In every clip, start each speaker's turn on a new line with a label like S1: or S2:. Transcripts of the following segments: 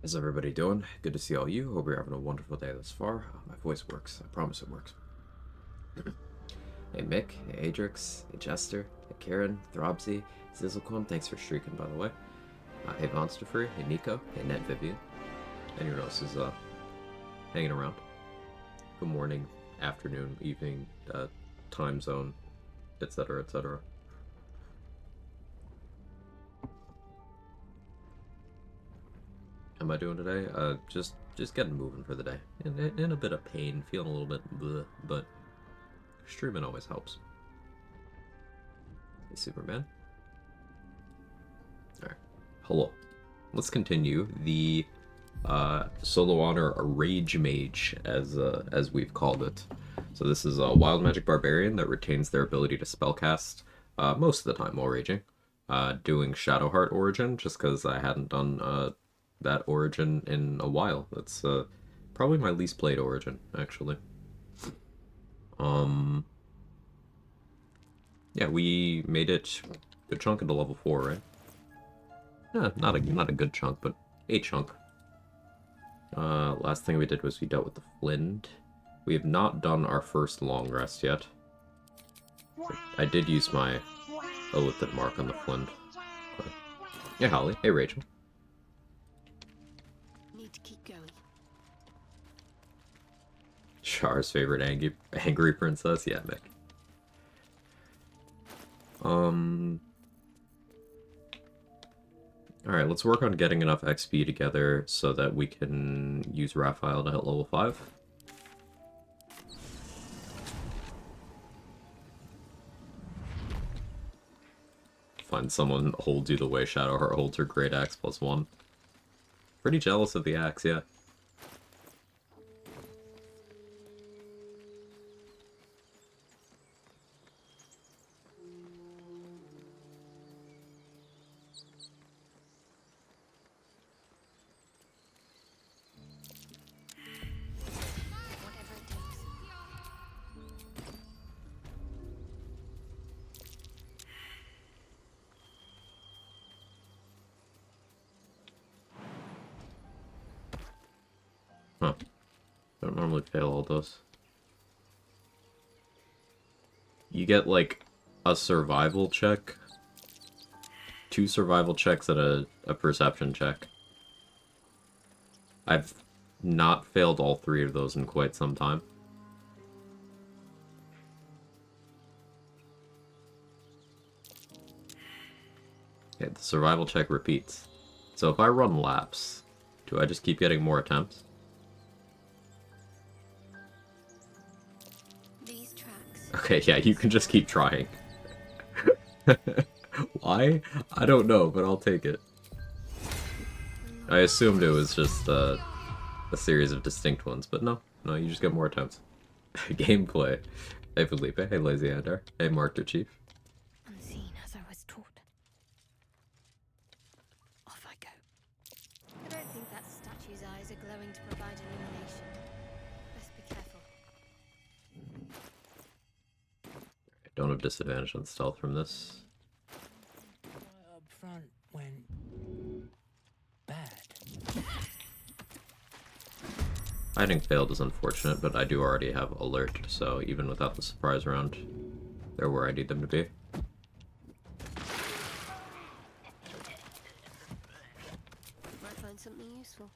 S1: How's everybody doing? Good to see all you. Hope you're having a wonderful day thus far. My voice works. I promise it works. Hey Mick, hey Adrix, hey Jester, hey Karen, Throbsy, Zizzlecon, thanks for streaking by the way. Hey Monsterfree, hey Nico, hey Net Vivian. Anyone else is hanging around. Good morning, afternoon, evening, time zone, etc. etc. How am I doing today? Just getting moving for the day. In a bit of pain, feeling a little bit bleh, but streaming always helps. Hey Superman. Alright. Hello. Let's continue the solo honor a Rage Mage as we've called it. So this is a wild magic barbarian that retains their ability to spellcast most of the time while raging. Doing Shadowheart Origin just because I hadn't done that origin in a while. That's probably my least played origin actually. Yeah, we made it a good chunk into level 4, right? Yeah, not a good chunk, but a chunk. Last thing we did was we dealt with the Flint. We have not done our first long rest yet. I did use my elliptic mark on the Flint. Okay. Yeah, Holly. Hey, Rachel.
S2: Need to keep going.
S1: Char's favorite angry princess. Yeah, Mick. Alright, let's work on getting enough XP together so that we can use Raphael to hit level 5. Find someone holds you the way Shadowheart holds her great axe +1. Pretty jealous of the axe, yeah.
S2: Whatever it takes.
S1: Huh. Don't normally fail all those. You get, like, a survival check, 2 survival checks, and a perception check. I've not failed all 3 of those in quite some time. Okay, the survival check repeats. So if I run laps, do I just keep getting more attempts?
S2: These tracks.
S1: Okay, yeah, you can just keep trying. Why? I don't know, but I'll take it. I assumed it was just a series of distinct ones, but no, you just get more attempts. Gameplay. Hey Felipe, hey Lazy Andar, hey Mark the Chief.
S2: Unseen as I was taught. Off I go. I don't think that statue's eyes are glowing to provide illumination. Best be careful.
S1: I don't have disadvantage on stealth from this.
S3: Up front went bad.
S1: Hiding failed is unfortunate, but I do already have alert, so even without the surprise round, they're where I need them to be.
S2: Might find something useful.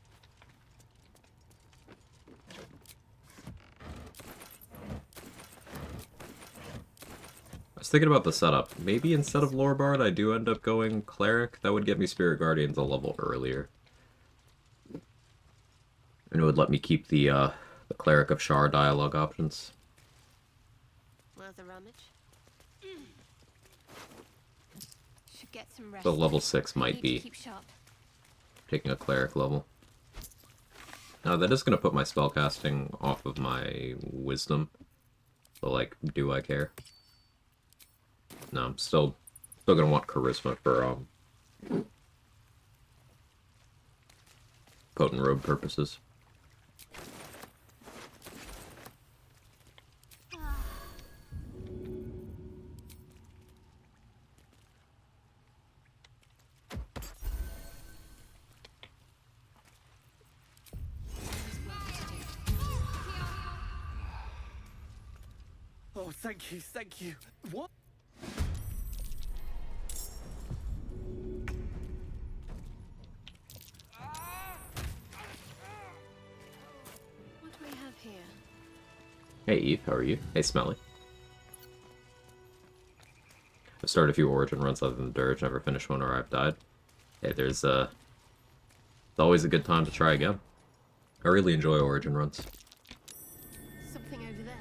S1: I was thinking about the setup. Maybe instead of Lore Bard, I do end up going Cleric. That would get me Spirit Guardians a level earlier. And it would let me keep the Cleric of Shar dialogue options.
S2: Worth a rummage. Should get some rest.
S1: So level 6 might
S2: Need to
S1: be
S2: keep sharp.
S1: taking a Cleric level. Now that is going to put my spellcasting off of my Wisdom. So, like, do I care? No, I'm still going to want Charisma for Potent Robe purposes.
S4: thank you, thank you. What?
S2: What do we have here?
S1: Hey Eve, how are you? Hey Smelly. I've started a few Origin runs other than Dirge, never finished one or I've died. Hey, it's always a good time to try again. I really enjoy Origin runs.
S2: Something over there.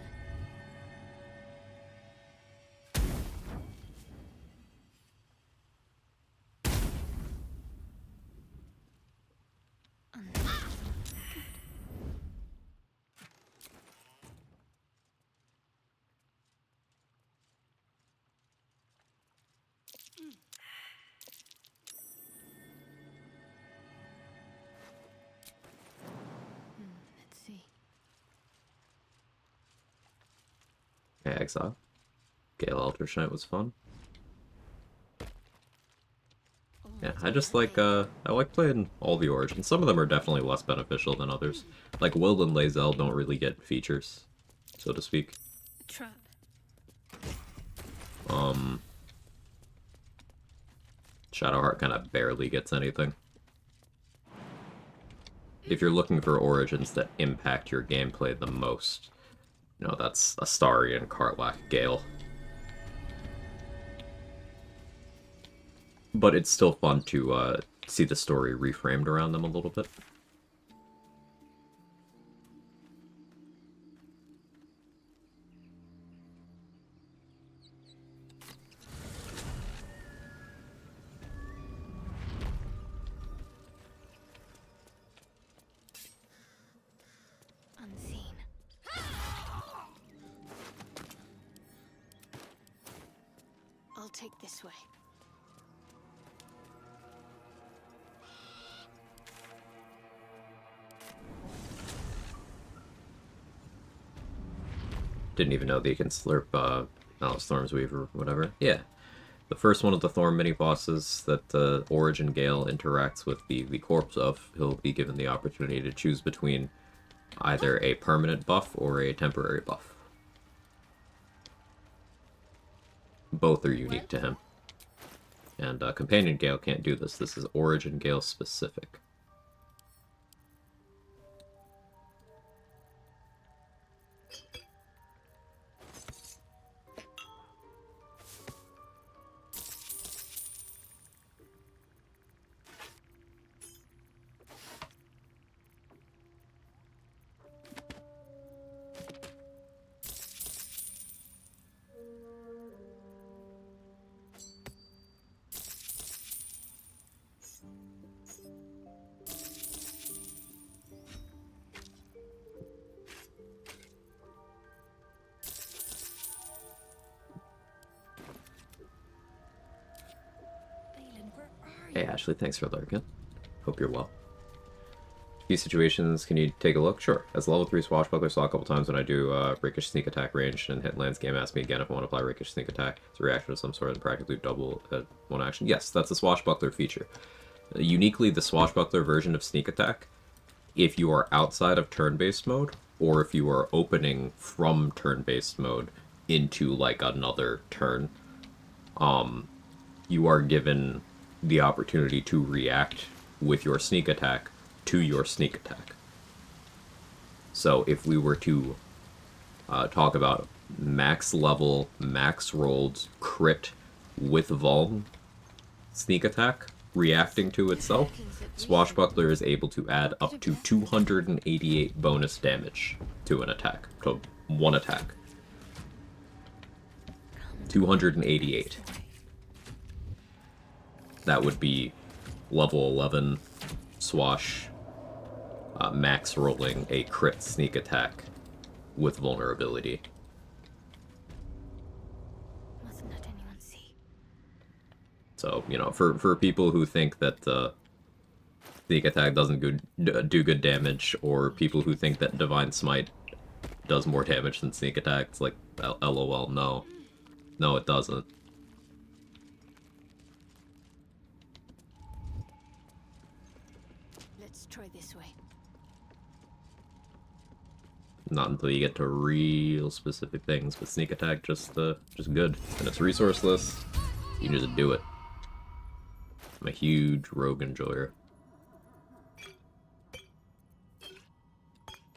S2: Let's see.
S1: Hey Exile. Gale Aldershite was fun. Yeah, I just like, I like playing all the Origins. Some of them are definitely less beneficial than others. Like, Will and Lae'zel don't really get features, so to speak.
S2: Trap.
S1: Shadowheart kind of barely gets anything. If you're looking for Origins that impact your gameplay the most, you know, that's Astarion, Karlach, Gale. But it's still fun to see the story reframed around them a little bit.
S2: Unseen. I'll take this way.
S1: Didn't even know that you can slurp Storm's Weave or whatever. Yeah. The first one of the Thorn mini-bosses that Origin Gale interacts with the corpse of, he'll be given the opportunity to choose between either a permanent buff or a temporary buff. Both are unique to him. And Companion Gale can't do this. This is Origin Gale specific. Hey Ashley, thanks for lurking. Hope you're well. Few situations, can you take a look? Sure. As a level 3 Swashbuckler, saw a couple times when I do Rakish Sneak Attack range and hit lands game, ask me again if I want to apply Rakish Sneak Attack. It's a reaction of some sort and practically double one action. Yes, that's a Swashbuckler feature. Uniquely, the Swashbuckler version of Sneak Attack, if you are outside of turn-based mode, or if you are opening from turn-based mode into, like, another turn, you are given the opportunity to react with your Sneak Attack to your Sneak Attack. So if we were to talk about max level, max rolled crit with Vuln Sneak Attack reacting to itself, Swashbuckler is able to add up to 288 bonus damage to an attack, to one attack. 288. That would be level 11 Swash max rolling a crit sneak attack with vulnerability.
S2: Mustn't let anyone see.
S1: So, you know, for people who think that sneak attack doesn't do good damage, or people who think that Divine Smite does more damage than sneak attack, it's like, lol, no. No, it doesn't.
S2: Let's try this way.
S1: Not until you get to real specific things, but sneak attack just good. And it's resourceless. You can just do it. I'm a huge rogue enjoyer.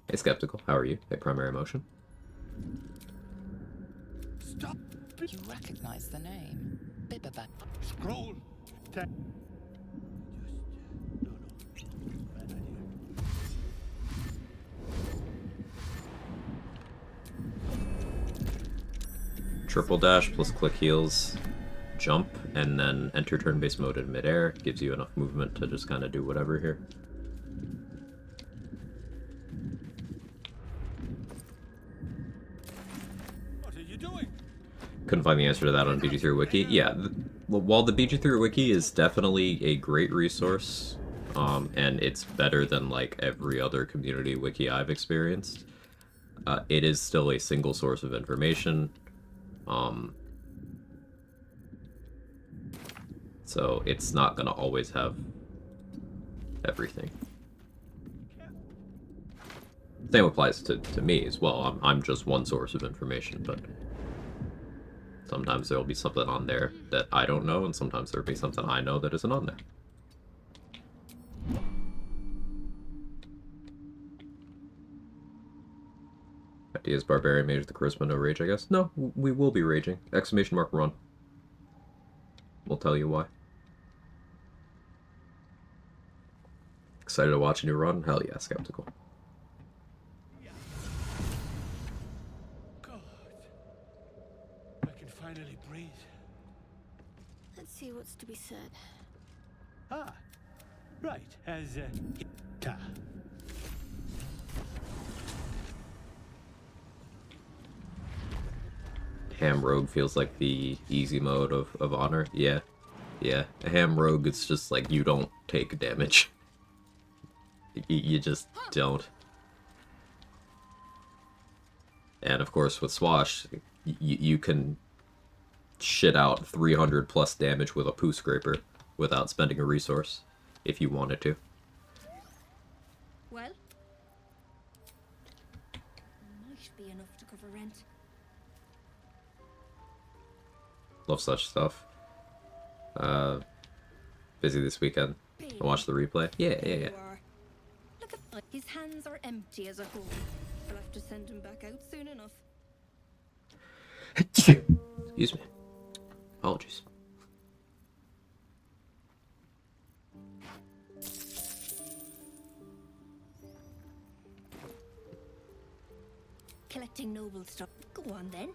S1: Hey Skeptical, how are you? Hey Primary Emotion.
S4: Stop.
S5: You recognize the name. Bibaba.
S4: Scroll. Bad idea.
S1: Triple dash plus click heals, jump, and then enter turn-based mode in midair. Gives you enough movement to just kind of do whatever here.
S4: What are you doing?
S1: Couldn't find the answer to that on BG3 Wiki. Yeah, while the BG3 Wiki is definitely a great resource, and it's better than like every other community wiki I've experienced, it is still a single source of information. So it's not gonna always have everything. Same applies to me as well. I'm just one source of information, but sometimes there'll be something on there that I don't know, and sometimes there'll be something I know that isn't on there. Ideas, Barbarian, Mage, the Charisma, no rage, I guess? No, we will be raging. Exclamation mark run. We'll tell you why. Excited to watch a new run? Hell yeah, Skeptical.
S4: God. I can finally breathe.
S2: Let's see what's to be said.
S4: Ah. Right. As ta.
S1: Ham Rogue feels like the easy mode of Honor. Yeah. Yeah. A Ham Rogue, it's just like you don't take damage. You just don't. And of course with Swash, you can shit out 300 plus damage with a poo scraper without spending a resource, if you wanted to.
S2: Well? Might be enough to cover rent.
S1: Love such stuff. Busy this weekend. I watched the replay. Yeah.
S2: You are. Look at his hands are empty as a whole. I'll have to send him back out soon enough.
S1: Excuse me. Apologies.
S2: Collecting noble stuff. Go on then.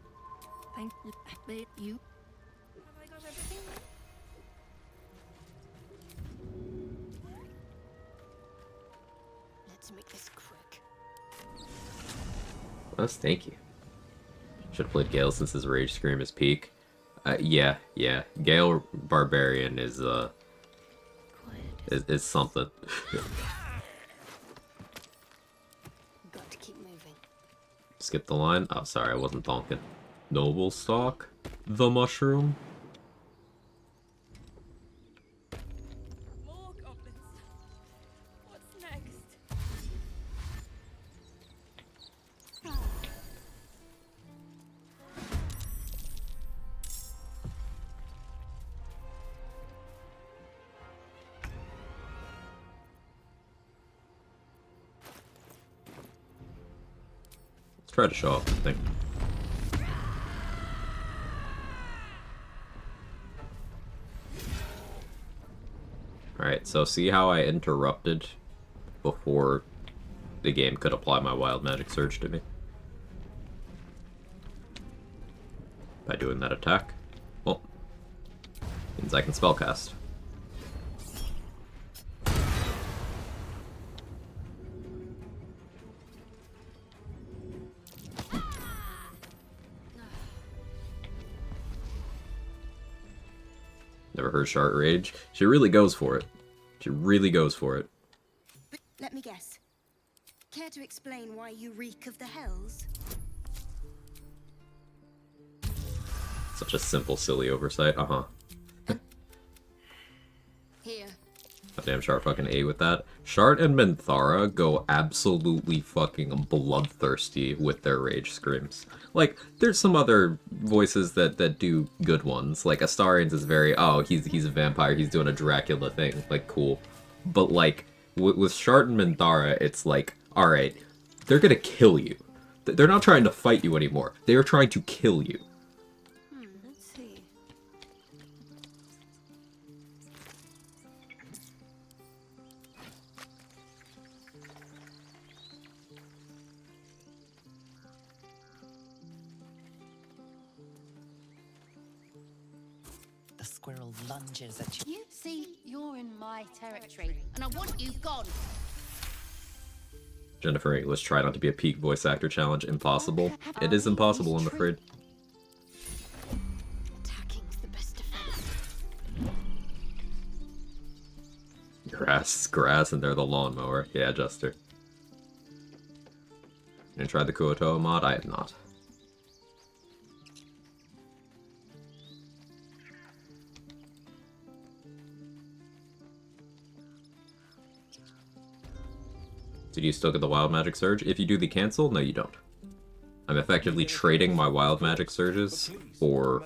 S2: Thank you. Have I got everything? Let's make this quick.
S1: Yes, thank you. Should have played Gale since his Rage Scream is peak. Yeah. Gale Barbarian is
S2: Quiet.
S1: is something.
S2: Got to keep moving.
S1: Skip the line. Oh, sorry, I wasn't thonking. Noble Stock, the mushroom.
S2: More goblins. What's next?
S1: Let's try to show off the thing. Alright, so see how I interrupted before the game could apply my Wild Magic Surge to me? By doing that attack? Well, means I can spellcast. Never heard Shart Rage. She really goes for it. She really goes for it.
S2: Let me guess. Care to explain why you reek of the hells?
S1: Such a simple, silly oversight.
S2: Here.
S1: Damn, Shard fucking A with that. Shard and Minthara go absolutely fucking bloodthirsty with their rage screams. Like, there's some other voices that do good ones. Like, Astarian's is very, oh, he's a vampire, he's doing a Dracula thing. Like, cool. But, like, with Shard and Minthara, it's like, alright, they're gonna kill you. They're not trying to fight you anymore. They are trying to kill you.
S2: Let's see.
S5: The squirrel lunges at you.
S6: You see, you're in my territory, and I want you gone.
S1: Jennifer English, try not to be a peak voice actor challenge. Impossible. It is impossible, I'm afraid.
S2: Attacking's the best defense.
S1: Grass, and they're the lawnmower. Yeah, Jester. You tried the Kuotoa mod? I have not. Did you still get the Wild Magic Surge? If you do the cancel, no you don't. I'm effectively trading my Wild Magic Surges for,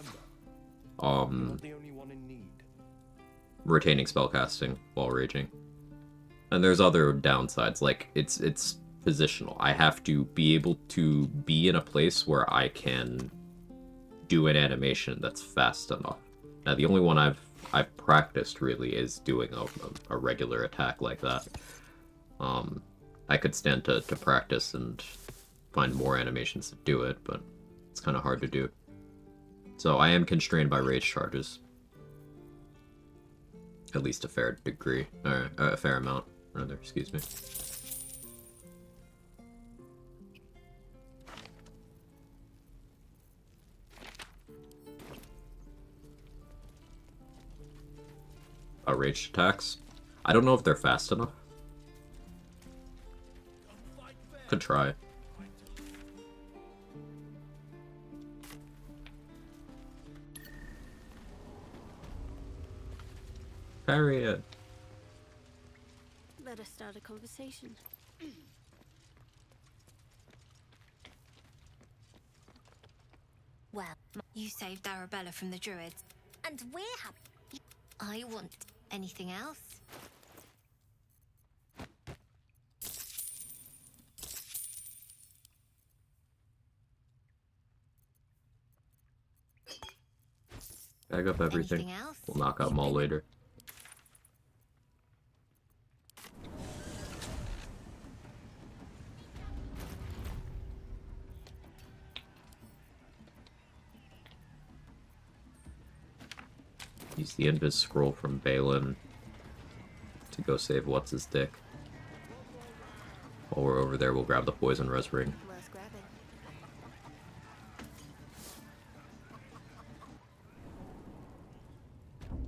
S1: retaining spellcasting while raging. And there's other downsides, like, it's positional. I have to be able to be in a place where I can do an animation that's fast enough. Now, the only one I've practiced, really, is doing a regular attack like that. I could stand to practice and find more animations to do it, but it's kind of hard to do. So I am constrained by rage charges. At least a fair degree, or a fair amount, rather, excuse me. Rage attacks. I don't know if they're fast enough. Could try. Parry it.
S2: Let us start a conversation.
S7: Well, you saved Arabella from the druids. And we're happy. I want anything else.
S1: Bag up everything.
S7: Anything else?
S1: We'll knock out Maul later. Use the Invis scroll from Balin to go save what's his dick. While we're over there, we'll grab the poison res ring.
S2: Worth grabbing.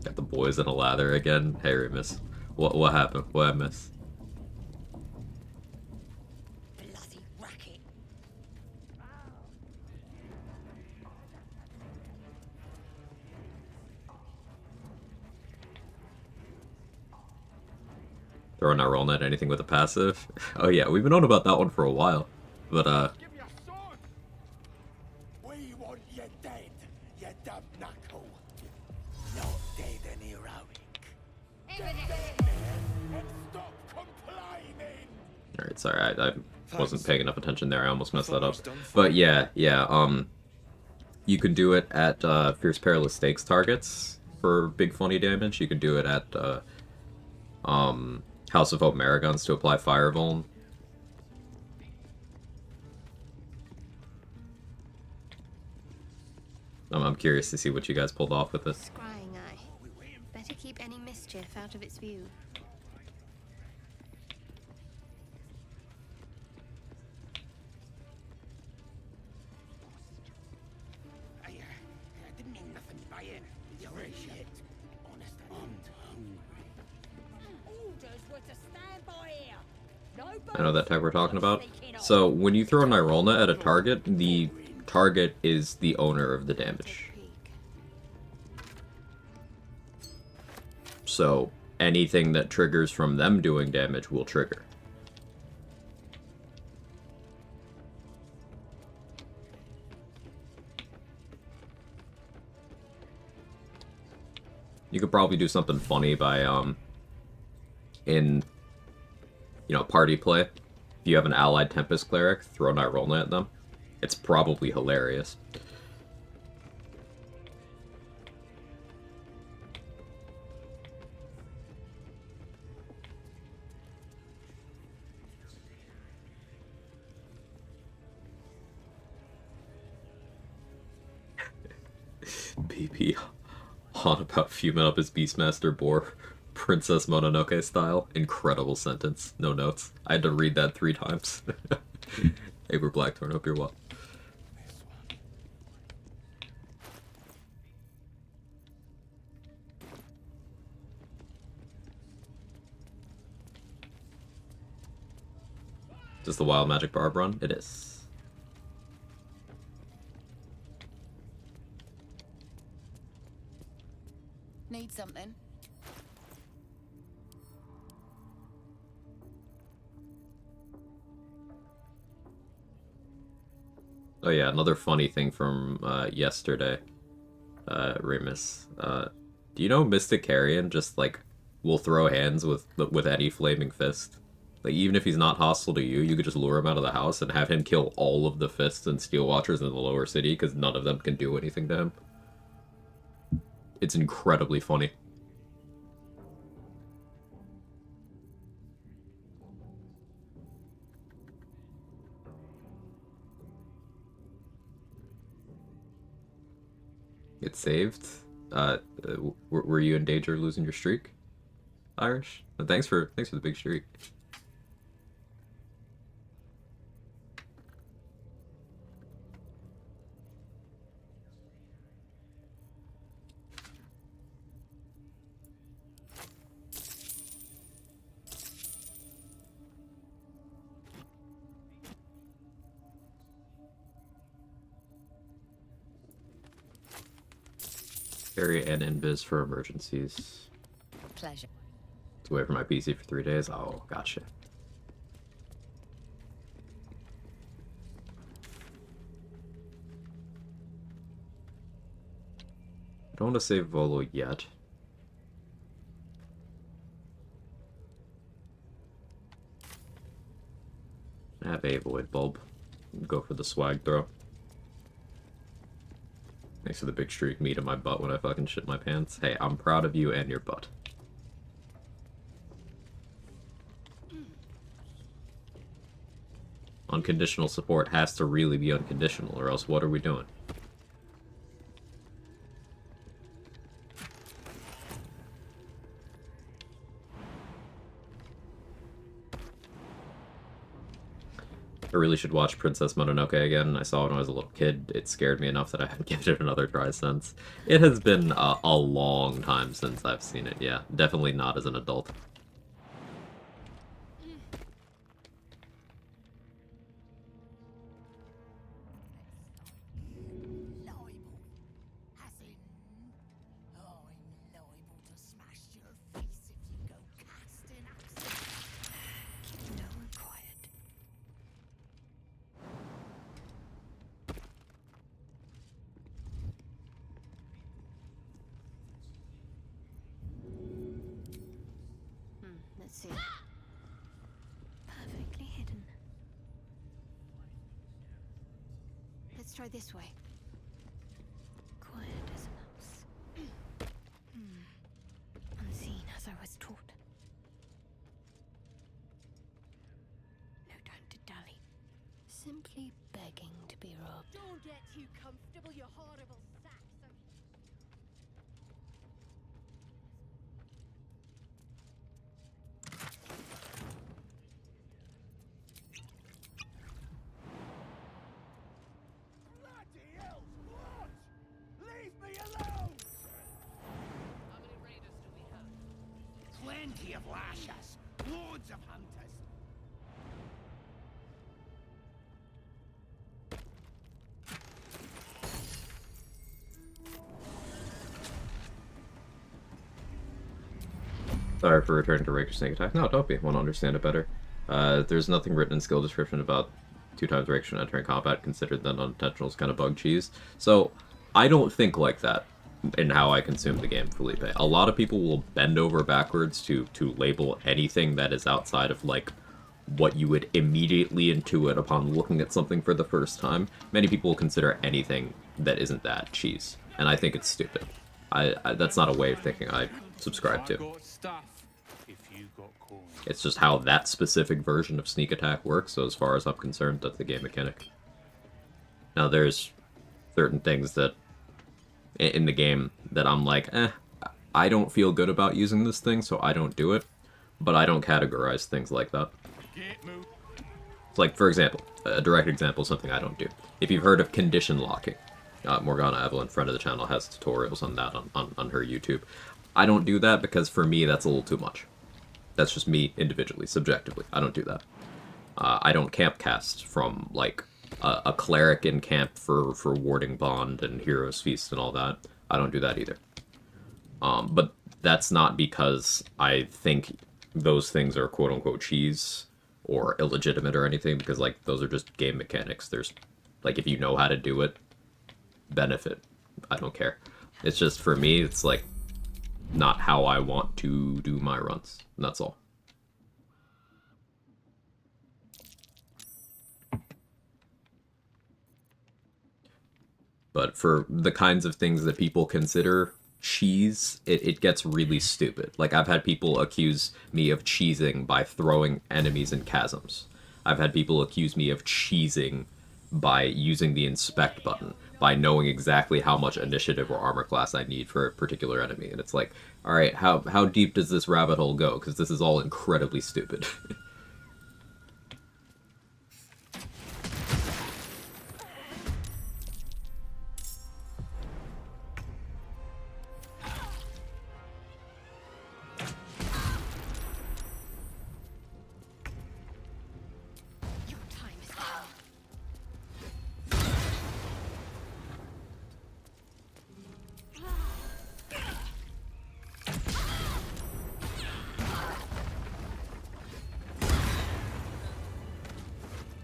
S1: Got the boys in a lather again. Hey, Remus. What happened? What I miss?
S6: Bloody racket.
S1: Throwing our roll net, anything with a passive? Oh yeah, we've been on about that one for a while. But
S4: Give me a sword! We want you dead, you dumb knuckle. Not dead and heroic. Get down there and stop complaining!
S1: alright, sorry, I wasn't paying enough attention there. I almost messed that up. But yeah, you can do it at Fierce Perilous Stakes targets for big funny damage. You can do it at House of Hope Marigons to apply Fire Vuln. I'm curious to see what you guys pulled off with this.
S2: Scrying eye. Better keep any mischief out of its view.
S4: I didn't mean nothing by it. You're shit. Honest, I'm hungry.
S6: Orders were to stand by here. No
S1: I know that type we're talking about. So when you throw a Nirolna at a target, the target is the owner of the damage. So anything that triggers from them doing damage will trigger. You could probably do something funny by, in, party play. If you have an allied Tempest Cleric, throw Night Rolling at them. It's probably hilarious. BP on about fuming up his Beastmaster boar, Princess Mononoke style. Incredible sentence. No notes. I had to read that 3 times. Hey, we're Blackthorn. Hope you're well. Is this the Wild Magic Barb run? It is.
S5: Need something?
S1: Oh yeah, another funny thing from yesterday, Remus. Do you know Mystic Carrion just like will throw hands with any flaming fist? Like even if he's not hostile to you, you could just lure him out of the house and have him kill all of the fists and steel watchers in the lower city because none of them can do anything to him. It's incredibly funny. Get saved. Were you in danger of losing your streak, Irish? Thanks for the big streak. Carry an invis for emergencies.
S5: Pleasure.
S1: It's away from my PC for 3 days. Oh, gotcha. I don't want to save Volo yet. I have a Void Bulb. Go for the swag throw. Thanks for the big streak, meat in my butt when I fucking shit my pants. Hey, I'm proud of you and your butt. Unconditional support has to really be unconditional, or else what are we doing? I really should watch Princess Mononoke again. I saw it when I was a little kid. It scared me enough that I haven't given it another try since. It has been a long time since I've seen it, yeah. Definitely not as an adult.
S2: Let's see. Perfectly hidden. Let's try this way. Quiet as a mouse. Unseen as I was taught. No time to dally. Simply begging to be robbed.
S6: Don't get too comfortable, you horrible sack.
S4: Bloody hell! What? Leave me alone!
S8: How many raiders do we have?
S4: Plenty of lashers. Loads of hunters.
S1: Sorry for returning to regular sneak attack. No, don't be. Want to understand it better. There's nothing written in skill description about 2 times reaction entering combat considered then unintentional is kind of bug cheese. So, I don't think like that in how I consume the game, Felipe. A lot of people will bend over backwards to label anything that is outside of, like, what you would immediately intuit upon looking at something for the first time. Many people will consider anything that isn't that cheese, and I think it's stupid. That's not a way of thinking I subscribe to. It's just how that specific version of sneak attack works, so as far as I'm concerned, that's the game mechanic. Now, there's certain things that in the game that I'm like, I don't feel good about using this thing, so I don't do it, but I don't categorize things like that. It's like, for example, a direct example of something I don't do. If you've heard of condition locking, Morgana Evelyn, friend of the channel, has tutorials on that on her YouTube. I don't do that because for me that's a little too much. That's just me individually, subjectively. I don't do that. I don't camp cast from, like, a cleric in camp for Warding Bond and Hero's Feast and all that. I don't do that either. But that's not because I think those things are quote-unquote cheese or illegitimate or anything, because, like, those are just game mechanics. There's, like, if you know how to do it, benefit. I don't care. It's just, for me, it's, like, not how I want to do my runs. And that's all. But for the kinds of things that people consider cheese, it gets really stupid. Like, I've had people accuse me of cheesing by throwing enemies in chasms. I've had people accuse me of cheesing by using the inspect button, by knowing exactly how much initiative or armor class I need for a particular enemy. And it's like, alright, how deep does this rabbit hole go? Because this is all incredibly stupid.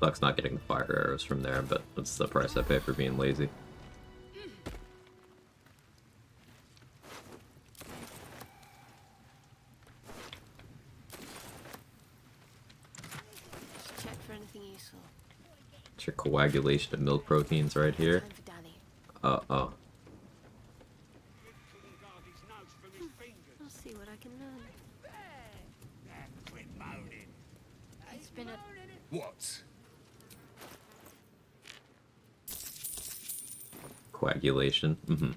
S1: Sucks not getting the fire arrows from there, but that's the price I pay for being lazy.
S2: Just check for anything useful.
S1: It's your coagulation of milk proteins right here.
S2: Time for Danny.
S1: Uh-oh.
S2: I'll see what I can learn. It's been a
S4: What?
S1: Coagulation. Mm-hmm.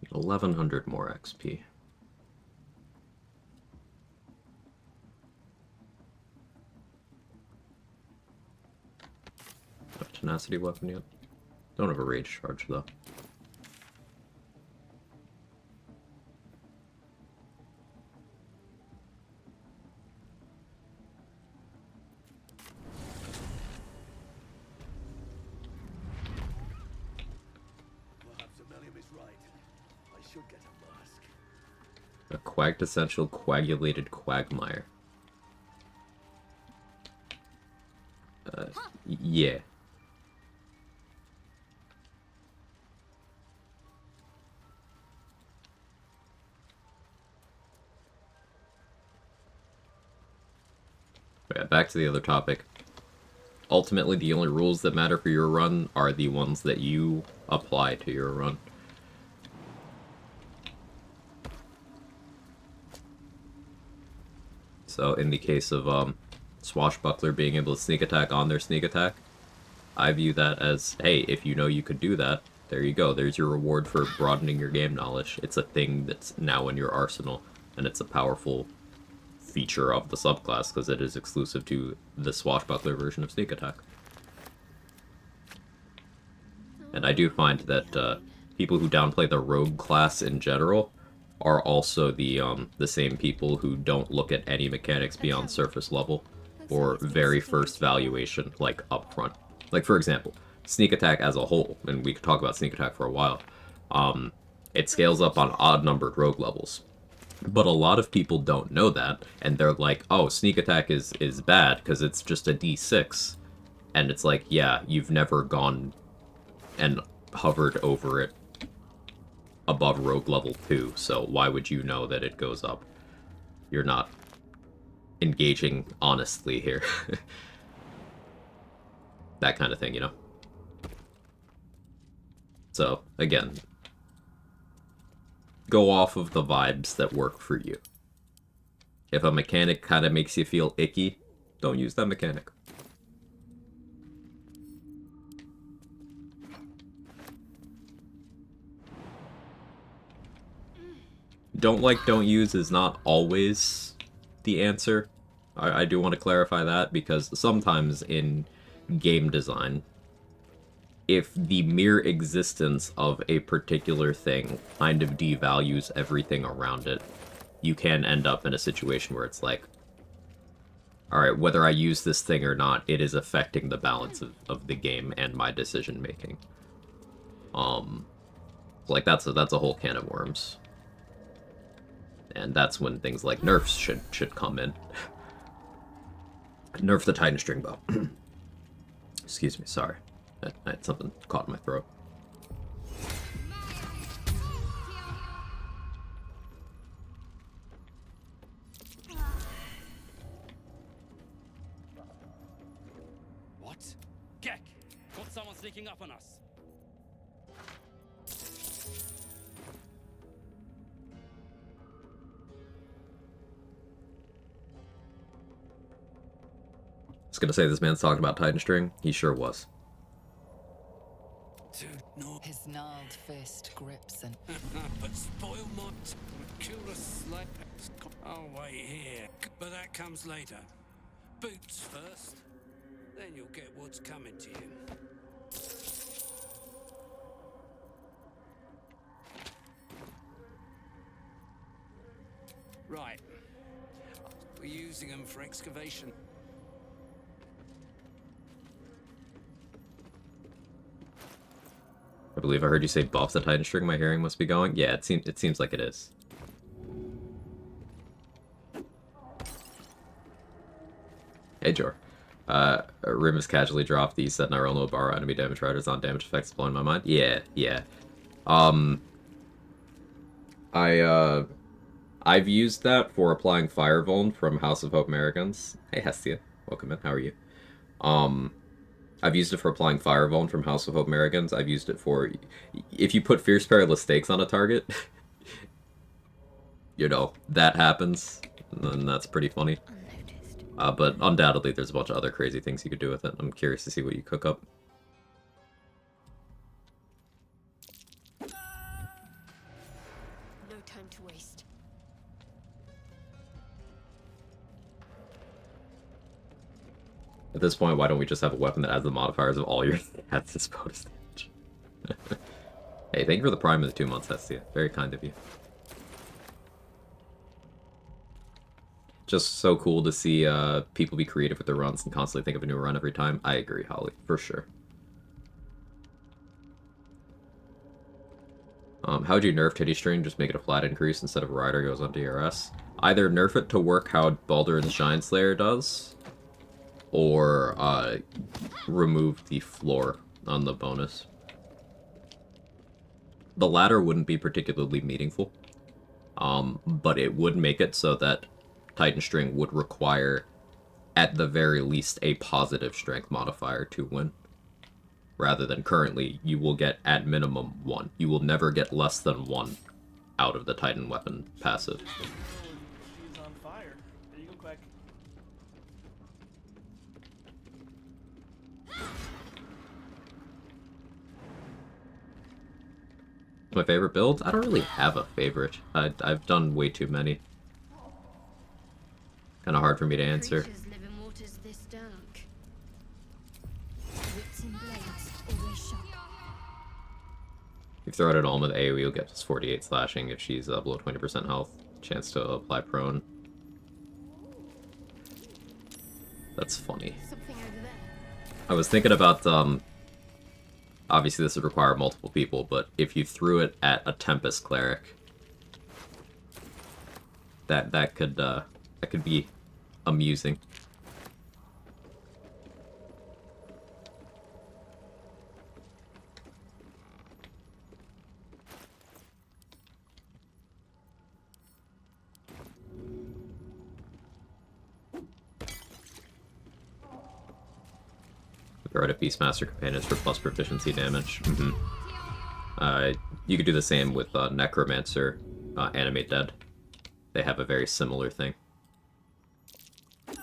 S1: Need 1100 more XP. Tenacity weapon yet? Don't have a rage charge though.
S4: Perhaps Amelia is right. I should get a mask.
S1: A quintessential coagulated quagmire. Yeah. Yeah, back to the other topic. Ultimately, the only rules that matter for your run are the ones that you apply to your run. So, in the case of Swashbuckler being able to sneak attack on their sneak attack, I view that as, hey, if you know you could do that, there you go. There's your reward for broadening your game knowledge. It's a thing that's now in your arsenal, and it's a powerful feature of the subclass because it is exclusive to the Swashbuckler version of sneak attack. And I do find that people who downplay the rogue class in general are also the same people who don't look at any mechanics beyond surface level or very first valuation, like upfront. Like for example, sneak attack as a whole, and we could talk about sneak attack for a while. It scales up on odd numbered rogue levels. But a lot of people don't know that, and they're like, oh, sneak attack is bad because it's just a d6. And it's like, yeah, you've never gone and hovered over it above rogue level 2, so why would you know that it goes up? You're not engaging honestly here. That kind of thing, you know? So, again, go off of the vibes that work for you. If a mechanic kind of makes you feel icky, don't use that mechanic. Don't use is not always the answer. I do want to clarify that, because sometimes in game design, if the mere existence of a particular thing kind of devalues everything around it, you can end up in a situation where it's like, alright, whether I use this thing or not, it is affecting the balance of the game and my decision making. Like that's a whole can of worms. And that's when things like nerfs should come in. Nerf the Titan String Bow. Excuse me, sorry. I had something caught in my throat.
S3: What? Gek! Got someone sneaking up on us.
S1: I was gonna say, this man's talking about Titan String. He sure was.
S3: Dude, no.
S5: His gnarled fist grips and
S3: But spoil my kill a slave. I'll wait here. But that comes later. Boots first. Then you'll get what's coming to you. Right. We're using them for excavation.
S1: I believe I heard you say buff the Titan String. My hearing must be going. Yeah, it seems like it is. Hey, Jor. Rim has casually dropped the set Nirelno bar enemy damage riders on damage effects, blowing my mind. Yeah. I've used that for applying Fire Vuln from House of Hope Americans. Hey, Hestia. Welcome in. How are you? I've used it for applying Fire Vuln from House of Hope Americans. I've used it for... If you put Fierce Perilous Stakes on a target, you know, that happens. And that's pretty funny. But undoubtedly, there's a bunch of other crazy things you could do with it. I'm curious to see what you cook up.
S2: No time to waste.
S1: At this point, why don't we just have a weapon that adds the modifiers of all your stats as bonus damage? Hey, thank you for the prime of the 2 months, Hestia. Very kind of you. Just so cool to see people be creative with their runs and constantly think of a new run every time. I agree, Holly, for sure. How would you nerf Titty String? Just make it a flat increase instead of a rider goes on DRS. Either nerf it to work how Baldur's Shine Slayer does, or remove the floor on the bonus. The latter wouldn't be particularly meaningful, but it would make it so that Titan String would require, at the very least, a positive strength modifier to win. Rather than currently, you will get, at minimum, 1. You will never get less than 1 out of the Titan weapon passive.
S9: She's on fire. There you go, Quag.
S1: My favorite build? I don't really have a favorite. I've done way too many. Kind of hard for me to answer.
S2: Creatures live in waters this dark. Whips and blades always sharp.
S1: you throw it at Alma, the AoE will get plus 48 slashing if she's below 20% health. Chance to apply prone. That's funny.
S2: Something over there.
S1: I was thinking about, obviously this would require multiple people, but if you threw it at a Tempest Cleric, that could be amusing. Throw it at Beastmaster Companions for plus proficiency damage. You could do the same with Necromancer, Animate Dead. They have a very similar thing.
S2: Have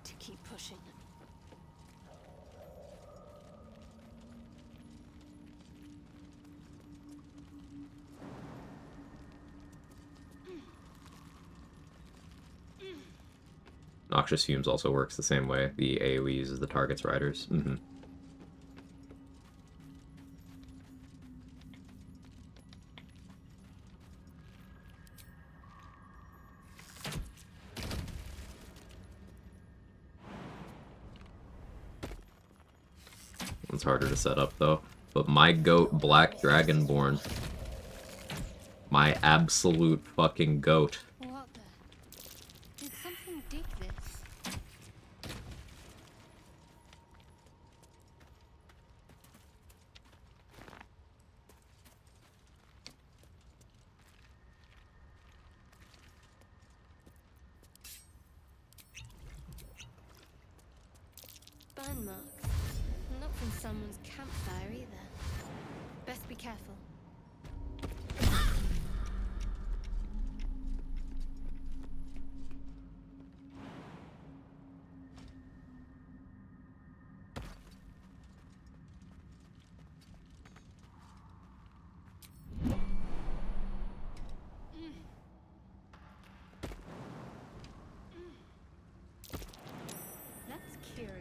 S2: to keep pushing.
S1: Noxious Fumes also works the same way. The AoE uses the target's riders. It's harder to set up, though. But my goat, Black Dragonborn. My absolute fucking goat.
S2: What the? Did something dig this? Burn marks. Not from someone's campfire either. Best be careful. That's curious.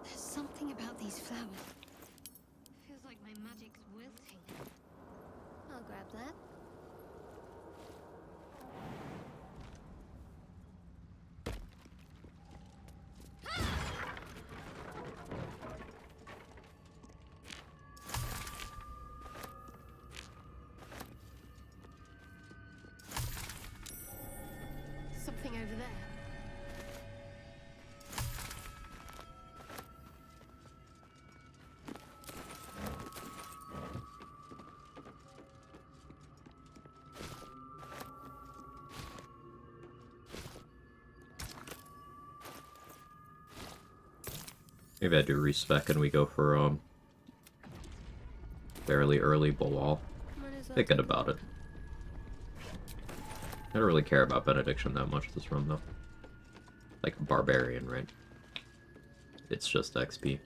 S2: There's something about these flowers. Feels like my magic's wilting. I'll grab that. Something over there.
S1: Maybe I do respec and we go for fairly early Bawal. Thinking about it. I don't really care about Benediction that much this run, though. Like Barbarian, right? It's just XP.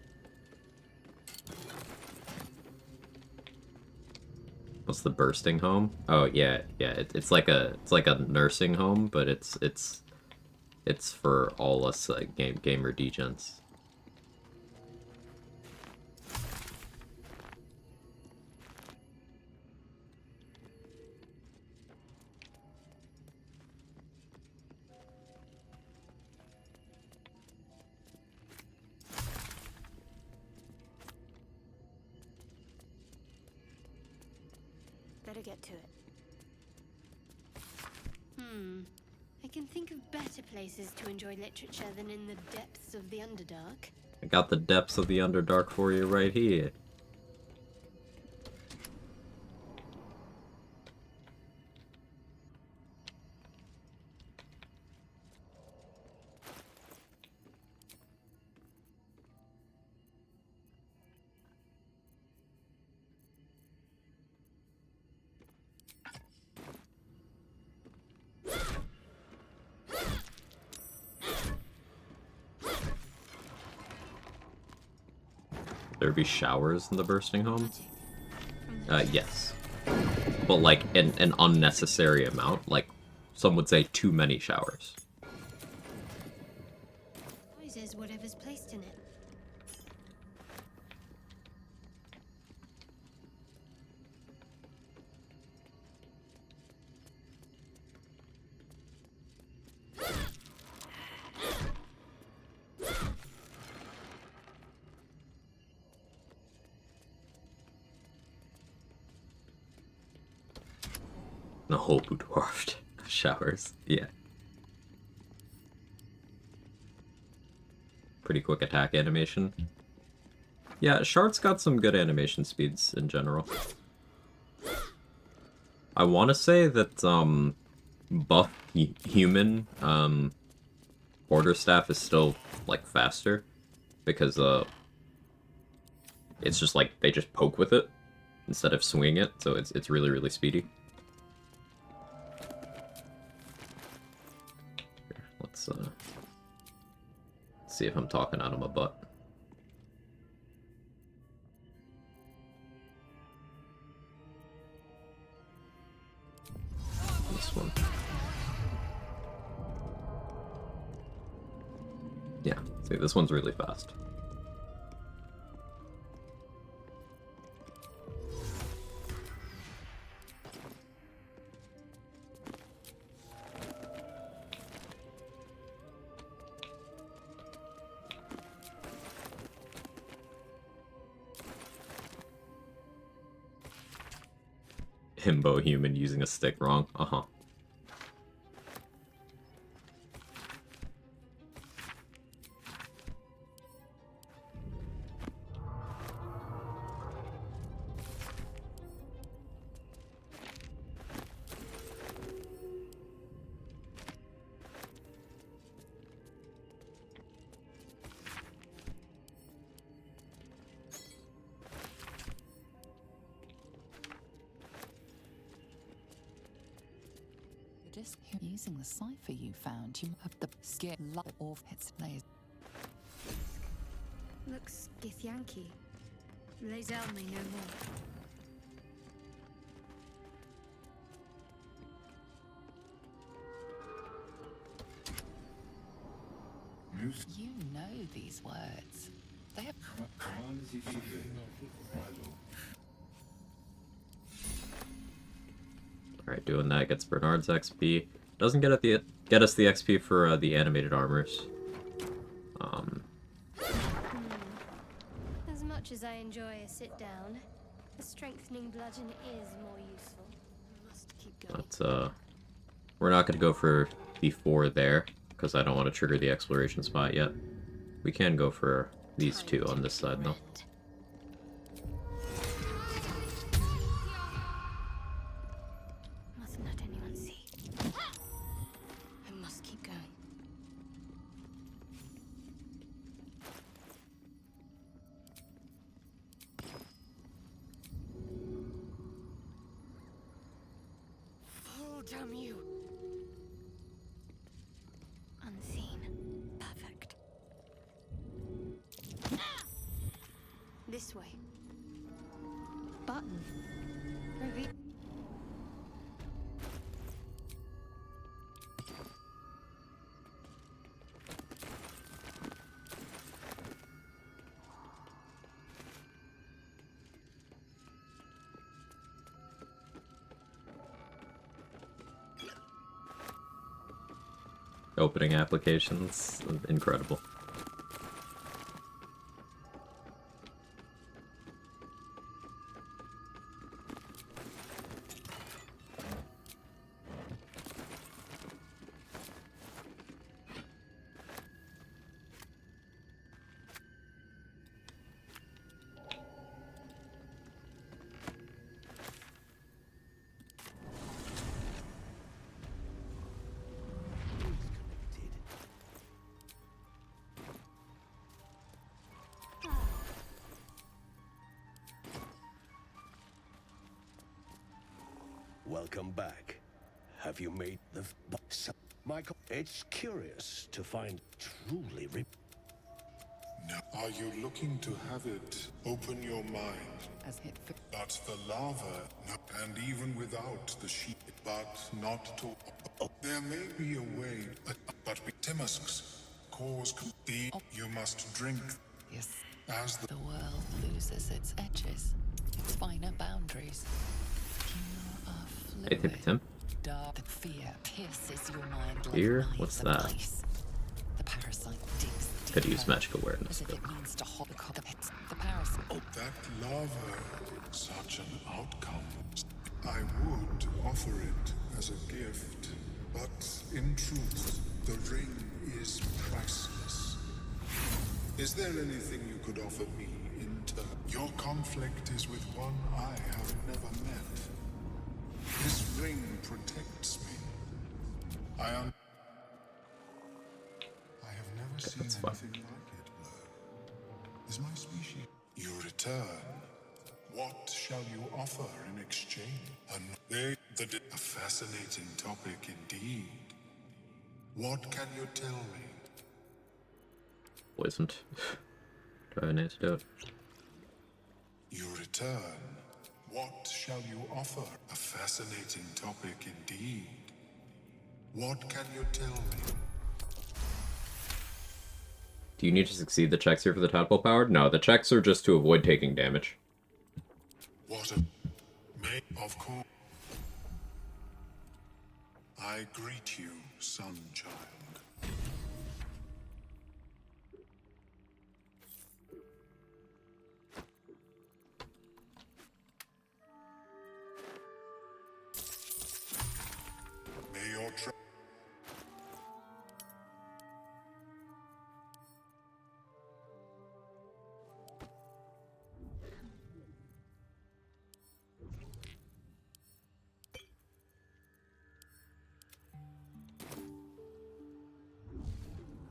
S1: What's the bursting home? Oh yeah, yeah. It's like a nursing home, but it's for all us gamer degens.
S2: Better get to it. I can think of better places to enjoy literature than in the depths of the Underdark.
S1: I got the depths of the Underdark for you right here. there'd be showers in the bursting home.
S2: Magic.
S1: Yes. But like an unnecessary amount, like some would say too many showers.
S2: Poises whatever's placed in it.
S1: The whole dwarfed showers. Yeah. Pretty quick attack animation. Yeah, Shard's got some good animation speeds in general. I want to say that buff human quarterstaff is still like faster because it's just like they just poke with it instead of swinging it, so it's really speedy. Here, let's see if I'm talking out of my butt. This one. Yeah, see, this one's really fast. Himbo human using a stick wrong. Uh-huh.
S5: Just using the cipher you found, you have the scare off its lays.
S2: Looks Githyanki. Lae'zel may know more.
S5: You know these words. They have
S1: Alright, doing that gets Bernard's XP. Doesn't get us the XP for the animated armors.
S2: As much as I enjoy a sit down, a strengthening bludgeon is more useful. Must keep going.
S1: But we're not going to go for before there, because I don't want to trigger the exploration spot yet. We can go for these two on this side, though.
S2: Mustn't let anyone see. I must keep going. Oh, damn you! Unseen. Perfect. This way. Button. Reveal.
S1: Opening applications, incredible.
S4: Welcome back. Have you made the Michael? It's curious to find truly
S10: Are you looking to have it? Open your mind.
S5: As it
S10: But the lava, and even without the sheep, but not to. There may be a way, but Timusks cause the. You must drink
S5: yes,
S10: as
S5: the world loses its edges, its finer boundaries. You are
S1: Hey, Tippy
S5: fluid.
S1: Tim.
S5: Dark fear pierces your mind like
S1: Fear?
S5: knives
S1: What's
S5: of
S1: that?
S5: ice. The parasite digs
S1: Could
S5: deeper,
S1: use magic awareness.
S5: as if
S1: But
S5: it means to hold the pits. The parasite.
S10: that lava, such an outcome. I would offer it as a gift, but in truth, the ring is priceless. Is there anything you could offer me in turn? Your conflict is with one I have never met. This ring protects me. I have never seen
S1: that's fine.
S10: anything like it, Blur. Is my species? You return. What shall you offer in exchange? A fascinating topic indeed. What can you tell me?
S1: Poisoned. Do I have an antidote?
S10: You return. What shall you offer? A fascinating topic indeed. What can you tell me?
S1: Do you need to succeed the checks here for the tadpole powered? No, the checks are just to avoid taking damage.
S10: What a... Of course. I greet you, son child. May your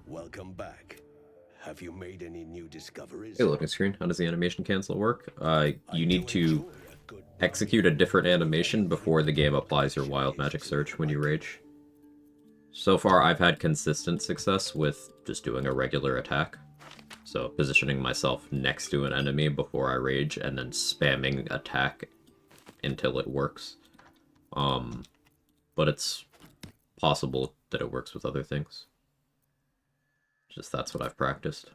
S4: Welcome back. Have you made any new discoveries?
S1: Hey, loading screen. How does the animation cancel work? You need to execute a different animation before the game applies your wild magic surge when you rage. So far, I've had consistent success with just doing a regular attack. So positioning myself next to an enemy before I rage and then spamming attack until it works. But it's possible that it works with other things. Just that's what I've practiced.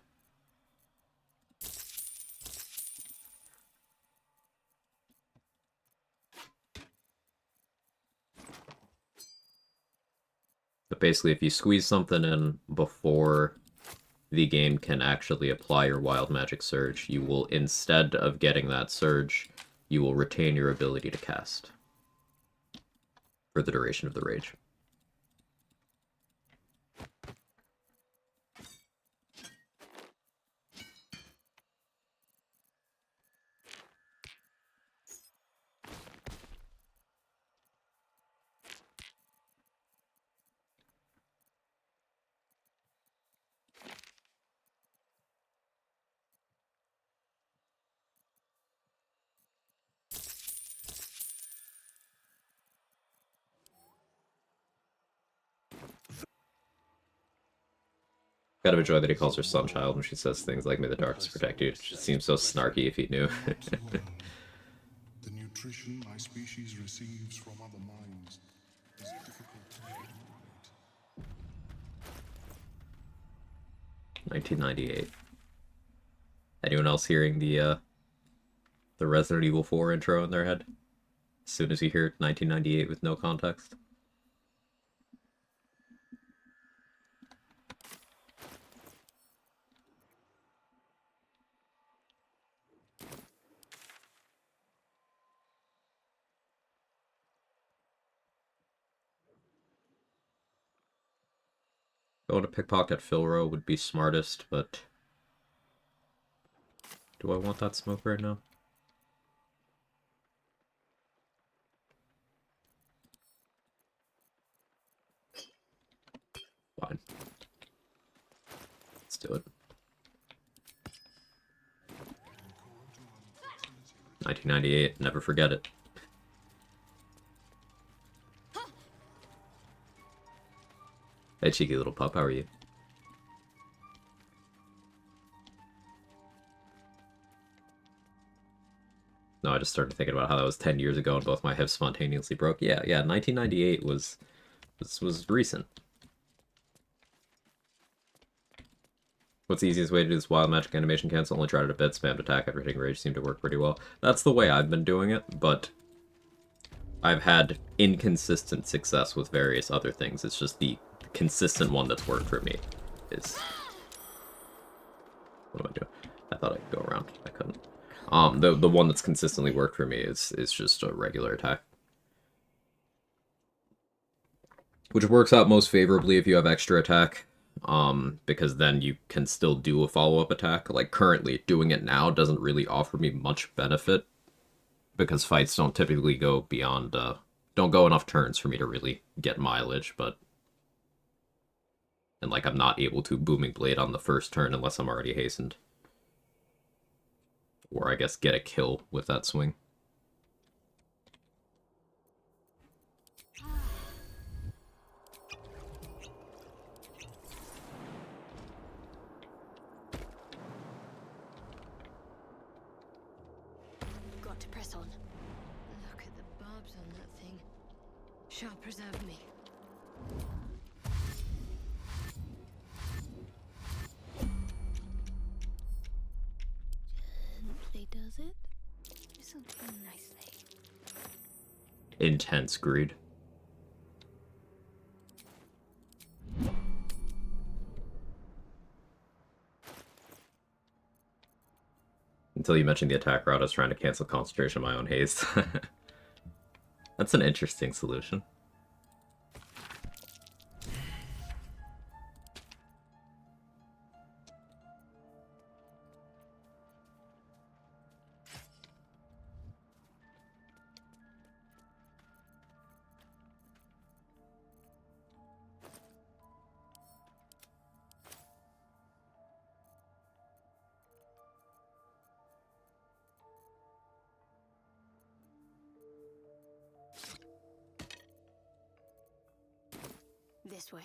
S1: But basically, if you squeeze something in before the game can actually apply your wild magic surge, you will, instead of getting that surge, you will retain your ability to cast for the duration of the rage. Kind of enjoy that he calls her son child when she says things like, "May the darkness protect you." It just seems so snarky if he knew.
S10: The nutrition my species receives from other minds is difficult to regulate.
S1: 1998. Anyone else hearing the Resident Evil 4 intro in their head? As soon as you hear 1998 with no context. Going to pickpocket Philro would be smartest, but do I want that smoke right now? Fine. Let's do it. 1998, never forget it. Hey, cheeky little pup, how are you? No, I just started thinking about how that was 10 years ago and both my hips spontaneously broke. Yeah, 1998 was recent. What's the easiest way to do this wild magic animation cancel? Only tried it a bit, spammed attack after hitting rage seemed to work pretty well. That's the way I've been doing it, but I've had inconsistent success with various other things. It's just the consistent one that's worked for me is... What am I doing? I thought I could go around. I couldn't. The one that's consistently worked for me is just a regular attack. Which works out most favorably if you have extra attack. Because then you can still do a follow-up attack. Like, currently, doing it now doesn't really offer me much benefit. Because fights don't typically go beyond, don't go enough turns for me to really get mileage, but... And, like, I'm not able to Booming Blade on the first turn unless I'm already hastened. Or, I guess, get a kill with that swing.
S2: Got to press on. Look at the barbs on that thing. Shall preserve me. Gently does it. This'll go nicely.
S1: Intense greed. Until you mentioned the attack route, I was trying to cancel concentration of my own haste. That's an interesting solution.
S2: This way.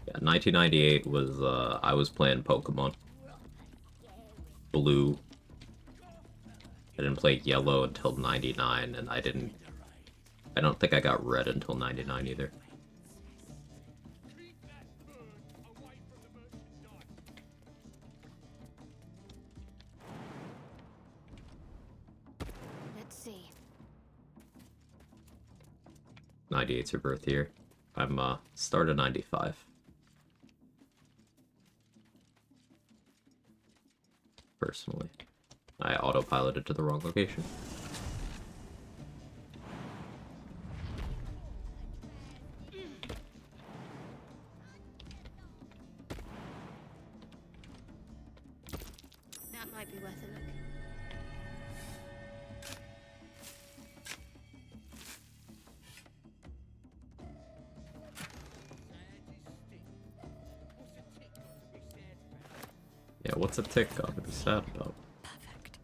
S1: Yeah, 1998 was, I was playing Pokemon. Blue. I didn't play Yellow until 99, and I don't think I got Red until 99 either.
S2: Let's see.
S1: 98's your birth year. I'm, start of 95. Personally. I autopiloted to the wrong location.
S2: That might be worth a look.
S1: Yeah, what's a tick got to be sad about?
S2: Perfect.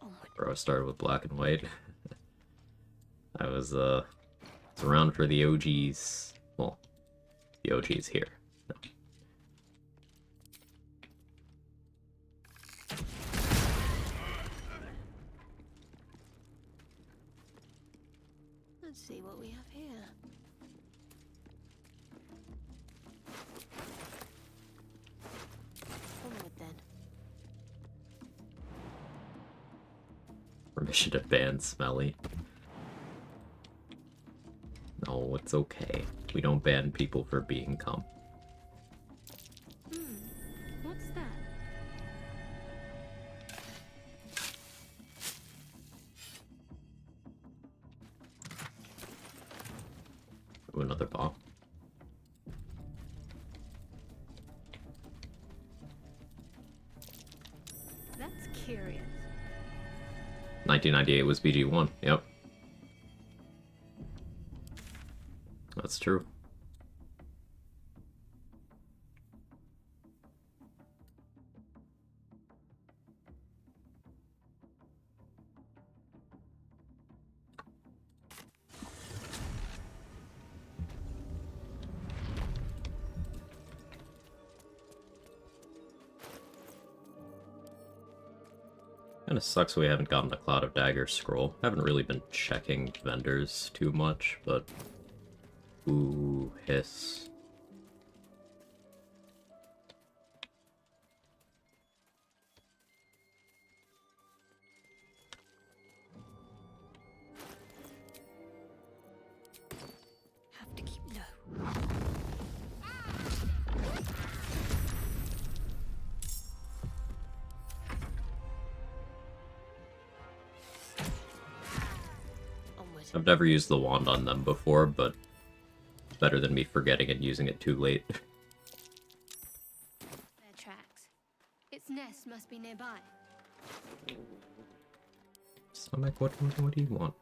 S2: Oh my.
S1: Bro, I started with black and white. I was around for the OGs. Well, the OGs here. No.
S2: Let's see what we have here. Onward then.
S1: Permission to ban Smelly. No, it's okay. We don't ban people for being cum.
S2: What's that?
S1: Ooh, another bomb.
S2: That's curious.
S1: 1998 was BG1. Yep. That's true. Kinda sucks we haven't gotten the Cloud of Dagger scroll. Haven't really been checking vendors too much, but... Ooh, hiss.
S7: Have to keep low. Onward.
S1: I've never used the wand on them before, but it's better than me forgetting and using it too late.
S2: Their tracks. Its nest must be nearby.
S1: Stomach, what do you want?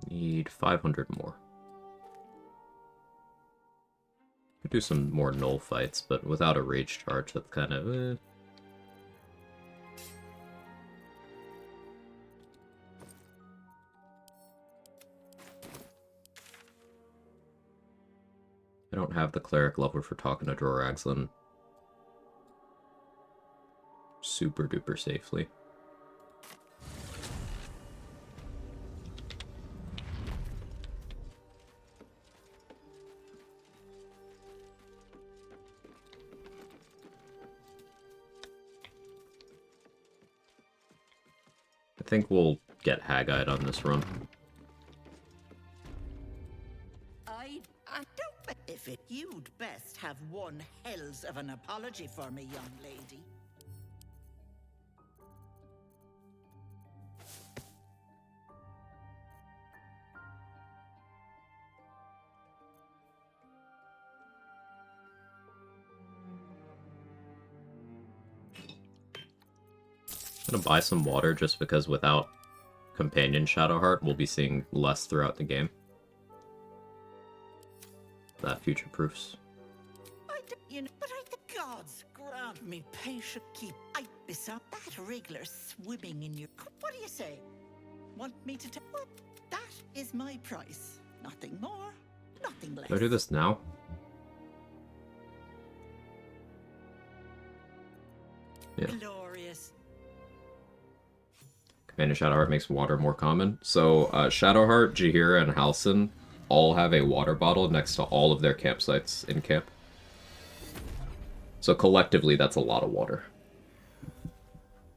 S1: Need 500 more. Could do some more null fights, but without a rage charge, that's kind of I don't have the cleric level for talking to Droraxlin super duper safely. I think we'll get Hag-Eyed on this run.
S11: I don't. If it, you'd best have one hells of an apology for me, young lady.
S1: I'm gonna buy some water just because without Companion Shadowheart, we'll be seeing less throughout the game. That future proofs.
S11: But the gods grant me patient keep. I besought that wriggler swimming in your. What do you say? Want me to tell? What? That is my price. Nothing more, nothing less.
S1: Do I do this now? Yeah.
S11: Glorious.
S1: Companion Shadowheart makes water more common. So, Shadowheart, Jaheira, and Halcyon all have a water bottle next to all of their campsites in camp. So collectively, that's a lot of water.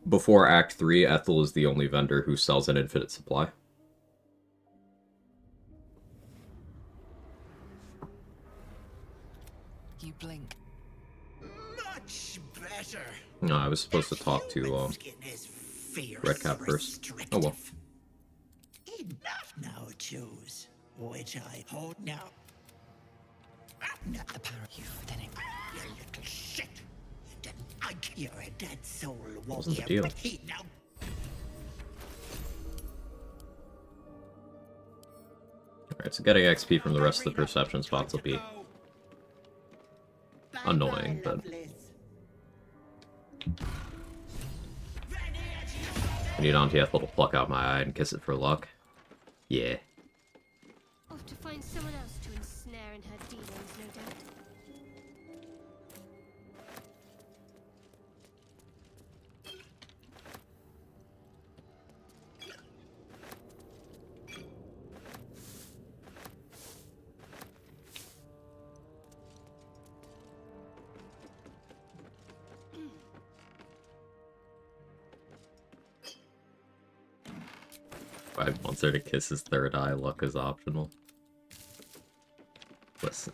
S1: Before Act 3, Ethel is the only vendor who sells an infinite supply.
S5: You blink.
S11: Much better.
S1: No, I was supposed to talk to Redcap first. Oh well.
S11: Enough now, choose which I hold now.
S5: The power you thinning.
S11: You little shit. Then you're a dead soul, won't
S1: Wasn't the
S11: you?
S1: deal.
S11: He now.
S1: Alright, so getting XP from the rest of the perception spots will be annoying, but I need Auntie Ethel to pluck out my eye and kiss it for luck. Yeah.
S2: Off to find someone else to ensnare in her dealings, no doubt.
S1: I wants her to kiss his third eye, luck is optional. Listen.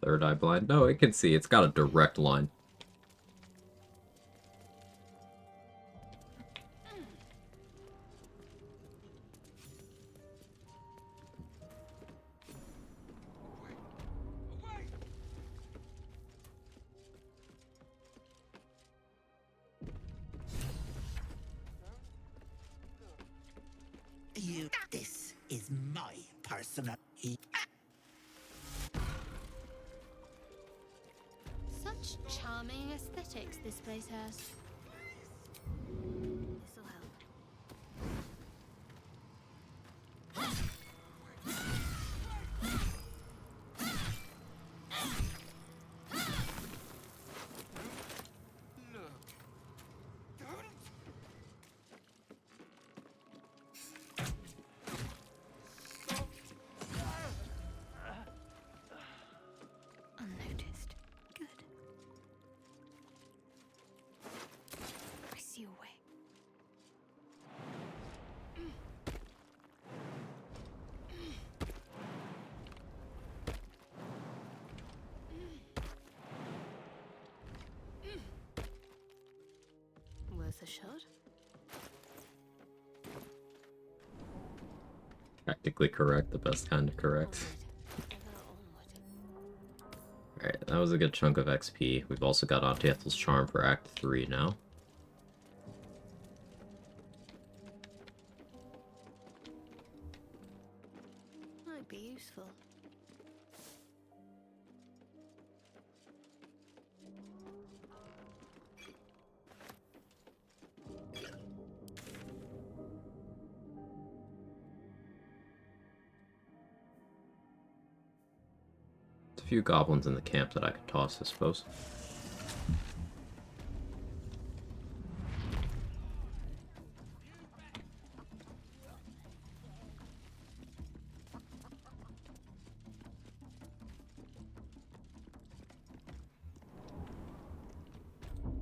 S1: Third eye blind? No, it can see. It's got a direct line.
S11: is my personal.
S2: Such charming aesthetics this place has. This'll help. Unnoticed. Good. I see a way. Worth a shot?
S1: Practically correct, the best kind of correct. Alright, that was a good chunk of XP. We've also got Auntie Charm for Act 3 now.
S2: Might be useful.
S1: There's a few goblins in the camp that I could toss, I suppose.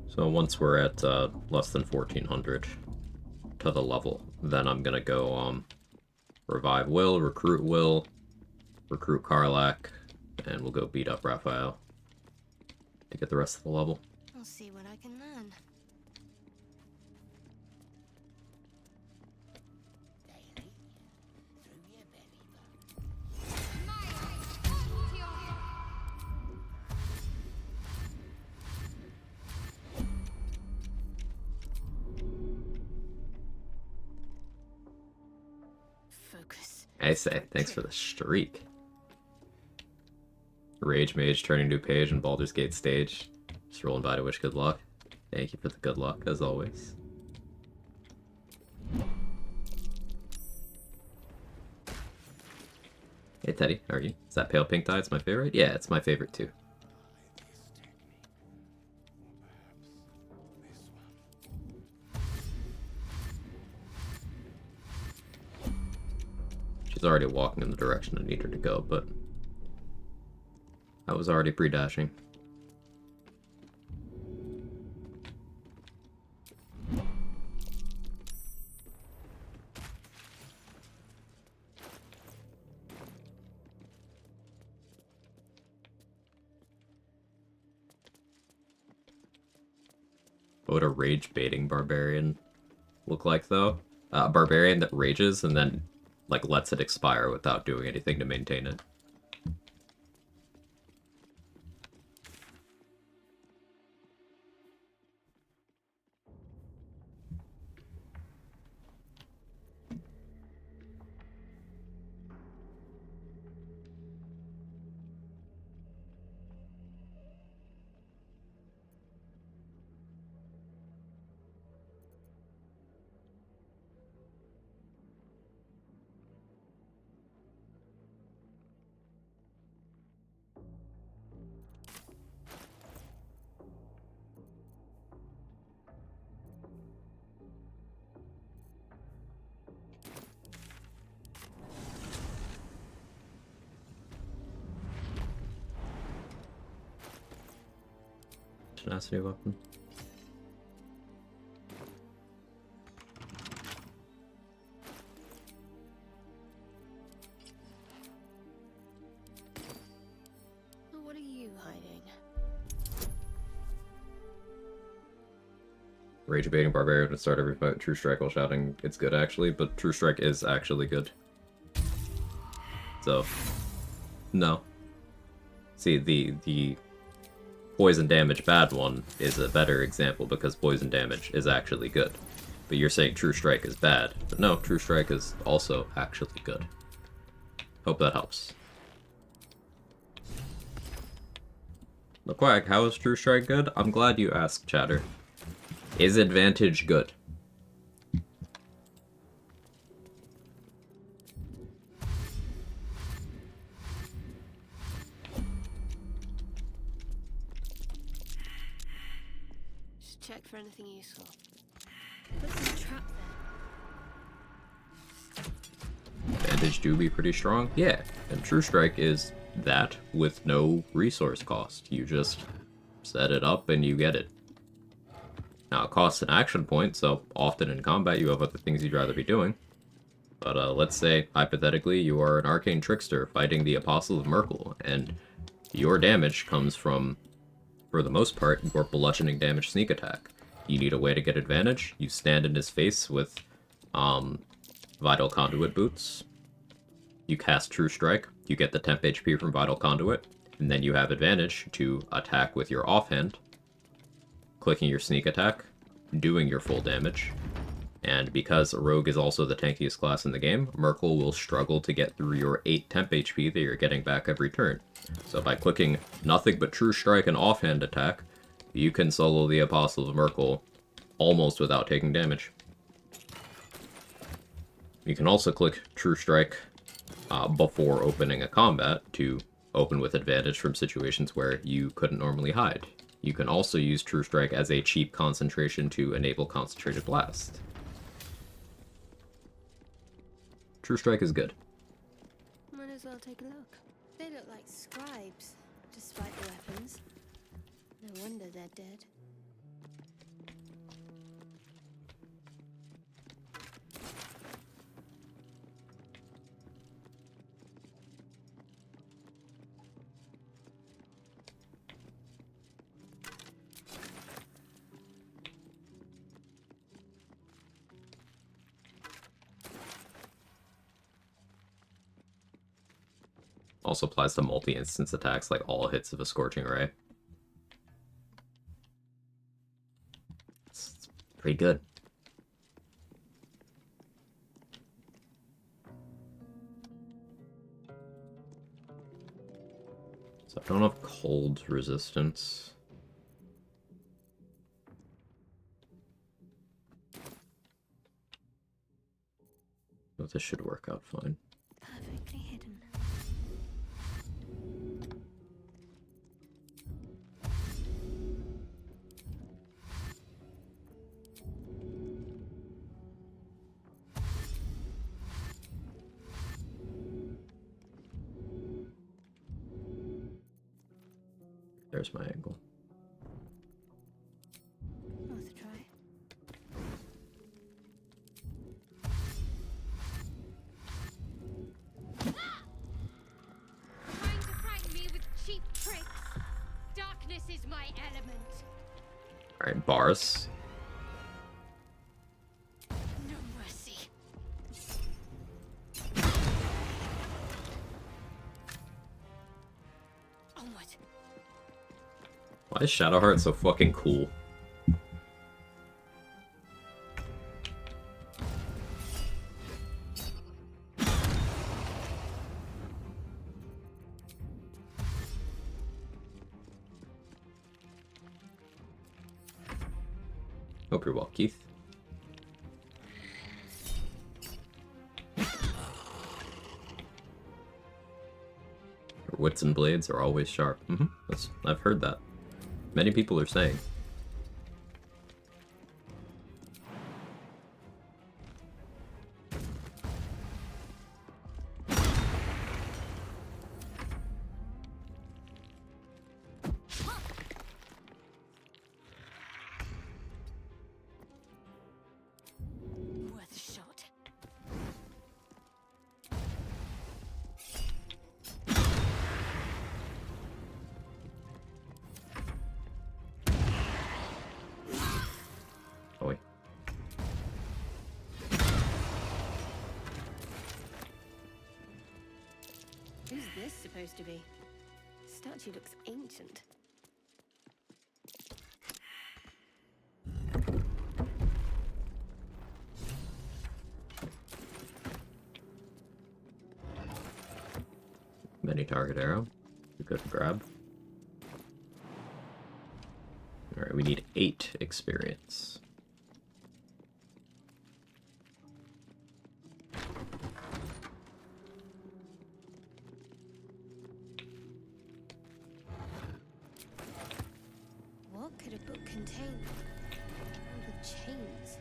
S1: So once we're at less than 1400 to the level, then I'm gonna go revive Will, recruit Karlak, and we'll go beat up Raphael to get the rest of the level.
S2: I'll see what I can learn. Focus.
S1: I say, thanks for the streak. Rage Mage turning new page in Baldur's Gate stage. Just rolling by to wish good luck. Thank you for the good luck, as always. Hey Teddy, how are you? Is that Pale Pink Dye? It's my favorite? Yeah, it's my favorite too. She's already walking in the direction I need her to go, but I was already pre-dashing. What would a rage baiting barbarian look like, though? A barbarian that rages and then, like, lets it expire without doing anything to maintain it. Tenacity weapon.
S2: What are you hiding?
S1: Rage baiting barbarian would start every fight with True Strike while shouting it's good actually, but True Strike is actually good. So, no. See, the poison damage bad one is a better example because poison damage is actually good. But you're saying True Strike is bad. But no, True Strike is also actually good. Hope that helps. The Quag, how is True Strike good? I'm glad you asked, chatter. Is advantage good?
S2: Just check for anything useful. Put some trap there.
S1: Advantage do be pretty strong? Yeah, and True Strike is that with no resource cost. You just set it up and you get it. Now, it costs an action point, so often in combat you have other things you'd rather be doing. But let's say, hypothetically, you are an arcane trickster fighting the Apostle of Merkel, and your damage comes from, for the most part, your bludgeoning damage sneak attack. You need a way to get advantage, you stand in his face with Vital Conduit boots. You cast True Strike, you get the temp HP from Vital Conduit, and then you have advantage to attack with your offhand, clicking your sneak attack, doing your full damage. And because Rogue is also the tankiest class in the game, Merkel will struggle to get through your 8 temp HP that you're getting back every turn. So by clicking nothing but True Strike and offhand attack, you can solo the Apostle of Merkel almost without taking damage. You can also click True Strike before opening a combat to open with advantage from situations where you couldn't normally hide. You can also use True Strike as a cheap concentration to enable Concentrated Blast. True Strike is good.
S2: Might as well take a look. They look like scribes, despite the weapons. No wonder they're dead.
S1: Also applies to multi-instance attacks like all hits of a Scorching Ray. It's pretty good. So I don't have cold resistance. But this should work out fine.
S2: Perfectly hidden.
S1: There's my angle.
S2: Worth a try.
S6: Trying to frighten me with cheap tricks. Darkness is my element.
S1: Alright, bars.
S6: No mercy. Onward.
S1: Why is Shadowheart so fucking cool? Hope you're well, Keith. Your wits and blades are always sharp. I've heard that. Many people are saying.
S6: Worth a shot.
S1: Oh wait.
S2: Who's this supposed to be? Statue looks ancient.
S1: Mini target arrow. Good grab. Alright, we need 8 experience.
S2: What could a book contain? All the chains.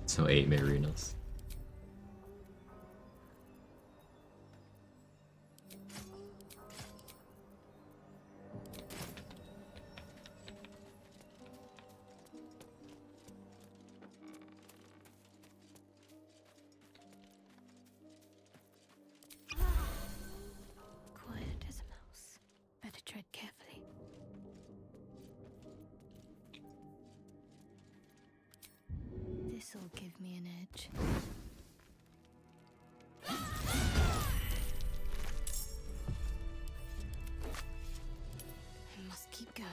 S1: So 8 marinas.
S2: Quiet as a mouse. Better tread carefully. This'll give me an edge. I must keep going.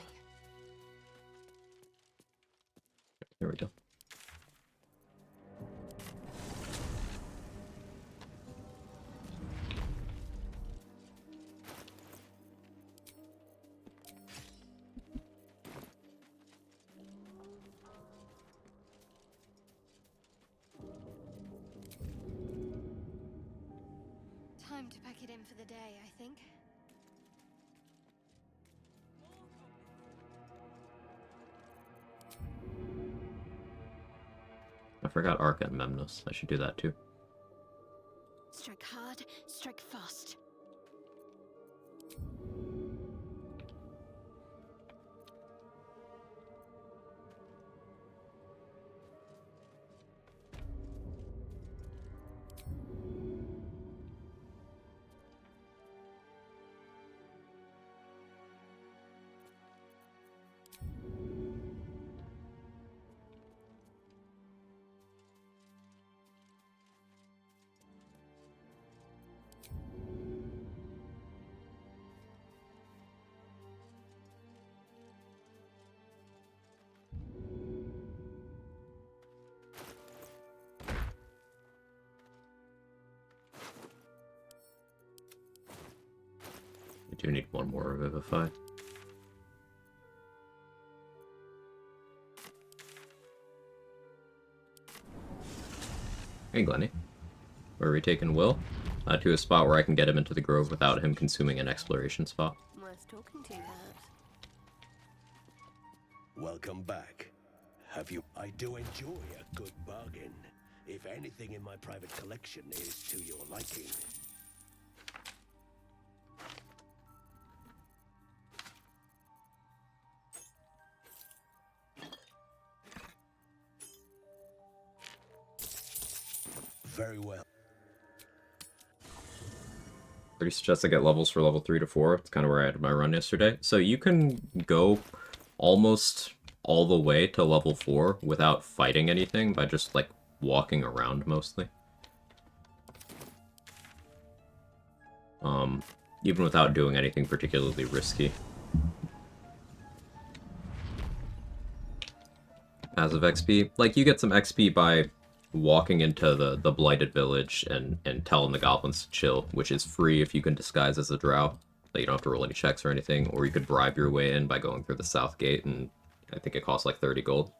S1: There we go.
S2: Time to pack it in for the day, I think.
S1: I forgot Arca and Memnos. I should do that too.
S2: Strike hard, strike fast.
S1: We do need one more Revivify. Hey, Glenny. Where are we taking Will? To a spot where I can get him into the grove without him consuming an exploration spot.
S6: Worth talking to, perhaps.
S4: Welcome back. Have you? I do enjoy a good bargain. If anything in my private collection is to your liking. Very well.
S1: Pretty suggest I get levels for level 3 to 4. It's kind of where I had my run yesterday. So you can go almost all the way to level 4 without fighting anything by just, like, walking around mostly. Even without doing anything particularly risky. Passive XP. Like, you get some XP by walking into the Blighted Village and telling the goblins to chill, which is free if you can disguise as a drow. Like, you don't have to roll any checks or anything, or you could bribe your way in by going through the south gate, and I think it costs like 30 gold.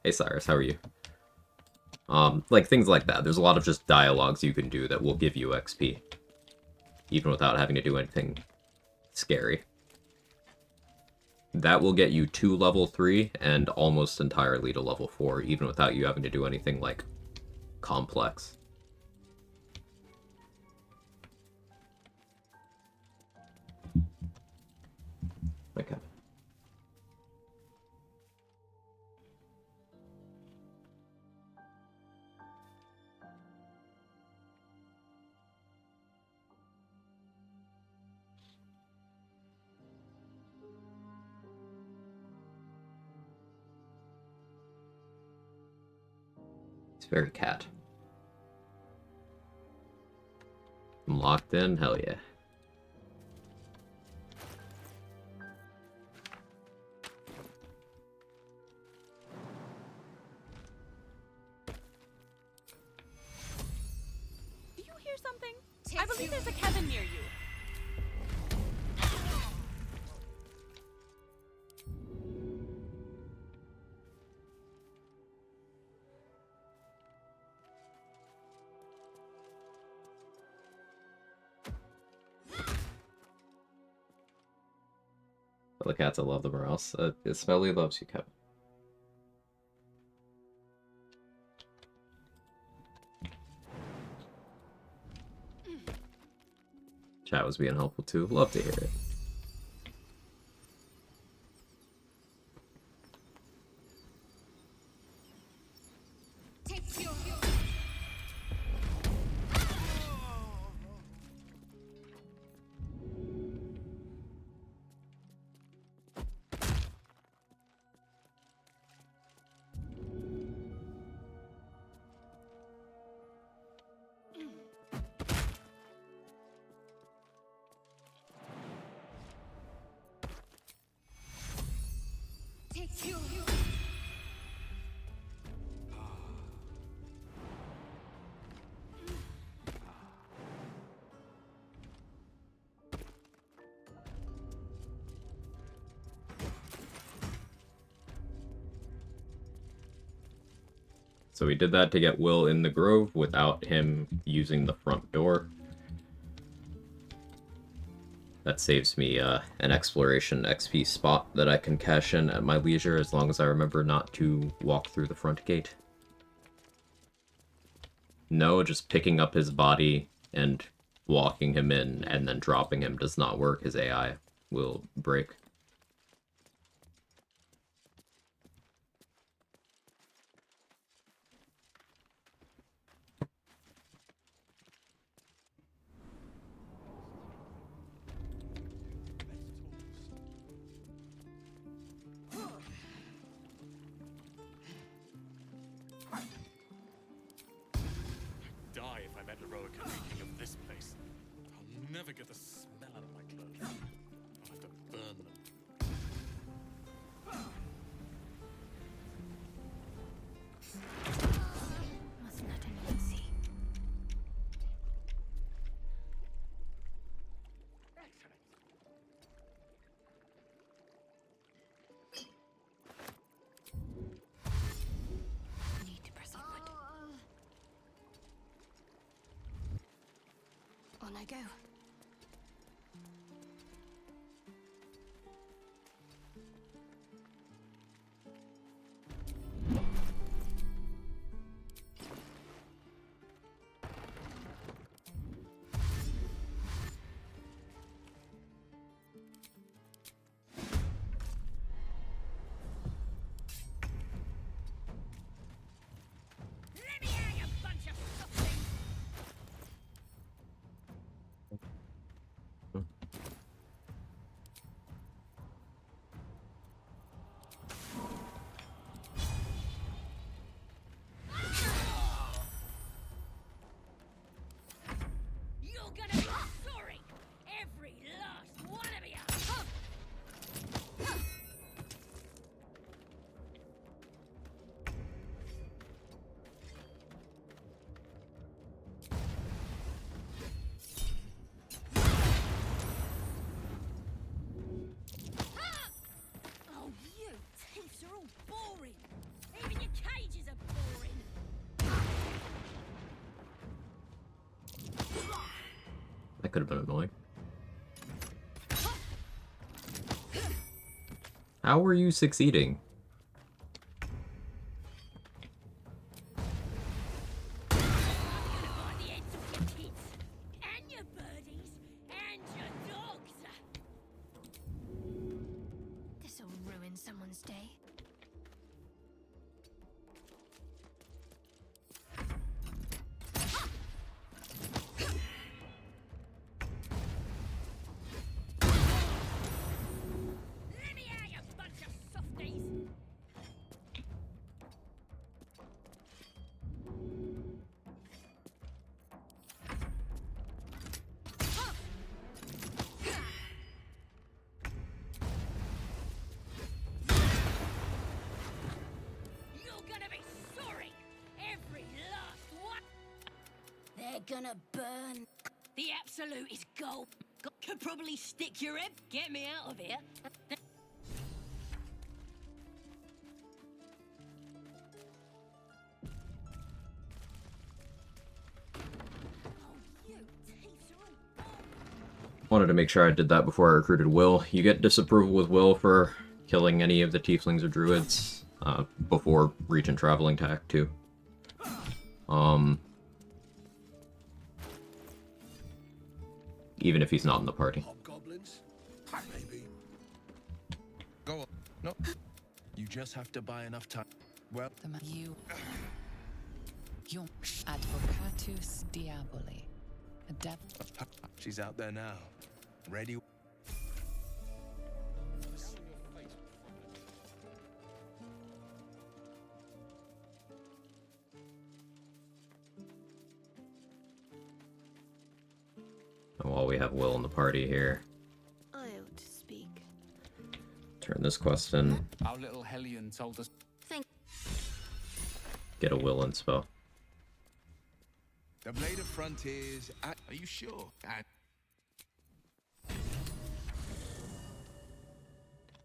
S1: Hey Cyrus, how are you? Like, things like that. There's a lot of just dialogues you can do that will give you XP, even without having to do anything scary. That will get you to level 3 and almost entirely to level 4, even without you having to do anything, like, complex. Okay. It's very cat. I'm locked in? Hell yeah.
S6: Maybe there's a cabin near you.
S1: Well, the cats, I love them or else. Smelly loves you, Kevin. Chat was being helpful too. Love to hear it. So we did that to get Will in the grove without him using the front door. That saves me an exploration XP spot that I can cash in at my leisure as long as I remember not to walk through the front gate. No, just picking up his body and walking him in and then dropping him does not work. His AI will break.
S12: Die if I met heroic reeking of this place. I'll never get the smell out of my clothes. I'll have to burn them.
S7: Mustn't let anyone see. Need to proceed. On I go.
S6: Let me hang a bunch of something. You're gonna be sorry, every last one of you. Oh, you tips are all boring. Even your cages are boring.
S1: That could have been annoying. How were you succeeding?
S6: By the ends of your kids, and your birdies, and your dogs.
S7: This'll ruin someone's day.
S6: Let me hang a bunch of softies. You're gonna be sorry, every last one.
S7: They're gonna burn.
S6: The absolute is gold. Could probably stick your head. Get me out of here.
S1: Wanted to make sure I did that before I recruited Will. You get disapproval with Will for killing any of the tieflings or druids before reach and traveling tack too. Even if he's not in the party.
S4: Hobgoblins? Maybe.
S13: Go on. No. You just have to buy enough time. Well,
S5: You advocatus diaboli.
S13: She's out there now. Ready.
S1: And while we have Will in the party here,
S2: I ought to speak.
S1: turn this quest in,
S8: Our little Hellion told us.
S1: get a Will in spell.
S13: The Blade of Frontiers. Are you sure?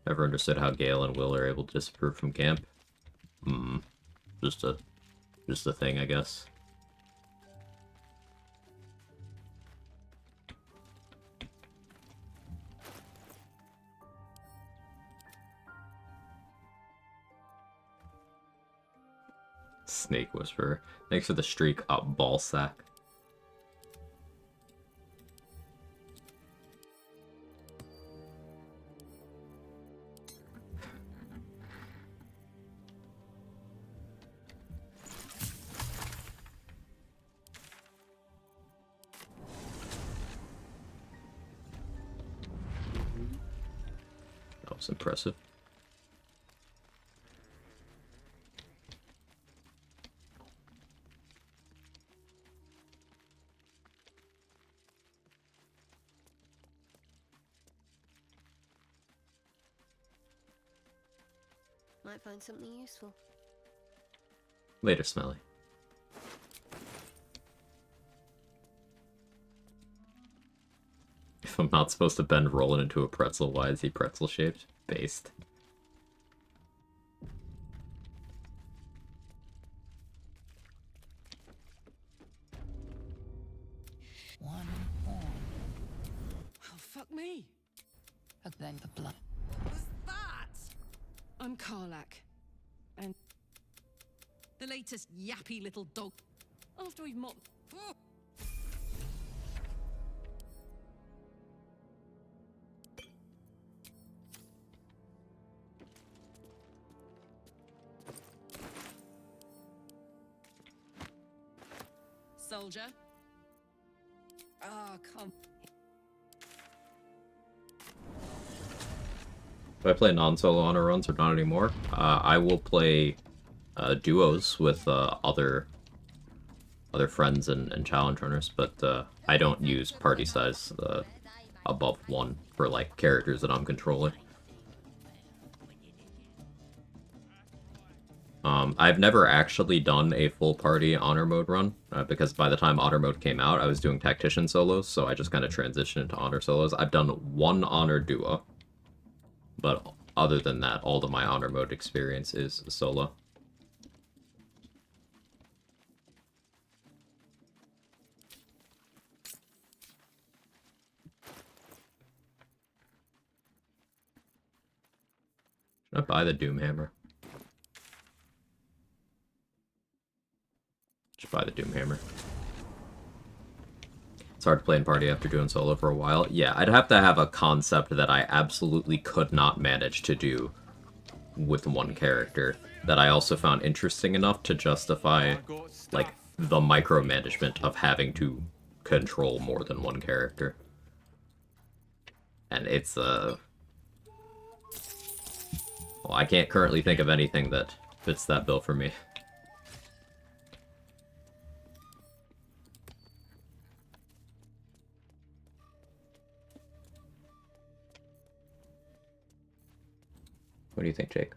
S1: Ever understood how Gale and Will are able to disapprove from camp? Just a thing, I guess. Snake Whisperer. Thanks for the streak up, ball sack. That was impressive.
S2: Might find something useful.
S1: Later, Smelly. If I'm not supposed to bend Roland into a pretzel, why is he pretzel shaped? Based.
S5: One horn.
S6: Oh, fuck me.
S5: And then the blood.
S6: What's that? I'm Karlak. And the latest yappy little dog. After we've mocked. Oh. Soldier. Oh, come.
S1: Do I play non-solo honor runs or not anymore? I will play duos with other friends and challenge runners, but I don't use party size above 1 for like characters that I'm controlling. I've never actually done a full party honor mode run, because by the time honor mode came out, I was doing tactician solos, so I just kind of transitioned into honor solos. I've done 1 honor duo, but other than that, all of my honor mode experience is solo. Should I buy the Doomhammer? Just buy the Doomhammer. It's hard to play in party after doing solo for a while. Yeah, I'd have to have a concept that I absolutely could not manage to do with 1 character that I also found interesting enough to justify, like, the micromanagement of having to control more than 1 character. And it's, well, I can't currently think of anything that fits that bill for me. What do you think, Jake?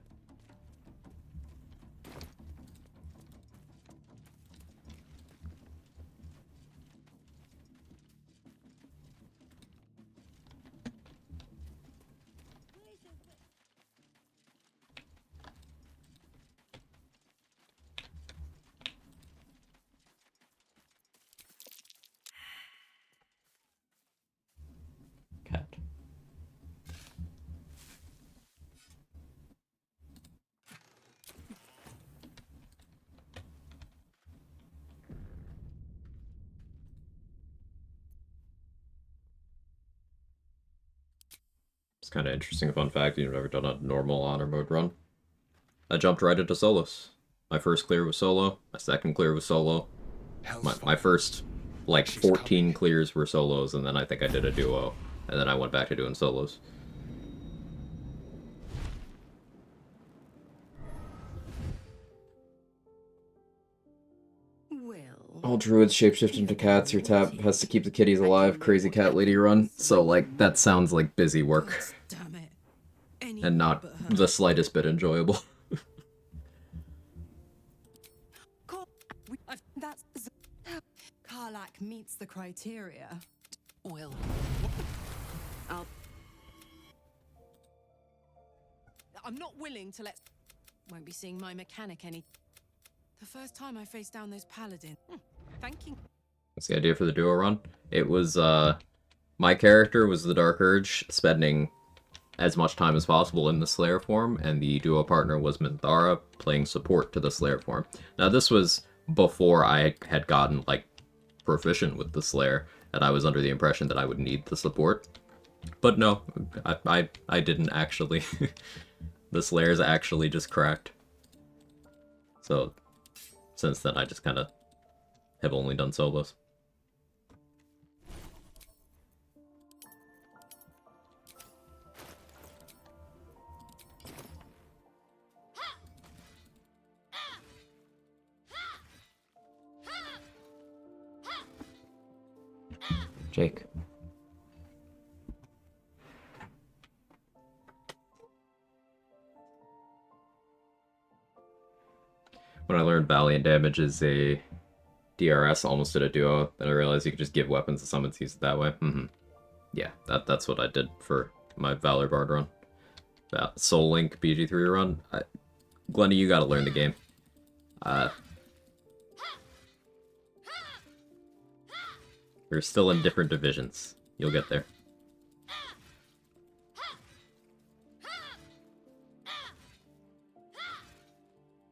S1: It's kind of interesting fun fact. You've never done a normal honor mode run. I jumped right into solos. My first clear was solo. My second clear was solo. My first, like, 14 clears were solos, and then I think I did a duo. And then I went back to doing solos. All druids shapeshift into cats. Your tap has to keep the kitties alive. Crazy cat lady run. So, like, that sounds like busy work.
S6: Damn it.
S1: And not the slightest bit enjoyable.
S6: That's Karlak meets the criteria.
S5: Will.
S6: I'm not willing to let. Won't be seeing my mechanic any. The first time I faced down those paladins. Thank you.
S1: That's the idea for the duo run. It was, my character was the Dark Urge, spending as much time as possible in the Slayer form, and the duo partner was Minthara, playing support to the Slayer form. Now, this was before I had gotten, like, proficient with the Slayer, and I was under the impression that I would need the support. But no, I didn't actually. The Slayer's actually just cracked. So, since then, I just kind of have only done solos. Jake. When I learned Valiant damage is a DRS, almost did a duo, then I realized you could just give weapons to summons, use it that way. Yeah, that's what I did for my Valor Bard run. Soul Link BG3 run. Glenny, you gotta learn the game. We're still in different divisions. You'll get there.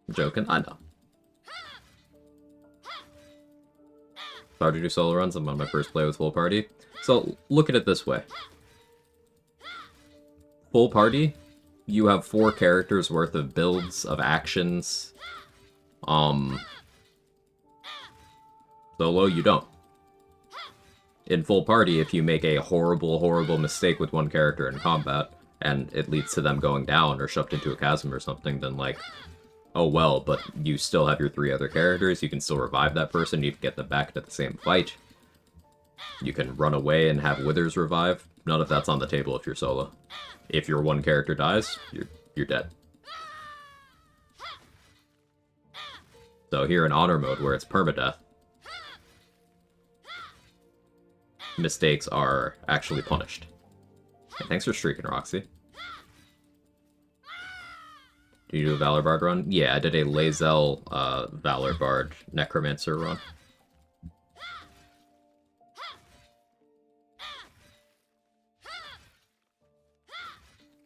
S1: I'm joking, I know. Hard to do solo runs. I'm on my first play with full party. So look at it this way. Full party, you have 4 characters worth of builds, of actions. Solo, you don't. In full party, if you make a horrible, horrible mistake with one character in combat, and it leads to them going down or shoved into a chasm or something, then like, oh well, but you still have your 3 other characters, you can still revive that person, you can get them back to the same fight. You can run away and have Withers revive. None of that's on the table if you're solo. If your one character dies, you're dead. So here in Honor mode, where it's permadeath, mistakes are actually punished. And thanks for streaking, Roxy. Did you do a Valor Bard run? Yeah, I did a Lae'zel Valor Bard Necromancer run.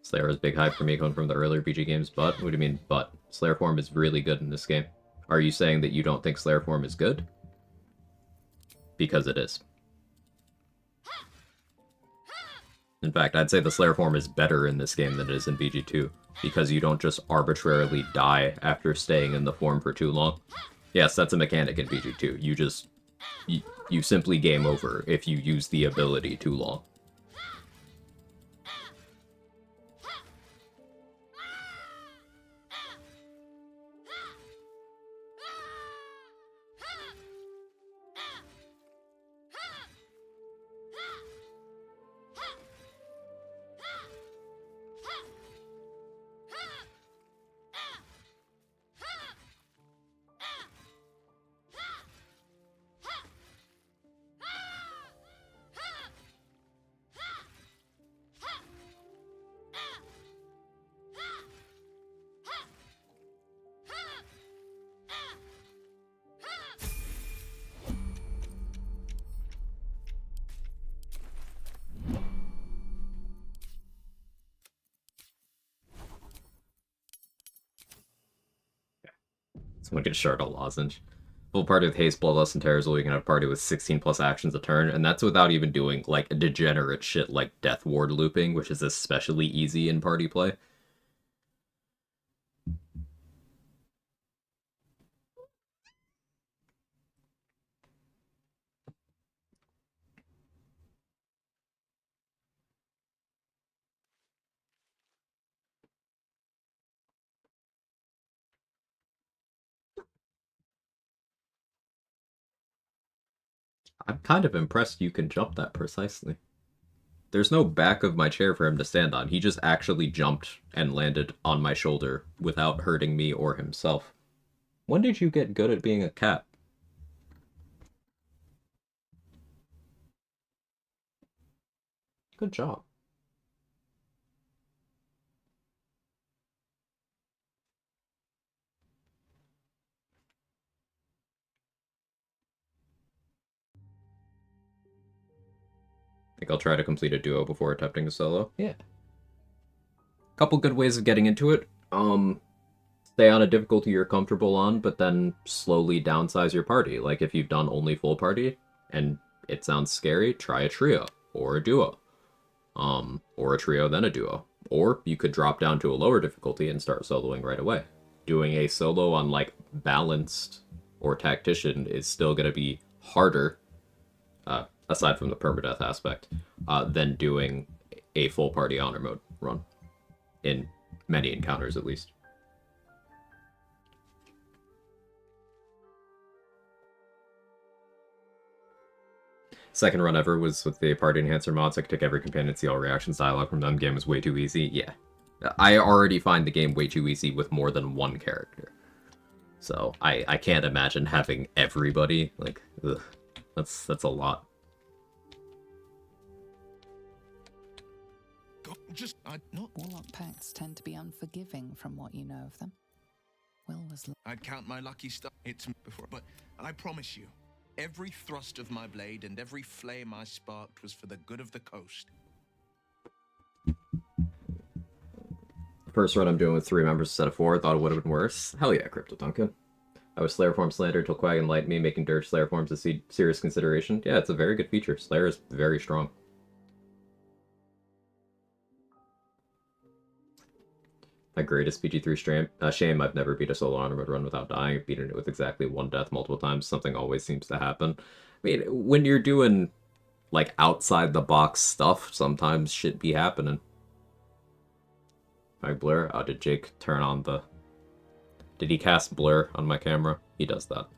S1: Slayer is big hype for me coming from the earlier BG games, but? What do you mean, but? Slayer form is really good in this game. Are you saying that you don't think Slayer form is good? Because it is. In fact, I'd say the Slayer form is better in this game than it is in BG2, because you don't just arbitrarily die after staying in the form for too long. Yes, that's a mechanic in BG2. You just... You simply game over if you use the ability too long. Someone get a shard of lozenge. Full party with Haste, Bloodlust, and Terrorzul, you can have a party with 16 plus actions a turn, and that's without even doing, like, degenerate shit like Death Ward looping, which is especially easy in party play. I'm kind of impressed you can jump that precisely. There's no back of my chair for him to stand on. He just actually jumped and landed on my shoulder without hurting me or himself. When did you get good at being a cat? Good job. Think I'll try to complete a duo before attempting a solo. Yeah. Couple good ways of getting into it. Stay on a difficulty you're comfortable on, but then slowly downsize your party. Like if you've done only full party and it sounds scary, try a trio or a duo. Or a trio then a duo. Or you could drop down to a lower difficulty and start soloing right away. Doing a solo on like balanced or tactician is still going to be harder, aside from the permadeath aspect, than doing a full party honor mode run. In many encounters, at least. Second run ever was with the party enhancer mods. I could take every companion, see all reactions, dialogue from them. Game was way too easy. Yeah. I already find the game way too easy with more than one character. So I can't imagine having everybody. Like, ugh, that's a lot.
S5: Warlock pacts tend to be unforgiving from what you know of them. Will was...
S13: I'd count my lucky star. It's before, but I promise you, every thrust of my blade and every flame I sparked was for the good of the coast.
S1: First run I'm doing with 3 members instead of 4. Thought it would have been worse. Hell yeah, Crypto Duncan. I was Slayer form Slander until Quag enlightened me, making Dirge Slayer forms a serious consideration. Yeah, it's a very good feature. Slayer is very strong. My greatest PG3 shame, I've never beat a solo honor mode run without dying. I've beaten it with exactly 1 death multiple times. Something always seems to happen. I mean, when you're doing, like, outside-the-box stuff, sometimes shit be happening. My blur? Oh, did Jake turn on the... Did he cast blur on my camera? He does that.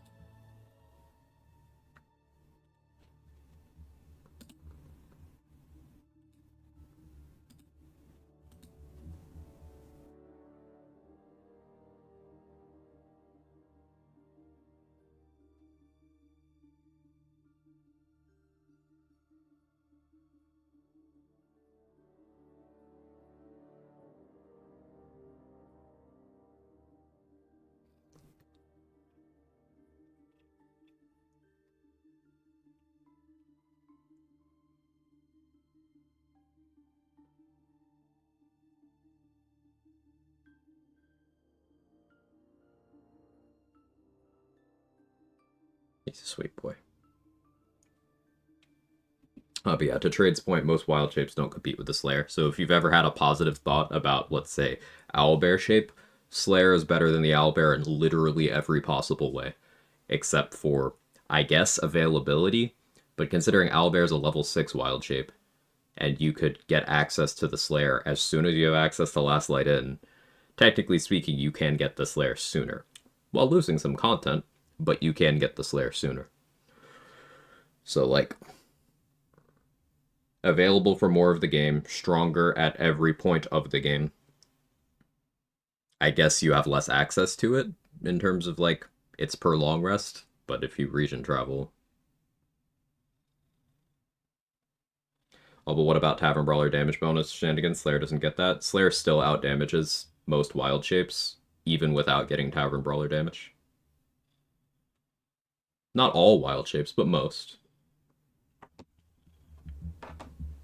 S1: He's a sweet boy. But yeah, to Trade's point, most wild shapes don't compete with the Slayer. So if you've ever had a positive thought about, let's say, Owlbear shape, Slayer is better than the Owlbear in literally every possible way. Except for, I guess, availability. But considering Owlbear is a level 6 wild shape, and you could get access to the Slayer as soon as you have access to Last Light In, technically speaking, you can get the Slayer sooner. While losing some content, but you can get the Slayer sooner. So, like, available for more of the game, stronger at every point of the game. I guess you have less access to it in terms of, like, it's per long rest, but if you region travel. Oh, but what about Tavern Brawler damage bonus shenanigans? Slayer doesn't get that. Slayer still out damages most wild shapes, even without getting Tavern Brawler damage. Not all wild shapes, but most.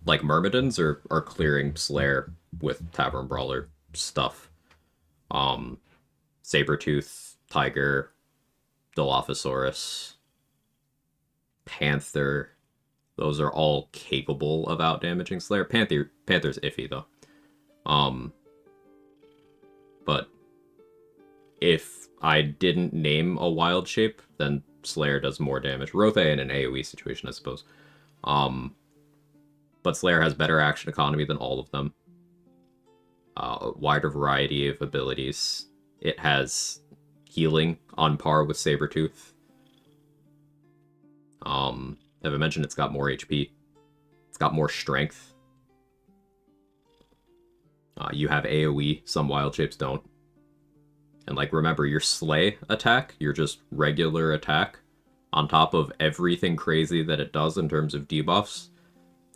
S1: Like, Myrmidons are clearing Slayer with Tavern Brawler stuff. Sabretooth, Tiger, Dilophosaurus, Panther. Those are all capable of outdamaging Slayer. Panther's iffy though. But if I didn't name a wild shape, then Slayer does more damage. Rothe in an AoE situation, I suppose. But Slayer has better action economy than all of them. A wider variety of abilities. It has healing on par with Sabretooth. As I mentioned, it's got more HP. It's got more strength. You have AoE, some wild shapes don't. And like, remember, your Slay attack, your just regular attack, on top of everything crazy that it does in terms of debuffs,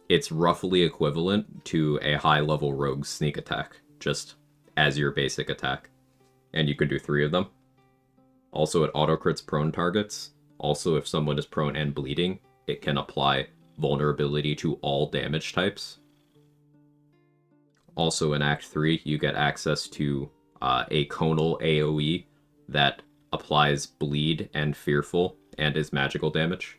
S1: it's roughly equivalent to a high-level rogue sneak attack, just as your basic attack. And you can do 3 of them. Also, it auto-crits prone targets. Also, if someone is prone and bleeding, it can apply vulnerability to all damage types. Also, in Act 3, you get access to a conal AoE that applies bleed and fearful and is magical damage.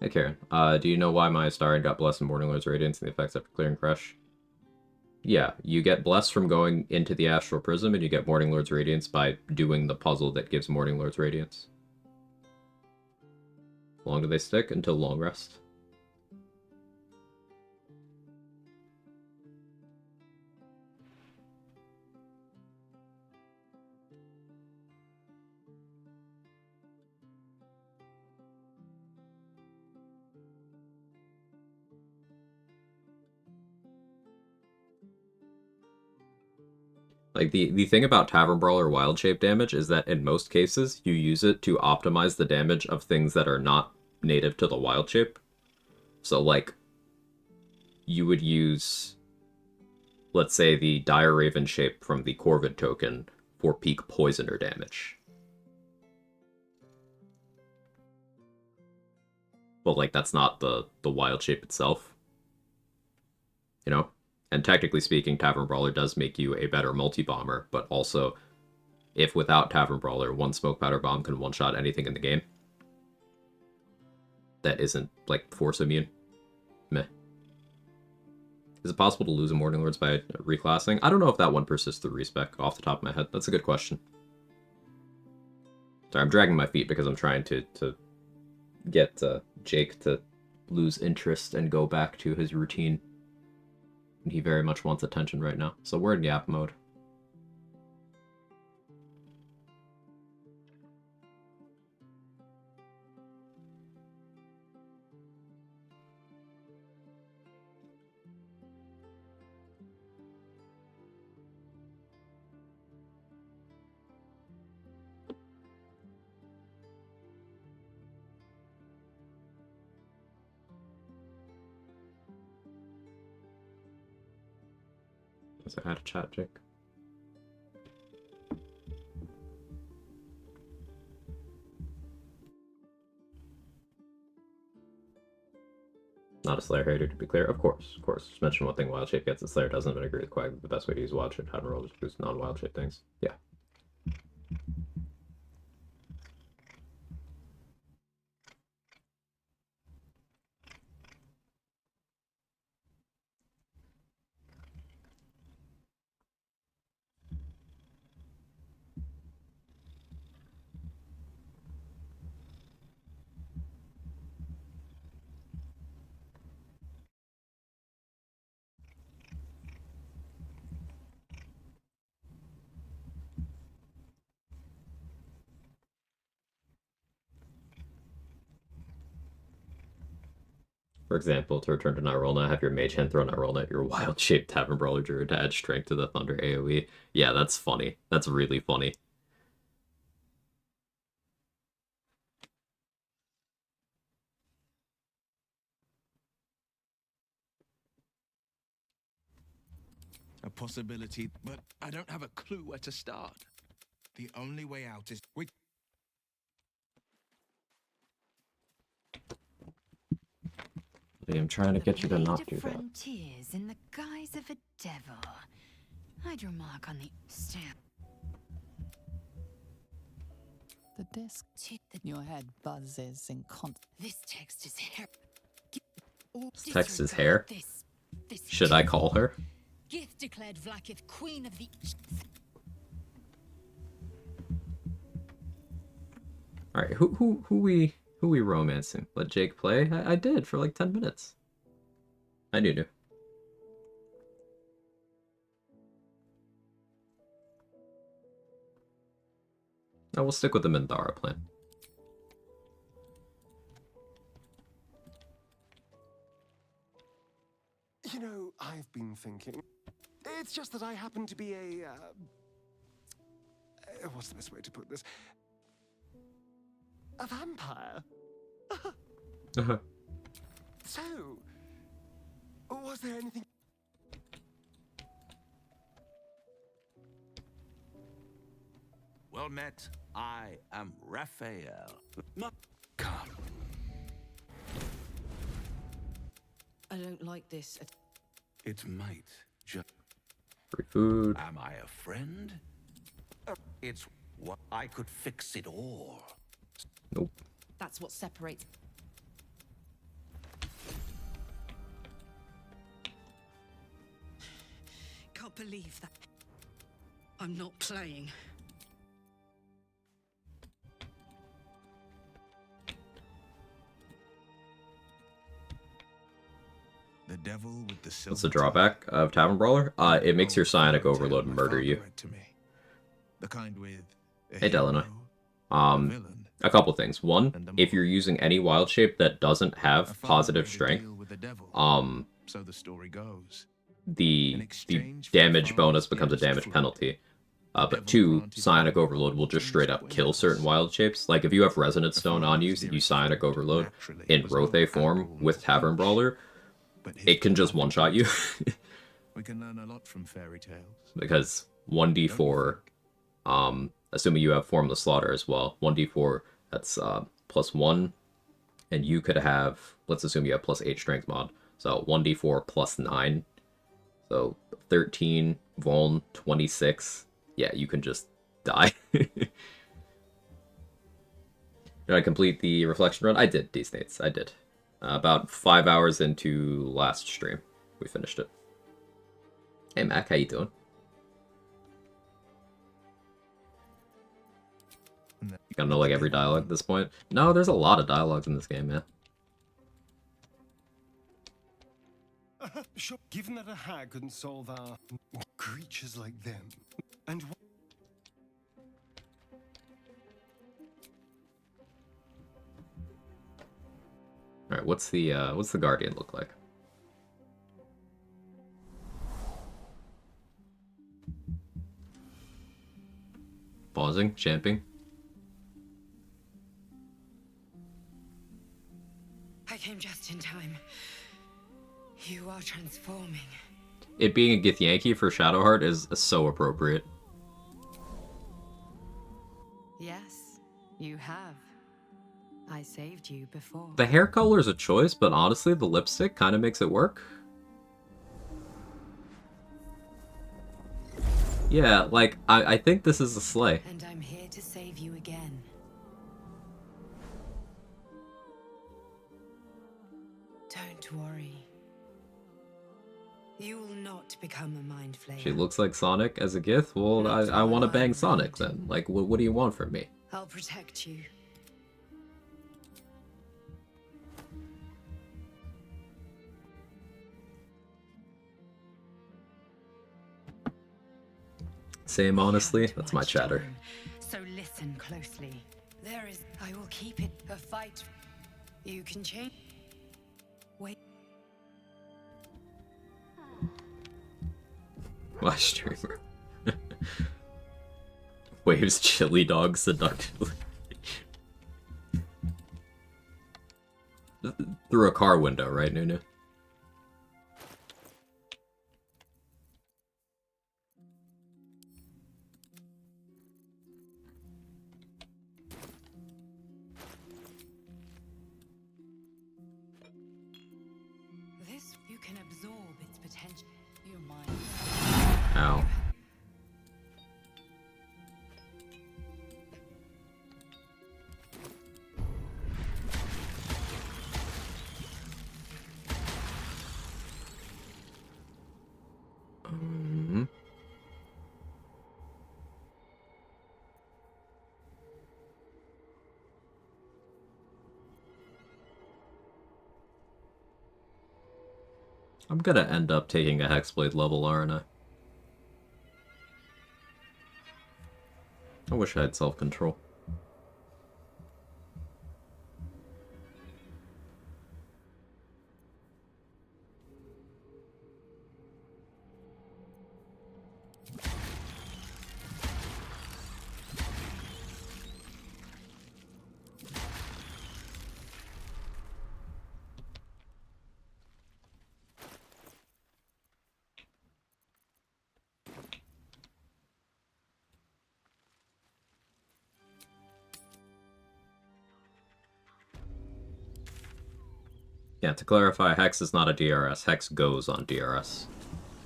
S1: Hey Karen, do you know why my Astarion got blessed in Morning Lord's Radiance and the effects after clearing Crush? Yeah, you get blessed from going into the Astral Prism, and you get Morning Lord's Radiance by doing the puzzle that gives Morning Lord's Radiance. How long do they stick? Until long rest. Like, the thing about Tavern Brawler wild shape damage is that in most cases, you use it to optimize the damage of things that are not native to the wild shape. So, like, you would use, let's say, the Dire Raven shape from the Corvid token for peak Poisoner damage. But, like, that's not the wild shape itself. You know? And technically speaking, Tavern Brawler does make you a better multi-bomber, but also, if without Tavern Brawler, one Smoke Powder Bomb can one-shot anything in the game that isn't, like, Force immune. Meh. Is it possible to lose a Morning Lords by reclassing? I don't know if that one persists through respec off the top of my head. That's a good question. Sorry, I'm dragging my feet because I'm trying to get Jake to lose interest and go back to his routine. He very much wants attention right now, so we're in yap mode. So I had a chat, Jake. Not a Slayer hater, to be clear. Of course. Just mention one thing Wild Shape gets and Slayer doesn't, but I agree with Quag that the best way to use Wild Shape Tavern Roll is to boost non-Wild Shape things. Yeah. For example, to return to Nyrulna, have your Mage Hand throw Nyrulna at your wild-shaped Tavern Brawler Druid to add strength to the Thunder AoE. Yeah, that's funny. That's really funny.
S13: A possibility, but I don't have a clue where to start. The only way out is...
S1: I'm trying to get you to
S5: Blade
S1: not
S5: of
S1: do that.
S5: frontiers in the guise of a devil. I'd remark on the stamp. The disc. Your head buzzes in This text is hair.
S1: This text is hair. Should I call her?
S5: Gith declared Vlaakith queen of the.
S1: All right, who we romancing? Let Jake play? I did for like 10 minutes. I knew. I will stick with the Minthara plan.
S14: You know, I've been thinking. It's just that I happen to be a. What's the best way to put this? A vampire. So, was there anything?
S15: Well met. I am Raphael.
S14: Come.
S6: I don't like this.
S15: It might just.
S1: Free food.
S15: Am I a friend? It's what I could fix it all.
S1: Nope.
S6: That's what separates. Can't believe that. I'm not playing.
S13: The devil with the silver.
S1: What's the drawback of Tavern Brawler? It makes your Psionic Overload murder you.
S13: The kind with
S1: Hey Delano. A couple things. One, if you're using any wild shape that doesn't have positive strength,
S13: so the story goes.
S1: The damage bonus becomes a damage penalty. But two, Psionic Overload will just straight up kill certain wild shapes. Like if you have Resonance Stone on you, you Psionic Overload in Rothe form with Tavern Brawler, it can just one-shot you.
S13: We can learn a lot from fairy tales.
S1: Because 1d4, assuming you have Formless Slaughter as well, 1d4, that's +1, and you could have, let's assume you have +8 Strength mod, so 1d4 +9, so 13, Vuln, 26, yeah, you can just die. Did I complete the Reflection Run? I did, D-States, I did. About 5 hours into last stream, we finished it. Hey Mac, how you doing? You gotta know like every dialogue at this point? No, there's a lot of dialogues in this game, man.
S14: Sure, given that a hag couldn't solve our creatures like them, and
S1: all right, what's the Guardian look like? Pausing, champing.
S5: I came just in time. You are transforming.
S1: It being a Githyanki for Shadowheart is so appropriate.
S5: Yes, you have. I saved you before.
S1: The hair color is a choice, but honestly, the lipstick kind of makes it work. Yeah, like, I think this is a sleigh.
S5: And I'm here to save you again. Don't worry. You will not become a mind flayer.
S1: She looks like Sonic as a Gith? Well, I want to bang Sonic then. Like, what do you want from me?
S5: I'll protect you.
S1: Same honestly, that's my chatter.
S5: So listen closely. There is... I will keep it a fight. You can change... Wait.
S1: My streamer. Waves chili dog seductively. Through a car window, right, Nunu?
S5: can absorb its potential. Your mind.
S1: Ow. I'm gonna end up taking a Hexblade level, aren't I? I wish I had self-control. Yeah, to clarify, Hex is not a DRS. Hex goes on DRS.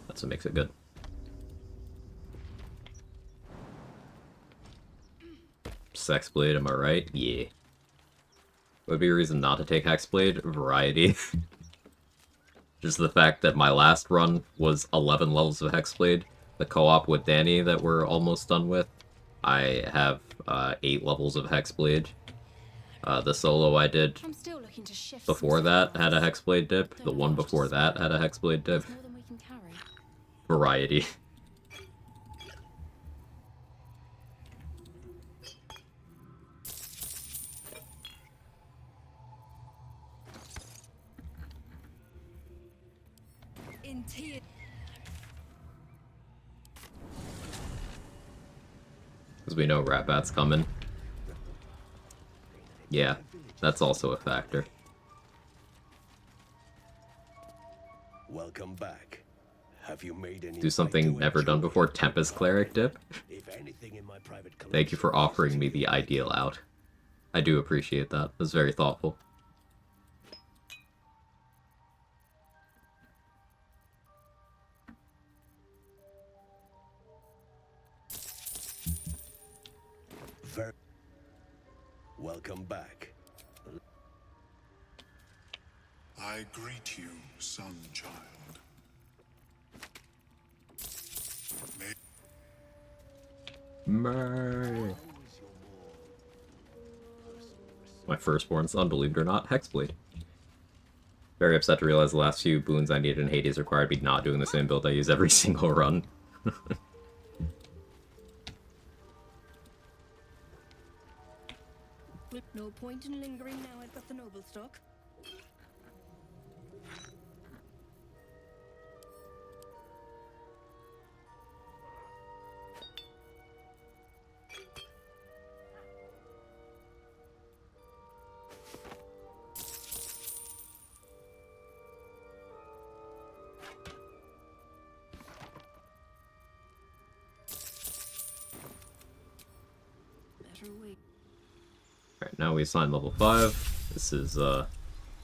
S1: That's what makes it good. Sexblade, am I right? Yeah. Would be a reason not to take Hexblade? Variety. Just the fact that my last run was 11 levels of Hexblade. The co-op with Danny that we're almost done with, I have 8 levels of Hexblade. The solo I did before that had a Hexblade dip. The one before that had a Hexblade dip. Variety. Because we know Rat Bat's coming. Yeah, that's also a factor.
S16: Welcome back. Have you made any
S1: Do something never done before, Tempest Cleric dip? Thank you for offering me the ideal out. I do appreciate that. That's very thoughtful.
S16: Welcome back.
S10: I greet you, son child.
S1: My firstborn son, believe it or not, Hexblade. Very upset to realize the last few boons I needed in Hades required me not doing the same build I use every single run.
S2: No point in lingering now I've got the noble stock.
S1: Alright, now we assign level 5. This is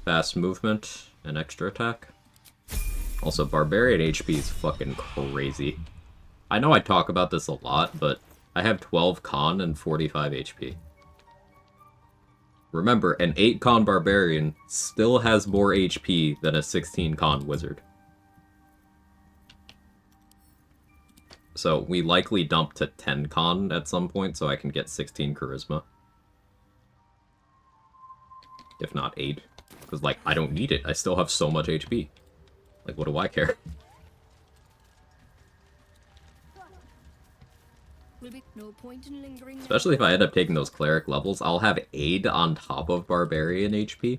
S1: fast movement and extra attack. Also, Barbarian HP is fucking crazy. I know I talk about this a lot, but I have 12 con and 45 HP. Remember, an 8 con Barbarian still has more HP than a 16 con Wizard. So we likely dump to 10 con at some point so I can get 16 Charisma. If not 8. Because, like, I don't need it. I still have so much HP. Like, what do I care?
S2: No point in lingering now.
S1: Especially if I end up taking those Cleric levels, I'll have Aid on top of Barbarian HP.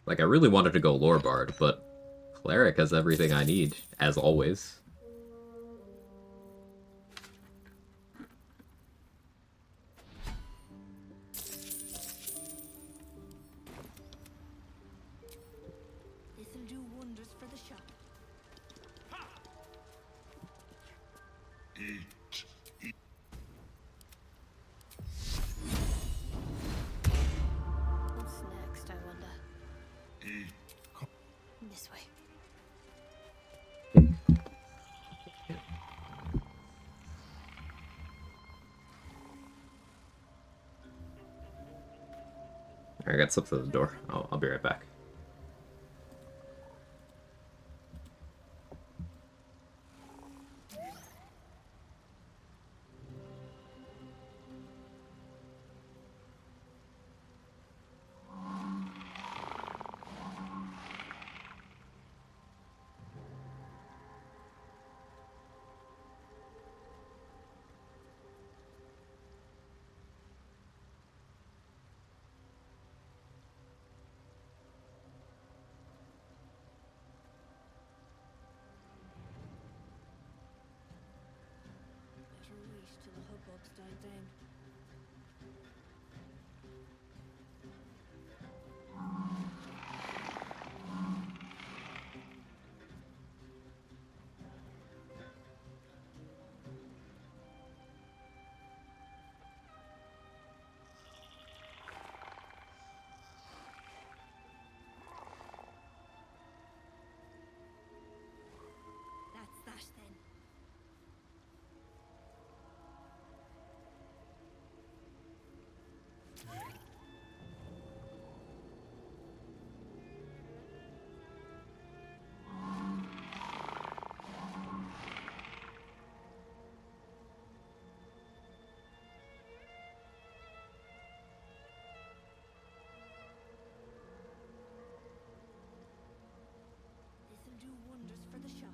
S1: Like, I really wanted to go Lore Bard, but Cleric has everything I need, as always.
S2: This'll do wonders for the shop. What's next, I wonder?
S1: I got slipped through the door. I'll be right back.
S6: Better wait till the hubbub's died down.
S7: That's that then. This'll do wonders for the shop.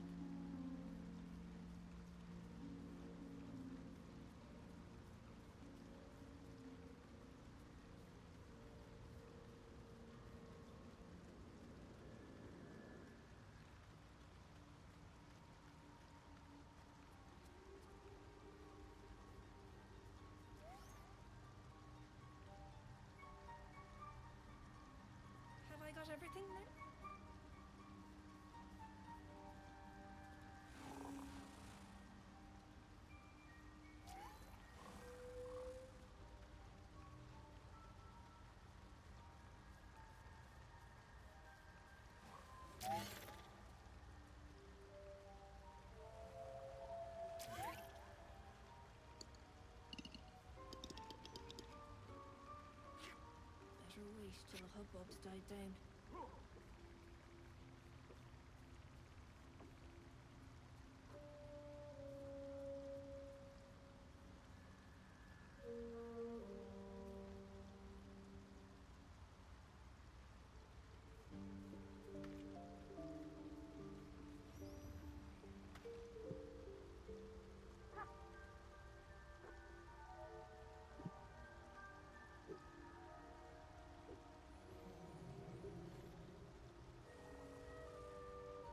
S7: Have I got everything then? Better wait till the hubbub's died down.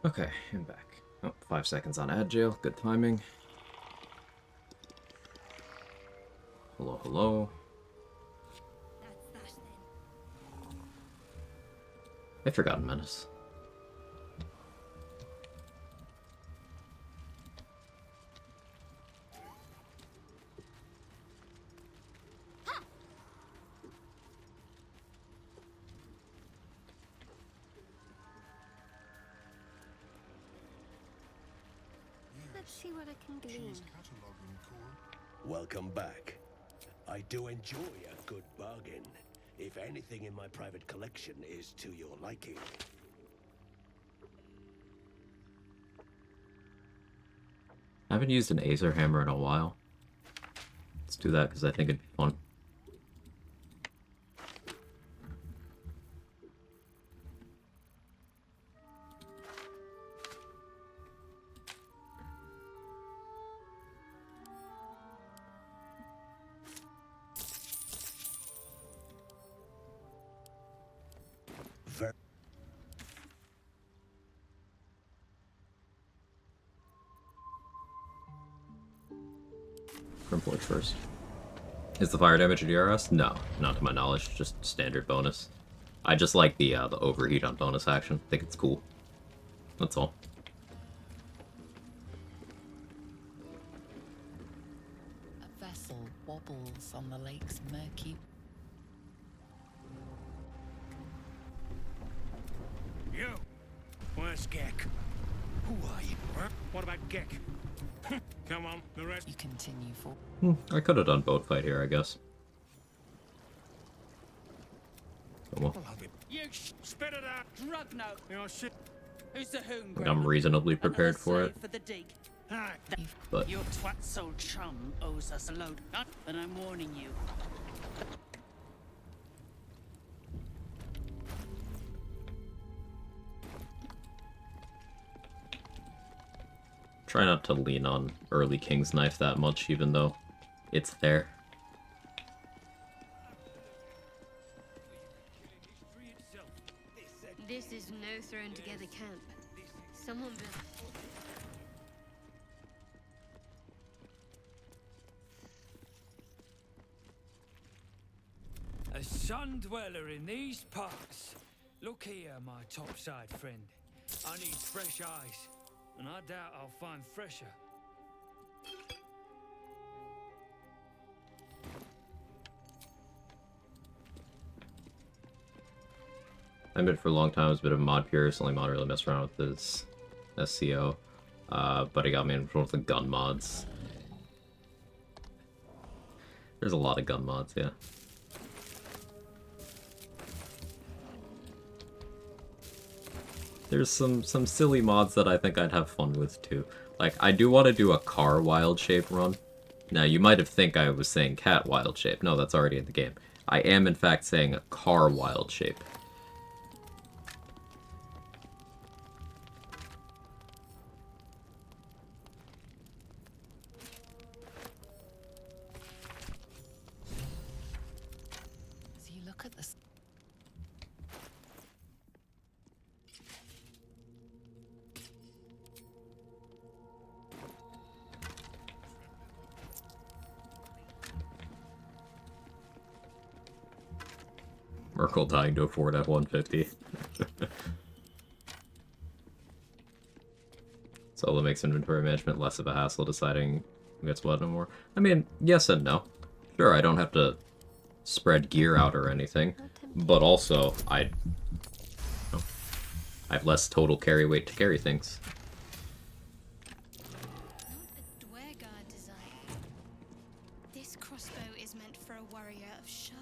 S1: Okay, I'm back. Oh, 5 seconds on agile. Good timing. Hello, hello.
S7: That's that then.
S1: I forgot Menace.
S2: Let's see what I can glean.
S16: Welcome back. I do enjoy a good bargain, if anything in my private collection is to your liking.
S1: I haven't used an Acer hammer in a while. Let's do that because I think it'd be fun. Grimforge first. Is the fire damage a DRS? No, not to my knowledge. Just standard bonus. I just like the overheat on bonus action. I think it's cool. That's all.
S5: A vessel wobbles on the lake's murky.
S3: You! Where's Gek? Who are you? Huh? What about Gek? Come on, the rest.
S5: You continue for.
S1: I could have done boat fight here, I guess. Come on.
S3: You spit it out. Drug note. Your shit. Who's the hoon?
S1: I think I'm reasonably prepared for it.
S3: For the dig.
S1: But
S3: Your twat's old chum owes us a load. And I'm warning you.
S1: try not to lean on early King's Knife that much, even though it's there.
S2: This is no thrown together camp. Someone built.
S17: A sun dweller in these parts. Look here, my topside friend. I need fresh eyes, and I doubt I'll find fresher.
S1: I've been for a long time. I was a bit of a mod purist. Only mod really messed around with his SCO. But he got me in front of the gun mods. There's a lot of gun mods, yeah. There's some silly mods that I think I'd have fun with too. Like, I do want to do a car wild shape run. Now, you might have think I was saying cat wild shape. No, that's already in the game. I am, in fact, saying a car wild shape.
S5: So you look at this.
S1: Merkel dying to a Ford F-150. So that makes inventory management less of a hassle deciding who gets what and more. I mean, yes and no. Sure, I don't have to spread gear out or anything, but also I have less total carry weight to carry things.
S2: Dweguard design. This crossbow is meant for a warrior of Shah.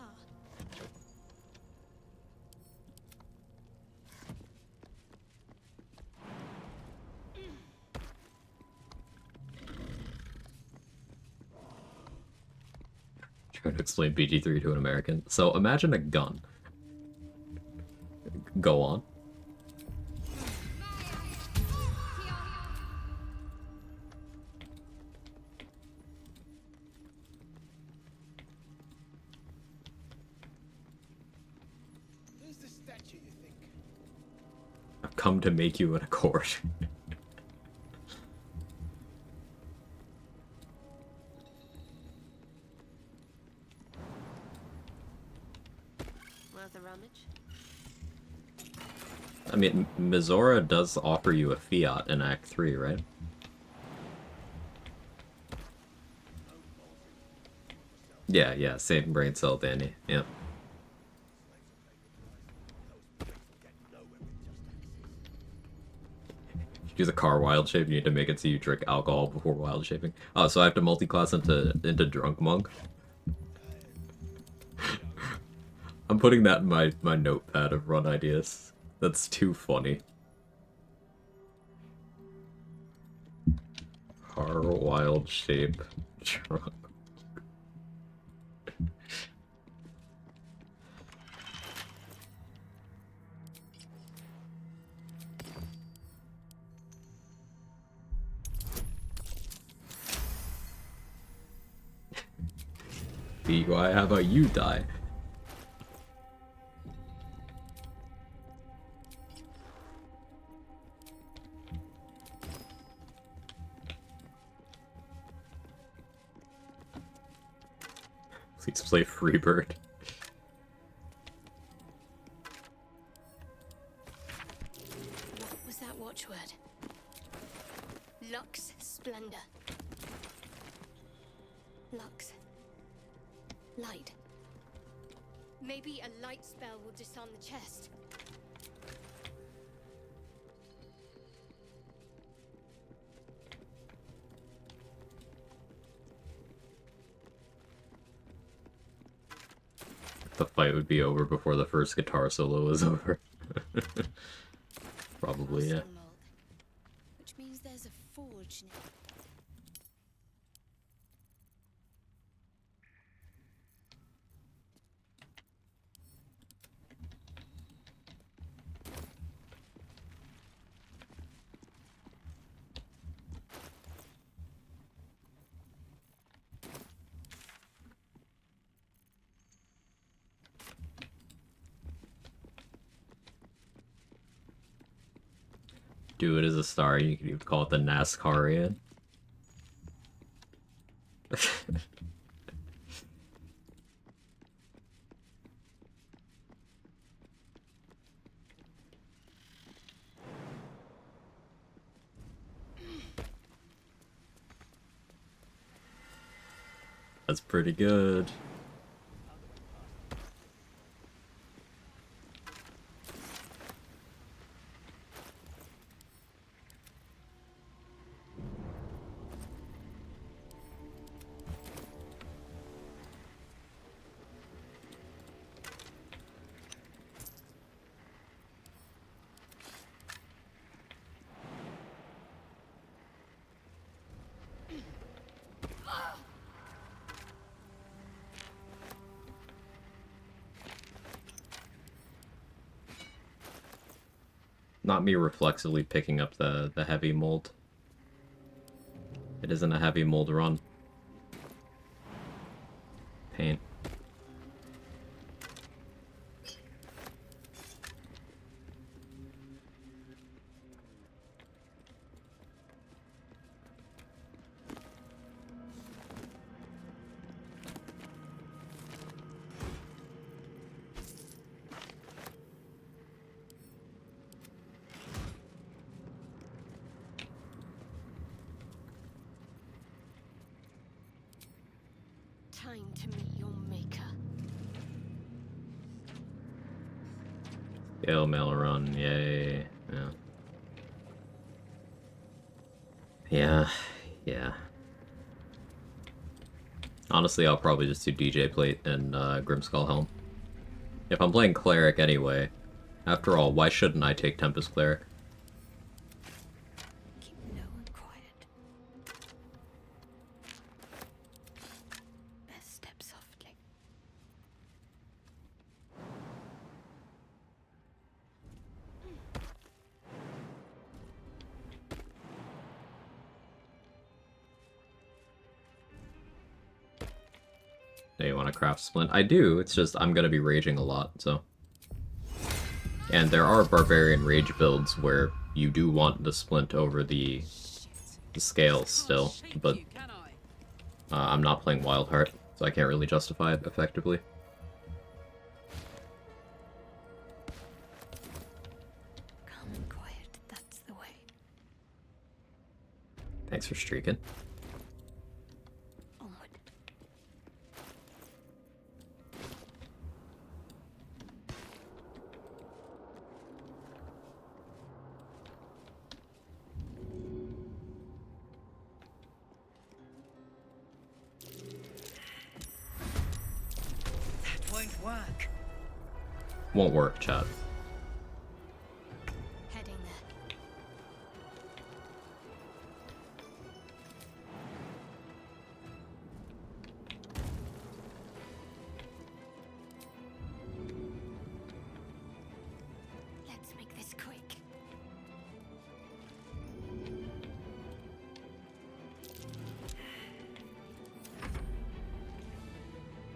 S1: Trying to explain BG3 to an American. So imagine a gun. Go on.
S4: Who's the statue, you think?
S1: I've come to make you an accord.
S2: Worth a rummage?
S1: I mean, Mizora does offer you a Fiat in Act 3, right? Yeah, same brain cell, Danny. Yep. You do the car wild shape, you need to make it so you drink alcohol before wild shaping. Oh, so I have to multi-class into drunk monk? I'm putting that in my notepad of run ideas. That's too funny. Car wild shape drunk. DUI, how about you die? Please play Freebird.
S2: What was that watchword? Lux Splendor. Lux. Light. Maybe a light spell will disarm the chest.
S1: the fight would be over before the first guitar solo was over. Probably, yeah.
S2: Which means there's a forge now.
S1: Do it as a star, you could even call it the NASCARian. That's pretty good. Not me reflexively picking up the heavy mold. It isn't a heavy mold run. Pain.
S2: Time to meet your maker.
S1: Gale mail run, yay. Yeah. Yeah. Honestly, I'll probably just do DJ Plate and Grimskull Helm. If I'm playing Cleric anyway, after all, why shouldn't I take Tempest Cleric?
S2: Keep low and quiet. Best step softly.
S1: Do you want to craft Splint? I do, it's just I'm gonna be raging a lot, so. And there are Barbarian Rage builds where you do want the Splint over the scales still, but I'm not playing Wildheart, so I can't really justify it effectively.
S2: Calm and quiet, that's the way.
S1: Thanks for streaking.
S5: Won't work.
S1: Won't work, chat.
S2: Heading there. Let's make this quick.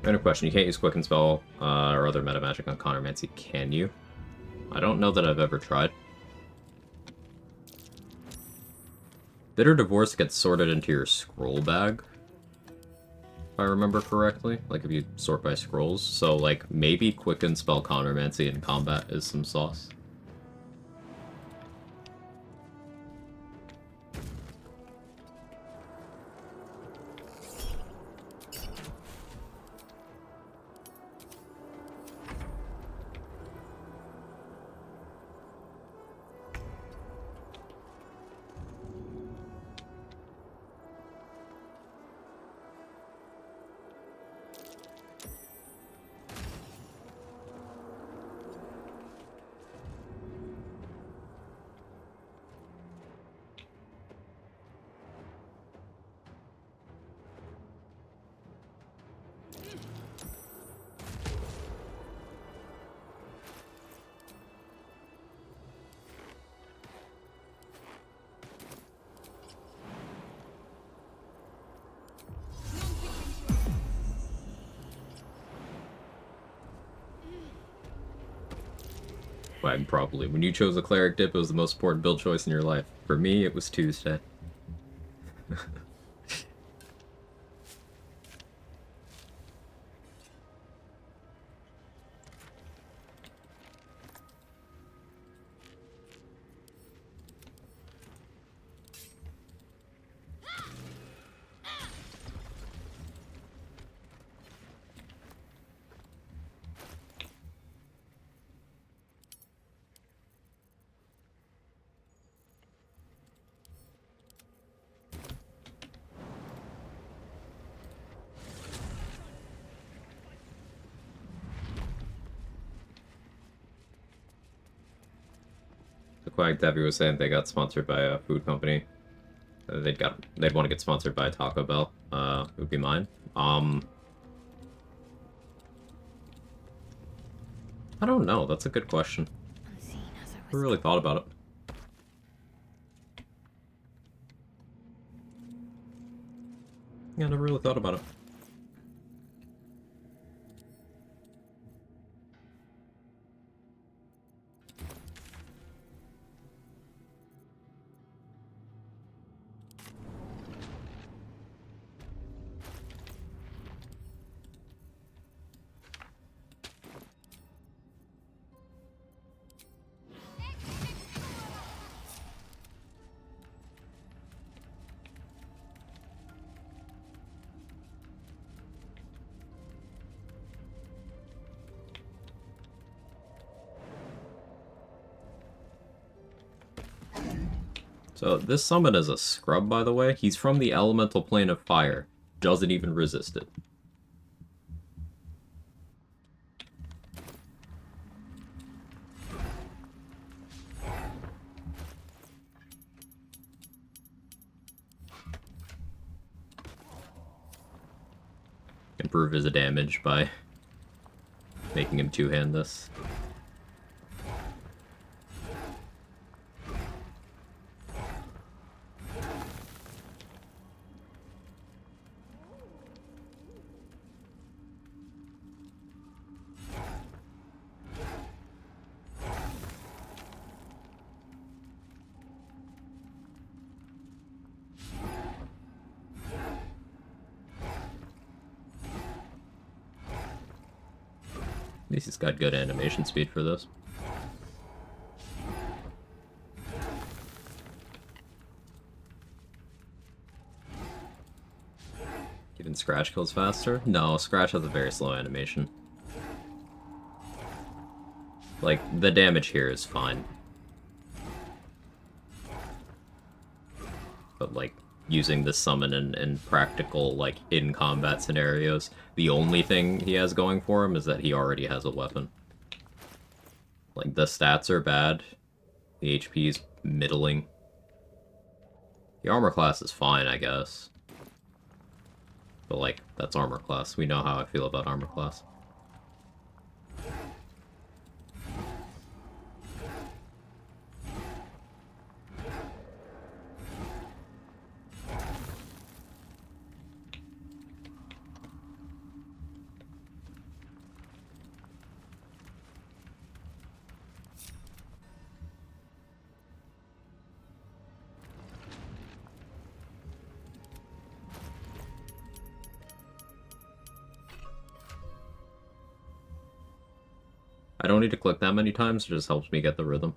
S1: Random question, you can't use Quicken Spell or other meta magic on Connormancy, can you? I don't know that I've ever tried. Bitter Divorce gets sorted into your scroll bag, if I remember correctly, like if you sort by scrolls. So like maybe Quicken Spell Connormancy in combat is some sauce. Quag, probably. When you chose a cleric dip, it was the most important build choice in your life. For me, it was Tuesday. The Quag Debbie was saying they got sponsored by a food company. They'd want to get sponsored by Taco Bell. It would be mine. I don't know. That's a good question. I really thought about it. Yeah, I never really thought about it. So this summon is a scrub, by the way. He's from the elemental plane of fire. Doesn't even resist it. Improve his damage by making him two-hand this. At least he's got good animation speed for this. Even Scratch kills faster? No, Scratch has a very slow animation. Like, the damage here is fine. But, like, using this summon in practical, like, in-combat scenarios, the only thing he has going for him is that he already has a weapon. Like, the stats are bad. The HP is middling. The armor class is fine, I guess. But, like, that's armor class. We know how I feel about armor class. I don't need to click that many times, it just helps me get the rhythm.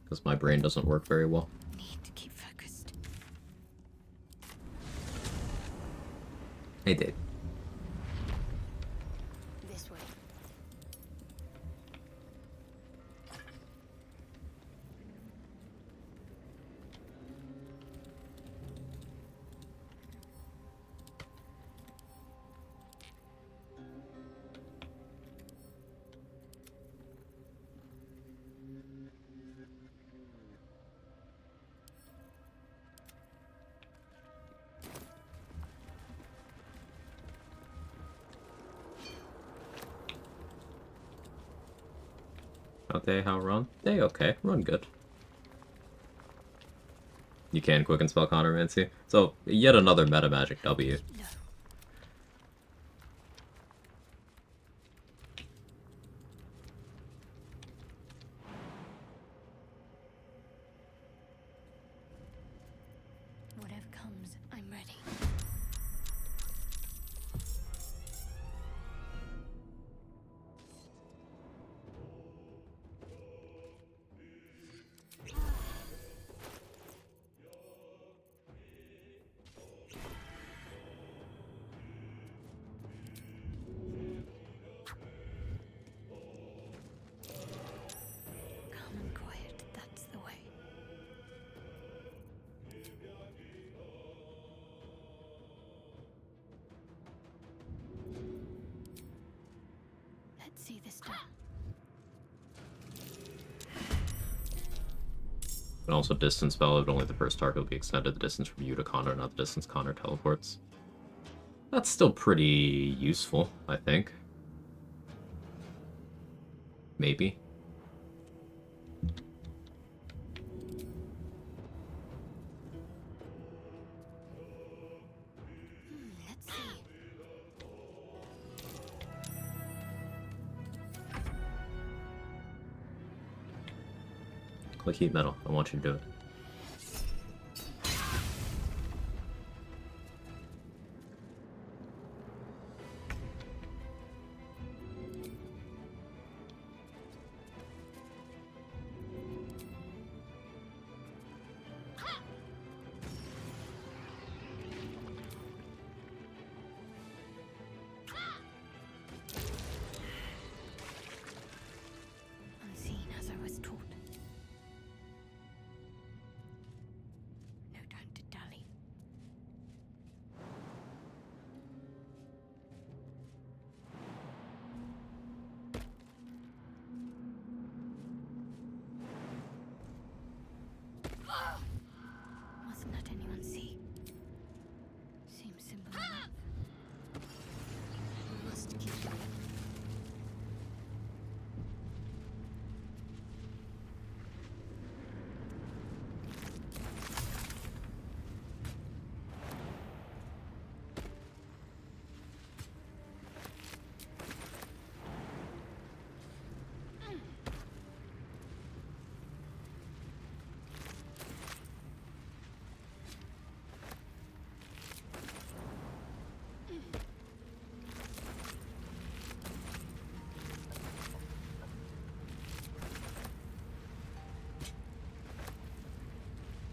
S1: Because my brain doesn't work very well.
S2: Need to keep focused.
S1: Hey, Dave.
S2: This way.
S1: Okay, how run? They okay, run good. You can quick and spell Countermancy. So, yet another meta magic W.
S2: Let's see this done.
S1: And also distance spell, if only the first target will be extended the distance from you to Connor, not the distance Connor teleports. That's still pretty useful, I think. Maybe.
S2: Let's see.
S1: Click heat metal. I want you to do it.
S2: Unseen as I was taught. No time to dally. Mustn't let anyone see. Seems simple enough. Must keep going.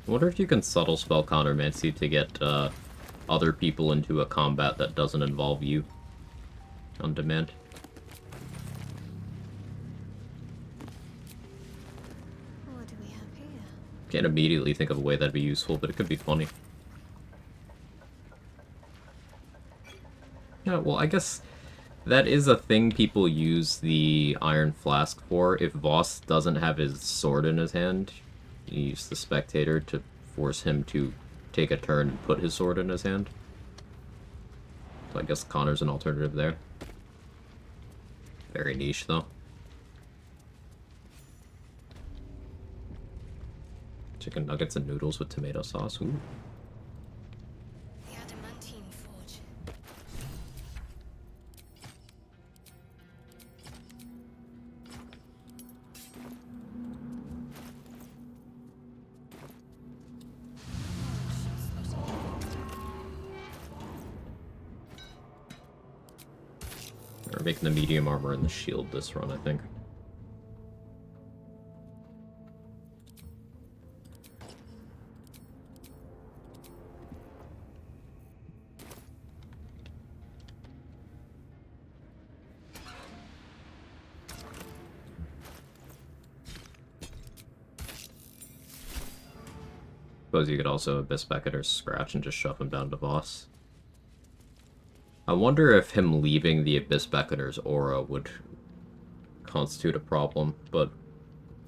S1: I wonder if you can subtle spell Countermancy to get other people into a combat that doesn't involve you on demand.
S2: What do we have here?
S1: Can't immediately think of a way that'd be useful, but it could be funny. Yeah, well, I guess that is a thing people use the Iron Flask for. If Voss doesn't have his sword in his hand, you use the Spectator to force him to take a turn and put his sword in his hand. So I guess Connor's an alternative there. Very niche, though. Chicken nuggets and noodles with tomato sauce. Ooh.
S2: The adamantine forge.
S1: We're making the medium armor and the shield this run, I think. Suppose you could also Abyss Becketer's Scratch and just shove him down to Voss. I wonder if him leaving the Abyss Becketer's aura would constitute a problem, but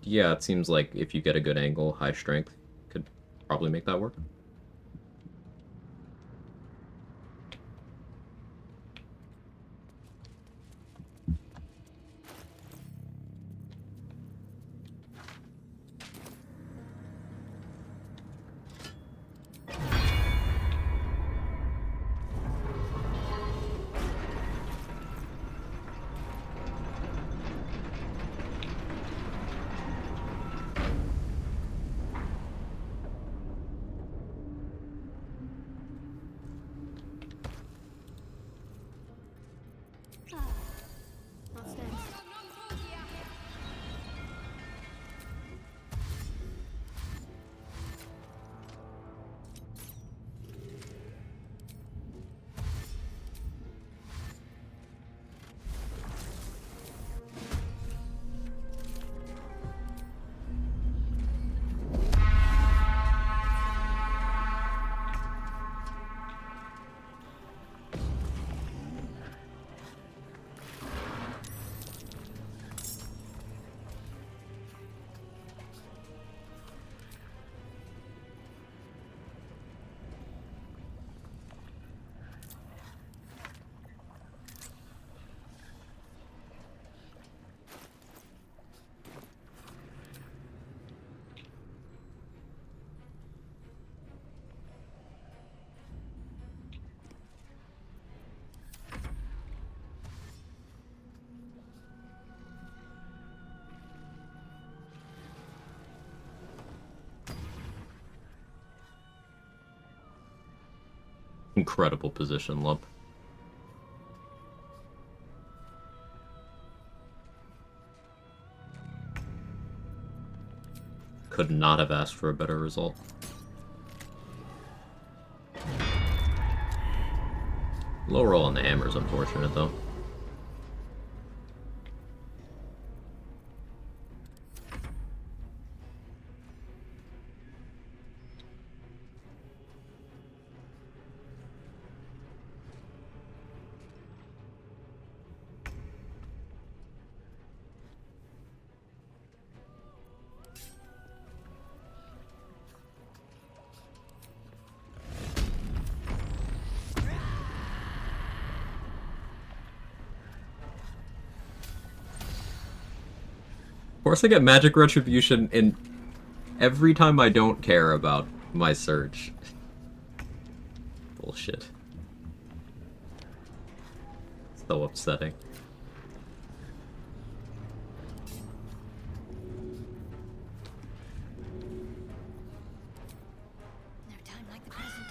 S1: yeah, it seems like if you get a good angle, high strength could probably make that work. Incredible position, Lump. Could not have asked for a better result. Low roll on the hammer is unfortunate, though. Of course I get Magic Retribution in every time I don't care about my search. Bullshit. So upsetting.
S2: No time like the present.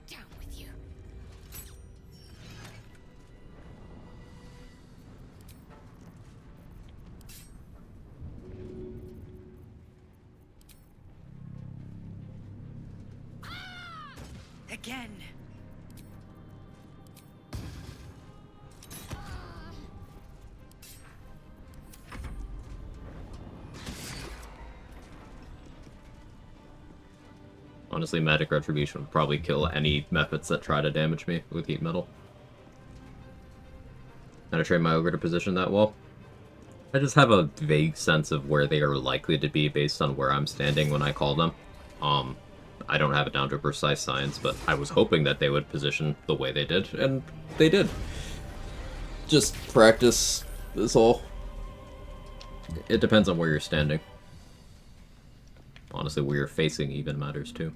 S2: Down with you.
S5: Again.
S1: Honestly, Magic Retribution would probably kill any methods that try to damage me with heat metal. And I train my ogre to position that well. I just have a vague sense of where they are likely to be based on where I'm standing when I call them. I don't have it down to a precise science, but I was hoping that they would position the way they did, and they did. Just practice is all. It depends on where you're standing. Honestly, where you're facing even matters too.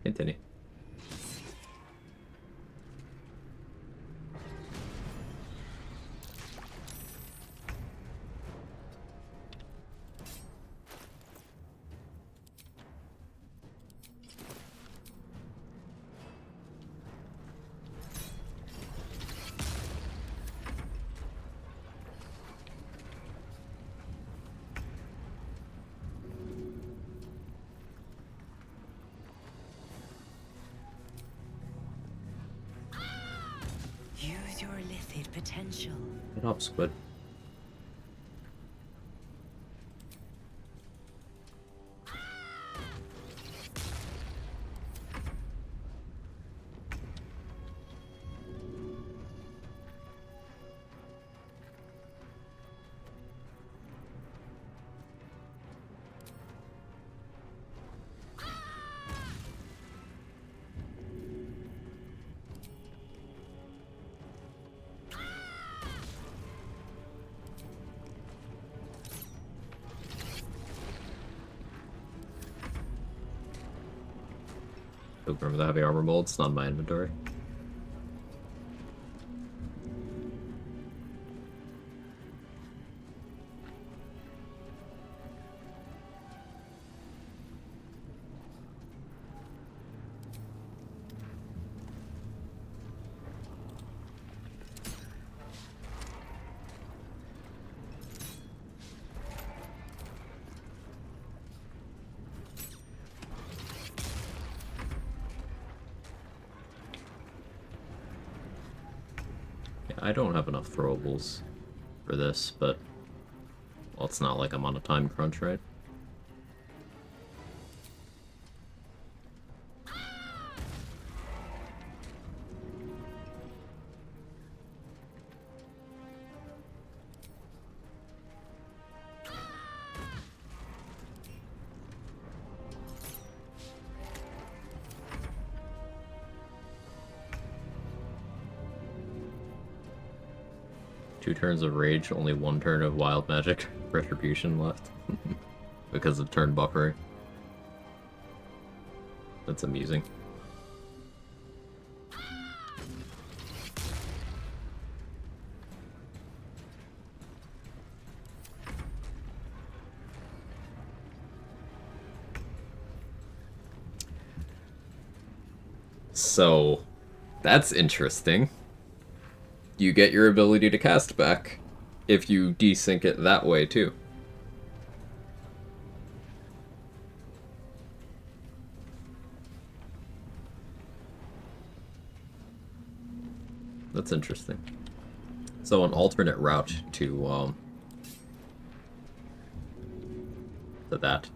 S1: Continue.
S5: Use your illicit potential.
S1: Get up, Squid. Remember the heavy armor mold? It's not in my inventory. I don't have enough throwables. for this, but well, it's not like I'm on a time crunch, right? Two turns of Rage, only one turn of Wild Magic Retribution left. Because of turn buffering. That's amusing. So, that's interesting. You get your ability to cast back if you desync it that way too. That's interesting. So an alternate route to that.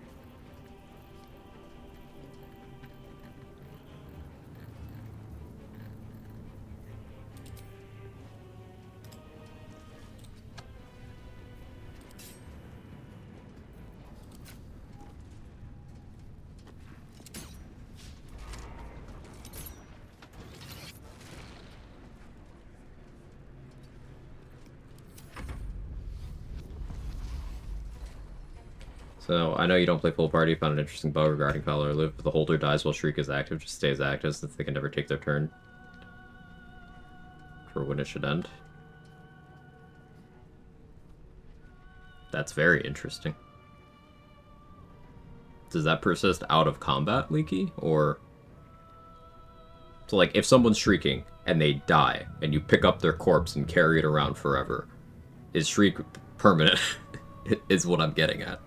S1: So, I know you don't play full party, found an interesting bug regarding Follow or Live. If the holder dies while Shriek is active, just stays active since they can never take their turn for when it should end. That's very interesting. Does that persist out of combat, Leaky? Or... So, like, if someone's shrieking and they die, and you pick up their corpse and carry it around forever, is Shriek permanent? Is what I'm getting at.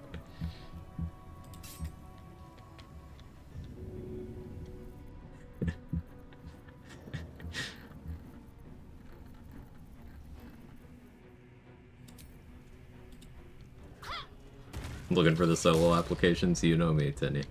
S1: Looking for the solo applications, you know me, Tinny.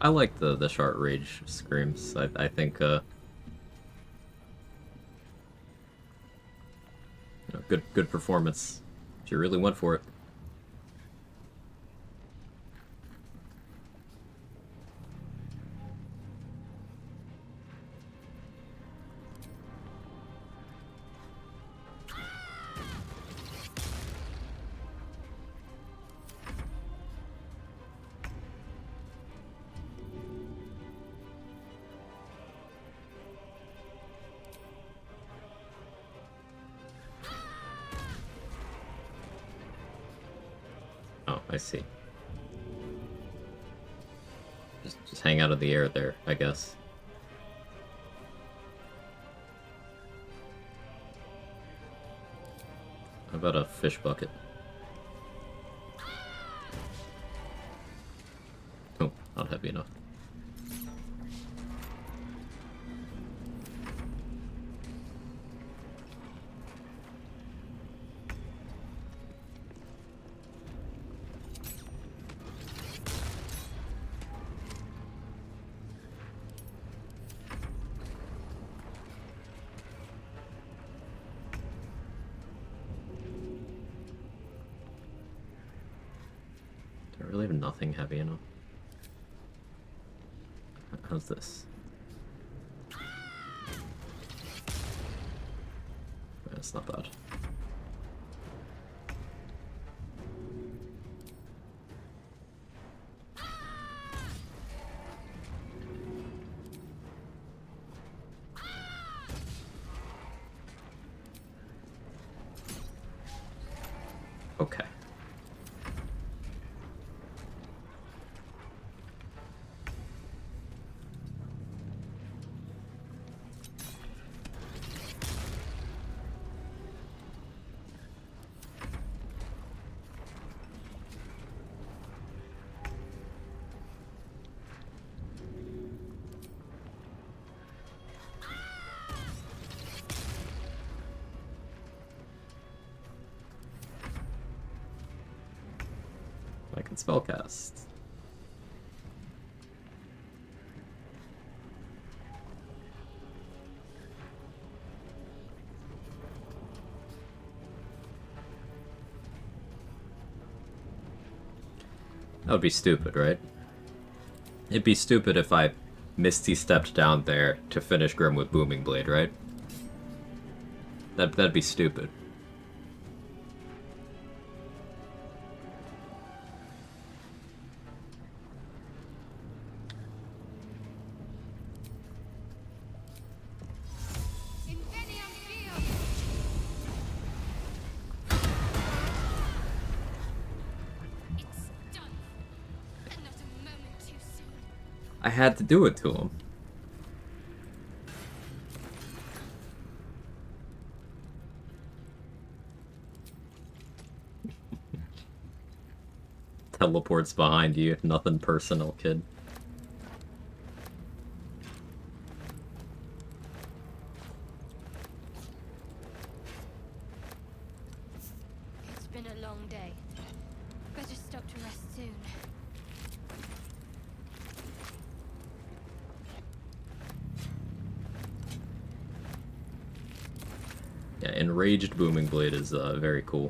S1: I like the short rage screams. I think you know, good performance. She really went for it. Oh, I see. Just hang out in the air there, I guess. How about a fish bucket? Oh, not heavy enough. nothing heavy enough. How's this? That's not bad. Okay. I can spellcast. That would be stupid, right? It'd be stupid if I Misty stepped down there to finish Grim with Booming Blade, right? That'd be stupid. I had to do it to him. Teleports behind you. Nothing personal, kid.
S2: It's been a long day. Better stop to rest soon.
S1: Yeah, Enraged Booming Blade is very cool.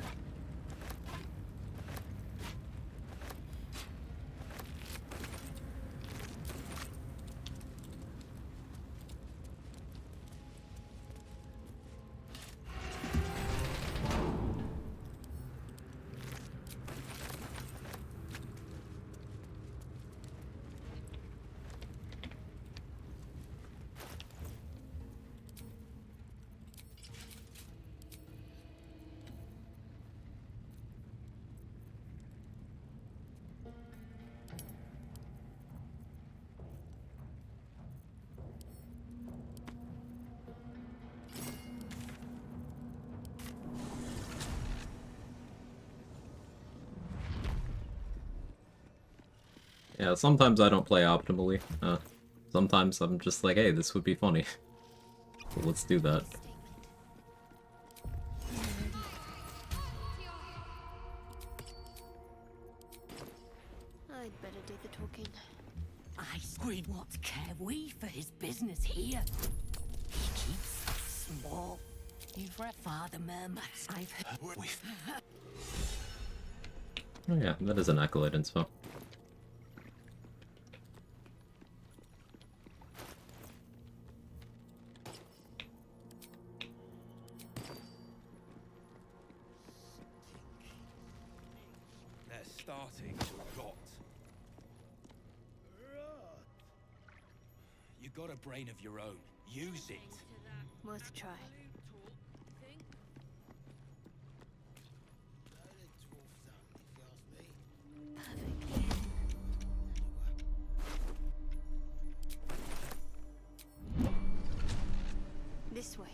S1: Yeah, sometimes I don't play optimally. Sometimes I'm just like, hey, this would be funny. So let's do that.
S2: I'd better do the talking.
S11: I scream, what care we for his business here? He keeps us small. You've read Father Murmurs. I've heard
S1: Oh yeah, that is an Acolyte inspo.
S3: They're starting to rot. You got a brain of your own. Use it.
S2: Worth a try. This way.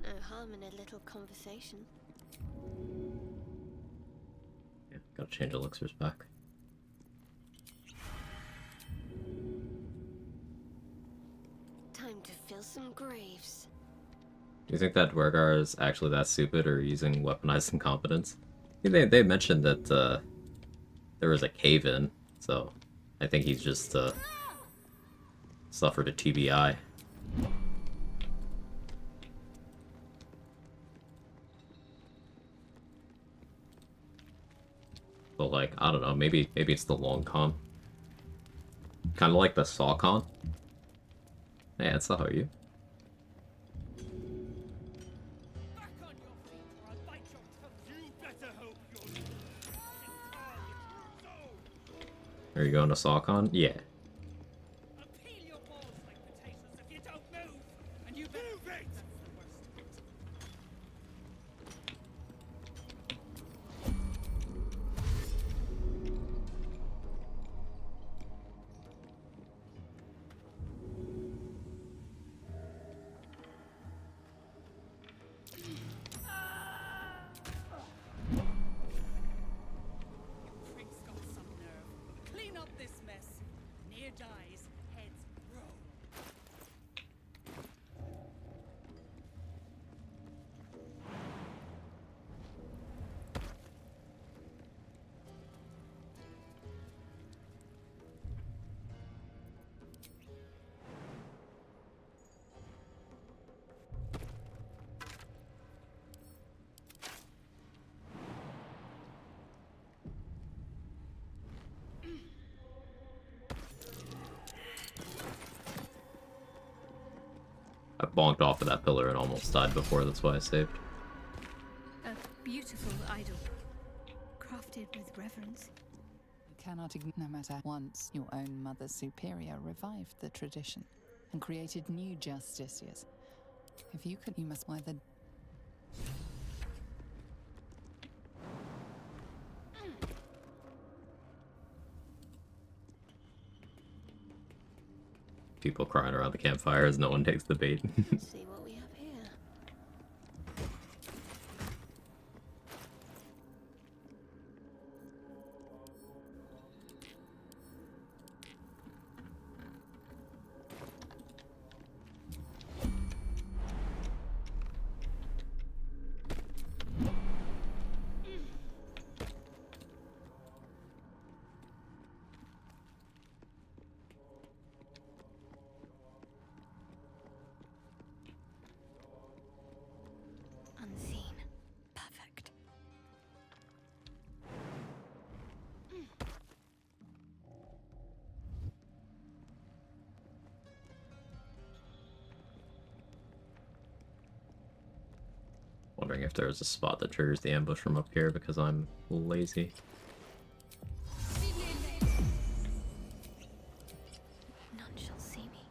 S2: No harm in a little conversation.
S1: Yeah, gotta change elixirs back.
S2: Time to fill some graves.
S1: Do you think that Dwergar is actually that stupid or using weaponized incompetence? They mentioned that there was a cave-in, so I think he's just Suffered a TBI. But like, I don't know, maybe it's the long con. Kind of like the saw con. Yeah, it's how are you? Are you going to SawCon? Yeah.
S18: Prick's got some nerve. Clean up this mess. Near dies, heads roll.
S1: I bonked off of that pillar and almost died before, that's why I saved.
S2: A beautiful idol, crafted with reverence.
S19: You cannot ignore, no matter. Once, your own Mother Superior revived the tradition and created new justiciars. If you could, you must either.
S1: People crying around the campfire as no one takes the bait.
S2: See what we have here. Unseen. Perfect.
S1: Wondering if there's a spot that triggers the ambush from up here because I'm lazy.
S2: None shall see me.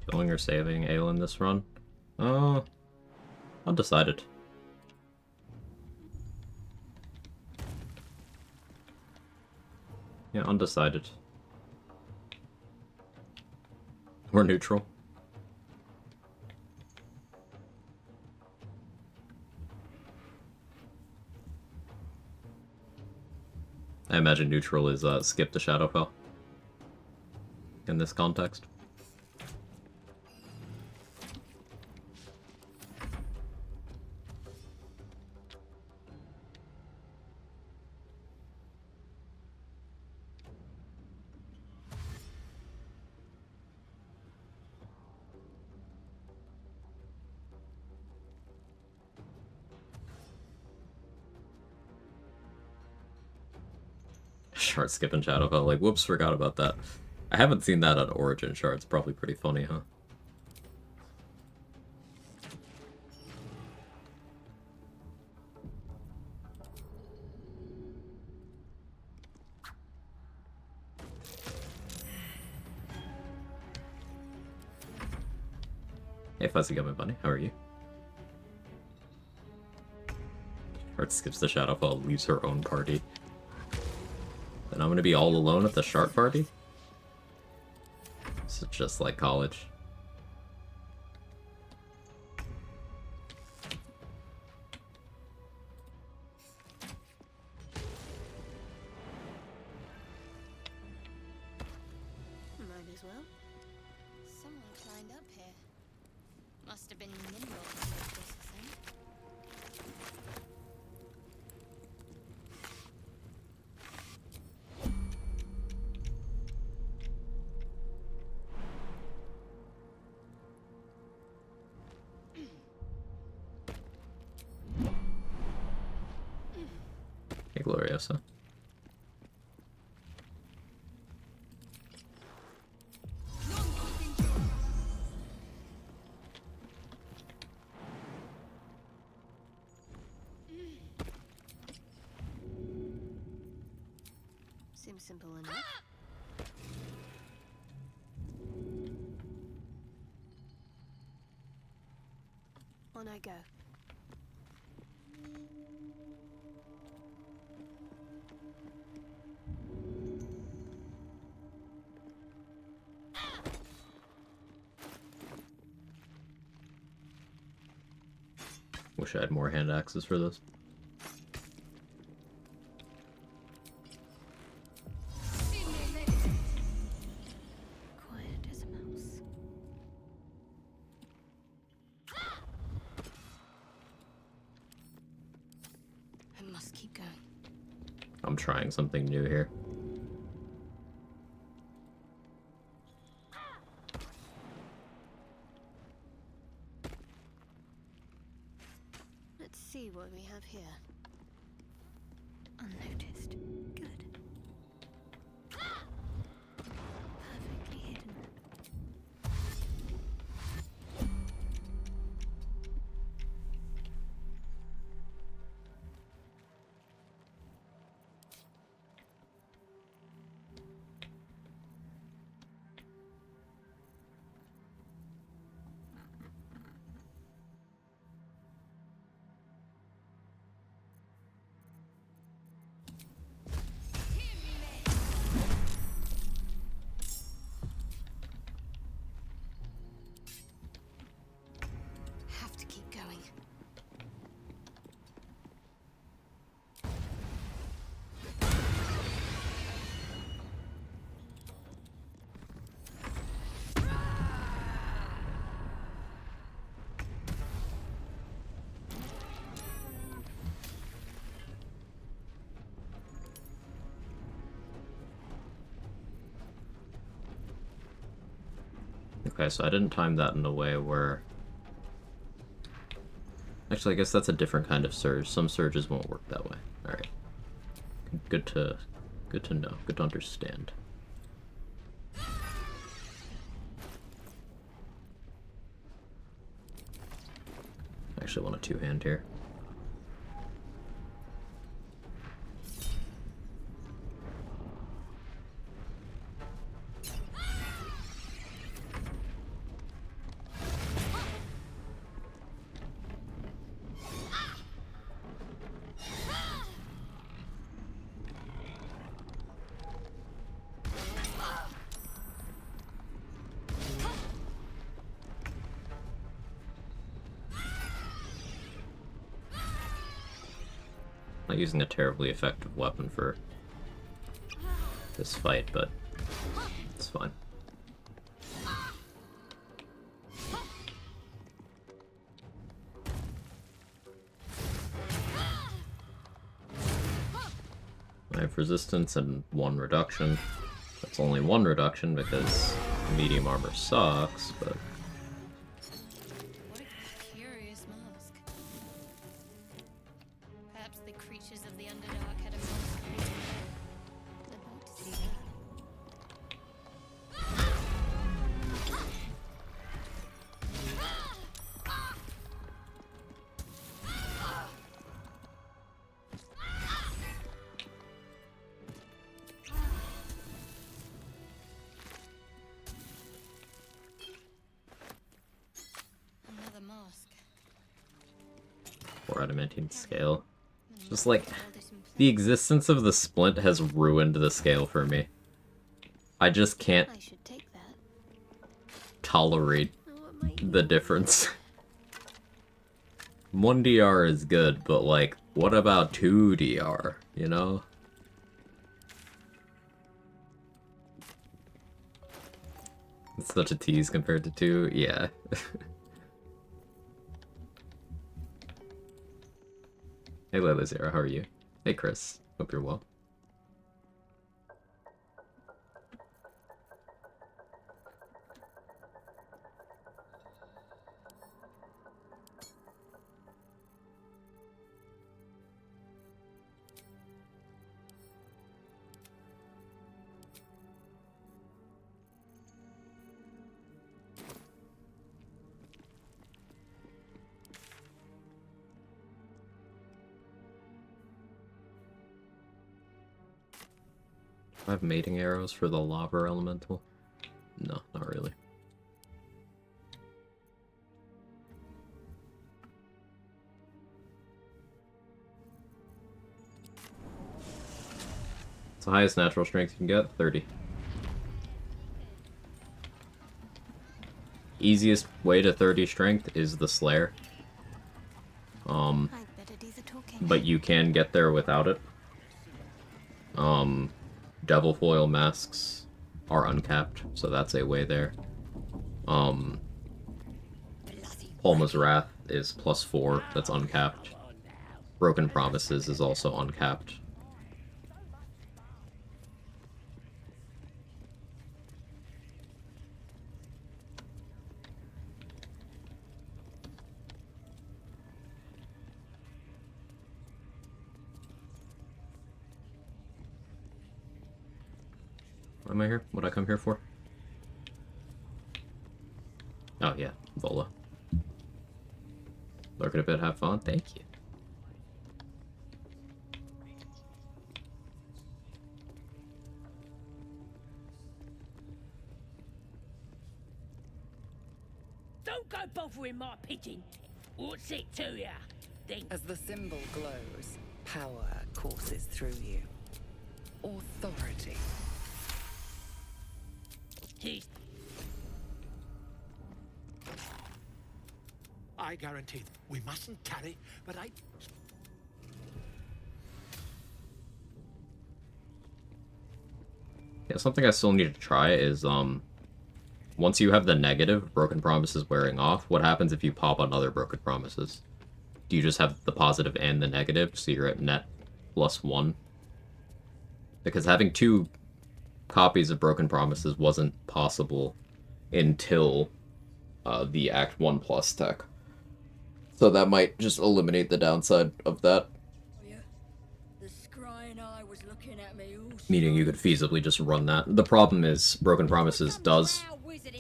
S1: Killing or saving Aelin this run? Undecided. Yeah, undecided. We're neutral. I imagine neutral is skip the Shadowfell in this context. Shard skipping Shadowfell, like, whoops, forgot about that. I haven't seen that on Origin Shard, it's probably pretty funny, huh? Hey Fuzzy Gummy Bunny, how are you? Shard skips the Shadowfell, leaves her own party. Then I'm gonna be all alone at the Shard party? This is just like college.
S2: Might as well. Someone lined up here. Must have been nimble to make this thing.
S1: Hey, Gloriosa.
S2: Seems simple enough. On I go.
S1: Wish I had more hand axes for this.
S2: Quiet as a mouse. I must keep going.
S1: I'm trying something new here.
S2: Let's see what we have here. Unnoticed. Good. Perfectly hidden. Have to keep going.
S1: Okay, so I didn't time that in a way where... Actually, I guess that's a different kind of surge. Some surges won't work that way. Alright. Good to know. Good to understand. I actually want a two-hand here. Not using a terribly effective weapon for this fight, but it's fine. I have resistance and 1 reduction. That's only 1 reduction because medium armor sucks, but...
S2: What a curious mask. Perhaps the creatures of the Underdark had a mask. I'd like to see that. Another mask.
S1: Or adamantine scale. Just like, the existence of the splint has ruined the scale for me. I just can't tolerate the difference. 1 DR is good, but like, what about 2 DR, you know? It's such a tease compared to 2. Yeah. Hey Layla Zara, how are you? Hey Chris, hope you're well. I have mating arrows for the lava elemental. No, not really. It's the highest natural strength you can get, 30. Easiest way to 30 strength is the Slayer. But you can get there without it. Devil foil masks are uncapped, so that's a way there. Palma's Wrath is +4, that's uncapped. Broken Promises is also uncapped. Am I here? What'd I come here for? Oh yeah, Vola. Lurking a bit, have fun. Thank you.
S18: Don't go bothering my pigeon. What's it to ya?
S5: As the symbol glows, power courses through you. Authority.
S16: I guarantee we mustn't tarry, but I...
S1: Yeah, something I still need to try is, once you have the negative, Broken Promises wearing off, what happens if you pop on other Broken Promises? Do you just have the positive and the negative, so you're at net +1? Because having 2 copies of Broken Promises wasn't possible until the Act 1 Plus tech. So that might just eliminate the downside of that.
S18: The scrying eye was looking at me all
S1: Meaning you could feasibly just run that. The problem is Broken Promises does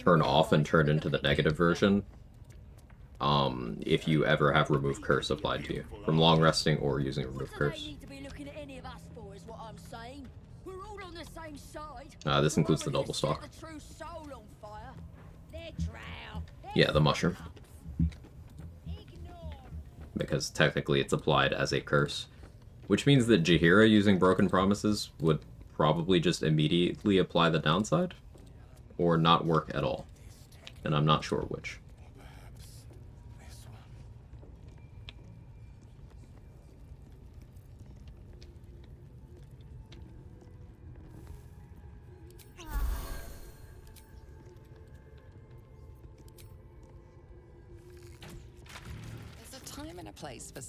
S1: turn off and turn into the negative version if you ever have Remove Curse applied to you, from long resting or using Remove Curse. This includes the Noble Stalk. Yeah, the Mushroom. Because technically it's applied as a curse. Which means that Jaheira using Broken Promises would probably just immediately apply the downside, or not work at all. And I'm not sure which.
S19: There's a time and a place for...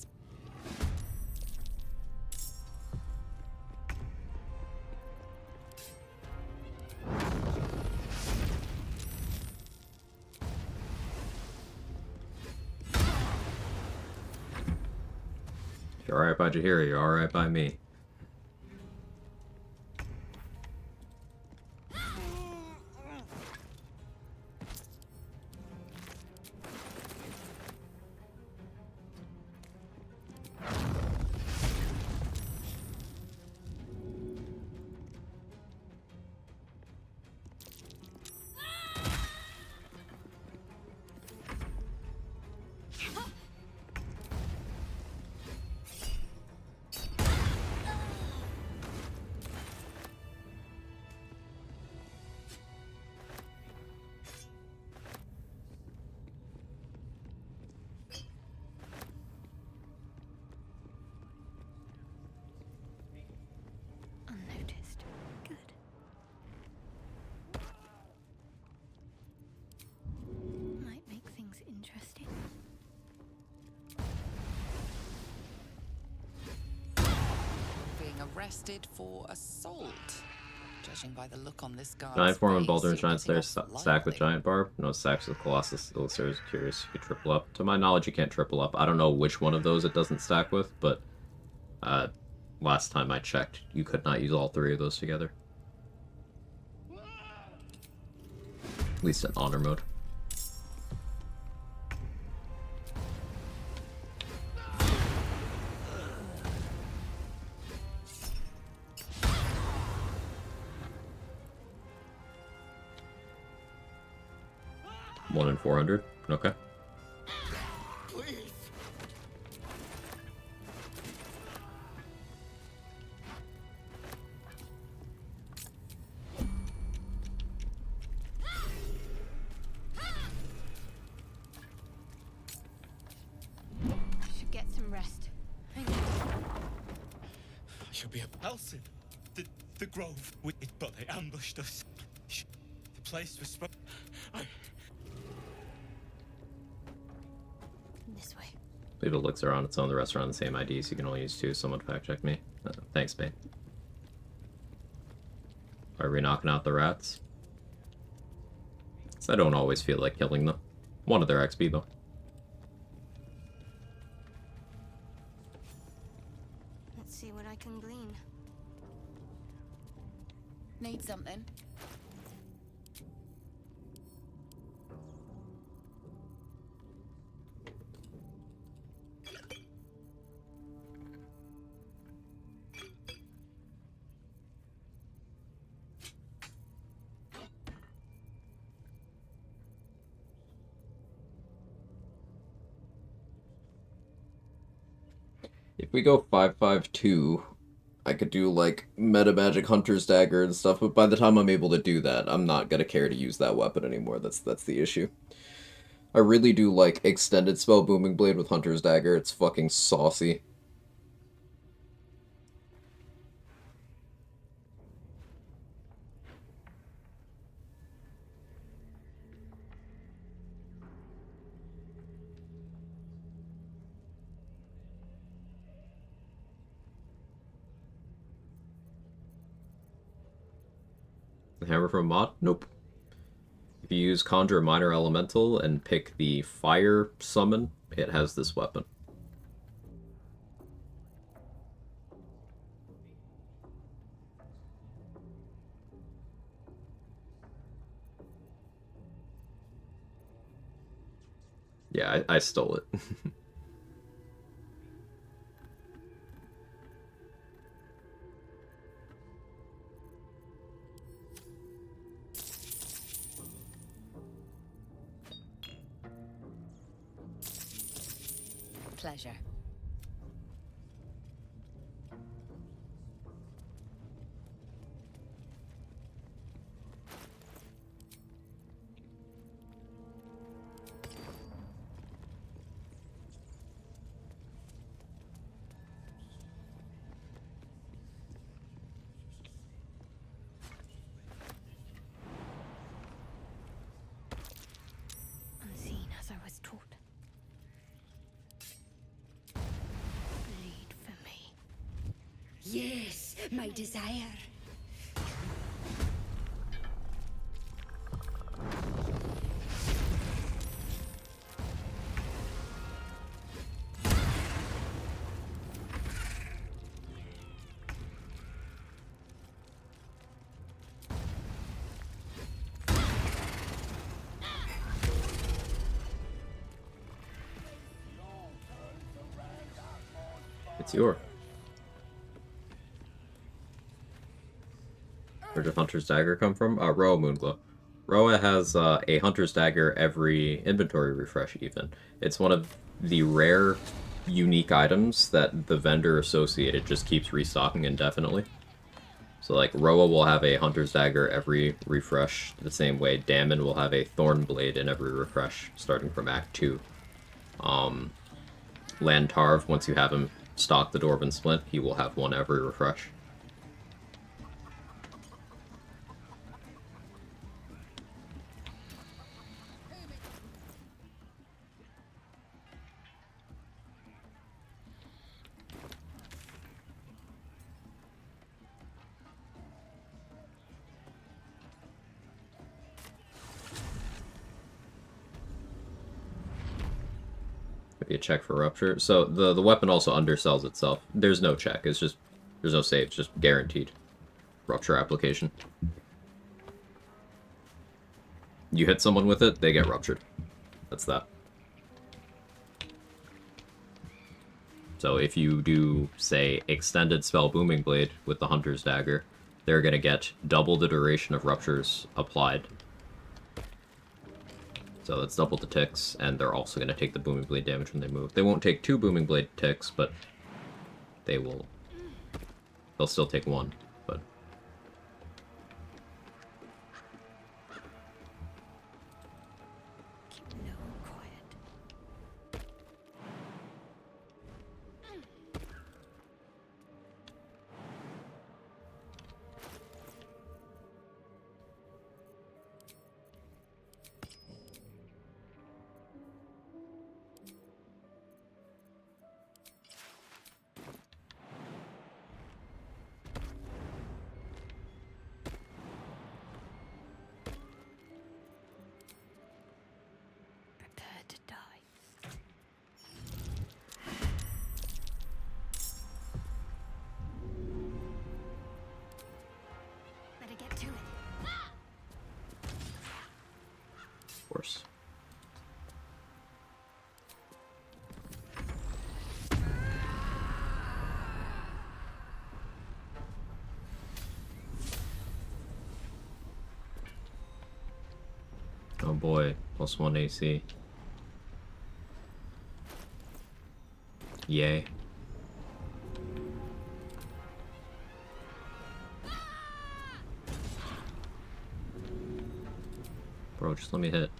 S1: If you're alright by Jaheira, you're alright by me.
S19: arrested for assault. Judging by the look on this guy's
S1: Giant form and
S19: face,
S1: Baldur's
S19: you're
S1: Giant Slayer
S19: getting off
S1: stack with
S19: lightly.
S1: Giant Barb. No stacks with Colossus Illustrators. Curious, you could triple up. To my knowledge, you can't triple up. I don't know which one of those it doesn't stack with, but last time I checked, you could not use all three of those together. At least in honor mode. One in 400. Okay.
S4: Please.
S2: Should get some rest.
S12: I should be a Elsin. The grove. But they ambushed us. The place was
S2: This way.
S1: I believe Elixir on its own. The rest are on the same ID, so you can only use 2. Someone fact check me. Thanks, Bane. Are we knocking out the rats? So I don't always feel like killing them. One of their XP, though.
S2: Let's see what I can glean.
S5: Need something?
S1: If we go 5-5-2, I could do like meta magic Hunter's Dagger and stuff, but by the time I'm able to do that, I'm not gonna care to use that weapon anymore. That's the issue. I really do like extended spell Booming Blade with Hunter's Dagger. It's fucking saucy. The hammer from mod? Nope. If you use Conjure Minor Elemental and pick the Fire summon, it has this weapon. Yeah, I stole it.
S5: Pleasure.
S2: Unseen as I was taught. Bleed for me.
S5: Yes, my desire.
S1: It's your. Where did Hunter's Dagger come from? Roa Moonglow. Roa has a Hunter's Dagger every inventory refresh even. It's one of the rare unique items that the vendor associated just keeps restocking indefinitely. So like Roa will have a Hunter's Dagger every refresh the same way Damon will have a Thorn Blade in every refresh starting from Act 2. Lantarv, once you have him stock the Dwarven Splint, he will have one every refresh. be a check for rupture. So the weapon also undersells itself. There's no check. It's just there's no save. It's just guaranteed rupture application. You hit someone with it, they get ruptured. That's that. So if you do, say, extended spell Booming Blade with the Hunter's Dagger, they're going to get double the duration of ruptures applied. So that's double the ticks, and they're also going to take the Booming Blade damage when they move. They won't take 2 Booming Blade ticks, but they'll still take 1. But
S7: Prepare to die. Better get to it.
S1: of course. Oh boy, +1 AC. Yay. Bro, just let me hit.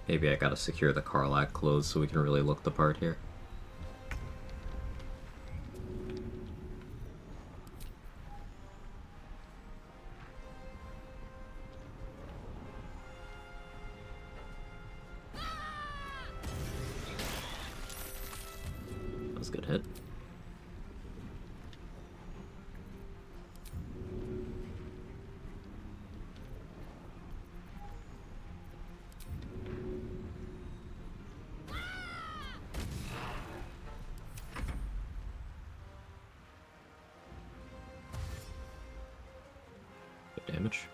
S1: Maybe I gotta secure the Karlach clothes so we can really look the part here. That was a good hit. Good damage.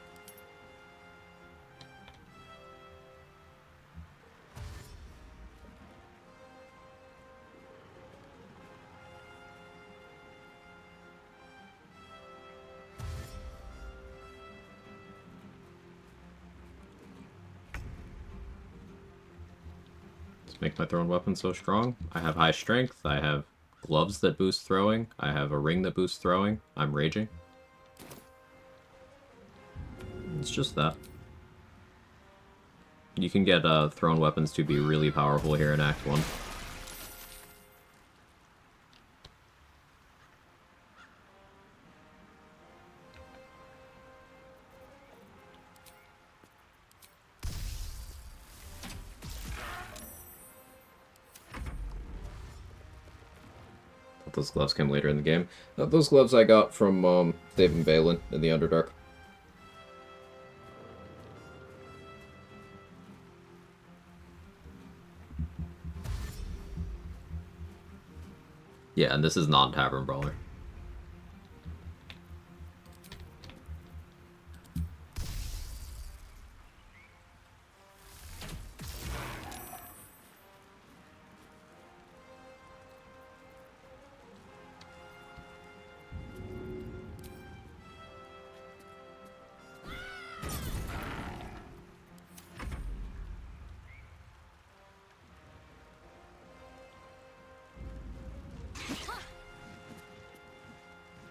S1: Let's make my thrown weapon so strong. I have high strength, I have gloves that boost throwing, I have a ring that boosts throwing, I'm raging. It's just that. You can get thrown weapons to be really powerful here in Act 1. Those gloves came later in the game. Those gloves I got from Dave and Valen in the Underdark. Yeah, and this is non-Tavern Brawler.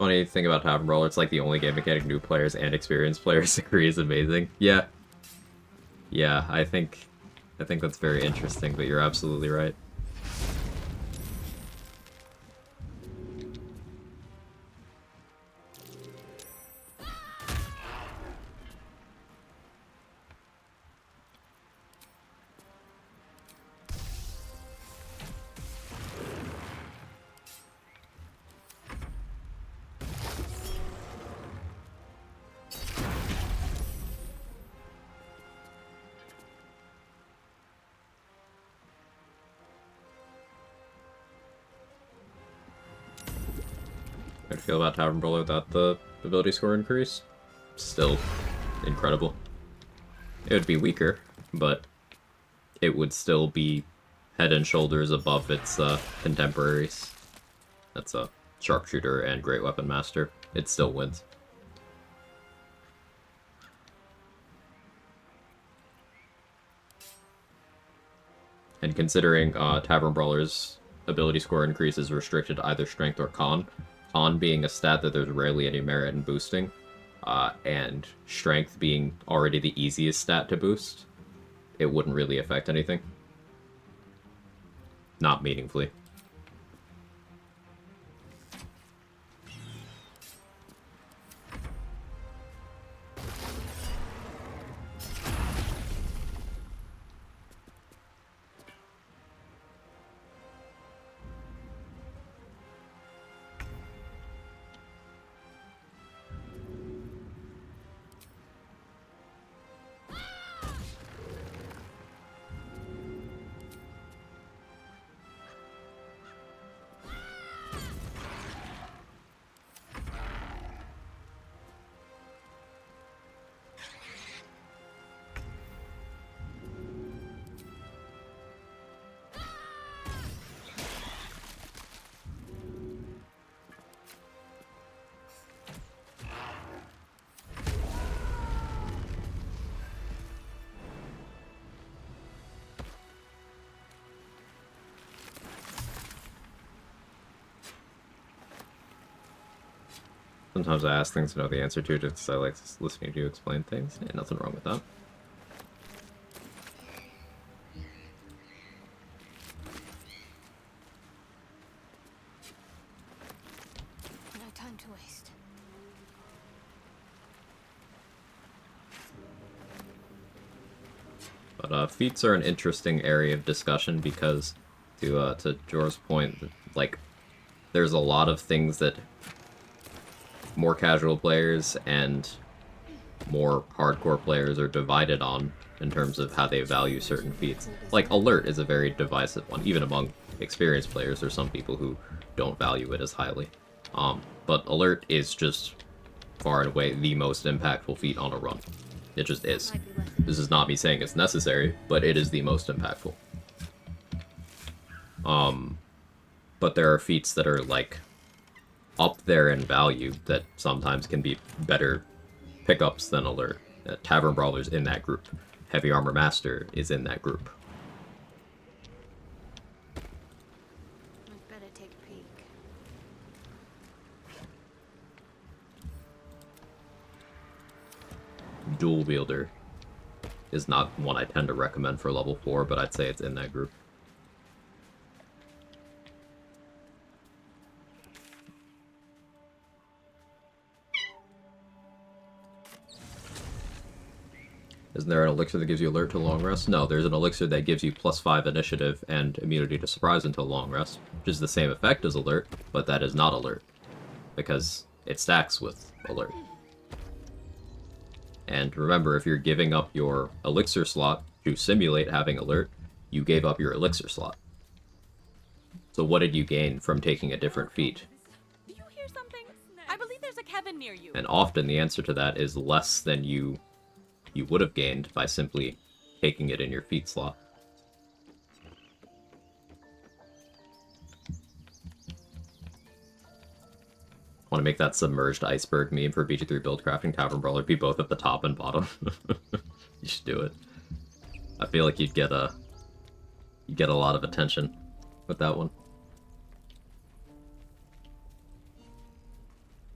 S1: Funny thing about Tavern Brawler, it's like the only game mechanic new players and experienced players agree is amazing. Yeah. Yeah, I think that's very interesting, but you're absolutely right. How do you feel about Tavern Brawler without the ability score increase? Still incredible. It would be weaker, but it would still be head and shoulders above its contemporaries. That's a sharpshooter and great weapon master. It still wins. And considering Tavern Brawler's ability score increase is restricted to either strength or con being a stat that there's rarely any merit in boosting, and strength being already the easiest stat to boost, it wouldn't really affect anything. Not meaningfully. Sometimes I ask things to know the answer to, just because I like listening to you explain things. Ain't nothing wrong with that.
S2: No time to waste.
S1: But feats are an interesting area of discussion because, to Jor's point, like, there's a lot of things that more casual players and more hardcore players are divided on in terms of how they value certain feats. Like, alert is a very divisive one. Even among experienced players, there's some people who don't value it as highly. But alert is just far and away the most impactful feat on a run. It just is. This is not me saying it's necessary, but it is the most impactful. But there are feats that are, like, up there in value that sometimes can be better pickups than alert. Tavern Brawler's in that group. Heavy Armor Master is in that group.
S2: I'd better take a peek.
S1: Dual Wielder is not one I tend to recommend for level 4, but I'd say it's in that group. Isn't there an elixir that gives you alert to long rest? No, there's an elixir that gives you +5 initiative and immunity to surprise until long rest, which is the same effect as alert, but that is not alert, because it stacks with alert. And remember, if you're giving up your elixir slot to simulate having alert, you gave up your elixir slot. So what did you gain from taking a different feat?
S18: Do you hear something? I believe there's a Kevin near you.
S1: And often the answer to that is less than you would have gained by simply taking it in your feat slot. Want to make that submerged iceberg meme for BG3 build crafting? Tavern Brawler be both at the top and bottom. You should do it. I feel like you'd get a lot of attention with that one.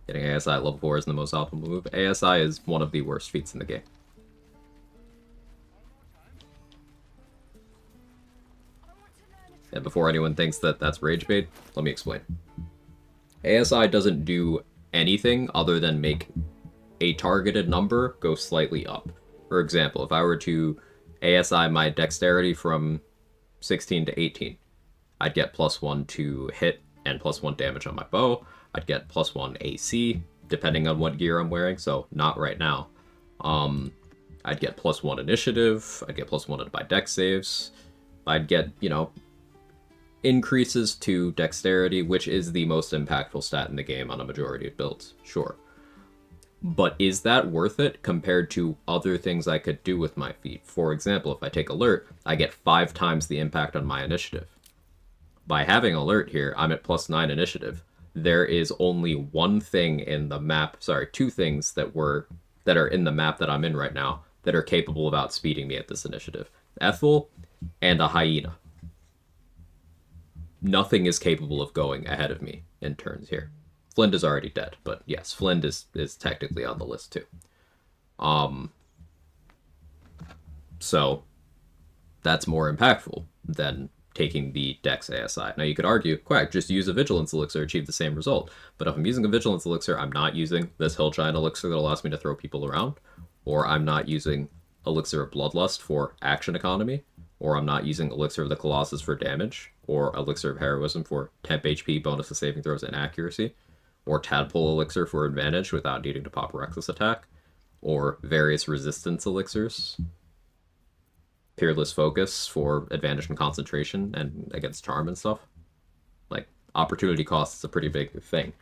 S1: Getting ASI at level 4 isn't the most optimal move. ASI is one of the worst feats in the game. And before anyone thinks that that's rage bait, let me explain. ASI doesn't do anything other than make a targeted number go slightly up. For example, if I were to ASI my dexterity from 16 to 18, I'd get +1 to hit and +1 damage on my bow. I'd get +1 AC, depending on what gear I'm wearing, so not right now. I'd get +1 initiative, I'd get +1 by dex saves, I'd get, you know, increases to dexterity, which is the most impactful stat in the game on a majority of builds, sure. But is that worth it compared to other things I could do with my feat? For example, if I take alert, I get 5 times the impact on my initiative. By having alert here, I'm at +9 initiative. There is only one thing in the map, sorry, 2 things that are in the map that I'm in right now that are capable of outspeeding me at this initiative. Ethel and a hyena. Nothing is capable of going ahead of me in turns here. Flint is already dead, but yes, Flint is technically on the list too. So that's more impactful than taking the Dex ASI. Now you could argue, Quag, just use a Vigilance Elixir, achieve the same result. But if I'm using a Vigilance Elixir, I'm not using this Hill Giant Elixir that allows me to throw people around, or I'm not using Elixir of Bloodlust for action economy, or I'm not using Elixir of the Colossus for damage, or Elixir of Heroism for temp HP, bonus to saving throws, and accuracy, or Tadpole Elixir for advantage without needing to pop a Reckless attack, or various resistance elixirs, Peerless Focus for advantage and concentration and against charm and stuff. Like, opportunity cost is a pretty big thing.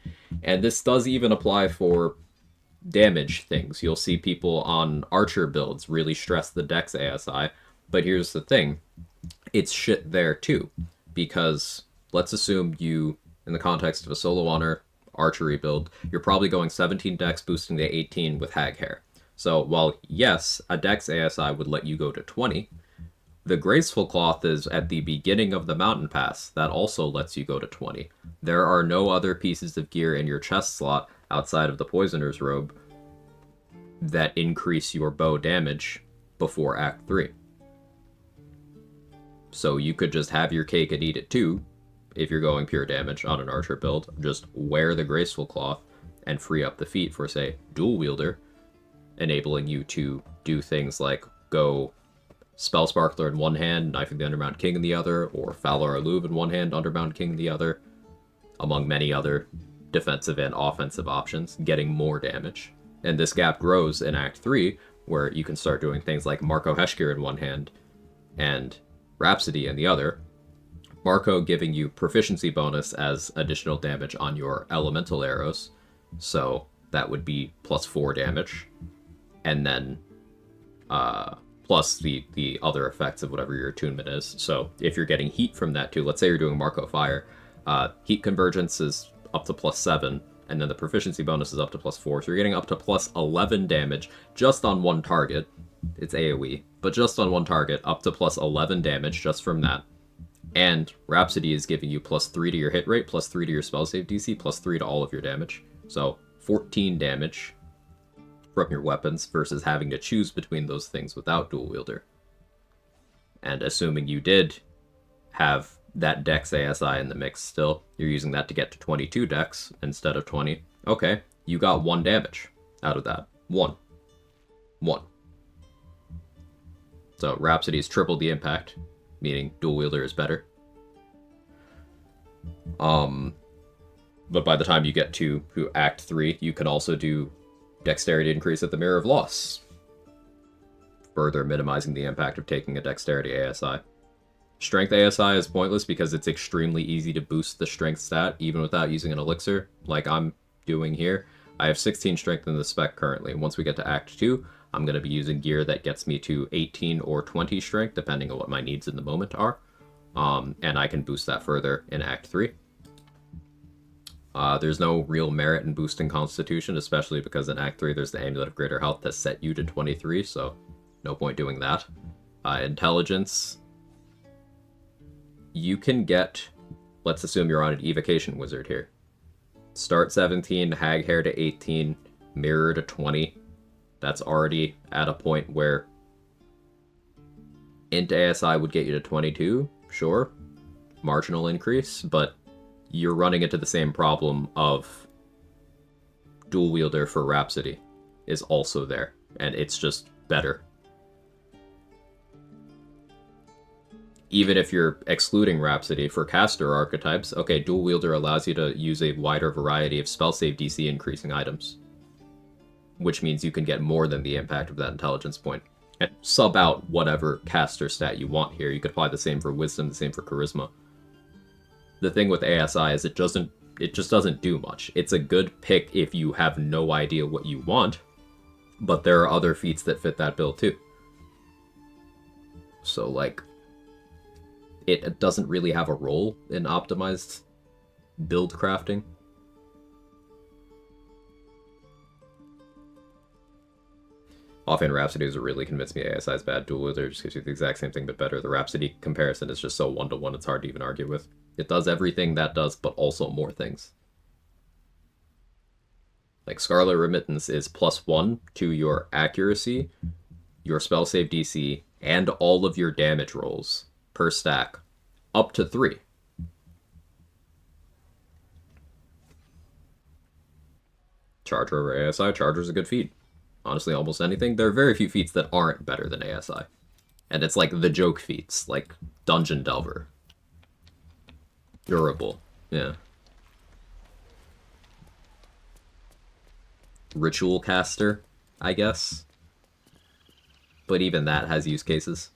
S1: And this does even apply for damage things. You'll see people on archer builds really stress the Dex ASI, but here's the thing. It's shit there too, because let's assume you, in the context of a solo honor archery build, you're probably going 17 Dex boosting to 18 with Hag Hair. So while, yes, a Dex ASI would let you go to 20, the Graceful Cloth is at the beginning of the Mountain Pass. That also lets you go to 20. There are no other pieces of gear in your chest slot outside of the Poisoner's Robe that increase your bow damage before Act 3. So you could just have your cake and eat it too, if you're going pure damage on an archer build. Just wear the Graceful Cloth and free up the feat for, say, Dual Wielder, enabling you to do things like go Spell Sparkler in one hand, Knifing the Underbound King in the other, or Fowler Alluve in one hand, Underbound King in the other, among many other defensive and offensive options, getting more damage. And this gap grows in Act 3, where you can start doing things like Marco Heshkir in one hand, and Rhapsody in the other. Marco giving you proficiency bonus as additional damage on your elemental arrows, so that would be +4 damage. And then, plus the other effects of whatever your attunement is. So if you're getting heat from that too, let's say you're doing Marco Fire, heat convergence is up to +7, and then the proficiency bonus is up to +4, so you're getting up to +11 damage just on one target. It's AoE, but just on one target, up to +11 damage just from that. And Rhapsody is giving you +3 to your hit rate, +3 to your spell save DC, +3 to all of your damage. So 14 damage from your weapons versus having to choose between those things without Dual Wielder. And assuming you did have that Dex ASI in the mix still, you're using that to get to 22 Dex instead of 20. Okay, you got 1 damage out of that. 1. So Rhapsody is triple the impact, meaning Dual Wielder is better. But by the time you get to Act 3, you can also do Dexterity increase at the Mirror of Loss, further minimizing the impact of taking a Dexterity ASI. Strength ASI is pointless because it's extremely easy to boost the Strength stat even without using an Elixir, like I'm doing here. I have 16 Strength in the spec currently. Once we get to Act 2, I'm going to be using gear that gets me to 18 or 20 Strength, depending on what my needs in the moment are. And I can boost that further in Act 3. There's no real merit in boosting Constitution, especially because in Act 3 there's the Amulet of Greater Health that set you to 23, so no point doing that. Intelligence, you can get, let's assume you're on an Evocation Wizard here. Start 17, Hag Hair to 18, Mirror to 20. That's already at a point where Int ASI would get you to 22, sure. Marginal increase, but you're running into the same problem of Dual Wielder for Rhapsody is also there, and it's just better. Even if you're excluding Rhapsody for caster archetypes, okay, Dual Wielder allows you to use a wider variety of spell save DC increasing items, which means you can get more than the impact of that intelligence point. And sub out whatever caster stat you want here. You could apply the same for Wisdom, the same for Charisma. The thing with ASI is it just doesn't do much. It's a good pick if you have no idea what you want, but there are other feats that fit that bill too. So, like, it doesn't really have a role in optimized build crafting. Offhand Rhapsody doesn't really convince me ASI is bad. Dual Wielder just gives you the exact same thing but better. The Rhapsody comparison is just so one-to-one it's hard to even argue with. It does everything that does, but also more things. Like Scarlet Remittance is +1 to your accuracy, your spell save DC, and all of your damage rolls per stack, up to 3. Charger over ASI, Charger's a good feat. Honestly, almost anything. There are very few feats that aren't better than ASI. And it's like the joke feats, like Dungeon Delver. Durable, yeah. Ritual Caster, I guess. But even that has use cases.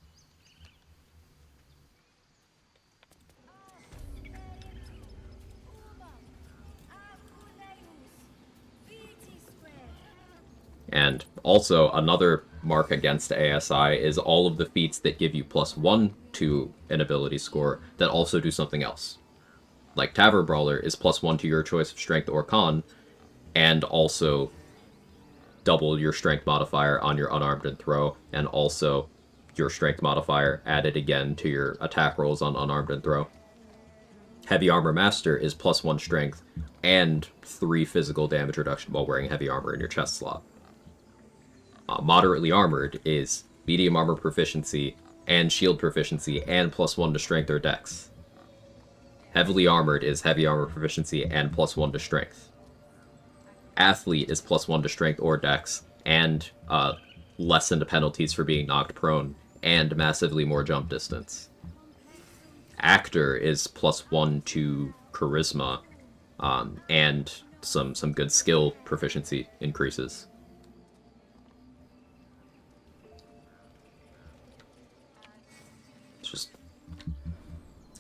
S1: And also, another mark against ASI is all of the feats that give you +1 to an ability score that also do something else. Like Tavern Brawler is +1 to your choice of Strength or Con, and also double your Strength modifier on your Unarmed and Throw, and also your Strength modifier added again to your attack rolls on Unarmed and Throw. Heavy Armor Master is +1 Strength, and 3 physical damage reduction while wearing Heavy Armor in your chest slot. Moderately Armored is medium armor proficiency and shield proficiency and +1 to strength or dex. Heavily Armored is heavy armor proficiency and +1 to strength. Athlete is +1 to strength or dex and lessened penalties for being knocked prone and massively more jump distance. Actor is +1 to charisma and some good skill proficiency increases.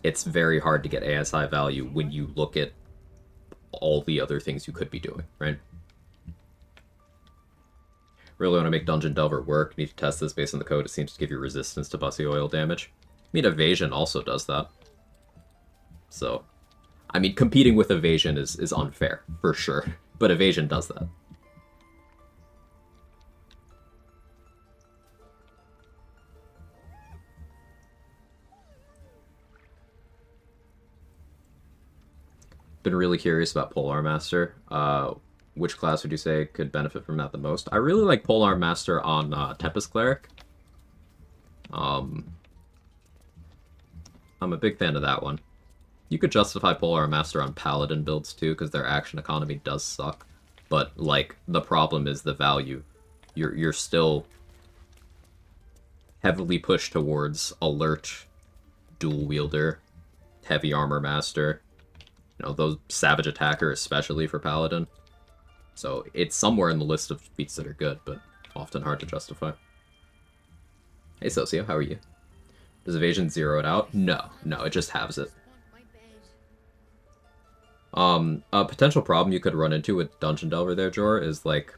S1: It's very hard to get ASI value when you look at all the other things you could be doing, right? Really want to make Dungeon Delver work. Need to test this based on the code. It seems to give you resistance to Bussy Oil damage. I mean, Evasion also does that. So, I mean, competing with Evasion is unfair, for sure. But Evasion does that. Been really curious about Polearm Master. Which class would you say could benefit from that the most? I really like Polearm Master on Tempest Cleric. I'm a big fan of that one. You could justify Polearm Master on Paladin builds too, because their action economy does suck. But like the problem is the value. You're still heavily pushed towards alert, dual wielder, heavy armor master. You know, those Savage Attacker especially for Paladin. So it's somewhere in the list of feats that are good, but often hard to justify. Hey Socio, how are you? Does Evasion zero it out? No, it just halves it. A potential problem you could run into with Dungeon Delver there, Jor, is like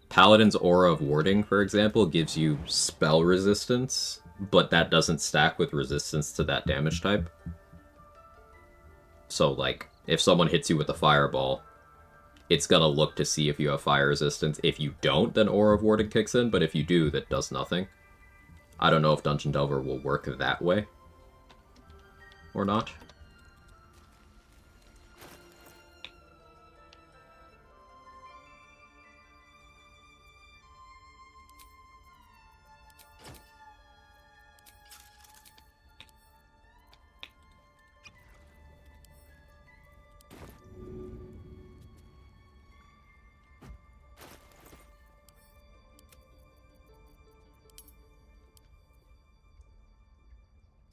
S1: Paladin's Aura of Warding, for example, gives you spell resistance, but that doesn't stack with resistance to that damage type. So, like, if someone hits you with a fireball, it's gonna look to see if you have fire resistance. If you don't, then Aura of Warding kicks in, but if you do, that does nothing. I don't know if Dungeon Delver will work that way. Or not.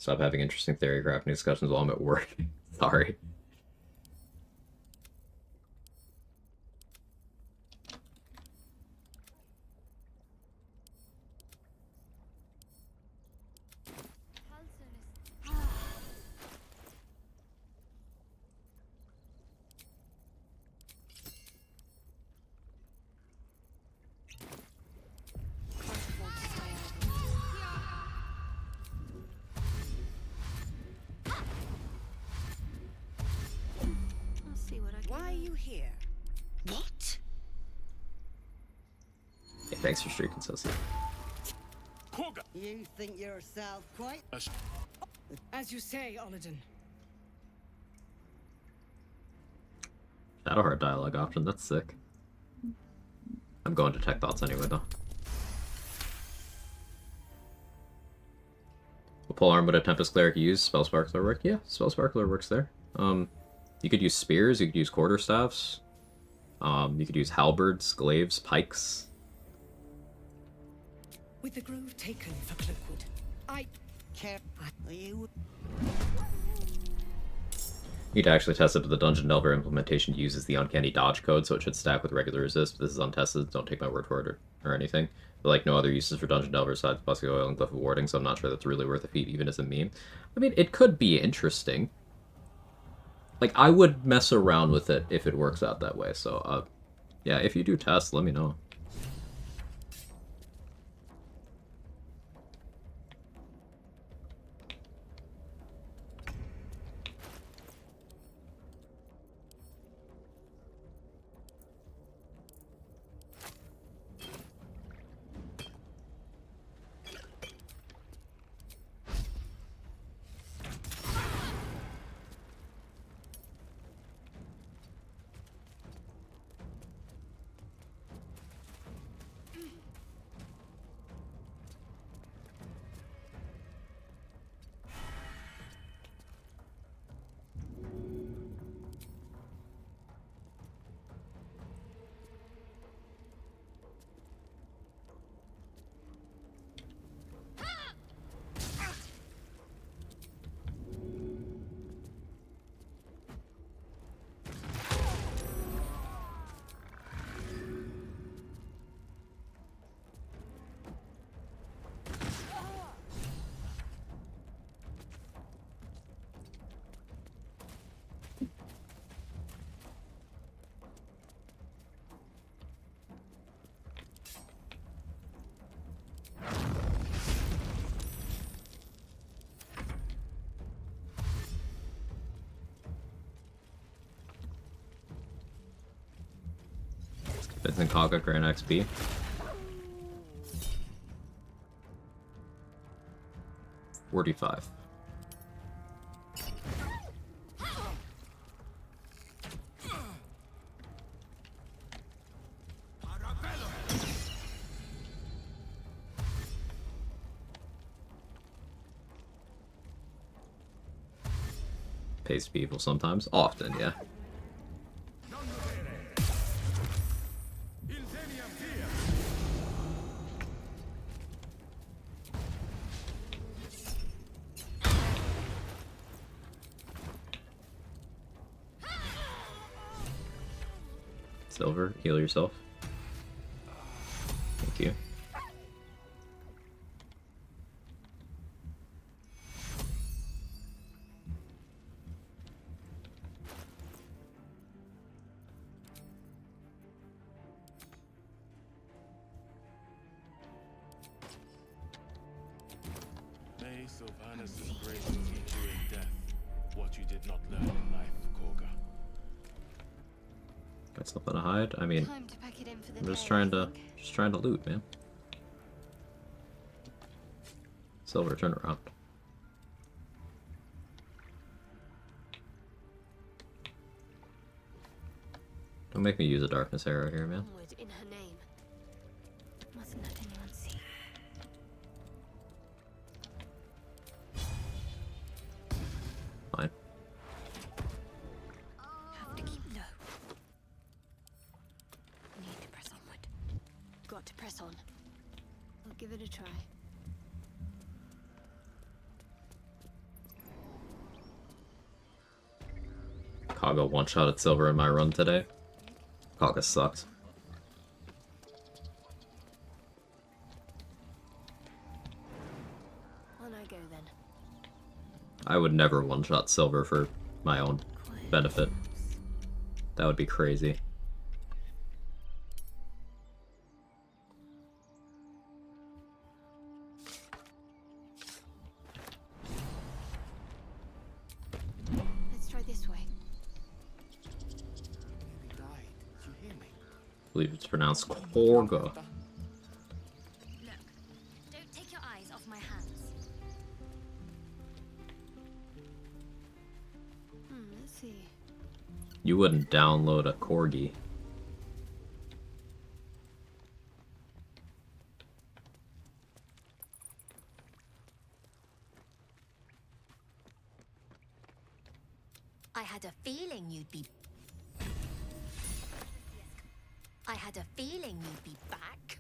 S1: Stop having interesting theory crafting discussions while I'm at work. Sorry.
S18: Why are you here?
S7: What?
S1: Hey, thanks for streaking, Cecily.
S18: You think yourself quite? As you say, Olladin.
S1: Shadowheart dialogue option, that's sick. I'm going to Tech Thoughts anyway, though. What pole arm would a Tempest Cleric use? Spell Sparkler work? Yeah, Spell Sparkler works there. You could use spears, you could use quarterstaffs, you could use halberds, glaives, pikes.
S18: With the grove taken for Cloakwood, I care. You
S1: Need to actually test it, but the Dungeon Delver implementation uses the Uncanny Dodge code, so it should stack with regular resist. This is untested, don't take my word for it or anything. But like no other uses for Dungeon Delver besides Busky Oil and Glyph of Warding, so I'm not sure that's really worth a feat, even as a meme. I mean, it could be interesting. Like, I would mess around with it if it works out that way, so, yeah, if you do test, let me know. Vincent Kaga, Grand XP. $45. Pays people sometimes. Often, yeah. Silver, heal yourself. Thank you.
S12: May Sylvanus' grace teach you in death what you did not learn in life, Quagga.
S1: Got something to hide? I mean,
S2: Time to pack it in for the
S1: I'm just
S2: day,
S1: trying
S2: I
S1: to loot, man. Silver, turn around. Don't make me use a darkness arrow here, man.
S2: Onward in her name. Mustn't let anyone see.
S1: Fine.
S2: Have to keep low. Need to press onward. Got to press on. I'll give it a try.
S1: Kaga one-shot at silver in my run today. Kaga sucks.
S7: On I go then.
S1: I would never one-shot silver for my own benefit. That would be crazy.
S2: Let's try this way.
S1: I believe it's pronounced Korga.
S7: Look, don't take your eyes off my hands.
S2: Let's see.
S1: You wouldn't download a corgi.
S7: I had a feeling you'd be... I had a feeling you'd be back.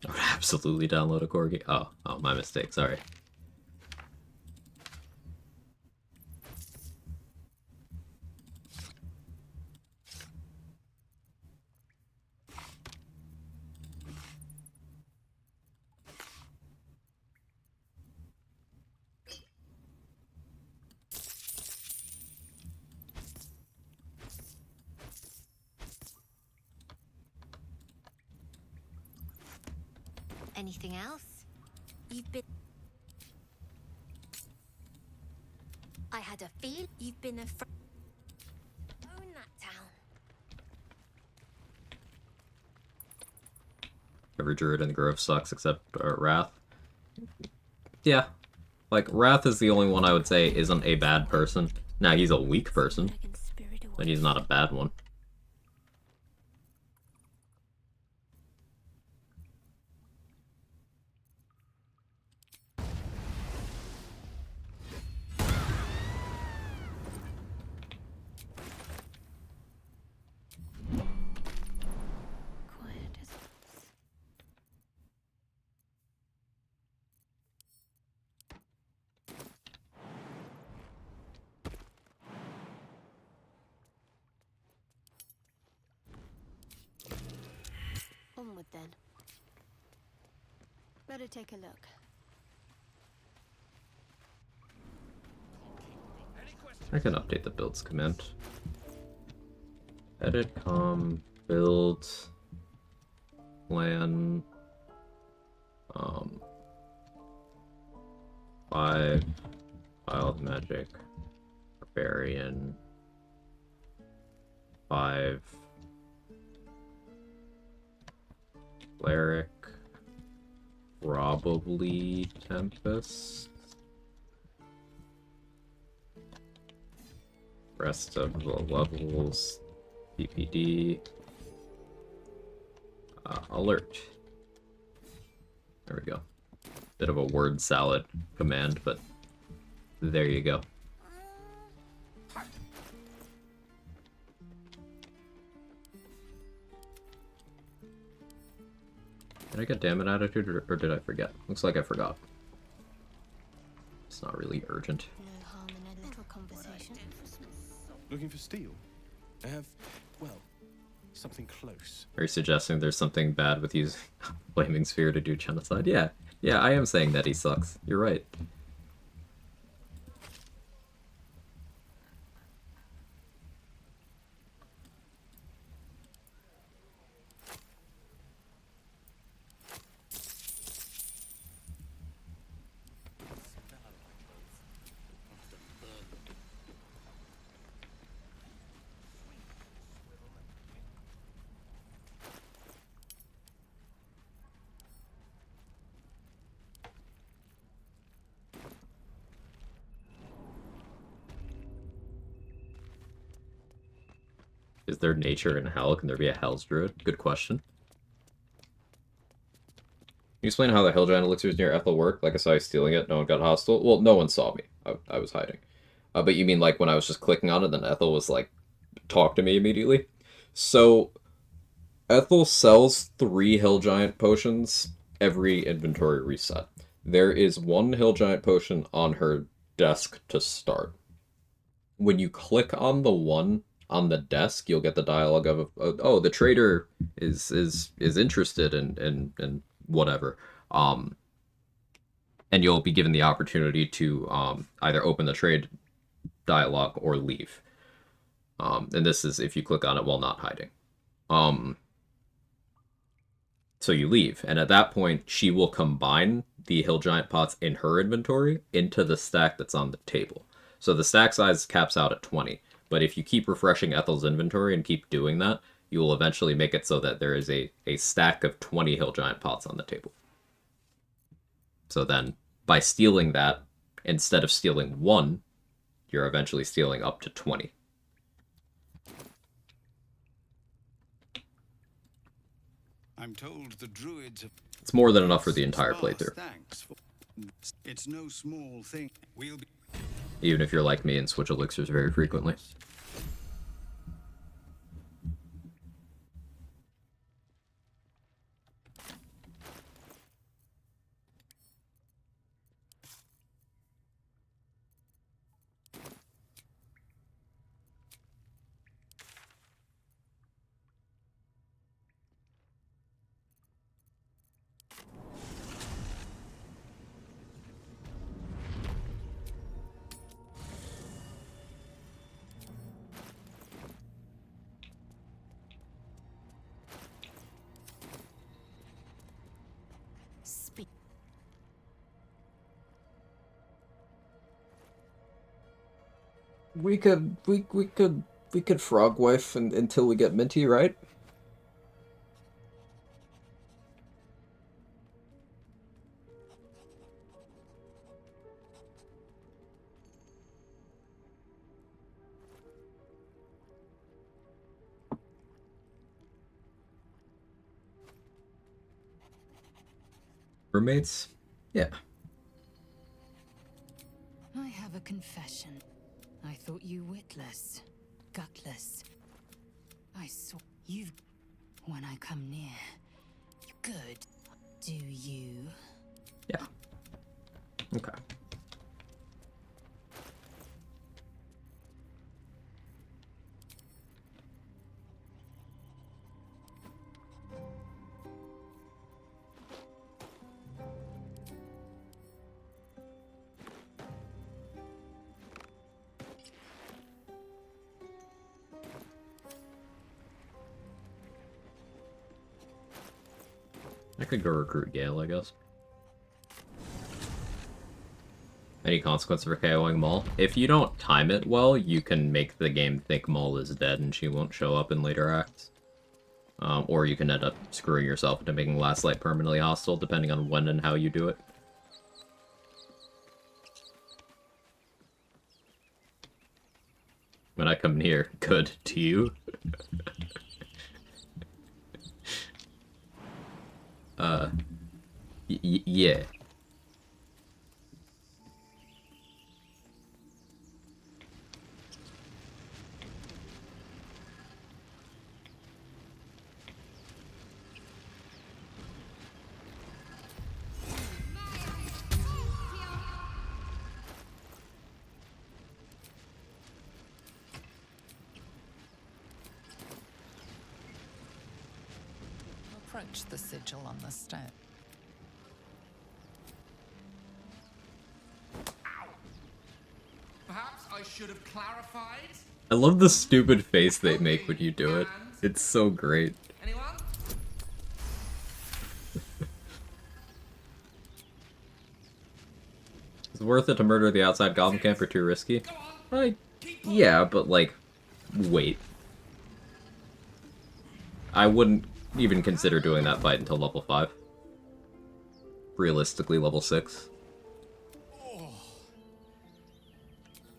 S1: I would absolutely download a corgi. Oh, my mistake, sorry.
S7: Anything else? You've been... I had a feel you've been a friend. Own that town.
S1: Every druid in the Grove sucks except Wrath. Yeah. Like, Wrath is the only one I would say isn't a bad person. Now, he's a weak person, but he's not a bad one.
S2: Onward then. Better take a look.
S1: I can update the builds command. Edit build plan 5 Wild Magic Barbarian 5 Cleric, probably Tempest. Rest of the levels, PPD, alert. There we go. Bit of a word salad command, but there you go. Did I get damn attitude or did I forget? Looks like I forgot. It's not really urgent.
S2: No harm in a little conversation.
S14: Looking for steel? I have, well, something close.
S1: Are you suggesting there's something bad with using Flaming Sphere to do genocide? Yeah, I am saying that he sucks. You're right. Is there nature in hell? Can there be a Hell's Druid? Good question. Can you explain how the Hill Giant elixirs near Ethel work? Like I saw you stealing it, no one got hostile? Well, no one saw me. I was hiding. But you mean like when I was just clicking on it, then Ethel was like, talk to me immediately? So, Ethel sells 3 Hill Giant potions every inventory reset. There is 1 Hill Giant potion on her desk to start. when you click on the one on the desk, you'll get the dialogue of, oh, the trader is interested in whatever. And you'll be given the opportunity to either open the trade dialogue or leave. And this is if you click on it while not hiding. So you leave, and at that point, she will combine the hill giant pots in her inventory into the stack that's on the table. So the stack size caps out at 20, but if you keep refreshing Ethel's inventory and keep doing that, you will eventually make it so that there is a stack of 20 hill giant pots on the table. So then, by stealing that, instead of stealing one, you're eventually stealing up to 20.
S3: I'm told the druids have...
S1: It's more than enough for the entire playthrough.
S3: It's no small thing. We'll be...
S1: Even if you're like me and switch elixirs very frequently. We could frog wife until we get Minty, right? Roommates? Yeah.
S5: I have a confession. I thought you witless, gutless. I saw you when I come near. Good. Do you?
S1: Yeah. Okay. I could go recruit Gale, I guess. Any consequence for KOing Maul? If you don't time it well, you can make the game think Maul is dead and she won't show up in later acts. Or you can end up screwing yourself into making Last Light permanently hostile, depending on when and how you do it. When I come near, good to you. Yeah.
S19: Approach the sigil on the stone.
S13: Perhaps I should have clarified.
S1: I love the stupid face they make when you do it. It's so great.
S13: Anyone?
S1: Is it worth it to murder the outside goblin camp or too risky? Yeah, but like, wait. I wouldn't even consider doing that fight until level 5. Realistically, level 6.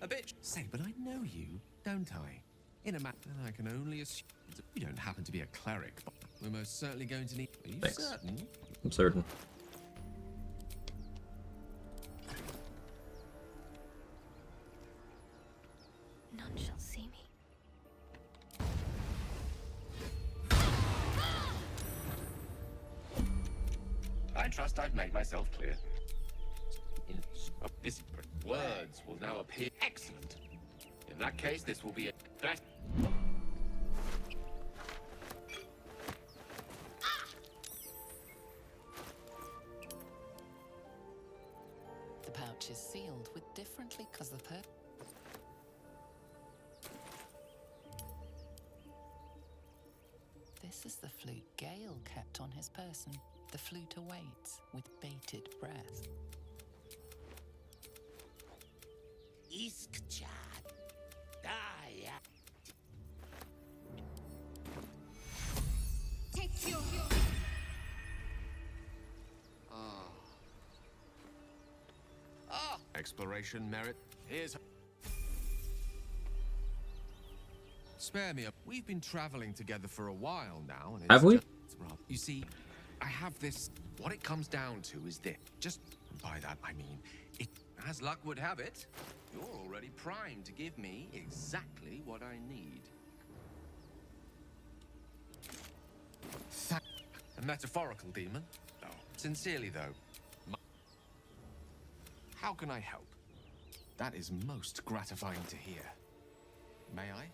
S12: A bitch. Say, but I know you, don't I? In a map, then I can only assume you don't happen to be a cleric, but we're most certainly going to need. Are you
S1: Thanks.
S12: certain?
S1: I'm certain.
S7: None shall see me.
S16: I trust I've made myself clear. This words will now appear excellent.
S12: In that case, this will be a...
S19: The pouch is sealed with differently because the This is the flute Gale kept on his person. The flute awaits with bated breath.
S4: Iskchad. Daya.
S2: Take your...
S12: Exploration merit. Here's... Spare me. We've been traveling together for a while now, and it's
S1: Have we?
S12: You see, I have this... What it comes down to is this. Just by that, I mean, it... As luck would have it, you're already primed to give me exactly what I need. A metaphorical demon? No. Sincerely, though. How can I help? That is most gratifying to hear. May I?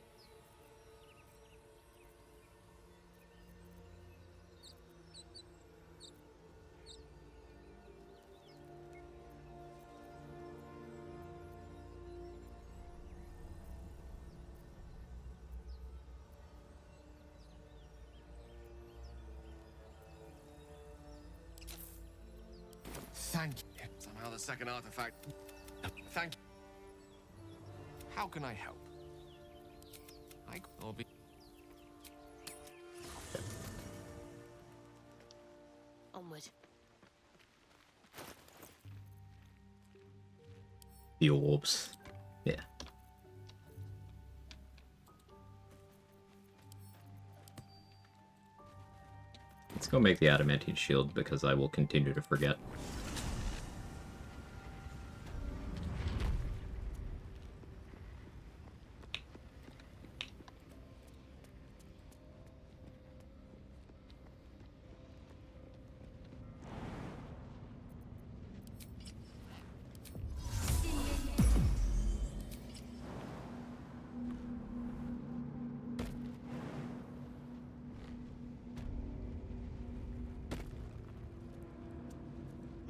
S12: Thank you. Somehow the second artifact... Thank you. How can I help? I'll be...
S2: Onward.
S1: The orbs. Yeah. Let's go make the adamantine shield because I will continue to forget.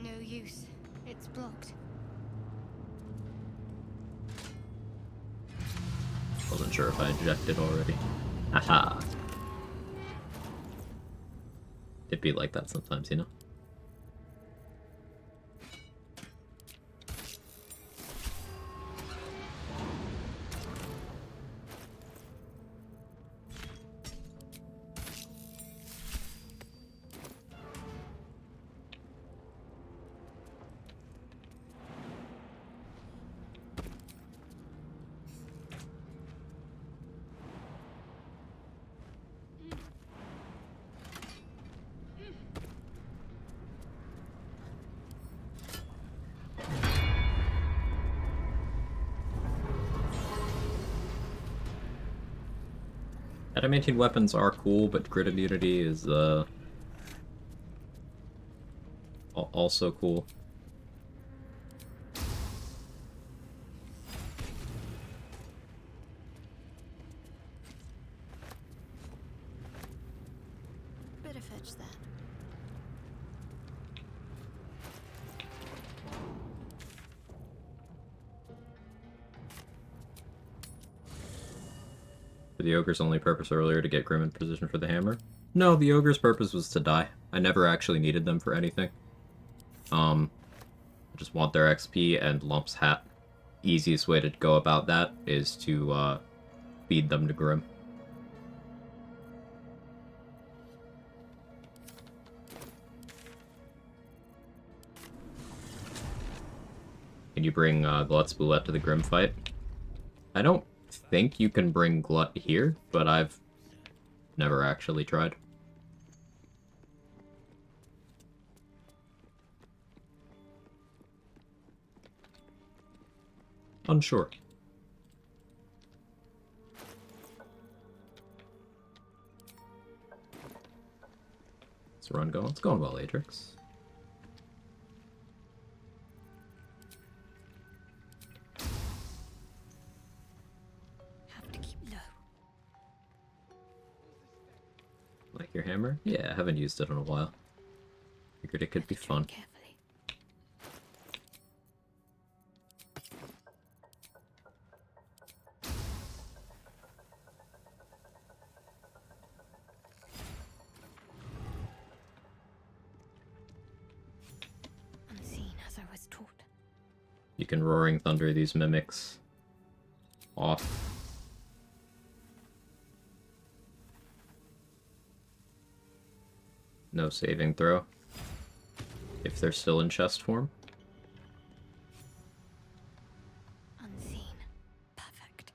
S2: No use. It's blocked.
S1: Wasn't sure if I ejected already. Haha. It'd be like that sometimes, you know? Adamantine weapons are cool, but grid immunity is also cool.
S2: Better fetch that.
S1: For the ogre's only purpose earlier to get Grim in position for the hammer? No, the ogre's purpose was to die. I never actually needed them for anything. I just want their XP and Lump's hat. Easiest way to go about that is to feed them to Grim. Can you bring Glut's Boulette to the Grim fight? I don't think you can bring Glut here, but I've never actually tried. Unsure. What's the run going? It's going well, Adrix. Hammer? Yeah, I haven't used it in a while. Figured it could be fun.
S2: Unseen as I was taught.
S1: You can Roaring Thunder these mimics off. No saving throw. If they're still in chest form.
S2: Unseen. Perfect.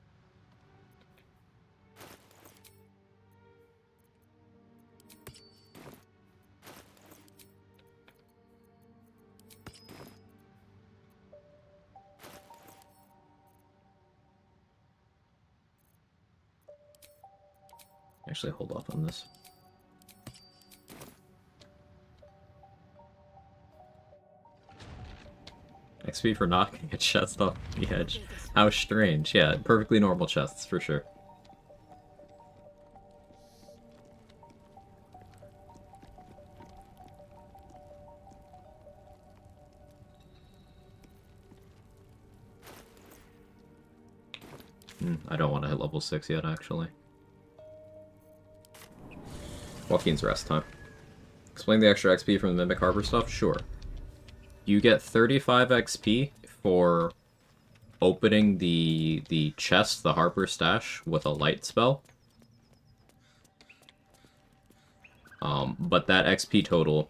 S1: Actually, hold off on this. XP for knocking a chest off the edge. How strange. Yeah, perfectly normal chests, for sure. I don't want to hit level 6 yet, actually. Joaquin's rest time. Explain the extra XP from the Mimic Harbor stuff? Sure. You get 35 XP for opening the chest, the Harper stash, with a light spell. But that XP total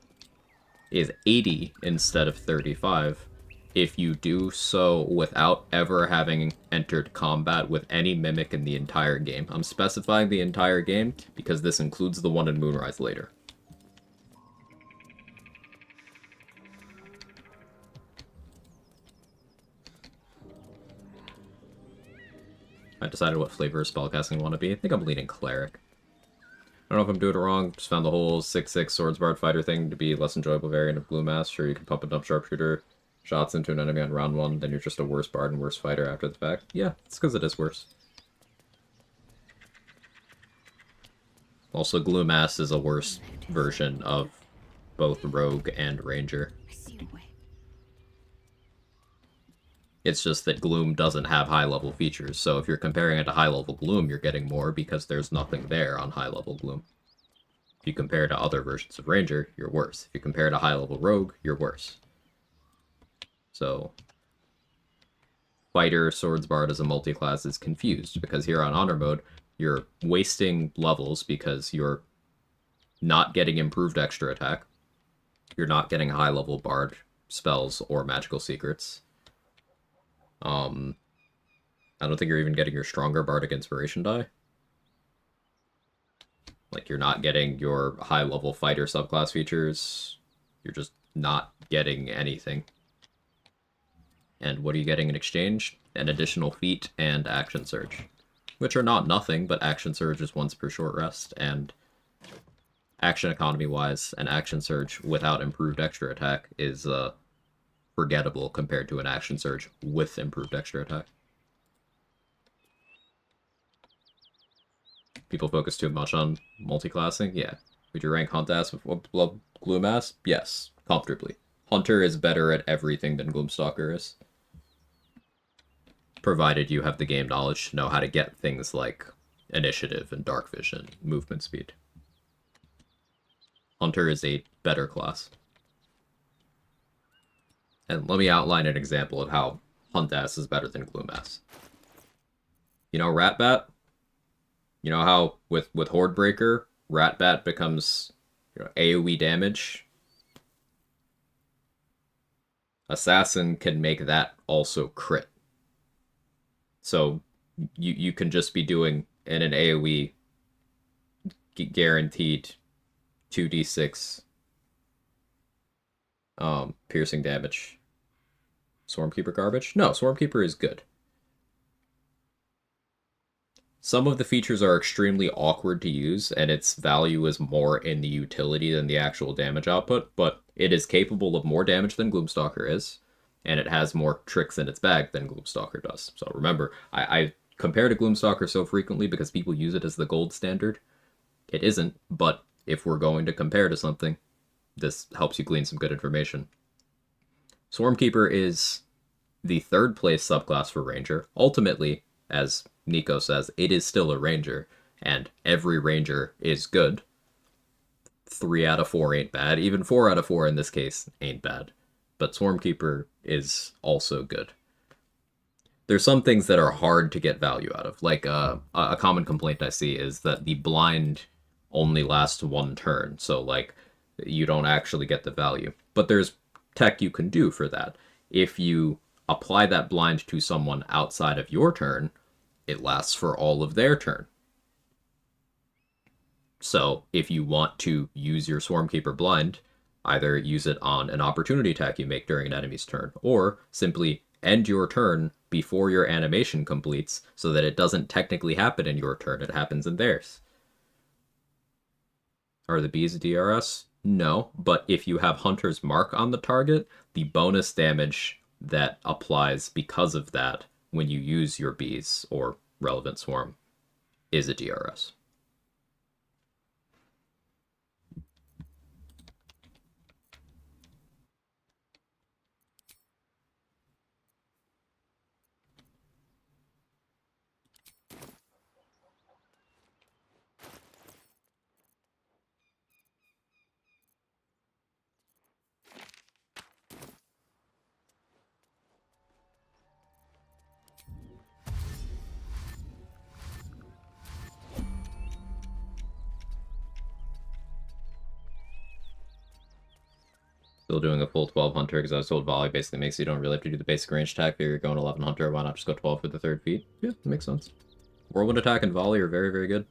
S1: is 80 instead of 35 if you do so without ever having entered combat with any Mimic in the entire game. I'm specifying the entire game because this includes the one in Moonrise later. I decided what flavor of spellcasting I want to be. I think I'm leaning Cleric. I don't know if I'm doing it wrong. Just found the whole 6/6 Swordsbard fighter thing to be a less enjoyable variant of Glue Mass. Sure, you can pump and dump sharpshooter shots into an enemy on round 1, then you're just a worse bard and worse fighter after the fact. Yeah, it's because it is worse. Also, Glue Mass is a worse version of both Rogue and Ranger. It's just that Gloom doesn't have high-level features, so if you're comparing it to high-level Gloom, you're getting more because there's nothing there on high-level Gloom. If you compare to other versions of Ranger, you're worse. If you compare to high-level Rogue, you're worse. So, Fighter Swordsbard as a multi-class is confused, because here on Honor Mode, you're wasting levels because you're not getting improved extra attack, you're not getting high-level Bard spells or magical secrets. I don't think you're even getting your stronger Bardic Inspiration die. Like, you're not getting your high-level fighter subclass features. You're just not getting anything. And what are you getting in exchange? An additional feat and Action Surge. Which are not nothing, but Action Surge is once per short rest, and action economy-wise, an Action Surge without improved extra attack is, forgettable compared to an Action Surge with improved extra attack. People focus too much on multi-classing? Yeah. Would you rank Hunt-Ass with Gloom-Ass? Yes, comfortably. Hunter is better at everything than Gloomstalker is. Provided you have the game knowledge to know how to get things like Initiative and Dark Vision, movement speed. Hunter is a better class. And let me outline an example of how Hunt-Ass is better than Gloom-Ass. You know Ratbat? You know how with Hordebreaker, Ratbat becomes AoE damage? Assassin can make that also crit. So you can just be doing in an AoE guaranteed 2d6 piercing damage. Swarmkeeper garbage? No, Swarmkeeper is good. Some of the features are extremely awkward to use, and its value is more in the utility than the actual damage output, but it is capable of more damage than Gloomstalker is, and it has more tricks in its bag than Gloomstalker does. So remember, I compare to Gloomstalker so frequently because people use it as the gold standard. It isn't, but if we're going to compare to something, this helps you glean some good information. Swarmkeeper is the third place subclass for Ranger. Ultimately, as Nico says, it is still a Ranger, and every Ranger is good. 3 out of 4 ain't bad. Even 4 out of 4 in this case ain't bad. But Swarmkeeper is also good. There's some things that are hard to get value out of. Like, a common complaint I see is that the blind only lasts 1 turn. So, like, you don't actually get the value. But there's tech you can do for that. If you apply that blind to someone outside of your turn, it lasts for all of their turn. So if you want to use your Swarmkeeper blind, either use it on an opportunity attack you make during an enemy's turn, or simply end your turn before your animation completes so that it doesn't technically happen in your turn, it happens in theirs. Are the bees a DRS? No, but if you have Hunter's Mark on the target, the bonus damage that applies because of that when you use your bees or relevant swarm is a DRS. Still doing a full 12 Hunter because I was told volley basically makes you don't really have to do the basic range attack. If you're going 11 Hunter, why not just go 12 for the 3rd feat? Yeah, that makes sense. Whirlwind attack and volley are very, very good.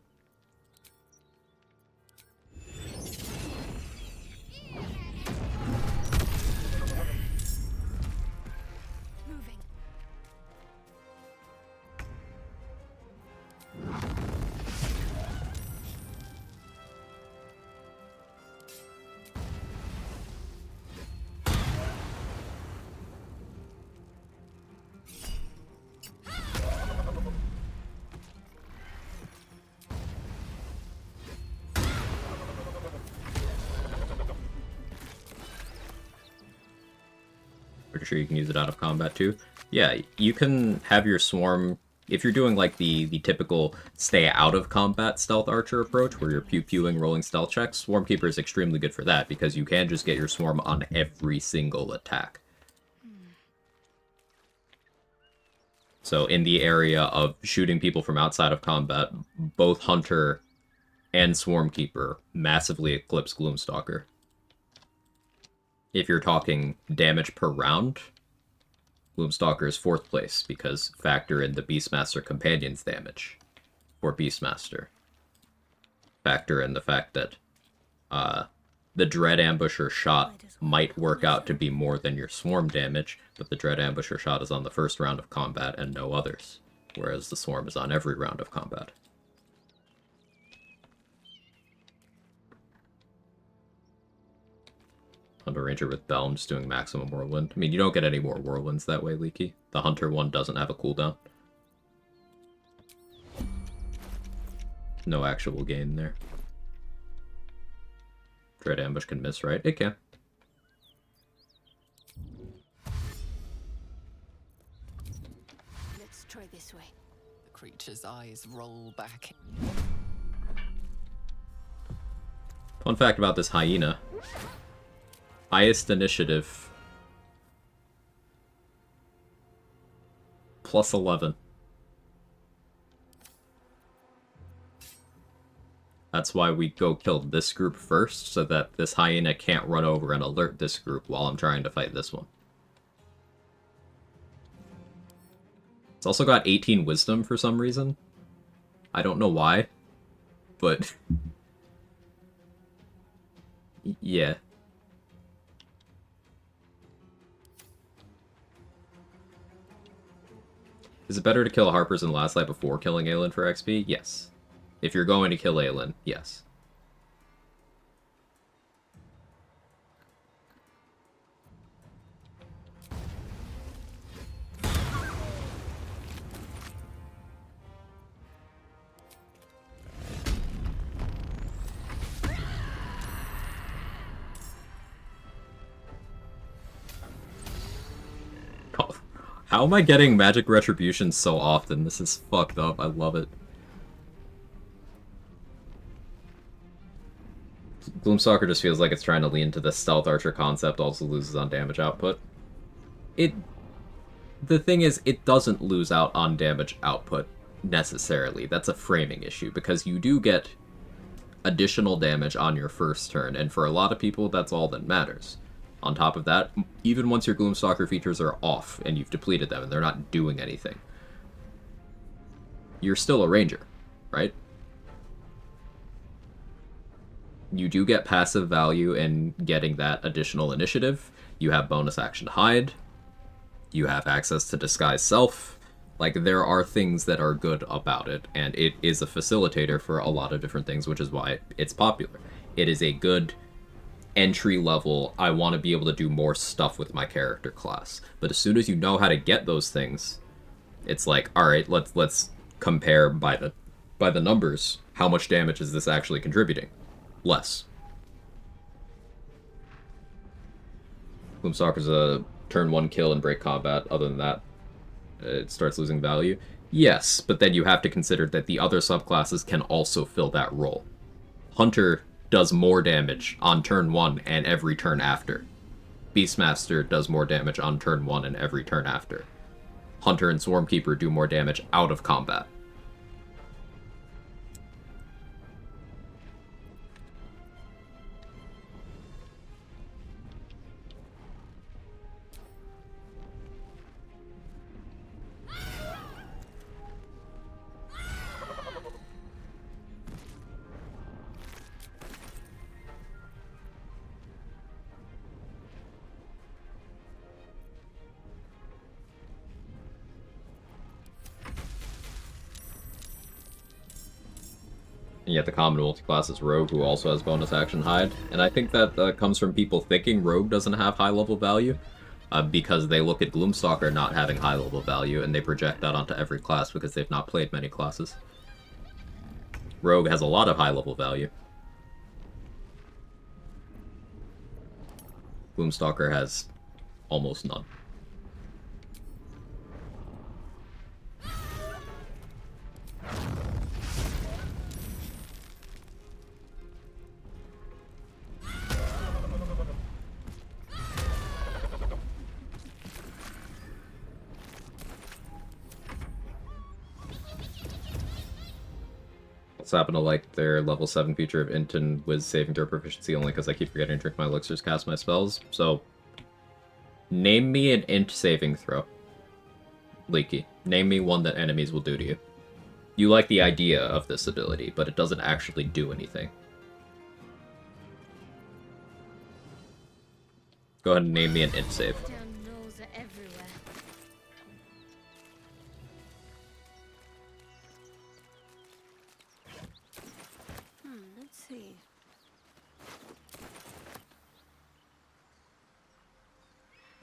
S1: Pretty sure you can use it out of combat too. Yeah, you can have your swarm, if you're doing like the typical stay out of combat stealth archer approach where you're pew-pewing rolling stealth checks, Swarmkeeper is extremely good for that because you can just get your swarm on every single attack. So in the area of shooting people from outside of combat, both Hunter and Swarmkeeper massively eclipse Gloomstalker. If you're talking damage per round, Gloomstalker is 4th place because factor in the Beastmaster Companion's damage for Beastmaster. Factor in the fact that the Dread Ambusher shot might work out to be more than your Swarm damage, but the Dread Ambusher shot is on the 1st round of combat and no others, whereas the Swarm is on every round of combat. Hunter Ranger with Bell, I'm just doing maximum Whirlwind. I mean, you don't get any more Whirlwinds that way, Leaky. The Hunter one doesn't have a cooldown. No actual gain there. Dread Ambush can miss, right? It can.
S19: Let's try this way. The creature's eyes roll back.
S1: Fun fact about this hyena. Highest initiative. Plus 11. That's why we go kill this group first, so that this hyena can't run over and alert this group while I'm trying to fight this one. It's also got 18 wisdom for some reason. I don't know why, but yeah. Is it better to kill Harpers in Last Light before killing Aelin for XP? Yes. If you're going to kill Aelin, yes. How am I getting Magic Retribution so often? This is fucked up. I love it. Gloomstalker just feels like it's trying to lean to the Stealth Archer concept, also loses on damage output. The thing is, it doesn't lose out on damage output, necessarily. That's a framing issue, because you do get additional damage on your first turn, and for a lot of people, that's all that matters. On top of that, even once your Gloomstalker features are off, and you've depleted them, and they're not doing anything, you're still a ranger, right? You do get passive value in getting that additional initiative. You have bonus action hide. You have access to disguise self. Like, there are things that are good about it, and it is a facilitator for a lot of different things, which is why it's popular. It is a good entry level, I want to be able to do more stuff with my character class. But as soon as you know how to get those things, it's like, alright, let's compare by the numbers. How much damage is this actually contributing? Less. Gloomstalker's a turn 1 kill and break combat. Other than that, it starts losing value. Yes, but then you have to consider that the other subclasses can also fill that role. Hunter does more damage on turn 1 and every turn after. Beastmaster does more damage on turn 1 and every turn after. Hunter and Swarmkeeper do more damage out of combat. And yet the common multiclass is Rogue, who also has bonus action hide. And I think that comes from people thinking Rogue doesn't have high level value, because they look at Gloomstalker not having high level value, and they project that onto every class because they've not played many classes. Rogue has a lot of high level value. Gloomstalker has almost none. Happen to like their level 7 feature of Int and Wiz saving throw proficiency only because I keep forgetting to drink my elixirs, cast my spells. So, name me an Int saving throw. Leaky. Name me one that enemies will do to you. You like the idea of this ability, but it doesn't actually do anything. Go ahead and name me an Int save.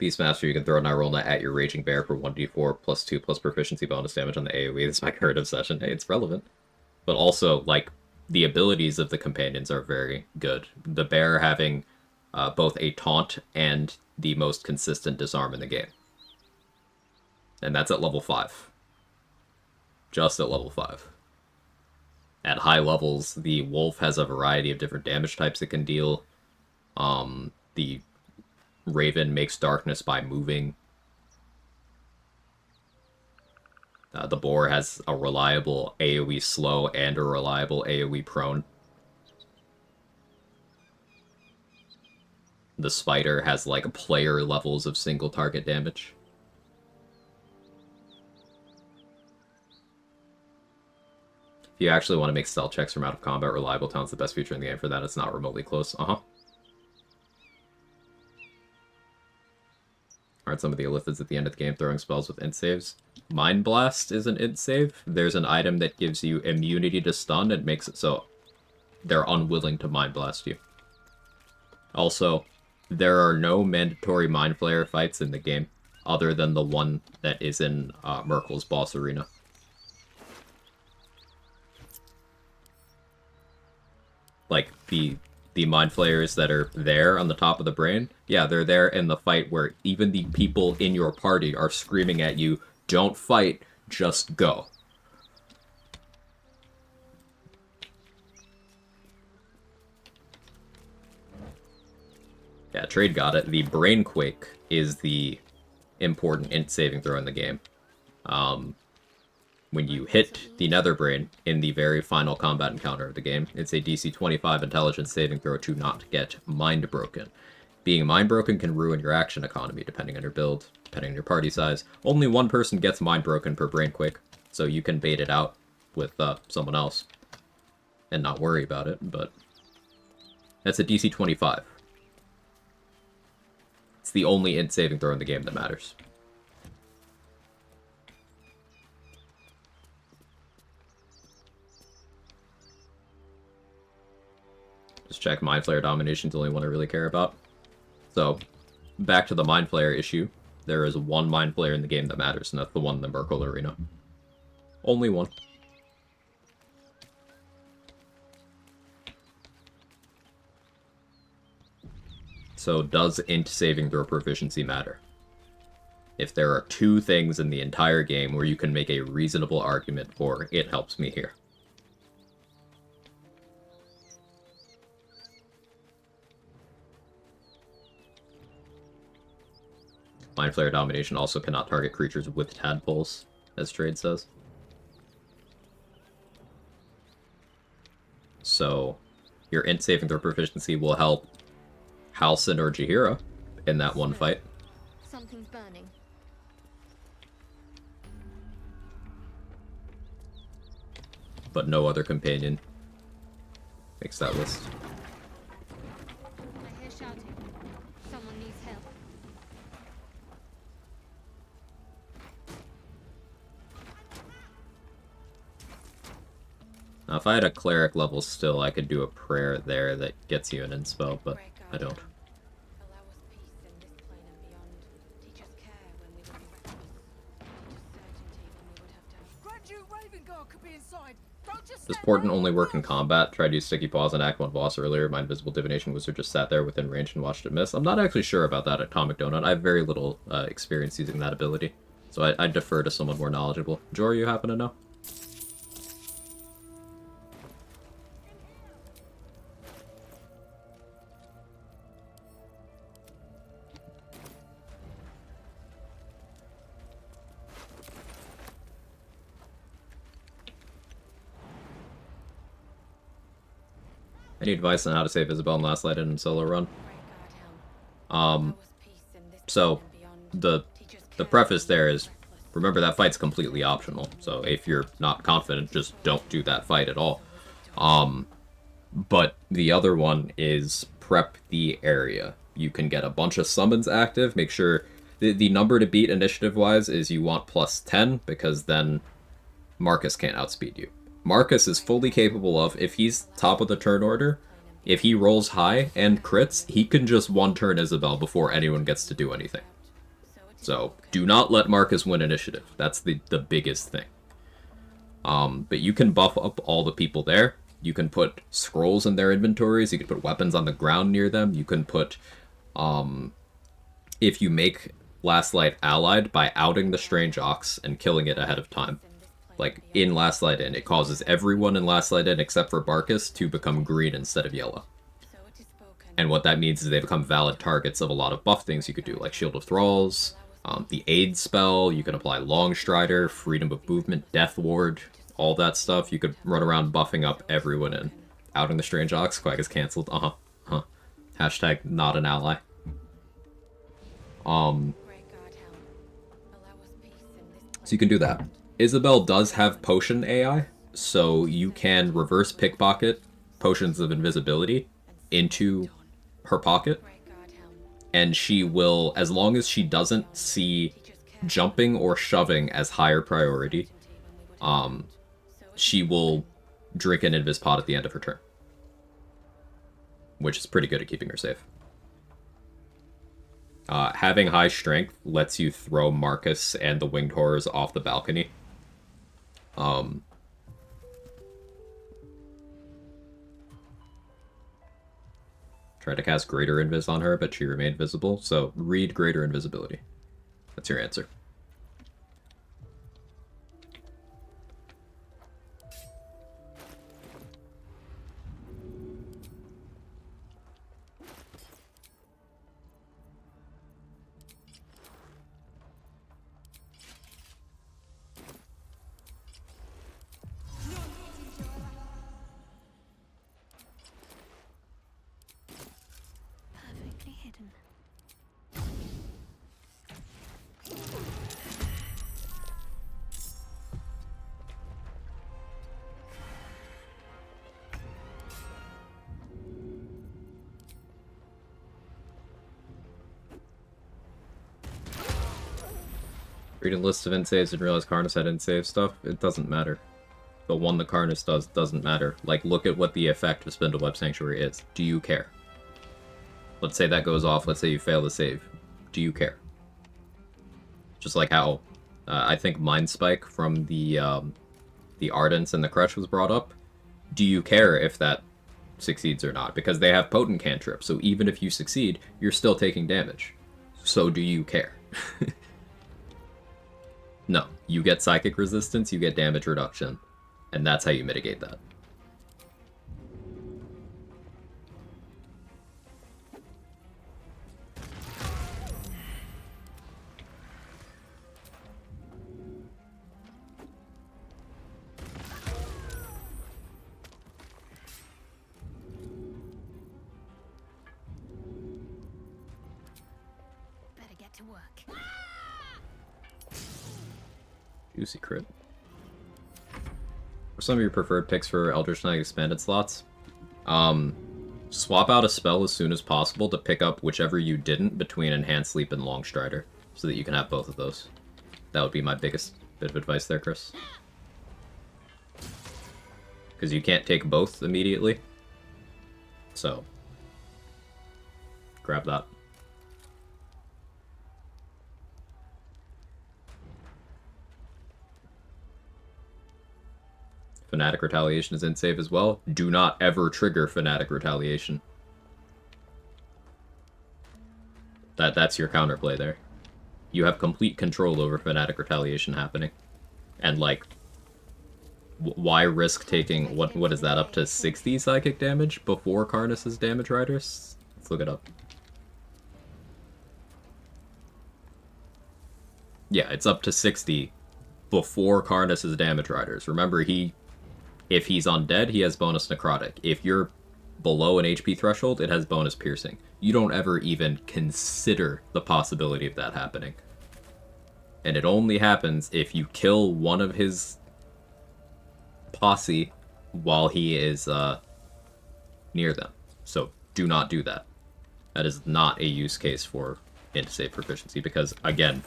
S1: Beastmaster, you can throw an Irolna at your Raging Bear for 1d4 plus 2 plus proficiency bonus damage on the AoE. That's my current obsession. Hey, it's relevant. But also, like, the abilities of the companions are very good. The bear having both a taunt and the most consistent disarm in the game. And that's at level 5. Just at level 5. At high levels, the wolf has a variety of different damage types it can deal. The Raven makes darkness by moving. The boar has a reliable AoE slow and a reliable AoE prone. The spider has like player levels of single target damage. If you actually want to make stealth checks from out of combat, reliable talent's the best feature in the game for that. It's not remotely close. Alright, some of the illithids at the end of the game throwing spells with int saves. Mind Blast is an int save. There's an item that gives you immunity to stun and makes it so they're unwilling to Mind Blast you. Also, there are no mandatory Mind Flayer fights in the game, other than the one that is in Merkel's boss arena. Like, the the mind flayers that are there on the top of the brain, yeah, they're there in the fight where even the people in your party are screaming at you, don't fight, just go. Yeah, Trade got it. The Brain Quake is the important int saving throw in the game. When you hit the Nether Brain in the very final combat encounter of the game, it's a DC 25 intelligence saving throw to not get mind broken. Being mind broken can ruin your action economy depending on your build, depending on your party size. Only one person gets mind broken per Brain Quake, so you can bait it out with someone else and not worry about it, but that's a DC 25. It's the only int saving throw in the game that matters. Just check Mind Flayer Domination's the only one I really care about. So, back to the Mind Flayer issue. There is one Mind Flayer in the game that matters, and that's the one in the Merkle Arena. Only one. So does int saving throw proficiency matter? If there are two things in the entire game where you can make a reasonable argument for it helps me here. Mind Flayer Domination also cannot target creatures with tadpoles, as Trade says. So your int saving throw proficiency will help Halsin or Jaheira in that one fight.
S2: Something's burning.
S1: But no other companion makes that list.
S2: I hear shouting. Someone needs help.
S1: Now, if I had a cleric level still, I could do a prayer there that gets you an inspell, but I don't. Does Portent only work in combat? Tried to use Sticky Paws on Act 1 boss earlier. My Invisible Divination Wizard just sat there within range and watched it miss. I'm not actually sure about that Atomic Donut. I have very little experience using that ability, so I defer to someone more knowledgeable. Jor, you happen to know? Any advice on how to save Isabel and Last Lighted in solo run? So the preface there is, remember that fight's completely optional. So if you're not confident, just don't do that fight at all. But the other one is prep the area. You can get a bunch of summons active. Make sure the number to beat initiative-wise is you want +10, because then Marcus can't outspeed you. Marcus is fully capable of, if he's top of the turn order, if he rolls high and crits, he can just one-turn Isabel before anyone gets to do anything. So, do not let Marcus win initiative. That's the biggest thing. But you can buff up all the people there. You can put scrolls in their inventories. You can put weapons on the ground near them. You can put, if you make Last Light allied by outing the Strange Ox and killing it ahead of time. Like, in Last Light In, it causes everyone in Last Light In, except for Barcus, to become green instead of yellow. And what that means is they become valid targets of a lot of buff things you could do, like Shield of Thralls, the Aid spell, you can apply Long Strider, Freedom of Movement, Death Ward, all that stuff. You could run around buffing up everyone in. Outing the Strange Ox, Quag is cancelled, Hashtag not an ally. So you can do that. Isabel does have potion AI, so you can reverse pickpocket potions of invisibility into her pocket, and she will, as long as she doesn't see jumping or shoving as higher priority, she will drink an Invis pot at the end of her turn, which is pretty good at keeping her safe. Having high strength lets you throw Marcus and the Winged Horrors off the balcony. Tried to cast Greater Invis on her, but she remained visible, so read Greater Invisibility. That's your answer.
S2: Perfectly hidden.
S1: Read a list of end saves and realize Karnas had end save stuff. It doesn't matter. The one that Karnas does doesn't matter. Like, look at what the effect of Spindleweb Sanctuary is. Do you care? Let's say that goes off. Let's say you fail the save. Do you care? Just like how I think Mind Spike from the Ardents and the Crush was brought up. Do you care if that succeeds or not? Because they have potent cantrips, so even if you succeed, you're still taking damage. So do you care? No, you get psychic resistance, you get damage reduction, and that's how you mitigate that.
S2: Better get to work.
S1: Juicy crit. For some of your preferred picks for Eldritch Knight expanded slots, swap out a spell as soon as possible to pick up whichever you didn't between Enhanced Sleep and Long Strider, so that you can have both of those. That would be my biggest bit of advice there, Chris. Because you can't take both immediately. So, grab that. Fanatic Retaliation is in save as well. Do not ever trigger Fanatic Retaliation. That's your counterplay there. You have complete control over Fanatic Retaliation happening. And like, why risk taking, what is that, up to 60 psychic damage before Karnas's Damage Riders? Let's look it up. Yeah, it's up to 60 before Karnas's Damage Riders. Remember, if he's undead, he has bonus necrotic. If you're below an HP threshold, it has bonus piercing. You don't ever even consider the possibility of that happening. And it only happens if you kill one of his posse while he is near them. So do not do that. That is not a use case for int save proficiency, because again,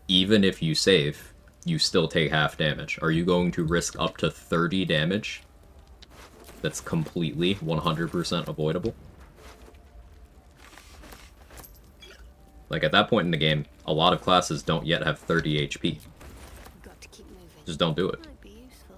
S1: even if you save, you still take half damage. Are you going to risk up to 30 damage that's completely 100% avoidable? Like, at that point in the game, a lot of classes don't yet have 30 HP.
S2: Got to keep moving.
S1: Just don't do it.
S2: Might be useful.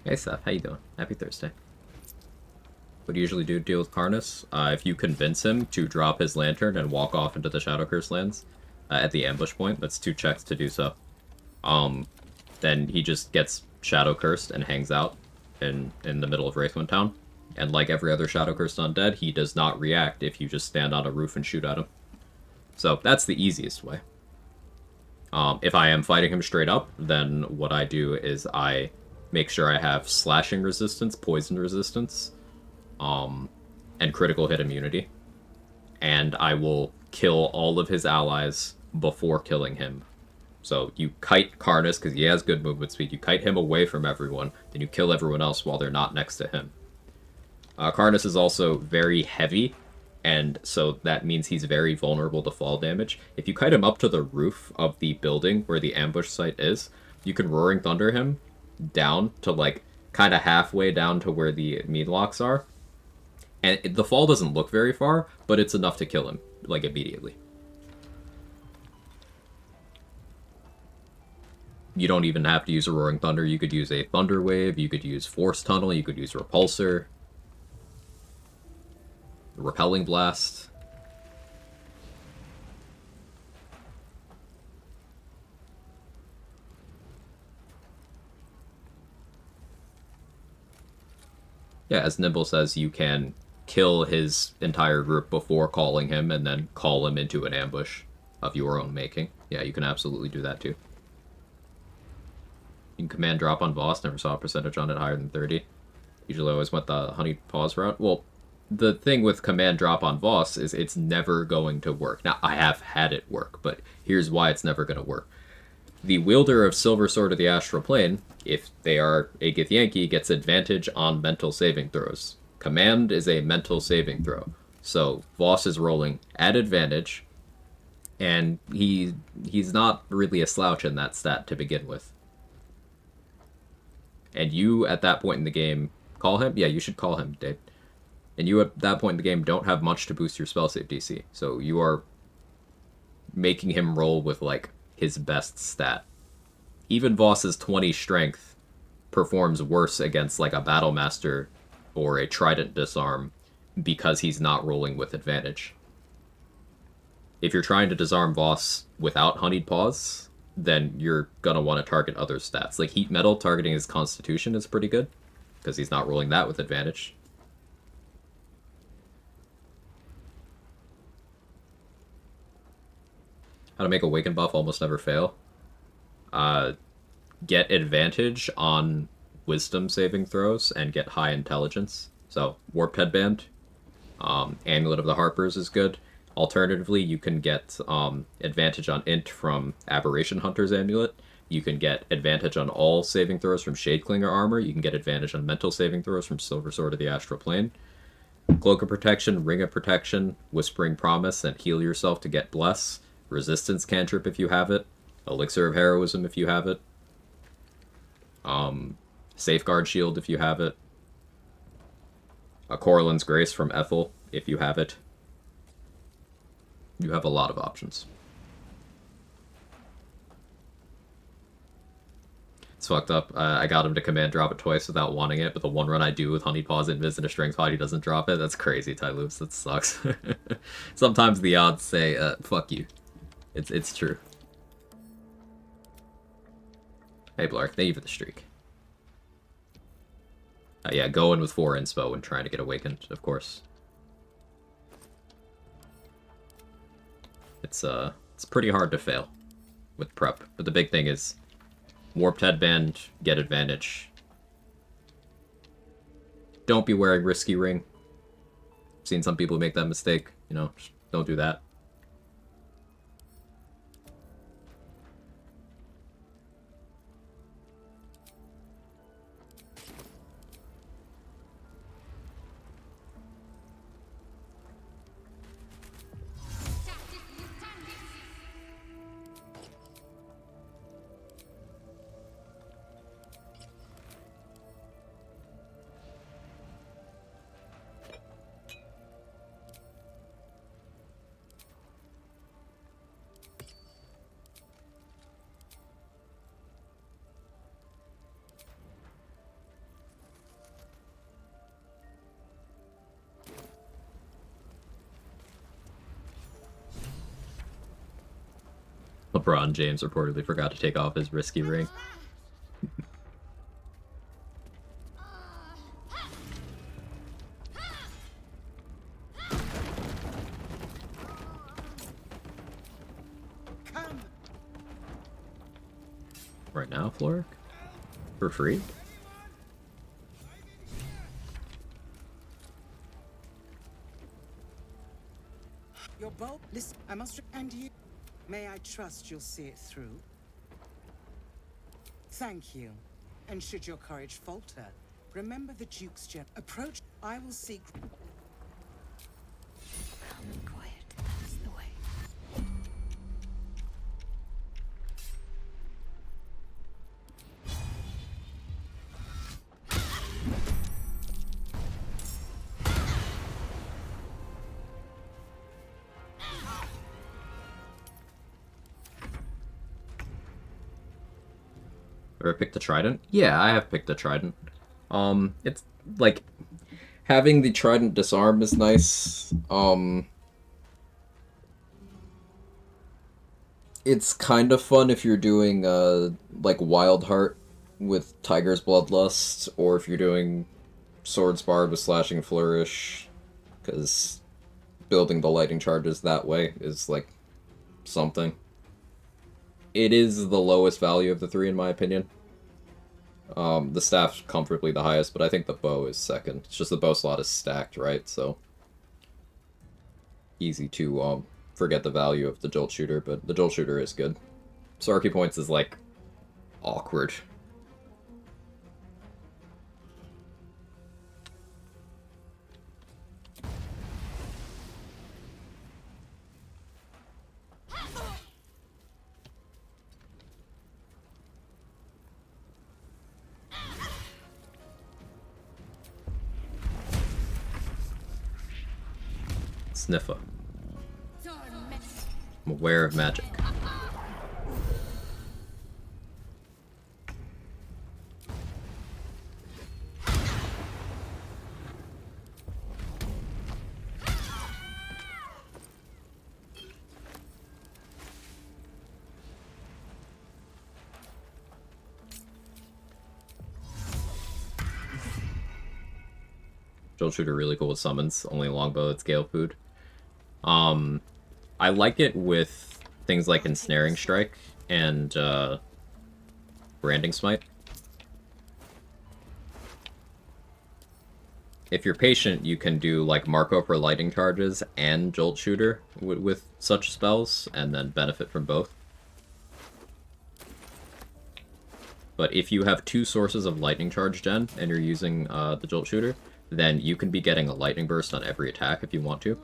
S1: Hey Seth, how you doing? Happy Thursday. What do you usually do to deal with Karnas? If you convince him to drop his lantern and walk off into the Shadow Curse lands at the ambush point, that's 2 checks to do so. Then he just gets Shadow Cursed and hangs out in the middle of Wraithwind Town. And like every other Shadow Cursed undead, he does not react if you just stand on a roof and shoot at him. So that's the easiest way. If I am fighting him straight up, then what I do is I make sure I have slashing resistance, poison resistance, and critical hit immunity. And I will kill all of his allies before killing him. So you kite Karnas, because he has good movement speed, you kite him away from everyone, then you kill everyone else while they're not next to him. Karnas is also very heavy and so that means he's very vulnerable to fall damage. If you kite him up to the roof of the building where the ambush site is, you can Roaring Thunder him down to, like, kind of halfway down to where the meat locks are. And the fall doesn't look very far, but it's enough to kill him, like, immediately. You don't even have to use a Roaring Thunder. You could use a Thunder Wave, you could use Force Tunnel, you could use Repulsor, Repelling Blast. Yeah, as Nimble says, you can kill his entire group before calling him and then call him into an ambush of your own making. Yeah, you can absolutely do that too. You can command drop on Voss, never saw a percentage on it higher than 30. Usually always went the honey pause route. Well, the thing with command drop on Voss is it's never going to work. Now, I have had it work, but here's why it's never going to work. The wielder of Silver Sword of the Astral Plane, if they are a Githyanki, gets advantage on mental saving throws. Command is a mental saving throw. So Voss is rolling at advantage, and he's not really a slouch in that stat to begin with. And you, at that point in the game, call him? Yeah, you should call him, Dave. And you, at that point in the game, don't have much to boost your spell save DC. So you are making him roll with, like, his best stat. Even Voss's 20 strength performs worse against, like, a Battle Master or a Trident Disarm because he's not rolling with advantage. If you're trying to disarm Voss without Honeyed Paws, then you're gonna want to target other stats. Like Heat Metal, targeting his Constitution is pretty good, because he's not rolling that with advantage. How to make Awaken buff almost never fail. Get advantage on Wisdom saving throws and get high intelligence. So Warped Headband, Amulet of the Harpers is good. Alternatively, you can get advantage on Int from Aberration Hunter's Amulet. You can get advantage on all saving throws from Shadeclinger Armor. You can get advantage on mental saving throws from Silver Sword of the Astral Plane. Cloak of Protection, Ring of Protection, Whispering Promise, and Heal Yourself to get Bless. Resistance Cantrip if you have it. Elixir of Heroism if you have it. Safeguard Shield if you have it. A Corallin's Grace from Ethel if you have it. You have a lot of options. It's fucked up. I got him to command drop it twice without wanting it, but the one run I do with Honey Paws Invis and a Strength Pod, he doesn't drop it. That's crazy, Tyloops. That sucks. Sometimes the odds say, fuck you. It's true. Hey, Blark, thank you for the streak. Yeah, going with 4 inspo and trying to get awakened, of course. It's pretty hard to fail with prep, but the big thing is Warped Headband, get advantage. Don't be wearing Risky Ring. I've seen some people make that mistake, you know, just don't do that. LeBron James reportedly forgot to take off his Risky Ring. Right now, Floric? For free?
S20: Your bow? Listen, I must and you. May I trust you'll see it through? Thank you. And should your courage falter, remember the Duke's approach. I will seek.
S1: Ever picked a trident? Yeah, I have picked a trident. It's like having the trident disarm is nice. It's kind of fun if you're doing like Wild Heart with Tiger's Bloodlust, or if you're doing Swords Bard with Slashing Flourish, because building the lightning charges that way is like something. It is the lowest value of the three in my opinion. The staff's comfortably the highest, but I think the bow is second. It's just the bow slot is stacked, right? So easy to forget the value of the Jolt Shooter, but the Jolt Shooter is good. Sarky Points is like awkward. Sniffer. I'm aware of magic. Jolt Shooter really cool with summons, only longbow at scale food. I like it with things like Ensnaring Strike and Branding Smite. If you're patient, you can do like Marco for lightning charges and Jolt Shooter with such spells, and then benefit from both. But if you have two sources of lightning charge gen and you're using the Jolt Shooter, then you can be getting a lightning burst on every attack if you want to.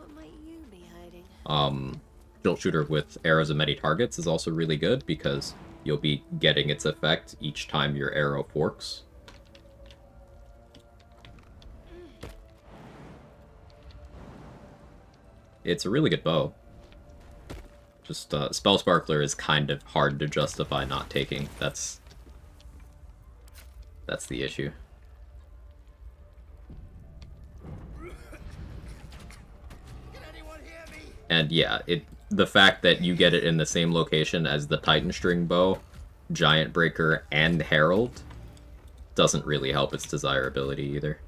S1: Jolt Shooter with arrows of many targets is also really good because you'll be getting its effect each time your arrow forks. It's a really good bow. Just Spell Sparkler is kind of hard to justify not taking. That's the issue. And yeah, the fact that you get it in the same location as the Titan String Bow, Giant Breaker, and Herald doesn't really help its desirability either.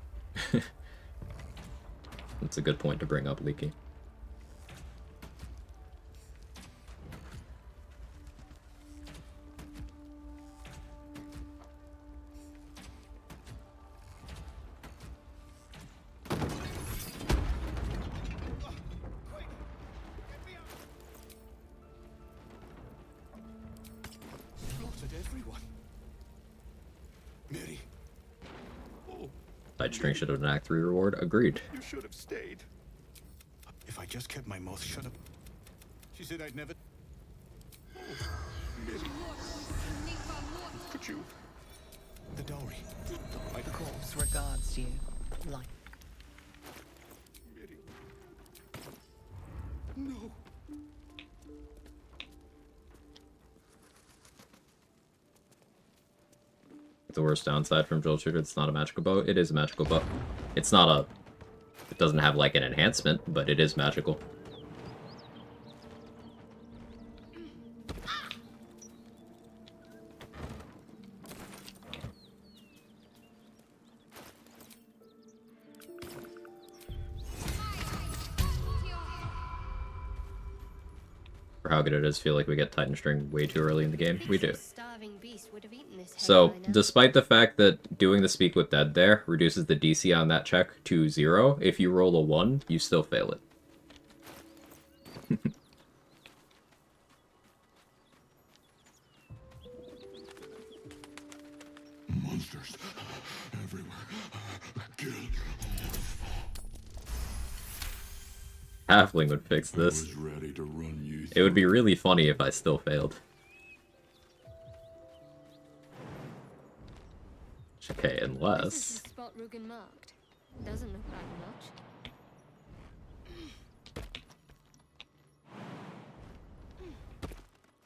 S1: That's a good point to bring up, Leaky. Titan String should have an Act 3 reward. Agreed.
S13: You should have stayed. If I just kept my mouth shut up. She said I'd never. Oh, could you? The dowry. My
S19: corpse regards you like.
S13: No.
S1: The worst downside from Jolt Shooter, it's not a magical bow. It is a magical bow. It's not a... It doesn't have, like, an enhancement, but it is magical. For how good it is, feel like we get Titan String way too early in the game. We do. So, despite the fact that doing the Speak with Dead there reduces the DC on that check to 0, if you roll a 1, you still fail it.
S10: Monsters everywhere. Kill.
S1: Halfling would fix this. It would be really funny if I still failed. Okay, unless...
S2: Spot Rugen marked. Doesn't look like much.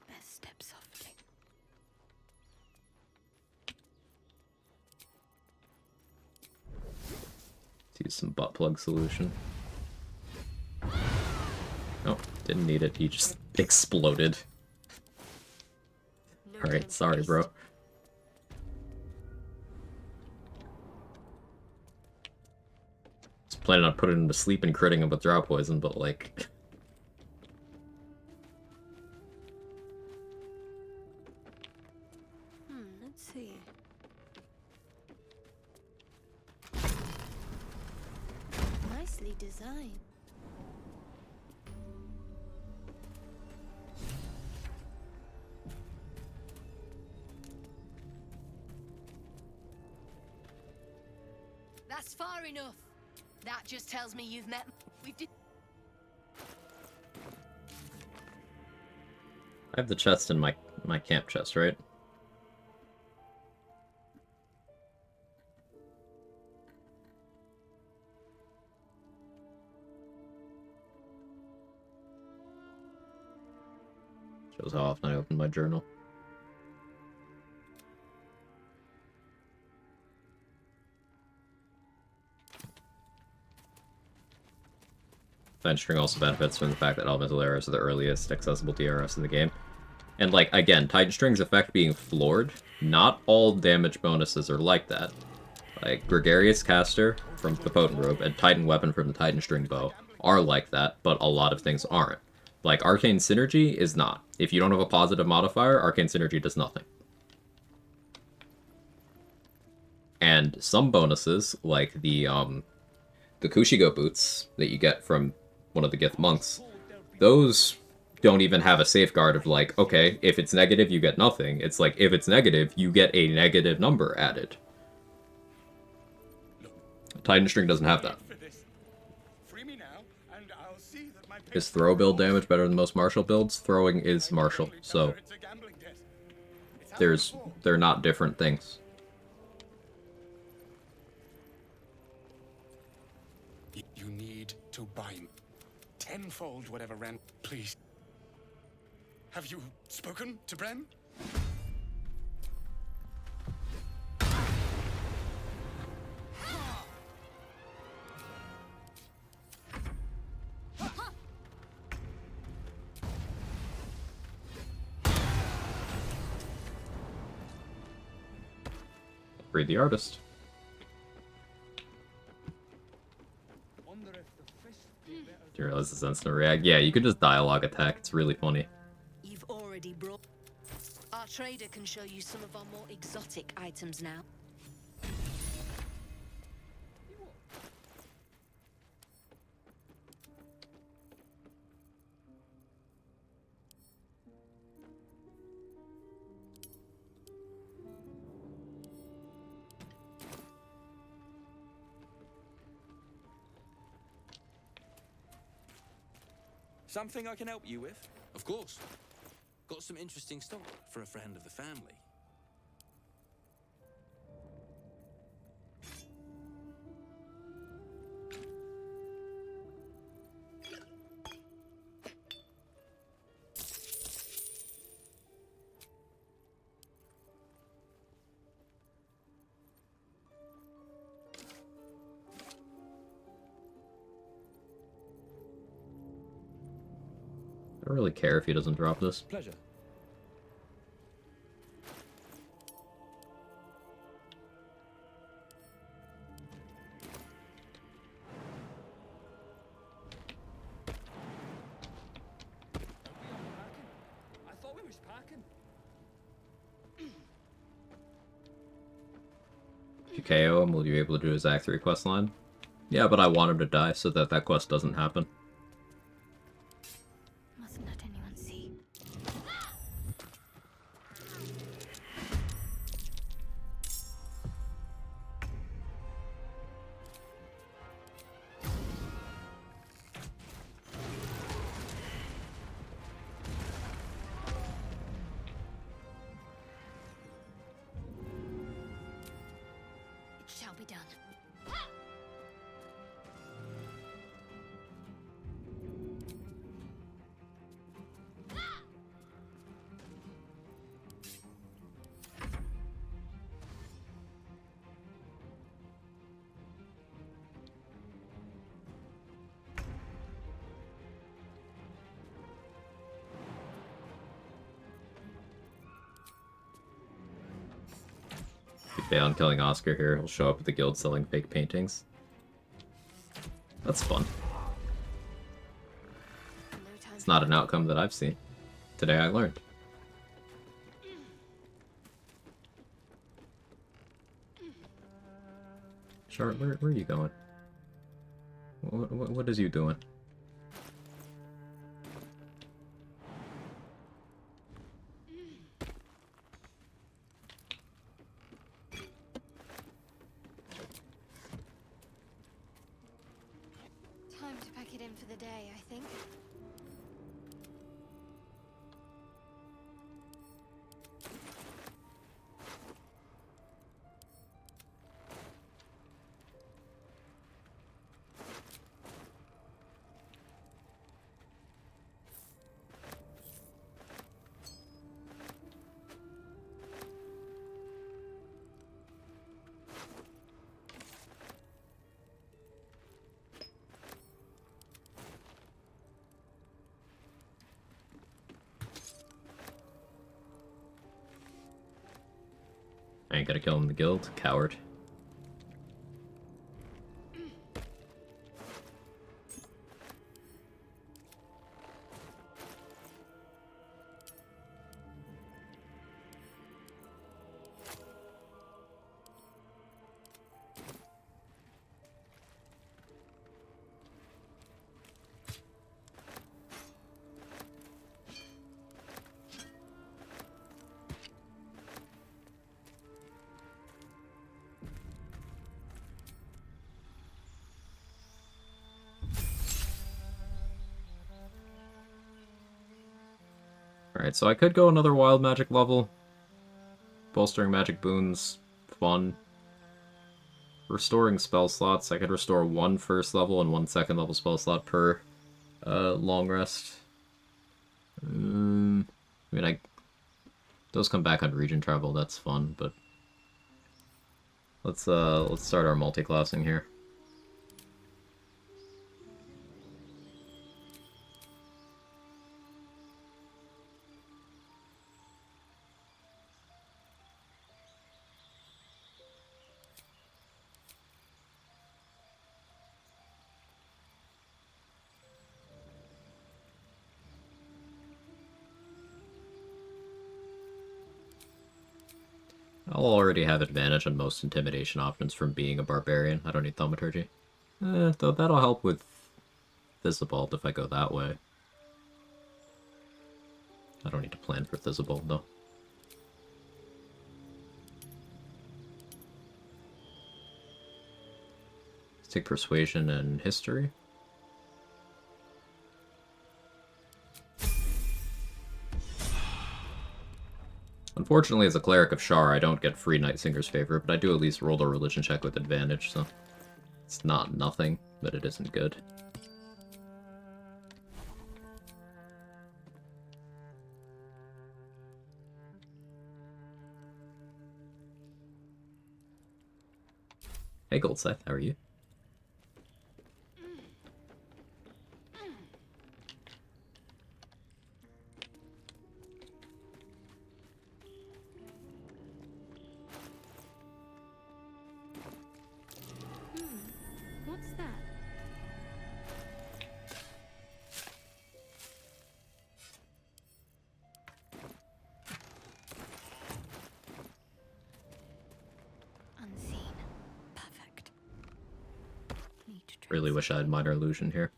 S2: Best step softly.
S1: Let's use some butt plug solution. Nope, didn't need it. He just exploded. Alright, sorry, bro. I was planning on putting him to sleep and critting him with draw poison, but like...
S7: Let's see. Nicely designed.
S8: That's far enough. That just tells me you've met. We've did.
S1: I have the chest in my camp chest, right? Shows how often I open my journal. Titan String also benefits from the fact that elemental arrows are the earliest accessible DRS in the game. And like, again, Titan String's effect being floored, not all damage bonuses are like that. Like, Gregarious Caster from the Potent Robe and Titan Weapon from the Titan String Bow are like that, but a lot of things aren't. Like, Arcane Synergy is not. If you don't have a positive modifier, Arcane Synergy does nothing. And some bonuses, like the Kushigo boots that you get from one of the Gith monks, those don't even have a safeguard of like, okay, if it's negative, you get nothing. It's like, if it's negative, you get a negative number added. Titan String doesn't have that. Is throw build damage better than most martial builds? Throwing is martial, so they're not different things.
S4: You need to buy tenfold whatever ran, please. Have you spoken to Bren?
S1: Read the artist. Do you realize this instant react? Yeah, you could just dialogue attack. It's really funny.
S7: You've already brought. Our trader can show you some of our more exotic items now.
S21: Something I can help you with? Of course. Got some interesting stock for a friend of the family.
S1: I don't really care if he doesn't drop this.
S21: Pleasure.
S17: I thought we was packing.
S1: If you KO him, will you be able to do his Act 3 quest line? Yeah, but I want him to die so that that quest doesn't happen.
S7: Mustn't let anyone see. It shall be done.
S1: If you fail on killing Oscar here, he'll show up at the guild selling fake paintings. That's fun. It's not an outcome that I've seen. Today I learned. Shard, where are you going? What is you doing?
S2: Time to pack it in for the day, I think.
S1: I ain't gonna kill him in the guild, coward. Alright, so I could go another wild magic level. Bolstering magic boons, fun. Restoring spell slots, I could restore 1 first level and 1 second level spell slot per long rest. I mean, those come back on region travel, that's fun, but let's start our multi-classing here. I'll already have advantage on most intimidation options from being a barbarian. I don't need thaumaturgy. Though that'll help with Thistlebolt if I go that way. I don't need to plan for Thistlebolt though. Let's take Persuasion and History. Unfortunately, as a Cleric of Shar, I don't get free Nightsinger's favor, but I do at least roll a religion check with advantage, so it's not nothing, but it isn't good. Hey Goldscythe, how are you?
S2: What's that? Unseen. Perfect.
S1: Really wish I had Minor Illusion here.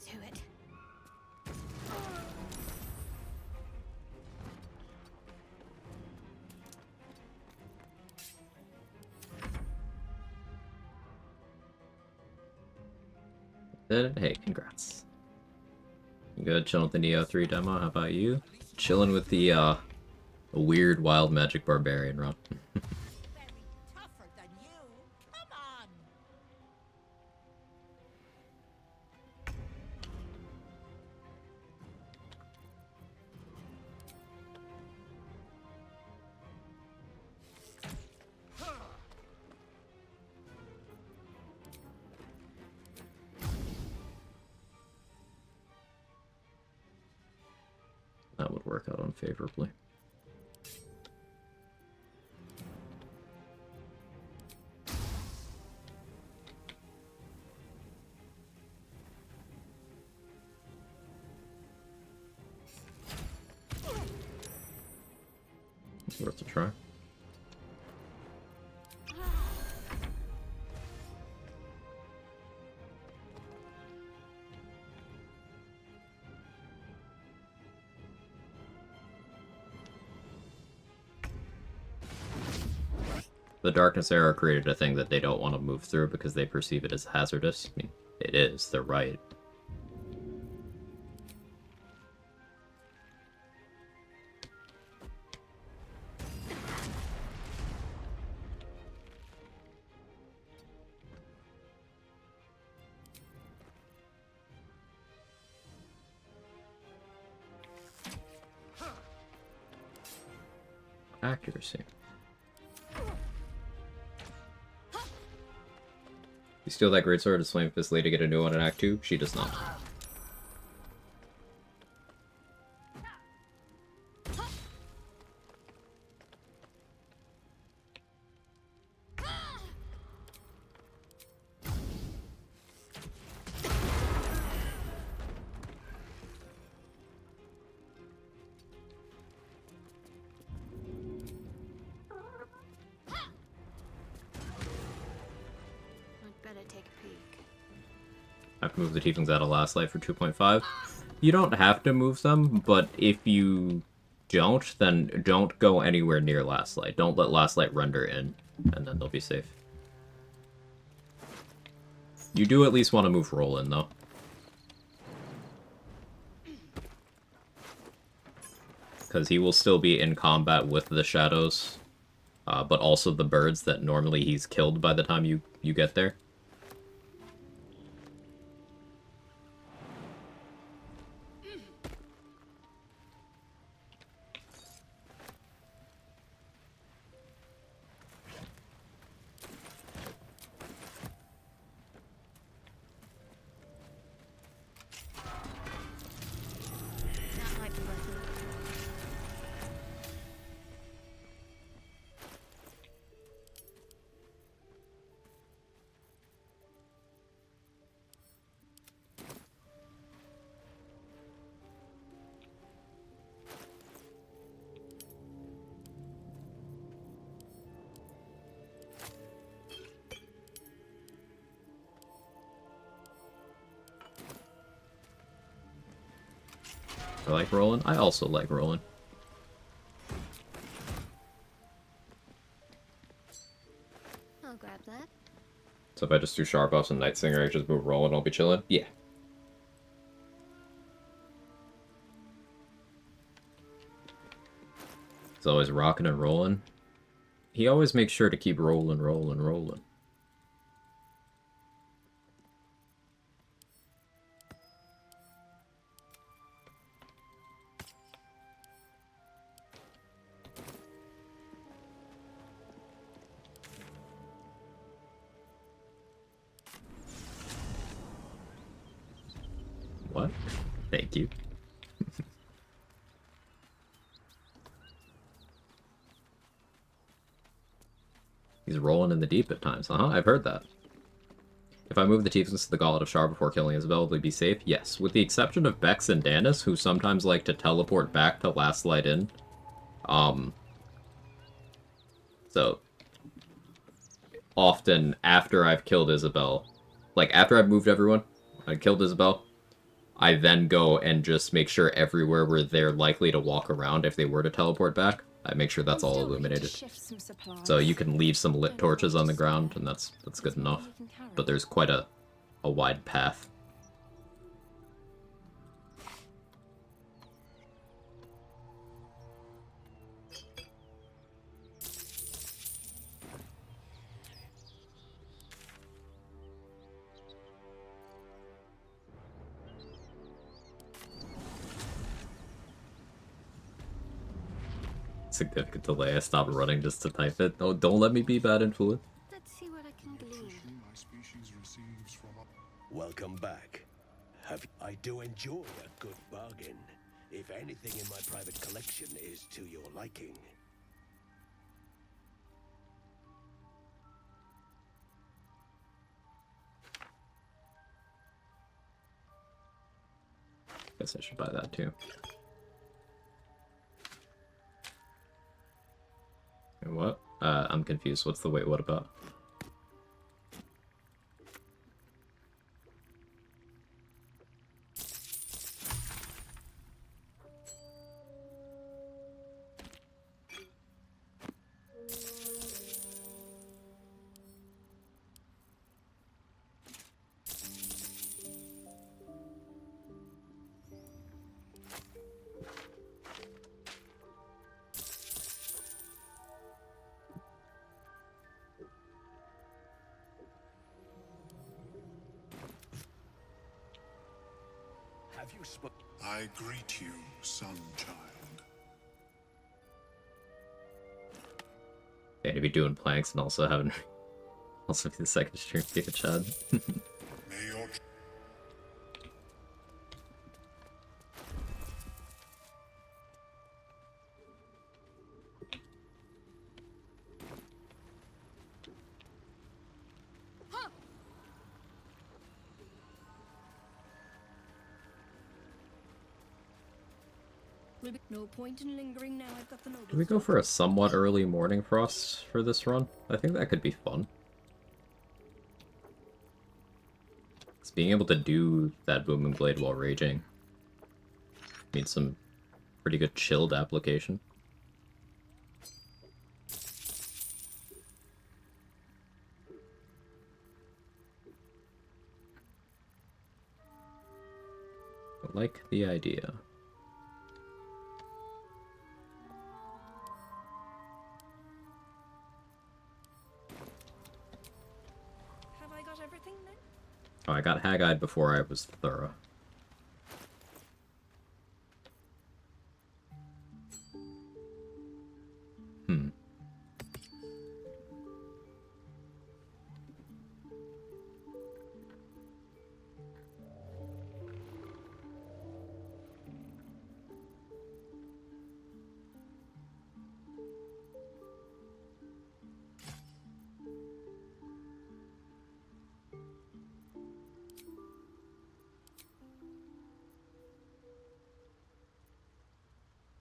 S2: to it.
S1: Hey, congrats. You good? Chilling with the Neo 3 demo? How about you? Chilling with the weird wild Magic Barbarian run.
S11: Tougher than you. Come on.
S1: That would work out unfavorably. It's worth a try. The Darkness Era created a thing that they don't want to move through because they perceive it as hazardous. I mean, it is. They're right. Accuracy. You steal that greatsword to Flame Fist Lady to get a new one in Act 2? She does not.
S2: I'd better take a peek.
S1: I have to move the Tieflings out of Last Light for 2.5. You don't have to move them, but if you don't, then don't go anywhere near Last Light. Don't let Last Light render in, and then they'll be safe. You do at least want to move Roland, though. Because he will still be in combat with the shadows, but also the birds that normally he's killed by the time you get there.
S2: That might be worth it.
S1: I like Roland. I also like Roland.
S2: I'll grab that.
S1: So if I just do Sharp Buffs and Night Singer, I just move Roland, I'll be chilling? Yeah. He's always rocking and rolling. He always makes sure to keep rolling. What? Thank you. He's rolling in the deep at times, huh? I've heard that. If I move the Tieflings to the Gauntlet of Shar before killing Isabel, will they be safe? Yes, with the exception of Bex and Danis, who sometimes like to teleport back to Last Light In. So, often after I've killed Isabel, like after I've moved everyone, I killed Isabel, I then go and just make sure everywhere where they're likely to walk around, if they were to teleport back, I make sure that's all illuminated. So you can leave some lit torches on the ground, and that's good enough. But there's quite a wide path. Significant delay. I stopped running just to type it. Oh, don't let me be bad influence.
S2: Let's see what I can glean.
S16: Welcome back. I do enjoy a good bargain. If anything in my private collection is to your liking.
S1: Guess I should buy that too. What? I'm confused. What's the wait? What about?
S10: I greet you, son child.
S1: Yeah, to be doing planks and also having also be the second stream be a Chad.
S10: May your
S2: No point in lingering now. I've got the noble.
S1: Do we go for a somewhat early morning frost for this run? I think that could be fun. 'Cause being able to do that booming blade while raging needs some pretty good chilled application. I like the idea. Oh, I got hag-eyed before I was thorough.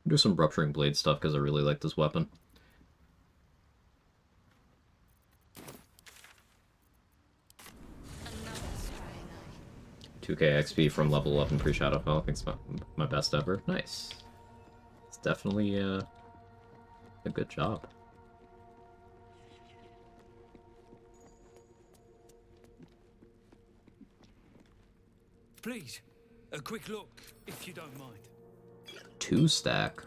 S1: Do some rupturing blade stuff because I really like this weapon. 2k XP from level 11 pre-Shadowfell. I think it's my best ever. Nice. It's definitely a good job.
S17: Please, a quick look, if you don't mind.
S1: 2 stack?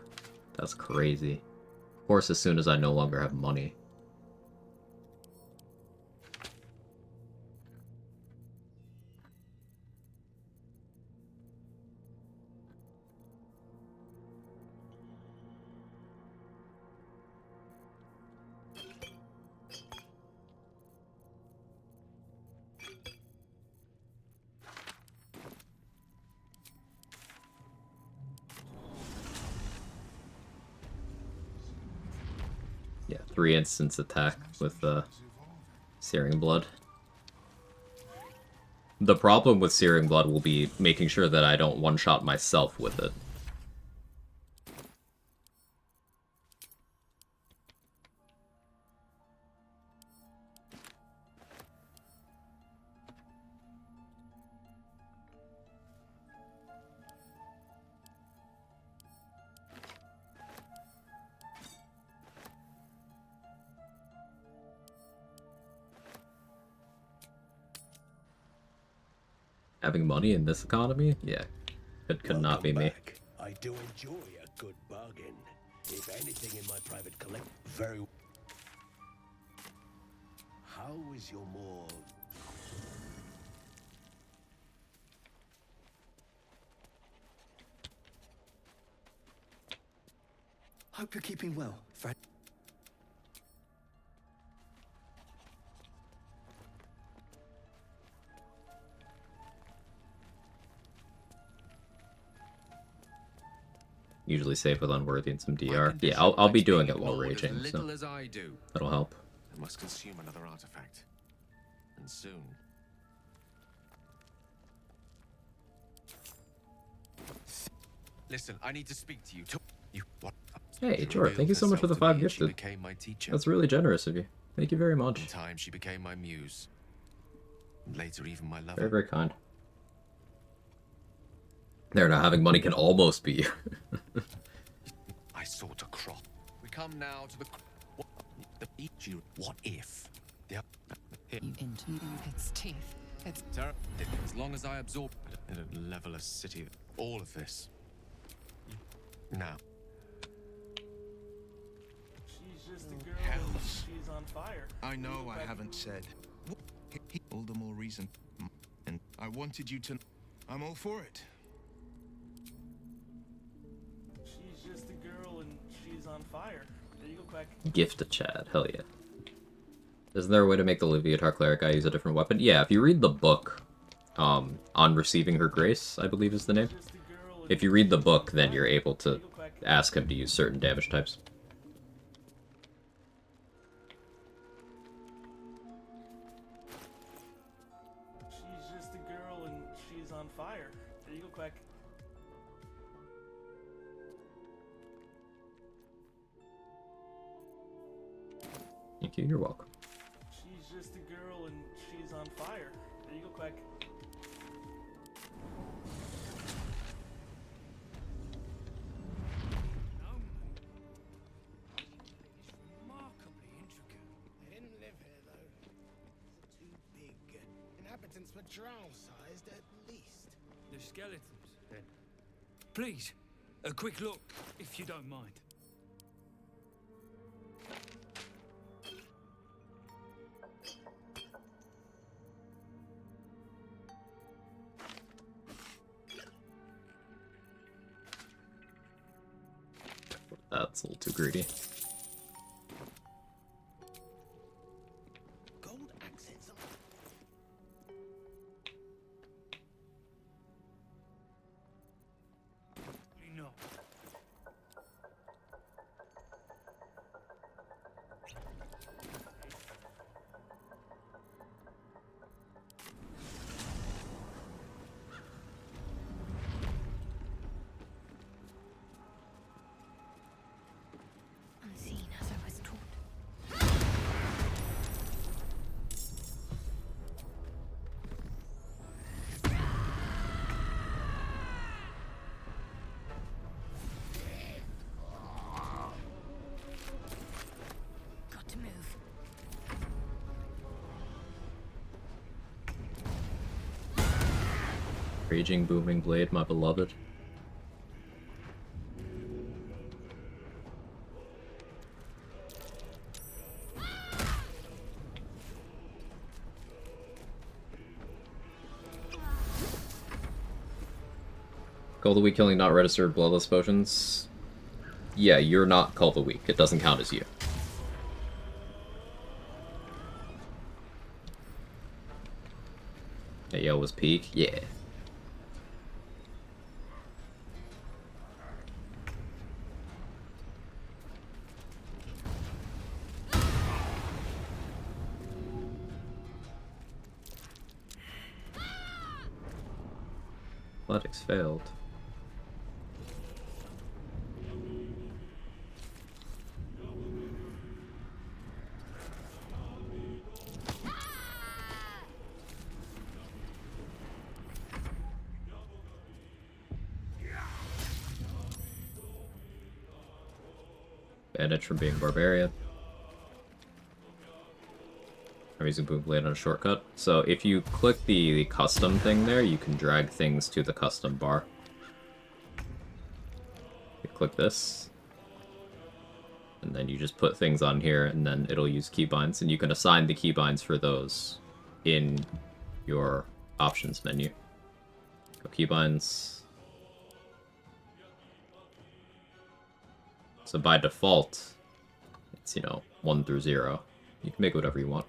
S1: That's crazy. Of course, as soon as I no longer have money. Yeah, 3 instance attack with Searing Blood. The problem with Searing Blood will be making sure that I don't one-shot myself with it. Having money in this economy? Yeah. It could not be me.
S16: I do enjoy a good bargain. If anything in my private collection, very. How is your more?
S9: Hope you're keeping well, Fred.
S1: Usually save with unworthy and some DR. Yeah, I'll be doing it while raging,
S12: as little
S1: so
S12: as I do.
S1: that'll help.
S12: I must consume another artifact. And soon. Listen, I need to speak to you. What?
S1: Hey, Jor, thank you so much for the 5 gifted.
S12: Became my teacher.
S1: That's really generous of you. Thank you very much.
S12: In time, she became my muse. And later, even my lover.
S1: Very, very kind. There, now having money can almost be.
S12: I sought a crop. We come now to the. What if?
S19: Into its teeth. It's
S12: as long as I absorb in a levelless city, all of this. Now.
S22: She's just a girl. She's on fire.
S13: I know I haven't said. All the more reason. And I wanted you to. I'm all for it.
S22: She's just a girl and she's on fire. There you go, Quag.
S1: Gift to Chad, hell yeah. Isn't there a way to make the Leviatar cleric guy use a different weapon? Yeah, if you read the book, on receiving her grace, I believe is the name. If you read the book, then you're able to ask him to use certain damage types.
S22: She's just a girl and she's on fire. There you go, Quag.
S1: Thank you, you're welcome.
S22: She's just a girl and she's on fire. There you go, Quag.
S4: Remarkably intricate. They didn't live here, though. These are too big. Inhabitants were drow-sized at least.
S17: The skeletons, then. Please, a quick look, if you don't mind.
S1: That's a little too greedy.
S4: Gold accents on.
S17: No.
S2: Unseen as I was taught. Got to move.
S1: Raging booming blade, my beloved. Call the weak killing not registered bloodless potions. Yeah, you're not Call the weak. It doesn't count as you. Hey, yo, was peak? Yeah. Athletics failed. Bandage from being barbarian. I'm using Boom Blade on a shortcut. So if you click the custom thing there, you can drag things to the custom bar. You click this, and then you just put things on here, and then it'll use keybinds, and you can assign the keybinds for those in your options menu. Go keybinds. So by default, it's, you know, 1 through 0. You can make whatever you want.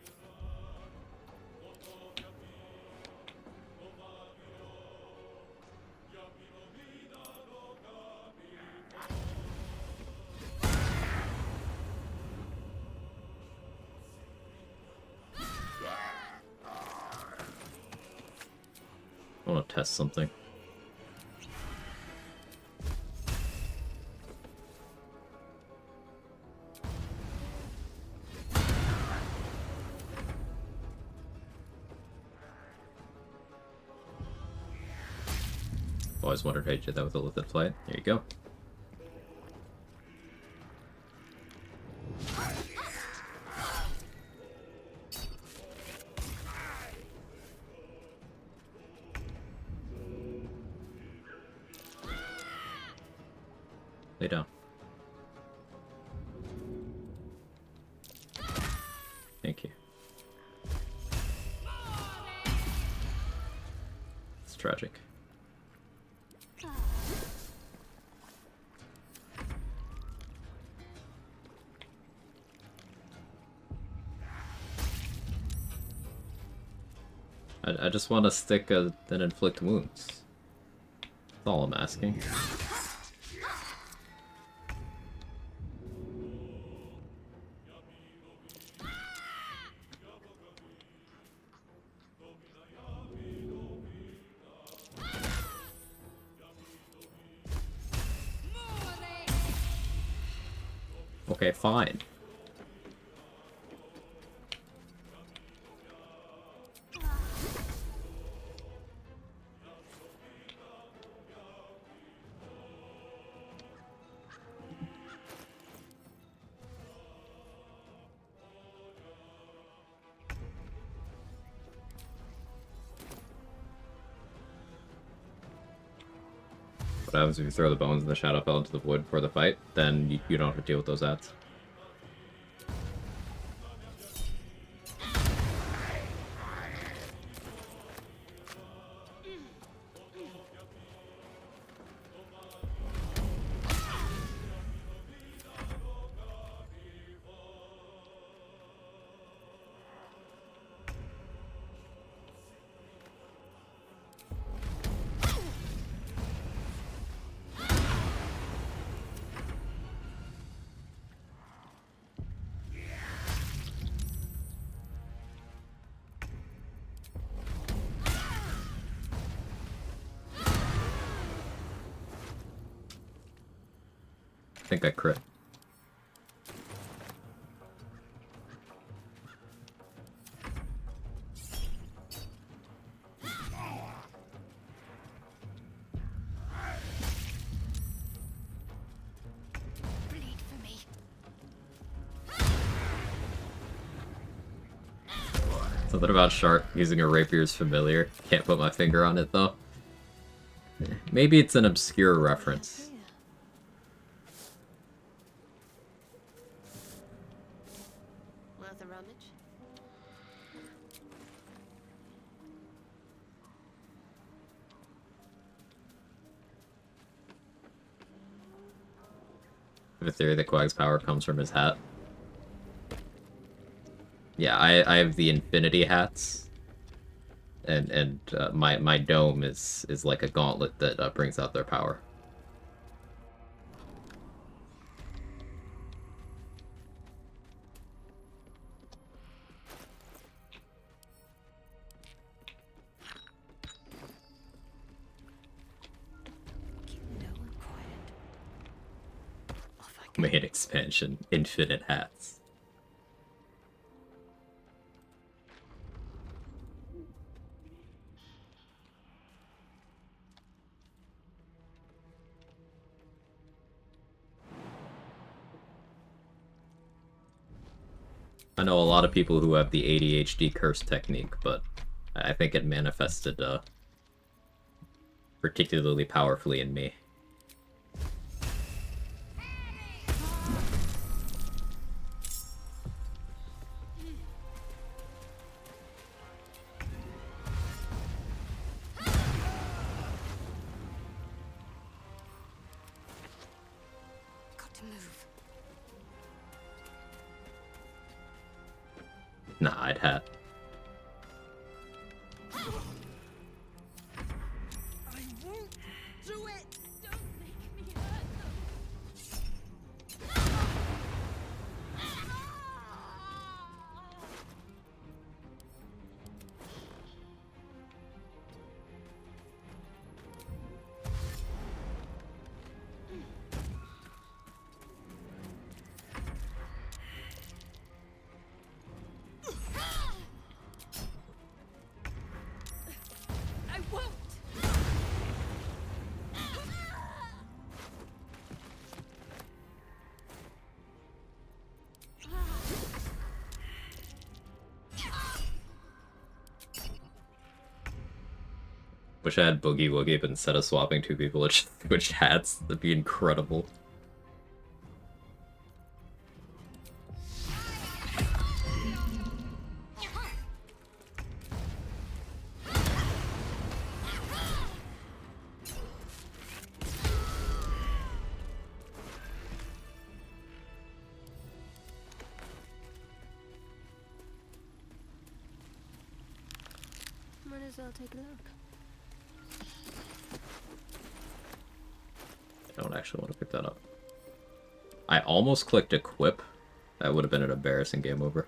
S1: I want to test something. Always wondered how you did that with a lifted flight. There you go. Lay down. Thank you. It's tragic. I just want to stick and inflict wounds. That's all I'm asking. Okay, fine. What happens if you throw the bones and the shadow fell into the wood for the fight? Then you don't have to deal with those ads. I think I crit. Something about Shark using a rapier is familiar. Can't put my finger on it though. Maybe it's an obscure reference.
S2: Worth a rummage?
S1: I have a theory that Quag's power comes from his hat. Yeah, I have the infinity hats, and my dome is like a gauntlet that brings out their power. Main expansion, infinite hats. I know a lot of people who have the ADHD curse technique, but I think it manifested particularly powerfully in me.
S2: Got to move.
S1: Nah, I'd hat.
S18: I won't do it! Don't make me hurt them! I won't!
S1: Wish I had Boogie Woogie, but instead of swapping two people, it just switched hats. That'd be incredible.
S2: Might as well take a look.
S1: I don't actually want to pick that up. I almost clicked equip. That would have been an embarrassing game over.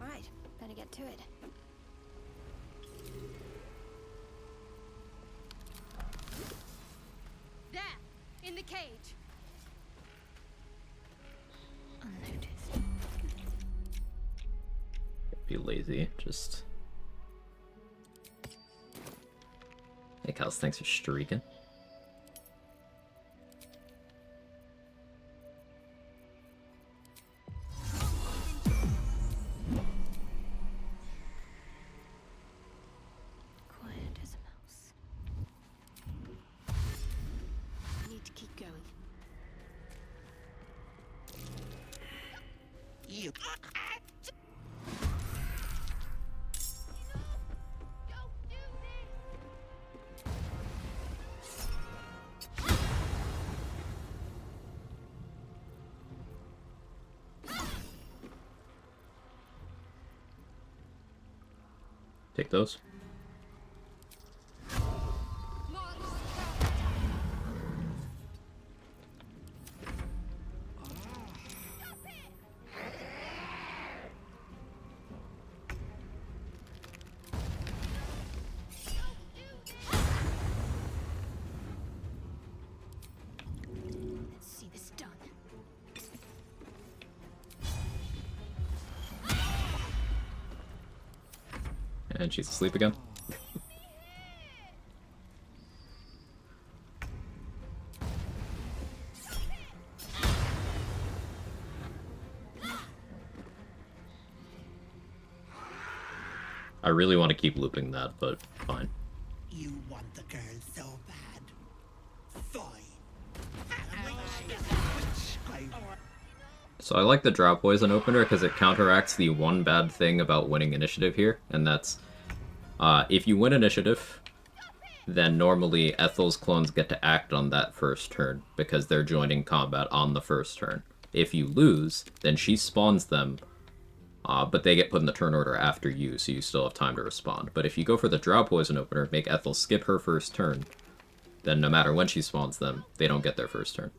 S2: Right, better get to it. There! In the cage! Unnoticed.
S1: Be lazy, just... Hey, Kels, thanks for streaking.
S2: Quiet as a mouse. Need to keep going.
S11: You.
S1: Take those.
S2: Let's see this done.
S1: And she's asleep again. I really want to keep looping that, but fine.
S11: You want the girl so bad. Fine.
S1: So I like the Drop Poison opener because it counteracts the one bad thing about winning initiative here, and that's if you win initiative, then normally Ethel's clones get to act on that first turn because they're joining combat on the first turn. If you lose, then she spawns them, but they get put in the turn order after you, so you still have time to respond. But if you go for the Drow Poison opener, make Ethel skip her first turn, then no matter when she spawns them, they don't get their first turn.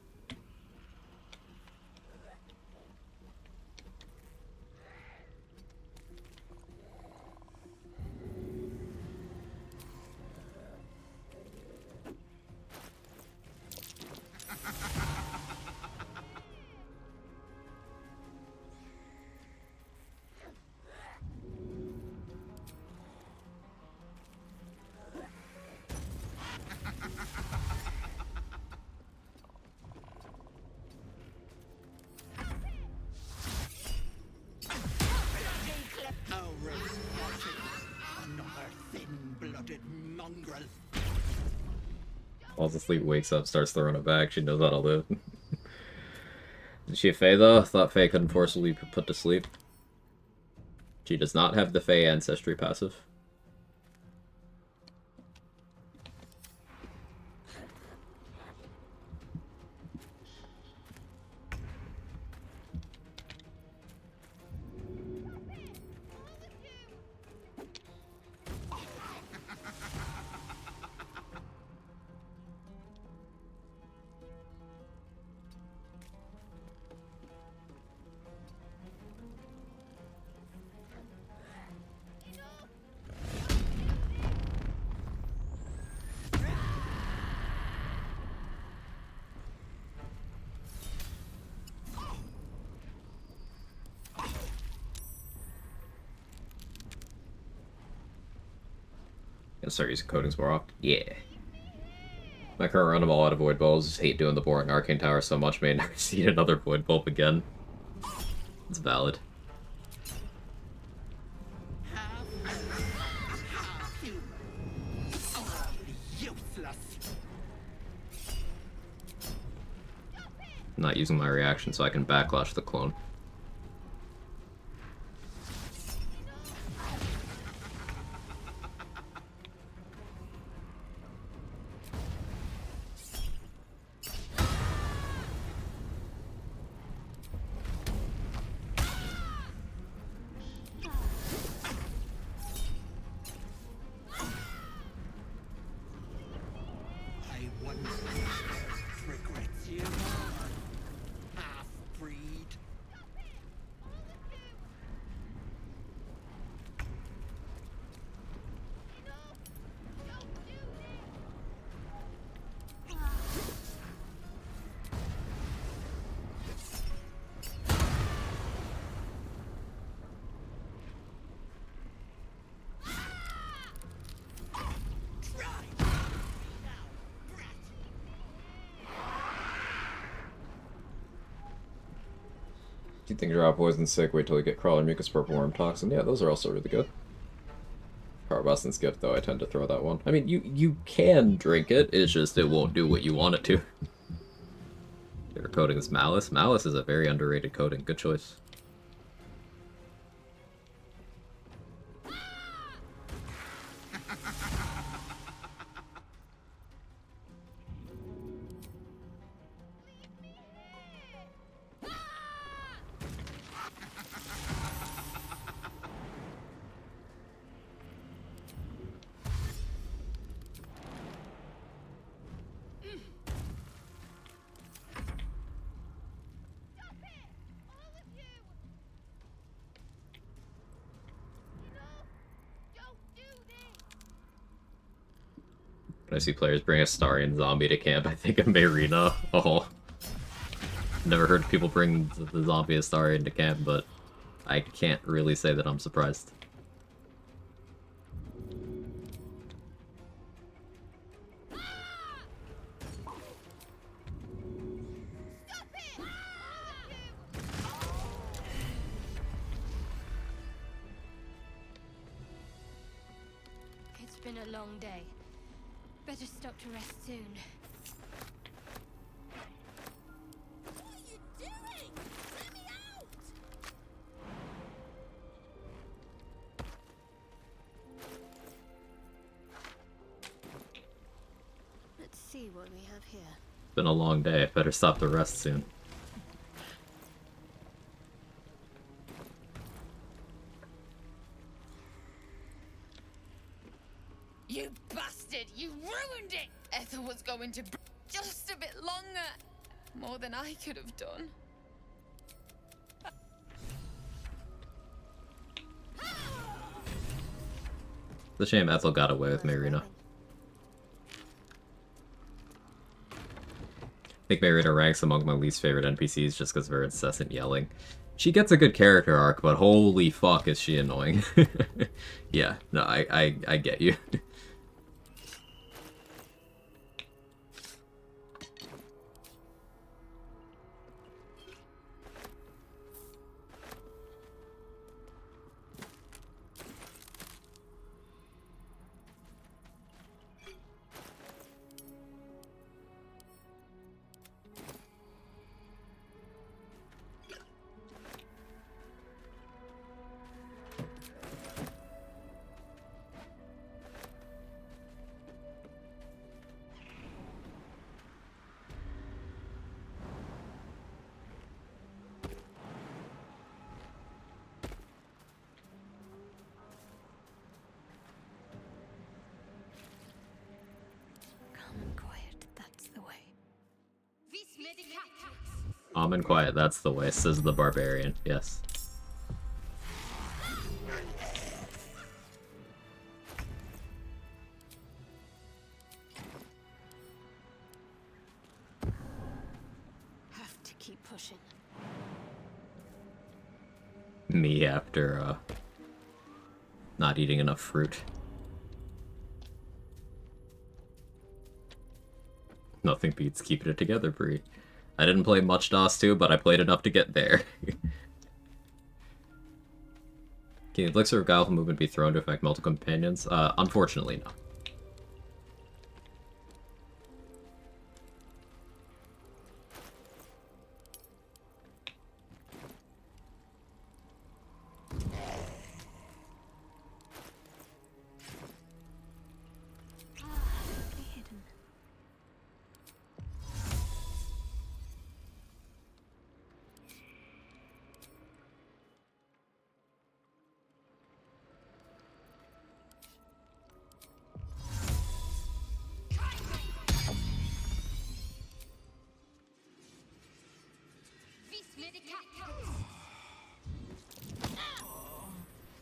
S1: Falls asleep, wakes up, starts throwing it back. She knows how to live. Is she a Fae, though? I thought Fae couldn't forcibly be put to sleep. She does not have the Fae Ancestry passive. Gonna start using coatings more often. Yeah. My current run, I'm all out of Void Bulbs. Just hate doing the boring Arcane Tower so much, may never see another Void Bulb again. It's valid. I'm not using my reaction so I can backlash the clone. Do you think Drop Poison's sick? Wait till you get Crawler, Mucus, Purple Worm, Toxin. Yeah, those are also really good. Carbuston's Gift, though, I tend to throw that one. I mean, you can drink it, it's just it won't do what you want it to. Favorite coating is Malice. Malice is a very underrated coating. Good choice. When I see players bring a Starian zombie to camp, I think of Marina. Oh. Never heard people bring the zombie Astarian to camp, but I can't really say that I'm surprised.
S2: It's been a long day. Better stop to rest soon. What are you doing? Let me out! see what we have here.
S1: It's been a long day. I better stop to rest soon.
S5: You bastard! You ruined it! Ethel was going to just a bit longer. More than I could have done.
S1: It's a shame Ethel got away with Marina. I think Marina ranks among my least favorite NPCs just because of her incessant yelling. She gets a good character arc, but holy fuck is she annoying. Yeah, no, I get you.
S2: Calm and quiet, that's the way.
S1: Calm and quiet, that's the way, says the barbarian. Yes.
S2: Have to keep pushing.
S1: Me after, not eating enough fruit. Nothing beats keeping it together, Bree. I didn't play much DOS 2, but I played enough to get there. Can the Elixir of Guileful Movement be thrown to affect multiple companions? Unfortunately, no.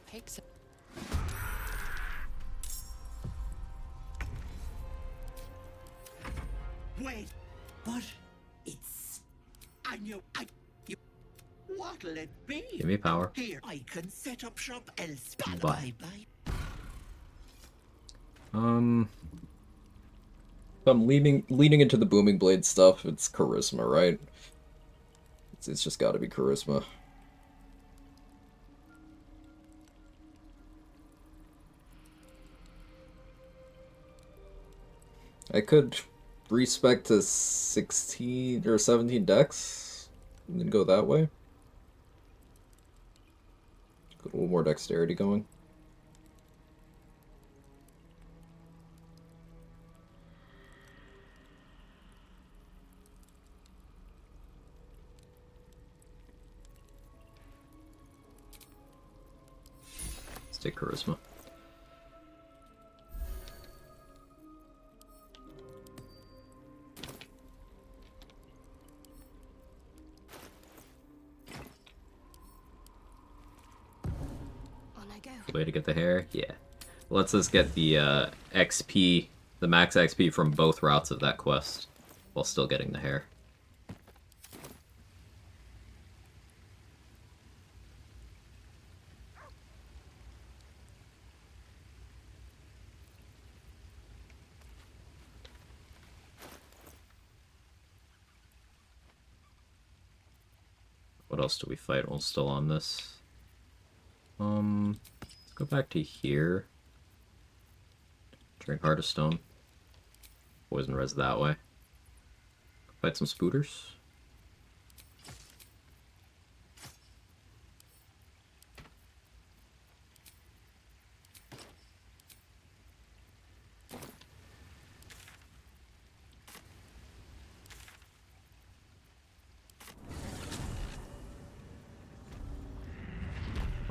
S5: Picks
S11: Wait, but it's... I know, what'll it be?
S1: Give me power.
S11: Here, I can set up shop elsewhere.
S1: Bye.
S11: Bye.
S1: If I'm leaning into the Booming Blade stuff, it's charisma, right? It's just gotta be charisma. I could respec to 16 or 17 dex and then go that way. Get a little more dexterity going. Let's take charisma. Way to get the hair? Yeah. Lets us get the XP, the max XP from both routes of that quest, while still getting the hair. What else do we fight while still on this? Let's go back to here. Drink Heart of Stone. Poison res that way. Fight some spooters.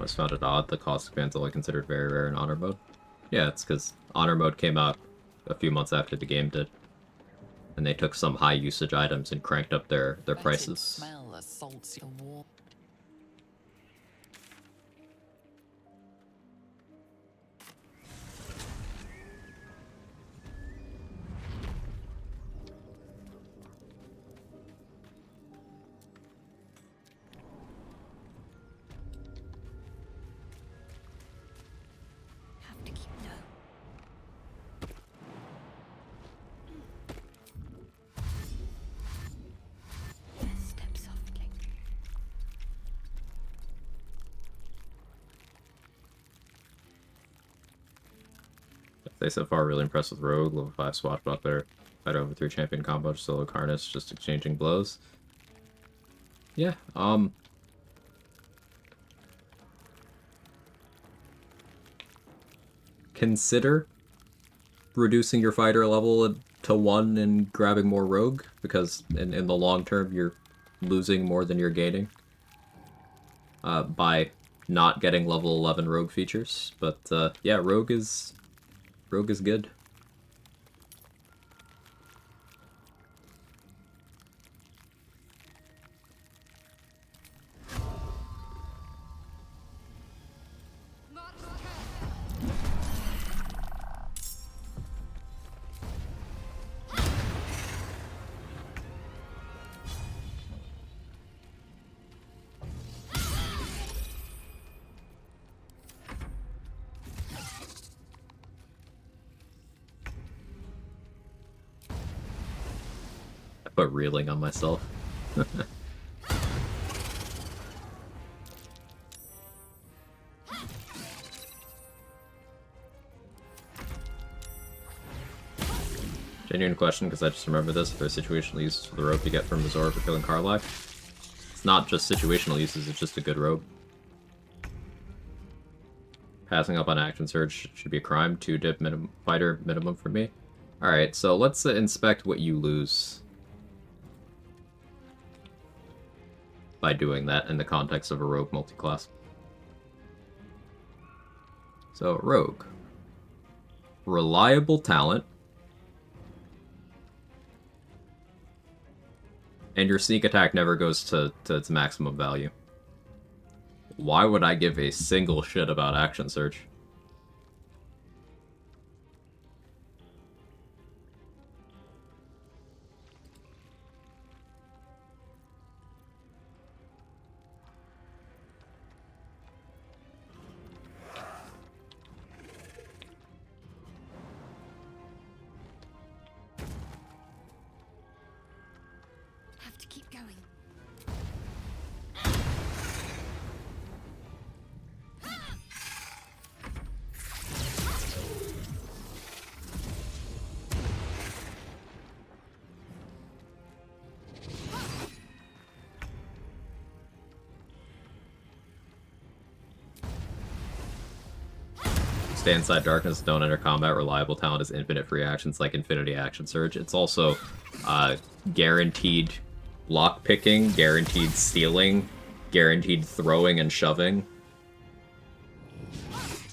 S1: always found it odd the cost expand's only considered very rare in honor mode. Yeah, it's because honor mode came out a few months after the game did. And they took some high usage items and cranked up their prices.
S19: Smell assaults your wall.
S2: Have to keep low. Step softly.
S1: They so far really impressed with Rogue, level 5 swashbuckler, fight over 3 champion combo, solo Carnage, just exchanging blows. Yeah, consider reducing your fighter level to 1 and grabbing more Rogue, because in the long term you're losing more than you're gaining by not getting level 11 Rogue features. But yeah, Rogue is good. I put reeling on myself. Genuine question, because I just remember this. If there's situational uses for the rope you get from Azor for killing Karlach. It's not just situational uses, it's just a good rope. Passing up on action surge should be a crime. 2 dip minimum, fighter minimum for me. Alright, so let's inspect what you lose by doing that in the context of a rogue multi-class. So, rogue. Reliable talent. And your sneak attack never goes to its maximum value. Why would I give a single shit about action surge?
S2: Have to keep going.
S1: Stay inside darkness, don't enter combat. Reliable talent is infinite free actions like Infinity Action Surge. It's also guaranteed lock picking, guaranteed stealing, guaranteed throwing and shoving.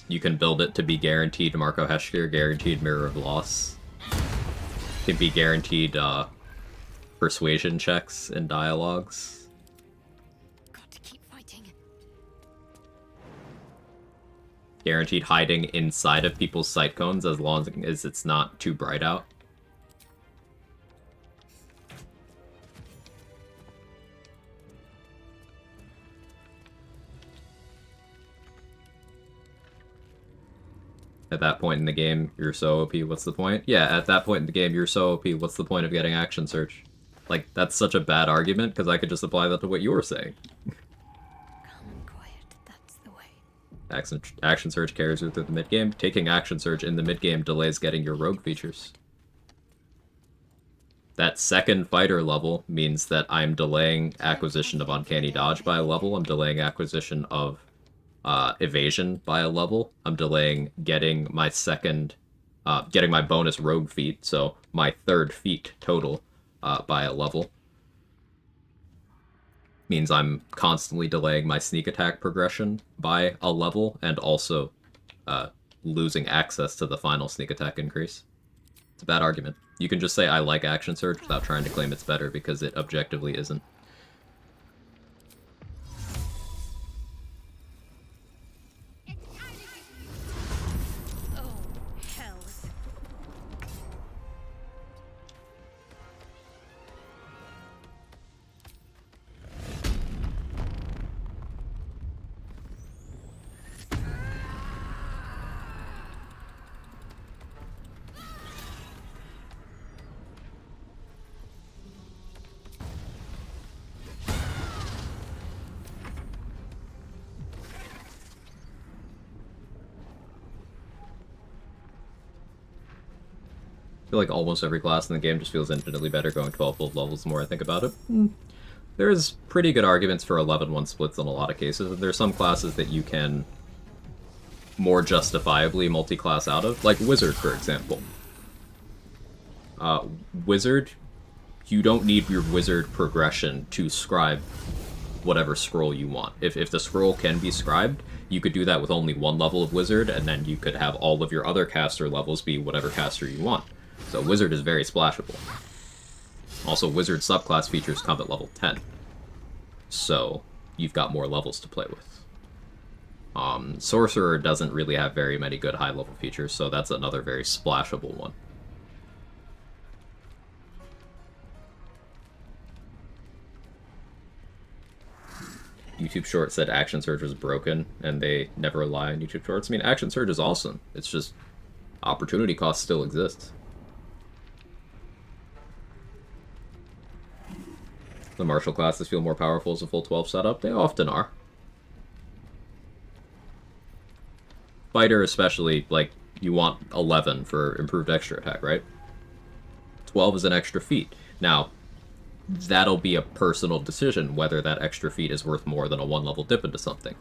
S1: You can build it to be guaranteed Marco Heshkir, guaranteed Mirror of Loss. It can be guaranteed persuasion checks and dialogues. Guaranteed hiding inside of people's sight cones as long as it's not too bright out. At that point in the game, you're so OP, what's the point? Yeah, at that point in the game, you're so OP, what's the point of getting action search? Like, that's such a bad argument, because I could just apply that to what you were saying. Action Surge carries you through the mid-game. Taking Action Surge in the mid-game delays getting your rogue features. That second fighter level means that I'm delaying acquisition of Uncanny Dodge by a level. I'm delaying acquisition of evasion by a level. I'm delaying getting my second, getting my bonus rogue feat, so my third feat total by a level. means I'm constantly delaying my sneak attack progression by a level, and also losing access to the final sneak attack increase. It's a bad argument. You can just say I like Action Surge without trying to claim it's better, because it objectively isn't. I feel like almost every class in the game just feels infinitely better going 12 full levels the more I think about it. There's pretty good arguments for 11-1 splits in a lot of cases, and there's some classes that you can more justifiably multi-class out of, like Wizard, for example. Wizard, you don't need your Wizard progression to scribe whatever scroll you want. If the scroll can be scribed, you could do that with only one level of Wizard, and then you could have all of your other caster levels be whatever caster you want. So Wizard is very splashable. Also, Wizard subclass features come at level 10. So you've got more levels to play with. Sorcerer doesn't really have very many good high-level features, so that's another very splashable one. YouTube Short said Action Surge was broken, and they never lie on YouTube Shorts. I mean, Action Surge is awesome. It's just opportunity cost still exists. The martial classes feel more powerful as a full 12 setup. They often are. Fighter especially, like, you want 11 for improved extra attack, right? 12 is an extra feat. Now, that'll be a personal decision whether that extra feat is worth more than a 1-level dip into something.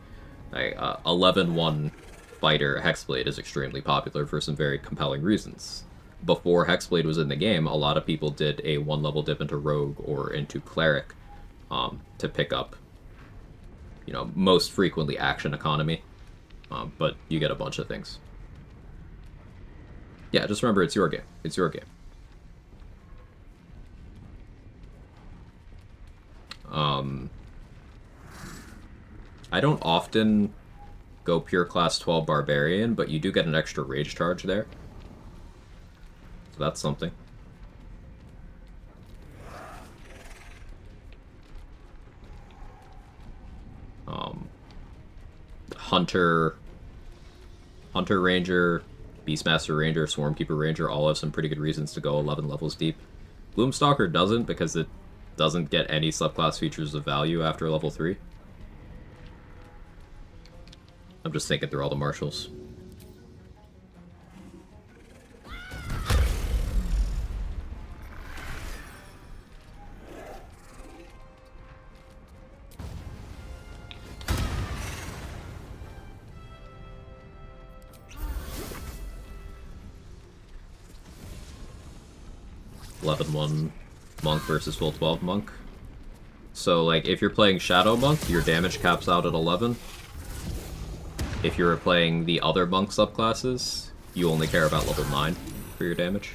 S1: 11-1 fighter Hexblade is extremely popular for some very compelling reasons. Before Hexblade was in the game, a lot of people did a 1-level dip into Rogue or into Cleric to pick up, you know, most frequently action economy, but you get a bunch of things. Yeah, just remember, it's your game. It's your game. I don't often go pure class 12 Barbarian, but you do get an extra rage charge there. So that's something. Hunter Ranger, Beastmaster Ranger, Swarmkeeper Ranger all have some pretty good reasons to go 11 levels deep. Gloomstalker doesn't, because it doesn't get any subclass features of value after level 3. I'm just thinking through all the marshals. Monk versus full 12 Monk. So, like, if you're playing Shadow Monk, your damage caps out at 11. If you're playing the other Monk subclasses, you only care about level 9 for your damage.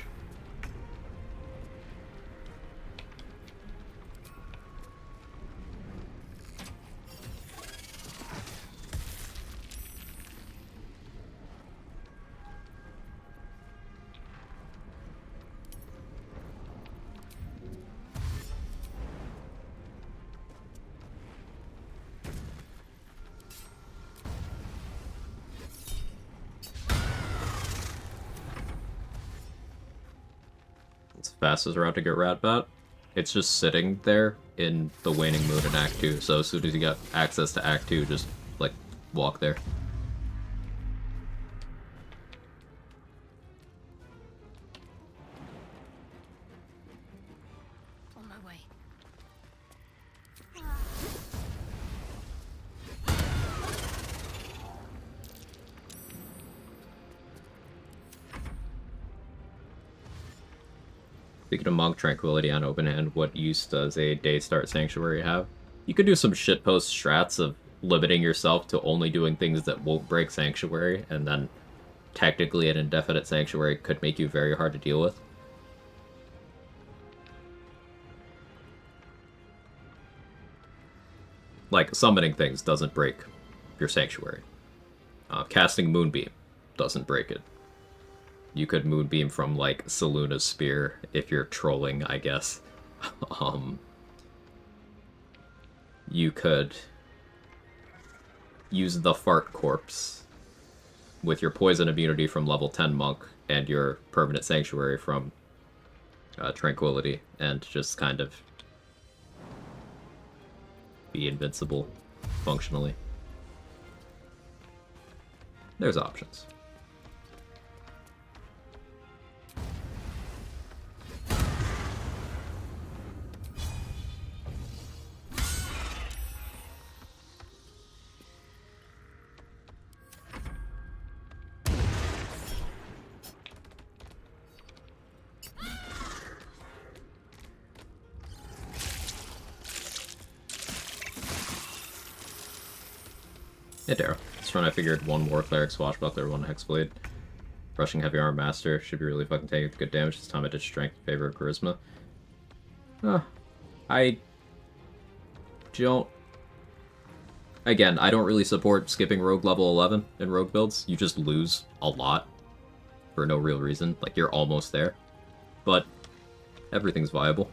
S1: Fastest route to get Ratbat. It's just sitting there in the waning moon in Act 2, so as soon as you get access to Act 2, just, like, walk there.
S2: On my way.
S1: Speaking of Monk Tranquility on open hand, what use does a Day Start Sanctuary have? You could do some shitpost strats of limiting yourself to only doing things that won't break Sanctuary, and then technically an indefinite Sanctuary could make you very hard to deal with. Like, summoning things doesn't break your Sanctuary. Casting Moonbeam doesn't break it. You could Moonbeam from, like, Saluna's Spear if you're trolling, I guess. You could use the Fart Corpse with your poison immunity from level 10 Monk and your permanent Sanctuary from Tranquility, and just kind of be invincible, functionally. There's options. Hey Darrow. This run I figured one more Cleric Swashbuckler, one Hexblade. Rushing Heavy Armor Master should be really fucking taking good damage this time. I did Strength in favor of Charisma. I don't... Again, I don't really support skipping Rogue level 11 in Rogue builds. You just lose a lot for no real reason. Like, you're almost there. But everything's viable.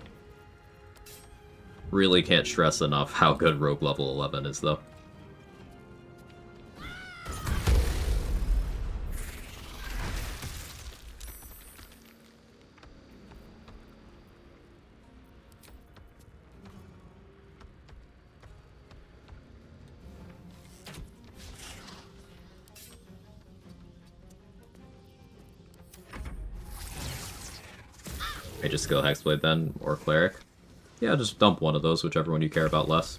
S1: Really can't stress enough how good Rogue level 11 is, though. I just go Hexblade then, or Cleric. Yeah, just dump one of those, whichever one you care about less.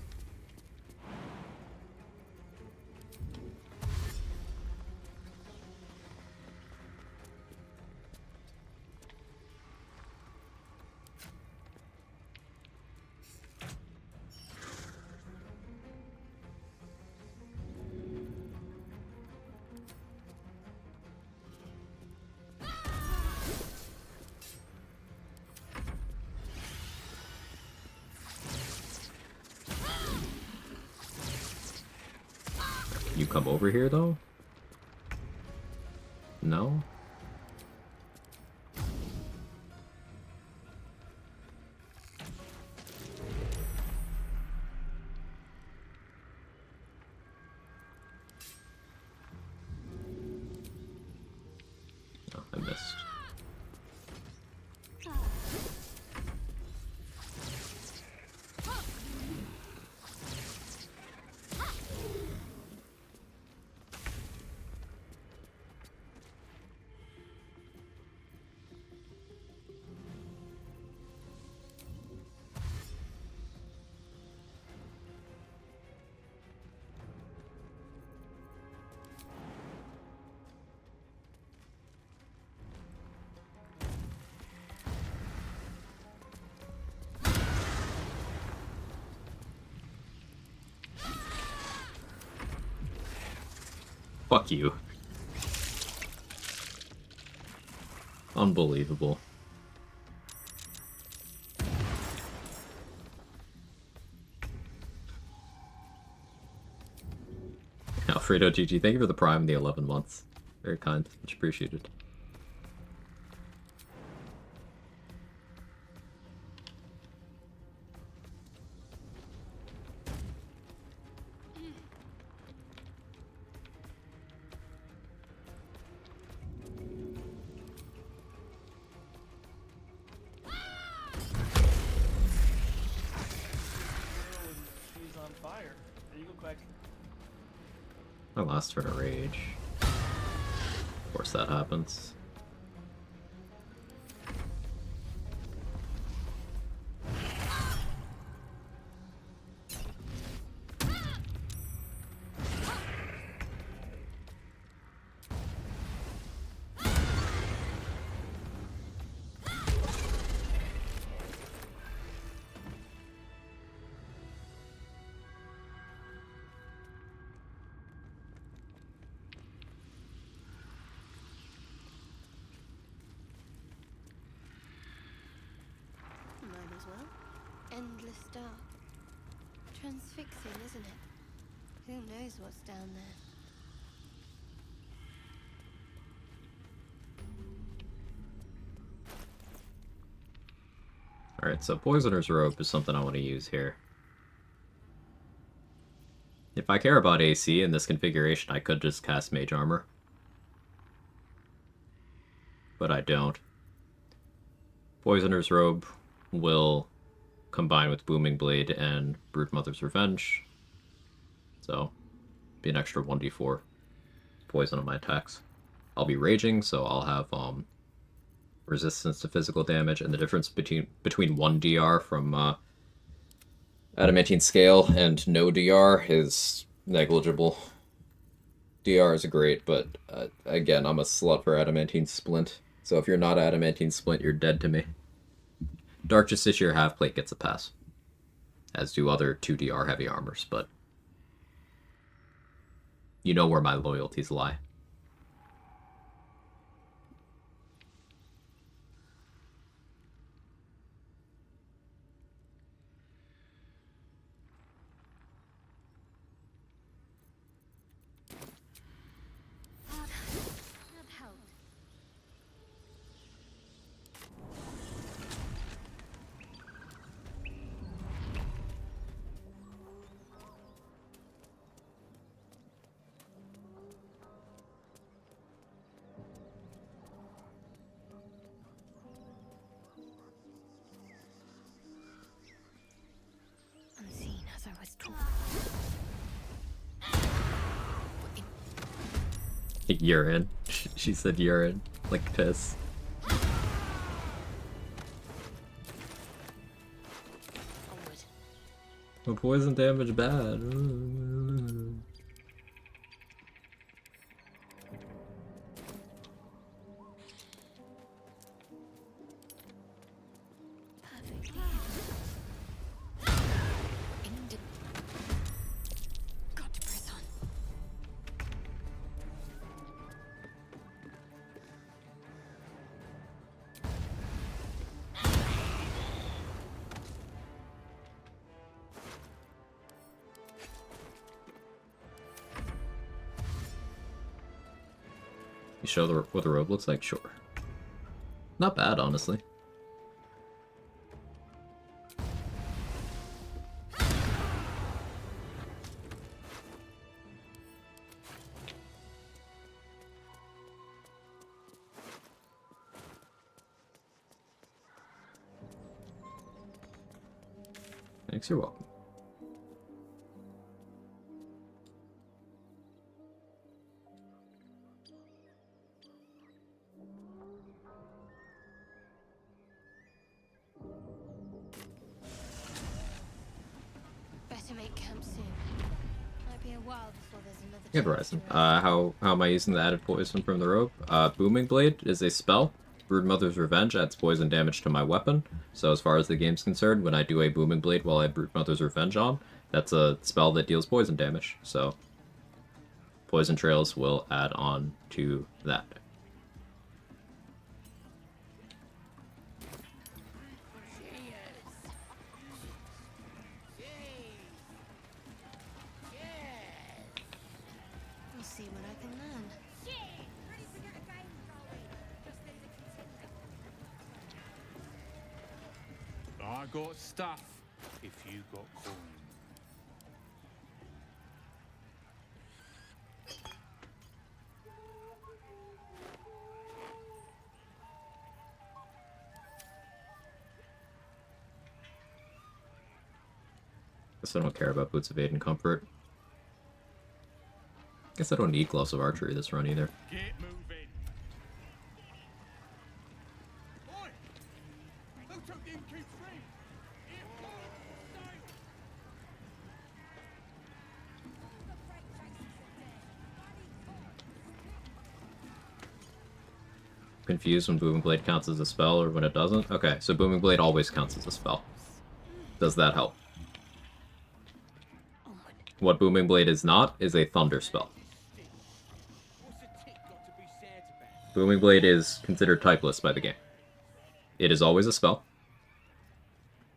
S1: You come over here, though? No? Oh, I missed. Fuck you. Unbelievable. Alfredo GG, thank you for the Prime and the 11 months. Very kind. Much appreciated.
S22: She's on fire. There you go, Quag.
S1: My last turn of rage. Of course that happens.
S2: as well. Endless dark. Transfixing, isn't it? Who knows what's down there?
S1: Alright, so Poisoner's Robe is something I want to use here. If I care about AC in this configuration, I could just cast Mage Armor. But I don't. Poisoner's Robe will combine with Booming Blade and Brood Mother's Revenge. So, be an extra 1d4 poison on my attacks. I'll be raging, so I'll have resistance to physical damage, and the difference between 1 DR from Adamantine Scale and no DR is negligible. DR is great, but again, I'm a slut for Adamantine Splint, so if you're not Adamantine Splint, you're dead to me. Dark Justiciar Half-Plate gets a pass, as do other 2 DR heavy armors, but you know where my loyalties lie.
S2: Unseen as I was told.
S1: Urine. She said urine. Like piss. But poison damage bad.
S2: Got to press on.
S1: You show what the robe looks like? Sure. Not bad, honestly. Thanks, you're welcome.
S2: Better make camp soon. Might be a while before there's another.
S1: Good Horizon. How am I using the added poison from the robe? Booming Blade is a spell. Brood Mother's Revenge adds poison damage to my weapon. So as far as the game's concerned, when I do a Booming Blade while I have Brood Mother's Revenge on, that's a spell that deals poison damage. So Poison Trails will add on to that.
S2: We'll see what I can learn.
S6: I got stuff if you got coin.
S1: Guess I don't care about Boots of Aid and Comfort. Guess I don't need Gloves of Archery this run either.
S6: Get moving.
S1: Confused when Booming Blade counts as a spell or when it doesn't? Okay, so Booming Blade always counts as a spell. Does that help? What Booming Blade is not is a Thunder spell. Booming Blade is considered typeless by the game. It is always a spell.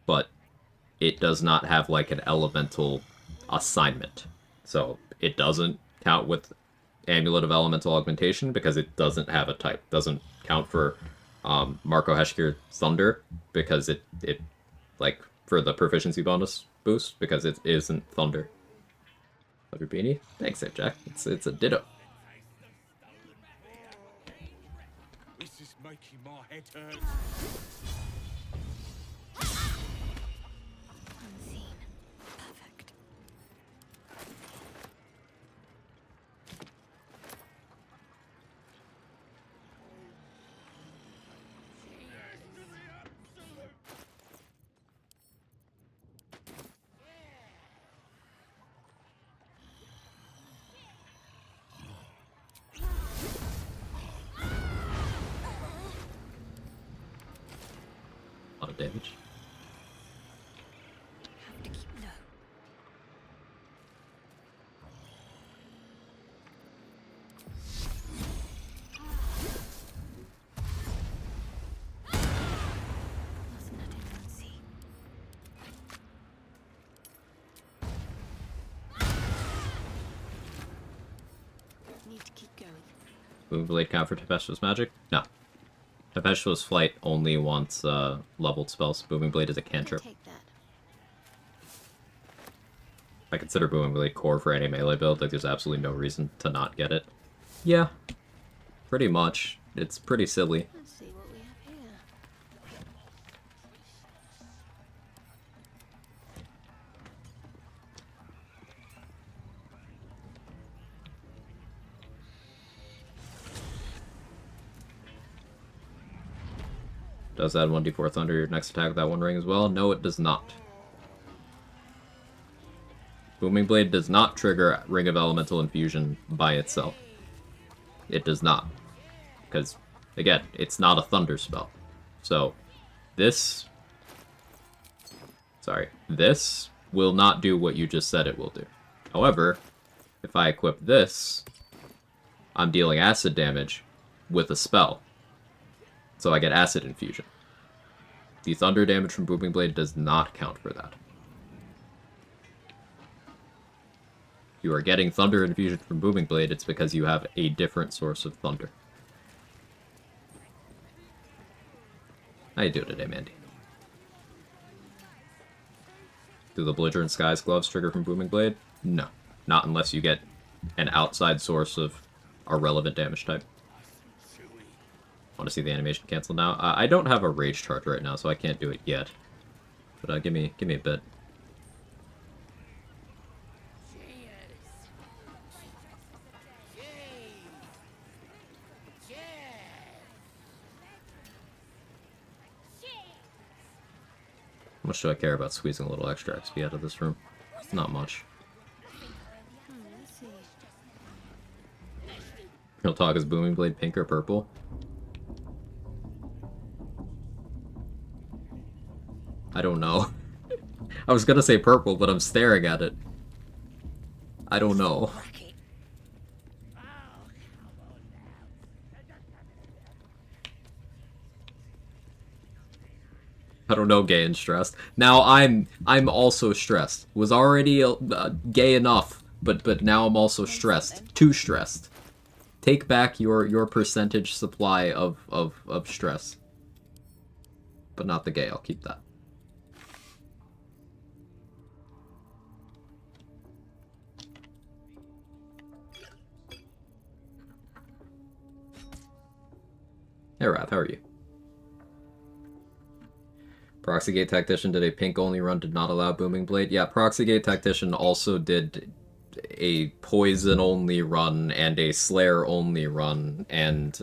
S1: but it does not have like an elemental assignment. So it doesn't count with Amulet of Elemental Augmentation because it doesn't have a type. Doesn't count for Marco Heshkir Thunder because it like for the proficiency bonus boost because it isn't Thunder. Love your beanie. Thanks, there, Jack. It's a ditto.
S6: This is making my head hurt.
S2: Unseen. Perfect.
S1: A lot of damage.
S2: Have to keep low. Mustn't let anyone see. Need to keep going.
S1: Booming Blade count for Tempestuous Magic? No. Tempestuous Flight only wants leveled spells. Booming Blade is a cantrip.
S2: Take that.
S1: I consider Booming Blade core for any melee build, like there's absolutely no reason to not get it. Yeah. Pretty much. It's pretty silly.
S2: Let's see what we have here.
S1: Does add 1d4 thunder your next attack with that one ring as well? No, it does not. Booming Blade does not trigger Ring of Elemental Infusion by itself. It does not. Because, again, it's not a thunder spell. So, this... Sorry. This will not do what you just said it will do. However, if I equip this, I'm dealing acid damage with a spell. So I get acid infusion. The thunder damage from Booming Blade does not count for that. You are getting thunder infusion from Booming Blade, it's because you have a different source of thunder. How you doing today, Mandy? Do the Belligerent Skies gloves trigger from Booming Blade? No. Not unless you get an outside source of a relevant damage type. Want to see the animation cancel now? I don't have a rage charge right now, so I can't do it yet. But give me a bit. How much do I care about squeezing a little extra XP out of this room? Not much.
S2: Let's see.
S1: Real talk, is Booming Blade pink or purple? I don't know. I was gonna say purple, but I'm staring at it. I don't know. I don't know, gay and stressed. Now I'm also stressed. Was already gay enough, but now I'm also stressed. Too stressed. Take back your percentage supply of stress. But not the gay, I'll keep that. Hey Wrath, how are you? Proxygate Tactician did a pink-only run, did not allow Booming Blade. Yeah, Proxygate Tactician also did a poison-only run and a Slayer-only run, and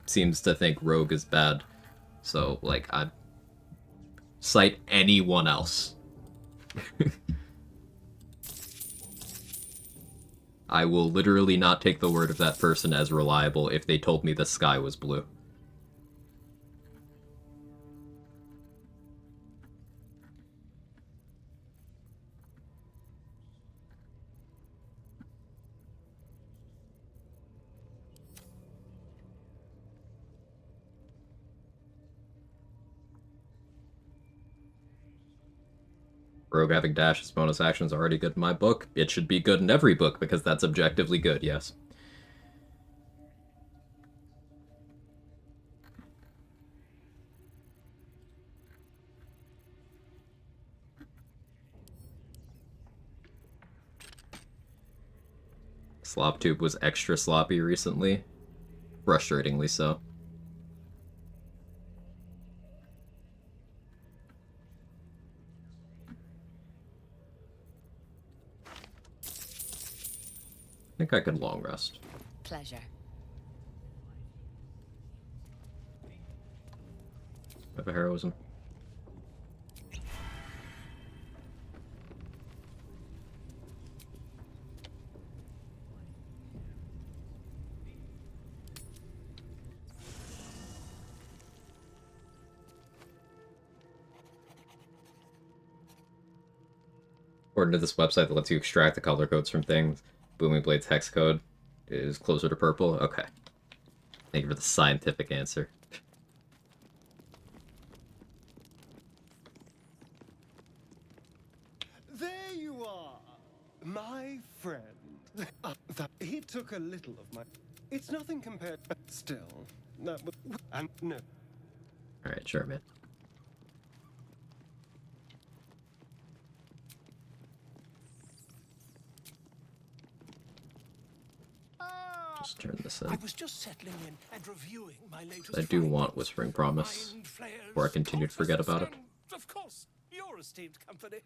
S1: seems to think Rogue is bad. So, like, I'd cite anyone else. I will literally not take the word of that person as reliable if they told me the sky was blue. Rogue having dash as bonus action is already good in my book. It should be good in every book because that's objectively good, yes. Slop Tube was extra sloppy recently. Frustratingly so. I think I could long rest.
S5: Pleasure.
S1: I have a heroism. According to this website that lets you extract the color codes from things, Booming Blade's hex code is closer to purple. Okay. Thank you for the scientific answer.
S14: There you are, my friend. He took a little of my... It's nothing compared... Still, that was... And no.
S1: Alright, sure, man. Just turn this in.
S4: I was just settling in and reviewing my latest
S1: I do want Whispering Promise before I continue to forget about it.
S4: Of course, your esteemed company.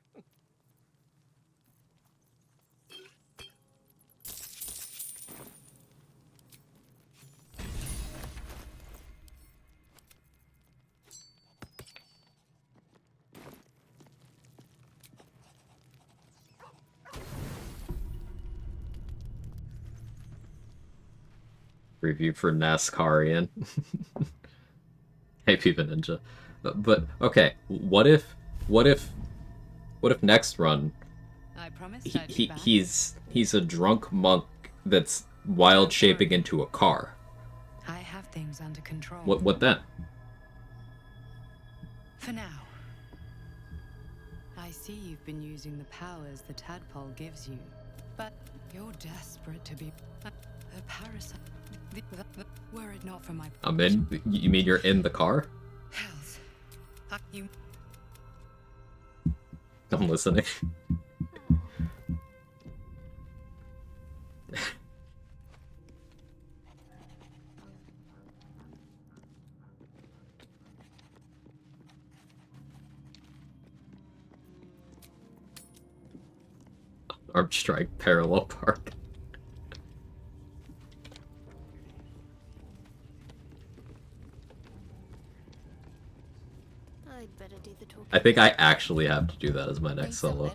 S1: Review for NASCARian. Hey, Pipa Ninja. But okay, what if next run
S5: I promise
S1: he's a drunk monk that's wild shaping into a car?
S5: I have things under control.
S1: What then?
S5: For now. I see you've been using the powers the tadpole gives you, but you're desperate to be a parasite. Were it not for my...
S1: I'm in? You mean you're in the car?
S5: Hells. You...
S1: I'm listening. Arm strike parallel park.
S2: I'd better do the talking.
S1: I think I actually have to do that as my next solo.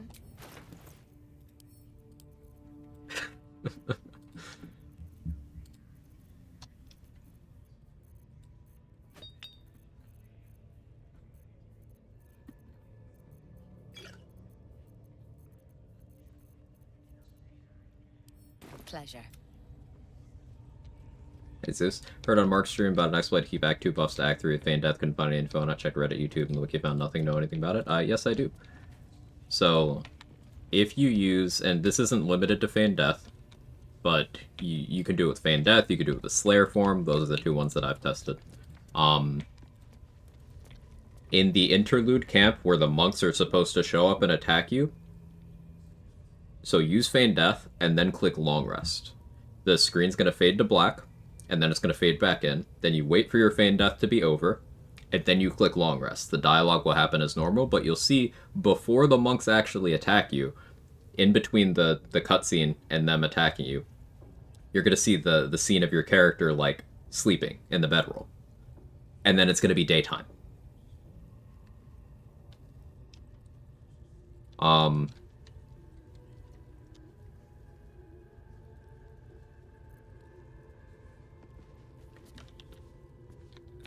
S5: Pleasure.
S1: Hey Zeus, heard on Mark's stream about an exploit to keep Act 2 buffs to Act 3 with Feign Death, couldn't find any info on it, checked Reddit, YouTube, and the wiki found nothing, know anything about it? Yes I do. So, if you use, and this isn't limited to Feign Death, but you can do it with Feign Death, you can do it with the Slayer form, those are the two ones that I've tested. In the interlude camp where the monks are supposed to show up and attack you, so use Feign Death, and then click Long Rest. The screen's going to fade to black, and then it's going to fade back in. Then you wait for your Feign Death to be over, and then you click Long Rest. The dialogue will happen as normal, but you'll see, before the monks actually attack you, in between the cutscene and them attacking you, you're going to see the scene of your character, like, sleeping in the bedroll. And then it's going to be daytime.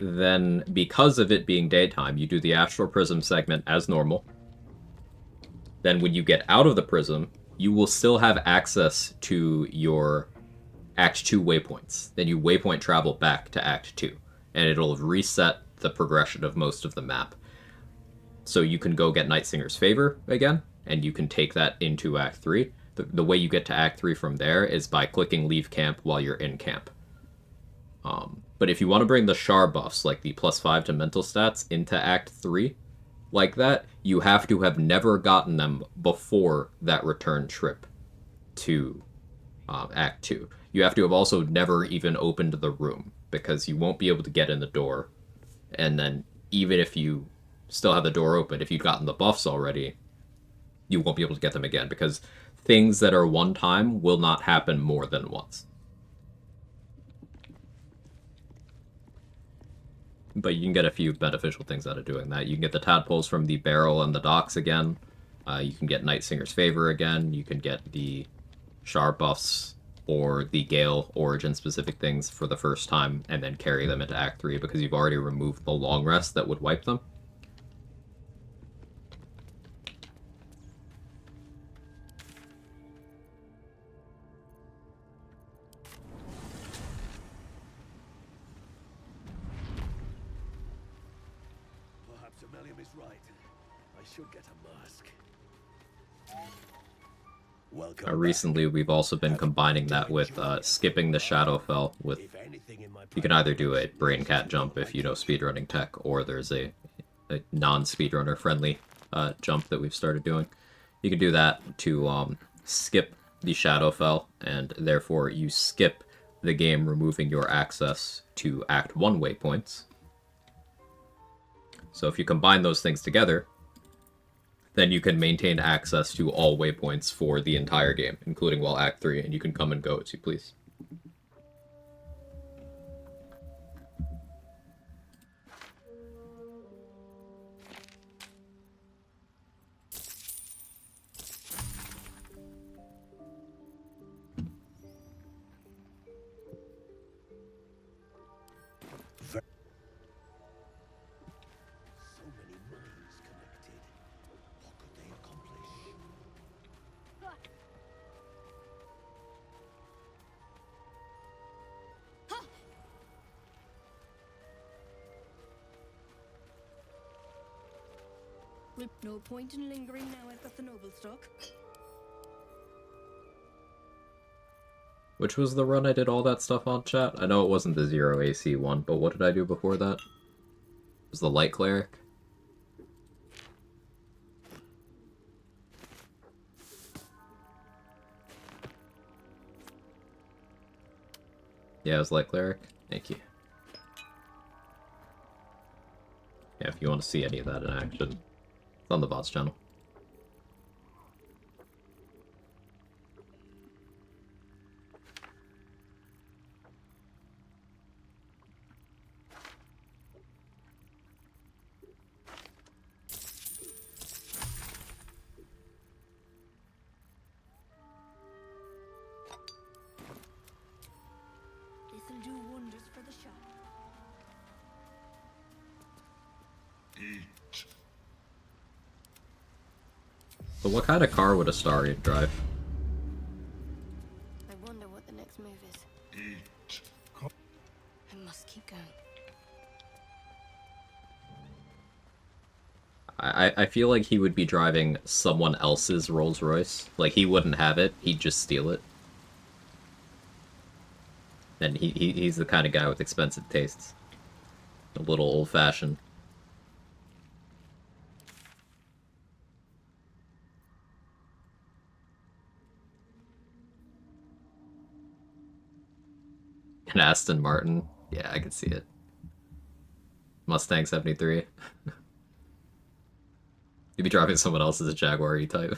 S1: Then, because of it being daytime, you do the Astral Prism segment as normal. Then when you get out of the prism, you will still have access to your Act 2 waypoints. Then you waypoint travel back to Act 2, and it'll reset the progression of most of the map. So you can go get Night Singer's Favor again, and you can take that into Act 3. The way you get to Act 3 from there is by clicking Leave Camp while you're in camp. But if you want to bring the Char buffs, like the +5 to mental stats, into Act 3, like that, you have to have never gotten them before that return trip to Act 2. You have to have also never even opened the room, because you won't be able to get in the door. And then, even if you still have the door open, if you've gotten the buffs already, you won't be able to get them again, because things that are one time will not happen more than once. But you can get a few beneficial things out of doing that. You can get the tadpoles from the barrel and the docks again. You can get Night Singer's Favor again. You can get the Char buffs or the Gale origin-specific things for the first time, and then carry them into Act 3, because you've already removed the long rest that would wipe them.
S16: Perhaps Amelia is right. I should get a mask. Welcome
S1: Recently, we've also been combining that with skipping the Shadowfell. With you can either do a brain cat jump if you know speedrunning tech, or there's a non-speedrunner friendly jump that we've started doing. You can do that to skip the Shadowfell, and therefore you skip the game, removing your access to Act 1 waypoints. So if you combine those things together, then you can maintain access to all waypoints for the entire game, including while Act 3, and you can come and go as you please.
S2: No point in lingering now I've got the noble stock.
S1: Which was the run I did all that stuff on, chat? I know it wasn't the 0 AC one, but what did I do before that? It was the Light Cleric. Yeah, it was Light Cleric. Thank you. Yeah, if you want to see any of that in action, it's on the bots channel.
S2: This'll do wonders for the shop.
S1: But what kind of car would Astarion drive?
S2: I wonder what the next move is. I must keep going.
S1: I feel like he would be driving someone else's Rolls Royce. Like, he wouldn't have it, he'd just steal it. And he's the kind of guy with expensive tastes. A little old-fashioned. An Aston Martin? Yeah, I can see it. Mustang 73. You'd be driving someone else's Jaguar E-Type.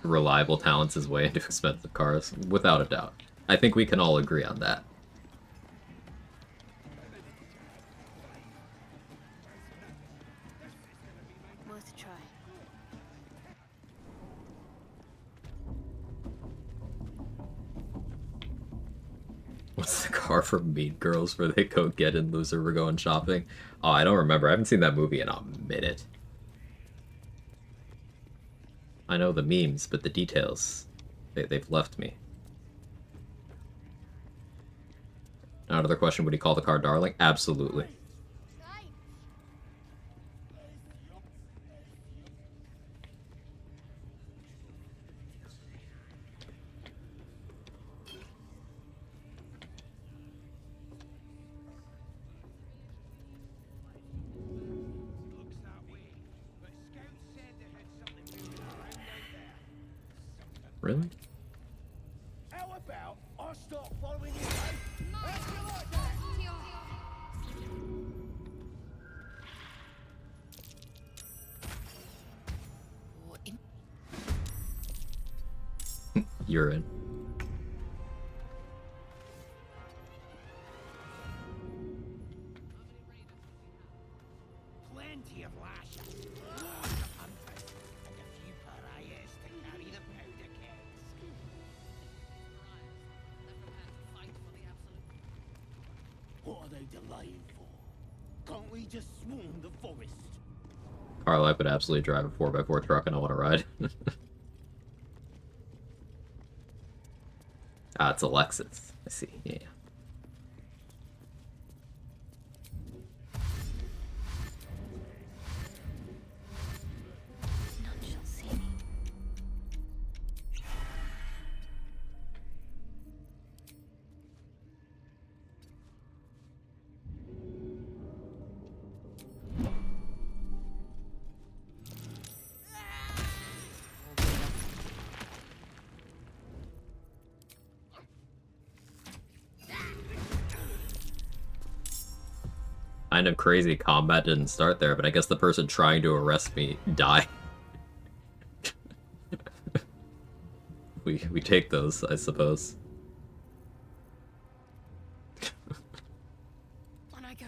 S1: Reliable talents his way into expensive cars, without a doubt. I think we can all agree on that.
S2: Worth a try.
S1: What's the car from Mean Girls where they go get in loser, we're going shopping? Oh, I don't remember. I haven't seen that movie in a minute. I know the memes, but the details. They've left me. Another question, would he call the car darling? Absolutely. Really?
S4: How about I start following you, mate? How'd you like that?
S1: You're in.
S4: Plenty of lashes, loads of hunters, and a few pariahs to carry the powder kegs. What are they delaying for? Can't we just swarm the forest?
S1: Carl, would absolutely drive a 4x4 truck and I want to ride. Ah, it's a Lexus. I see, yeah. Kind of crazy combat didn't start there, but I guess the person trying to arrest me died. we take those, I suppose.
S7: On I go.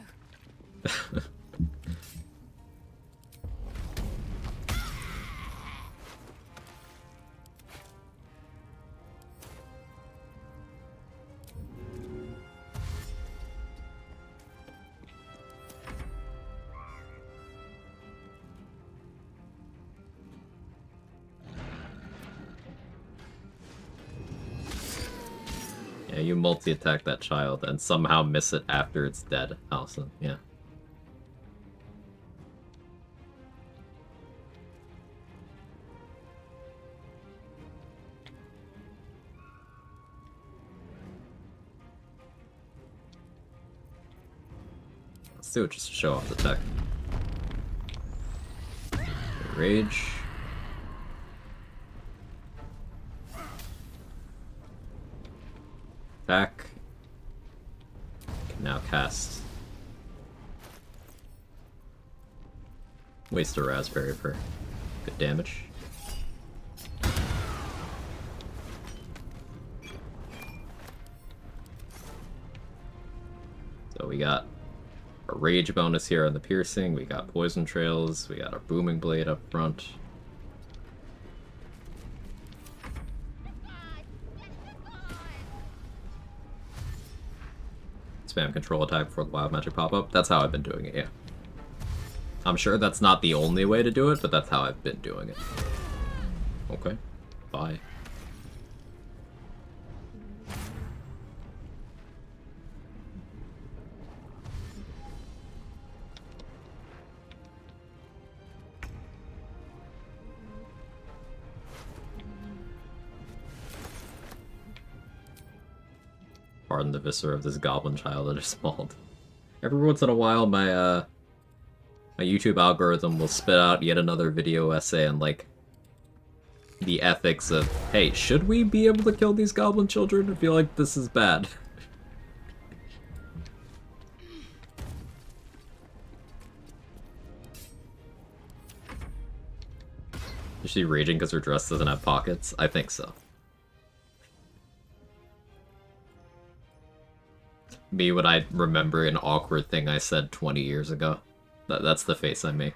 S1: Yeah, you multi-attack that child and somehow miss it after it's dead, Allison. Yeah. Let's do it just to show off the tech. Rage. Back. Can now cast. Waste a raspberry for good damage. So we got a rage bonus here on the piercing, we got poison trails, we got a booming blade up front. Spam control attack before the wild magic pop-up. That's how I've been doing it, yeah. I'm sure that's not the only way to do it, but that's how I've been doing it. Okay. Bye. Pardon the viscera of this goblin child that is mauled. Every once in a while, my my YouTube algorithm will spit out yet another video essay on, like, the ethics of, hey, should we be able to kill these goblin children? I feel like this is bad. Is she raging because her dress doesn't have pockets? I think so. Me when I remember an awkward thing I said 20 years ago. That's the face I make.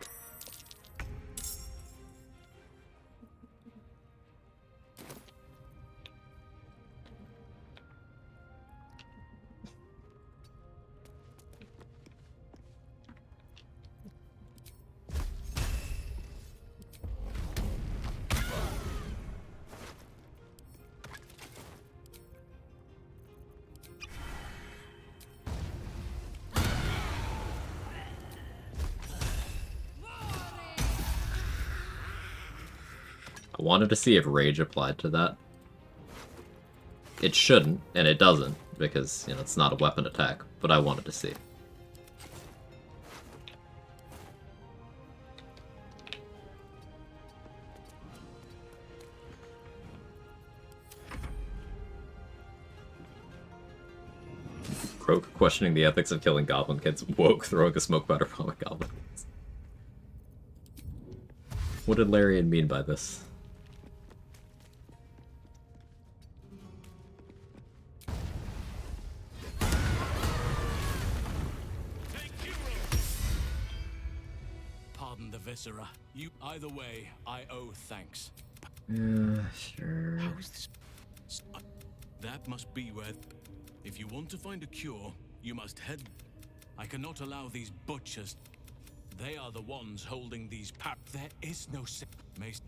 S1: I wanted to see if rage applied to that. It shouldn't, and it doesn't, because, you know, it's not a weapon attack, but I wanted to see. Croak questioning the ethics of killing goblin kids. Woke throwing a smoke powder bomb at goblin kids. What did Larian mean by this?
S3: Pardon the viscera. You either way, I owe thanks.
S1: Yeah, sure.
S3: How is this? That must be where. If you want to find a cure, you must head. I cannot allow these butchers. They are the ones holding these There is no Mace.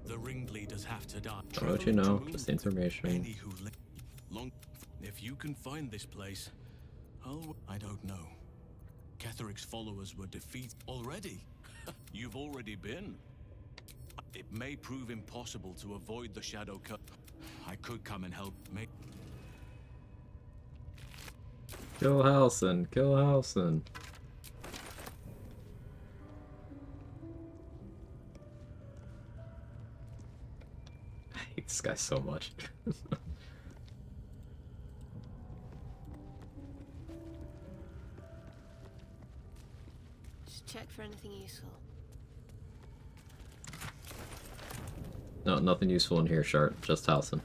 S3: The ringleaders have to die.
S1: What you know, just information.
S3: Any who long. If you can find this place, I don't know. Ketheric's followers were defeated already. You've already been. It may prove impossible to avoid the shadow cut. I could come and help.
S1: Kill Halson, kill Halson. I hate this guy so much.
S2: Just check for anything useful.
S1: No, nothing useful in here, Shart. Just Halson.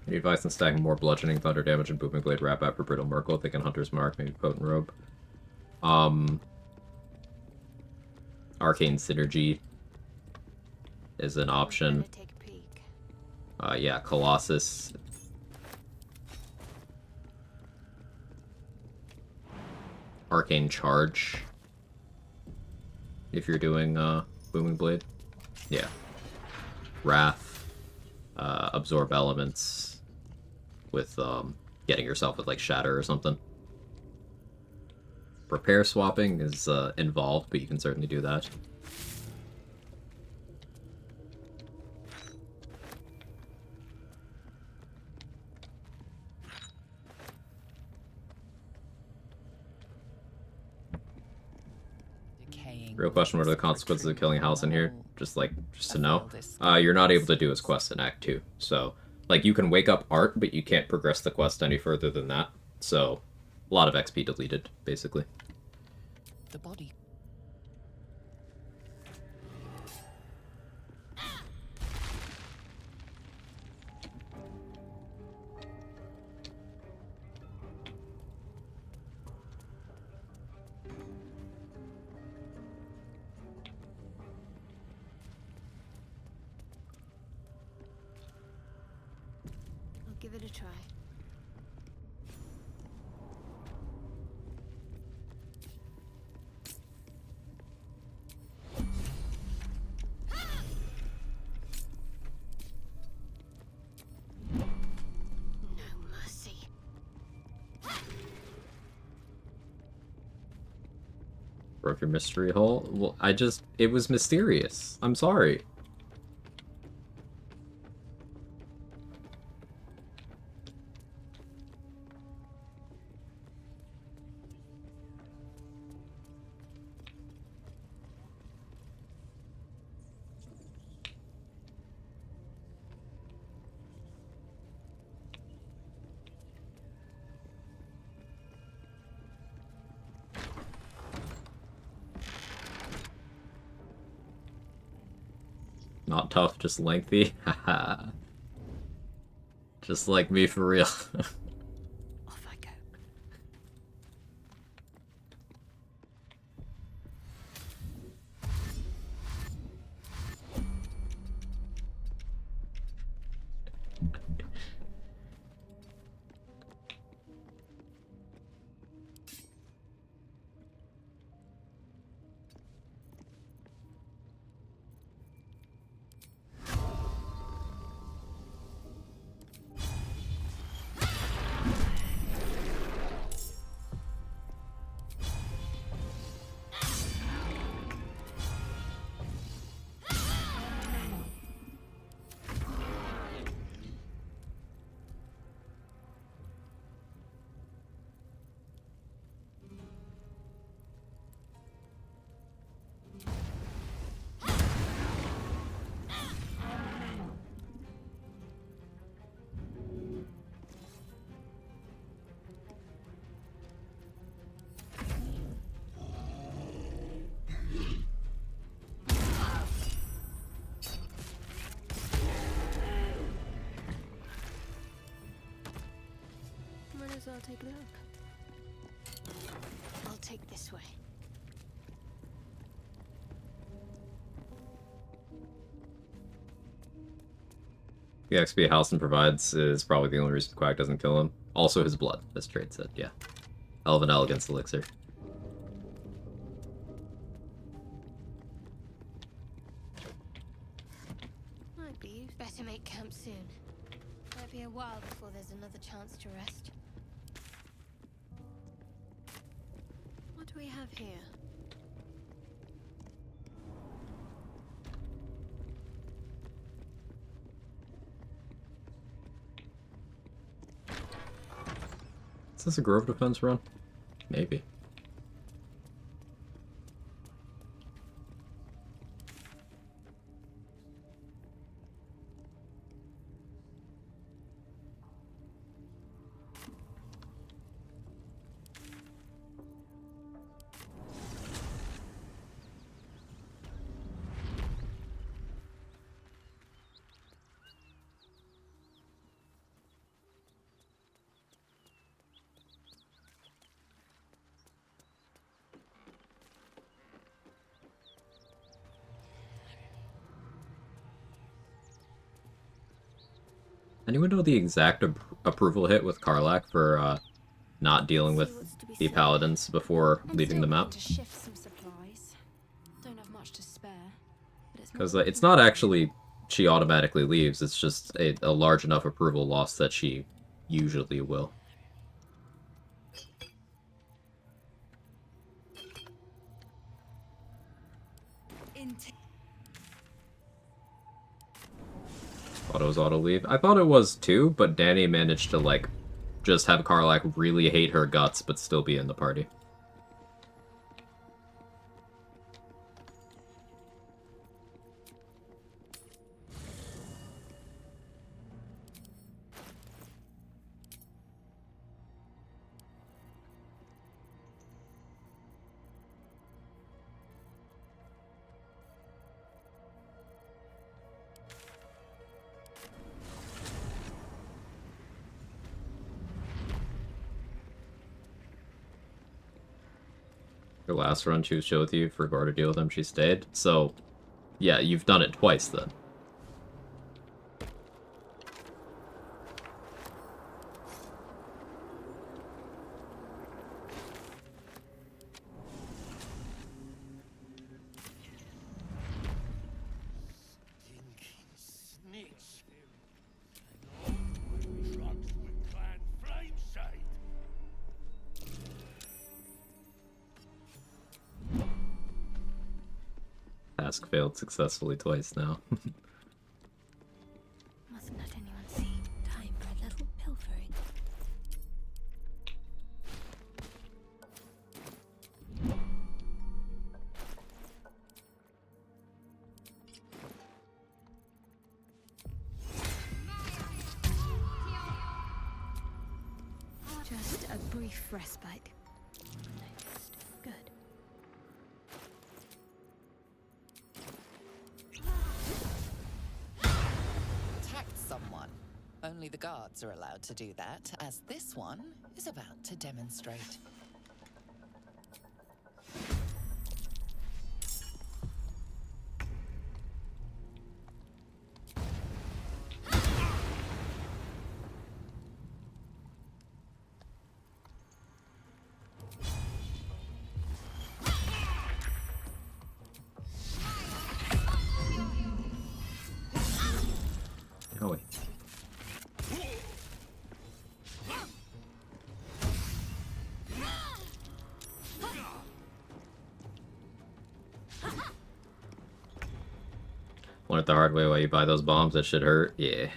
S1: Any advice on stacking more bludgeoning, thunder damage, and booming blade wrap after brittle Merkle? Thinking Hunter's Mark, maybe potent robe. Arcane synergy is an option. Yeah, Colossus. Arcane charge. If you're doing booming blade. Yeah. Wrath. Absorb elements. With getting yourself with like shatter or something. Repair swapping is involved, but you can certainly do that. Real question, what are the consequences of killing a house in here? Just to know. You're not able to do his quest in Act 2. So, like, you can wake up Art, but you can't progress the quest any further than that. So, a lot of XP deleted, basically.
S19: The body.
S2: Give it a try. No mercy.
S1: Broke your mystery hole? Well, it was mysterious. I'm sorry. Not tough, just lengthy. Haha. Just like me for real.
S19: Off I go.
S2: look. I'll take this way.
S1: The XP Halcyon provides is probably the only reason Quag doesn't kill him. Also his blood, as Trade said, yeah. Hell of an elegance elixir.
S2: Might be better make camp soon. Might be a while before there's another chance to rest. What do we have here?
S1: Is this a Grove Defense run? Maybe. Anyone know the exact approval hit with Karlach for not dealing with the paladins before leaving the map? Because it's not actually she automatically leaves, it's just a large enough approval loss that she usually will. Thought it was auto leave. I thought it was too, but Danny managed to, like, just have Karlach really hate her guts, but still be in the party. Her last run she was chill with you, forgot to deal with them, she stayed. So, yeah, you've done it twice then. Task failed successfully twice now.
S2: Mustn't let anyone see. Time for a little pilfering. Just a brief respite. Noticed. Good.
S15: Someone. Only the guards are allowed to do that, as this one is about to demonstrate.
S1: Oh, learn it the hard way while you buy those bombs, that should hurt. Yeah.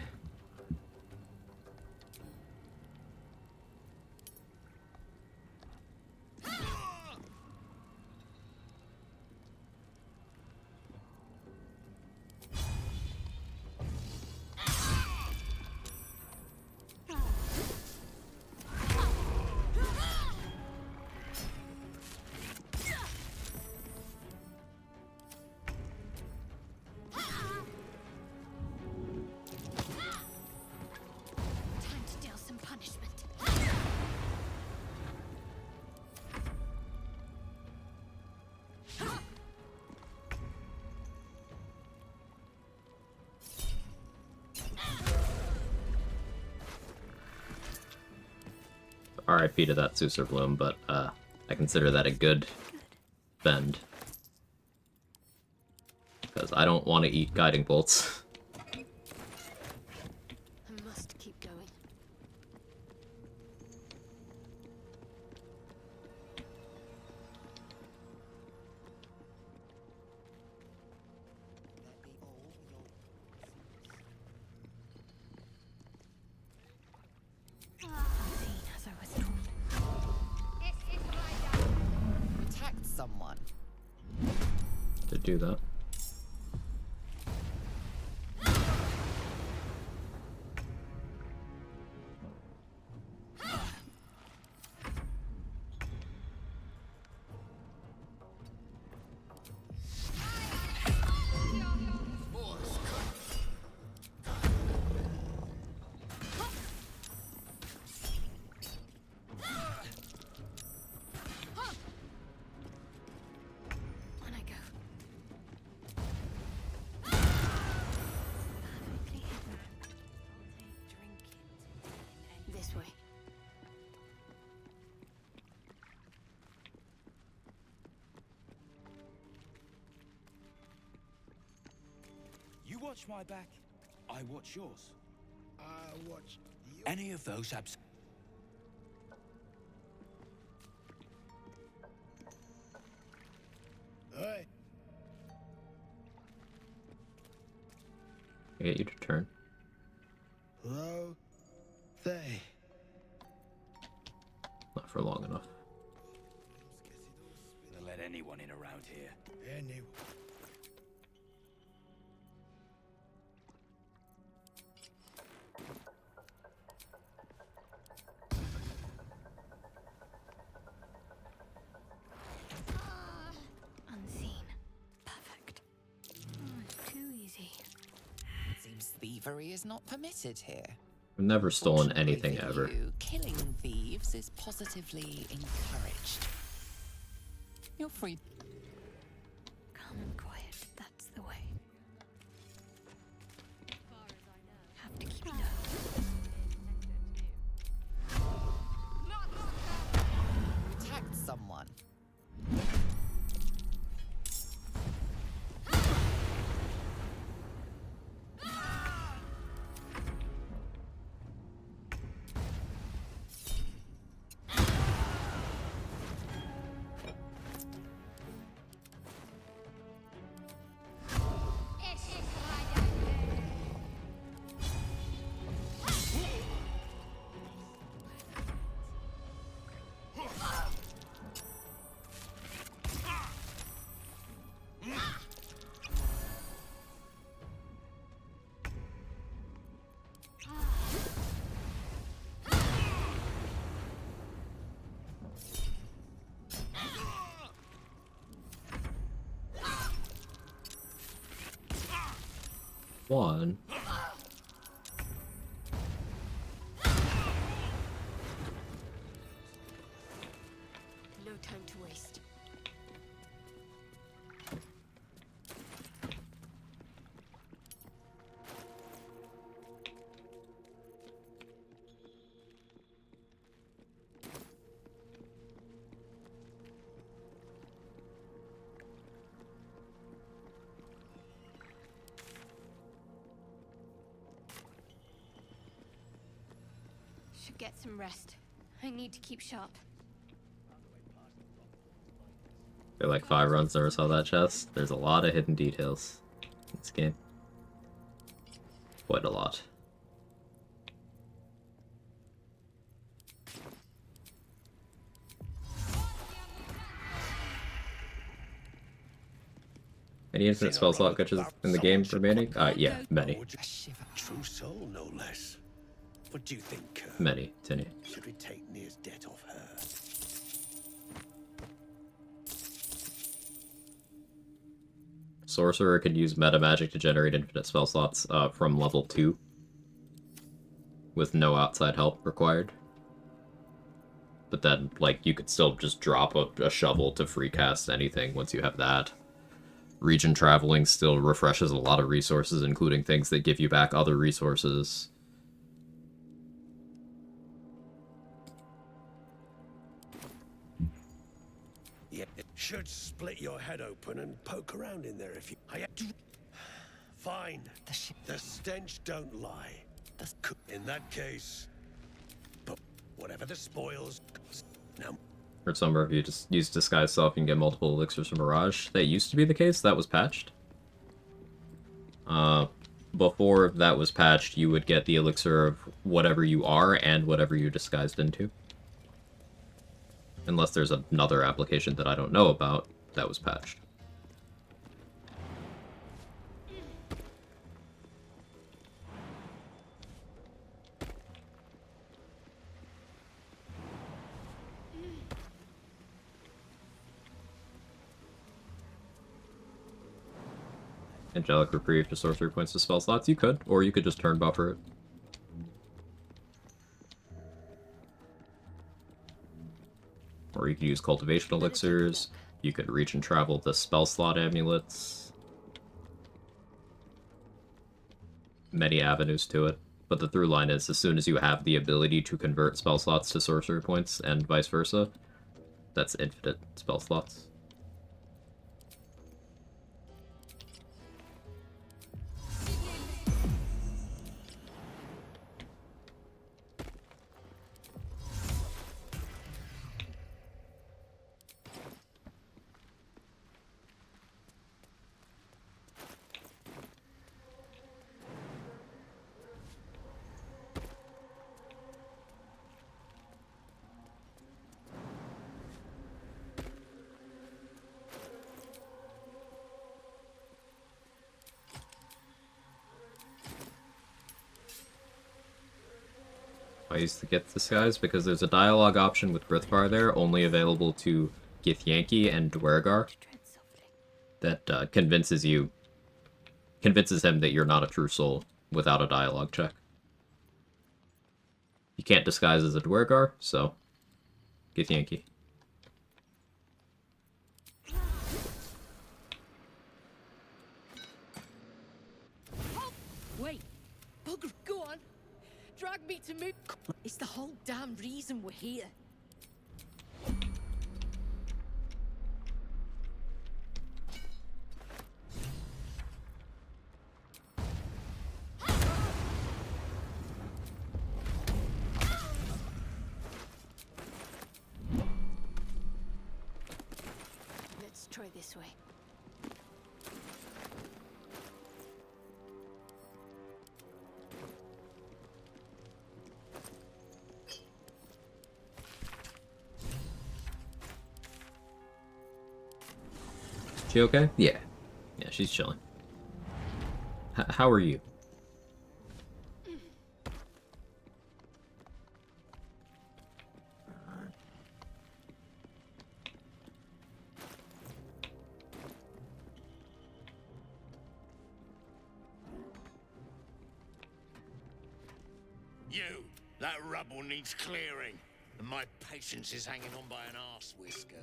S1: RIP to that Susur Bloom, but I consider that a good bend. Because I don't want to eat guiding bolts.
S2: I must keep going.
S5: As I was told.
S15: Attacked someone.
S1: To do that.
S2: On I go. This way.
S21: You watch my back, I watch yours.
S16: I watch you.
S21: Any of those abs...
S16: Hey.
S1: I get you to turn.
S16: Hello? They.
S1: Not for long enough.
S21: Gonna let anyone in around here.
S16: Anyone.
S2: Unseen. Perfect. Oh, it's too easy.
S15: Seems thievery is not permitted here.
S1: I've never stolen
S15: Fortunately
S1: anything
S15: for
S1: ever.
S15: you, killing thieves is positively encouraged. You're free.
S2: Calm and quiet. That's the way. Have to keep it up.
S15: Attacked someone.
S1: One.
S2: No time to waste. Should get some rest. I need to keep sharp.
S1: I feel like 5 runs never saw that chest. There's a lot of hidden details in this game. Quite a lot. Any infinite spell slot glitches in the game remaining? Yeah, many.
S16: True soul, no less. What do you think?
S1: Many, Tinny.
S16: Should we take Nir's debt off her?
S1: Sorcerer could use meta magic to generate infinite spell slots from level 2 with no outside help required. But then, like, you could still just drop a shovel to free cast anything once you have that. Region traveling still refreshes a lot of resources, including things that give you back other resources.
S16: Yeah, it should split your head open and poke around in there if you... Fine. The stench don't lie. In that case... But whatever the spoils... Now...
S1: Heard somewhere if you just use Disguise Self, you can get multiple elixirs from Mirage. That used to be the case. That was patched. Before that was patched, you would get the elixir of whatever you are and whatever you disguised into. Unless there's another application that I don't know about that was patched. Angelic Reprieve to sorcery points to spell slots? You could, or you could just turn buffer it. Or you could use Cultivation Elixirs. You could reach and travel the spell slot amulets. Many avenues to it. But the through line is, as soon as you have the ability to convert spell slots to sorcery points, and vice versa, that's infinite spell slots. I used to get Disguise because there's a dialogue option with Grithvar there, only available to Githyanki and Dwergar, that convinces him that you're not a true soul without a dialogue check. You can't disguise as a Dwergar, so Githyanki.
S8: Wait, bugger, go on. Drag me to move. It's the whole damn reason we're here. Let's try this way.
S1: She okay? Yeah. Yeah, she's chilling. How are you?
S4: You! That rubble needs clearing, and my patience is hanging on by an arse whisker.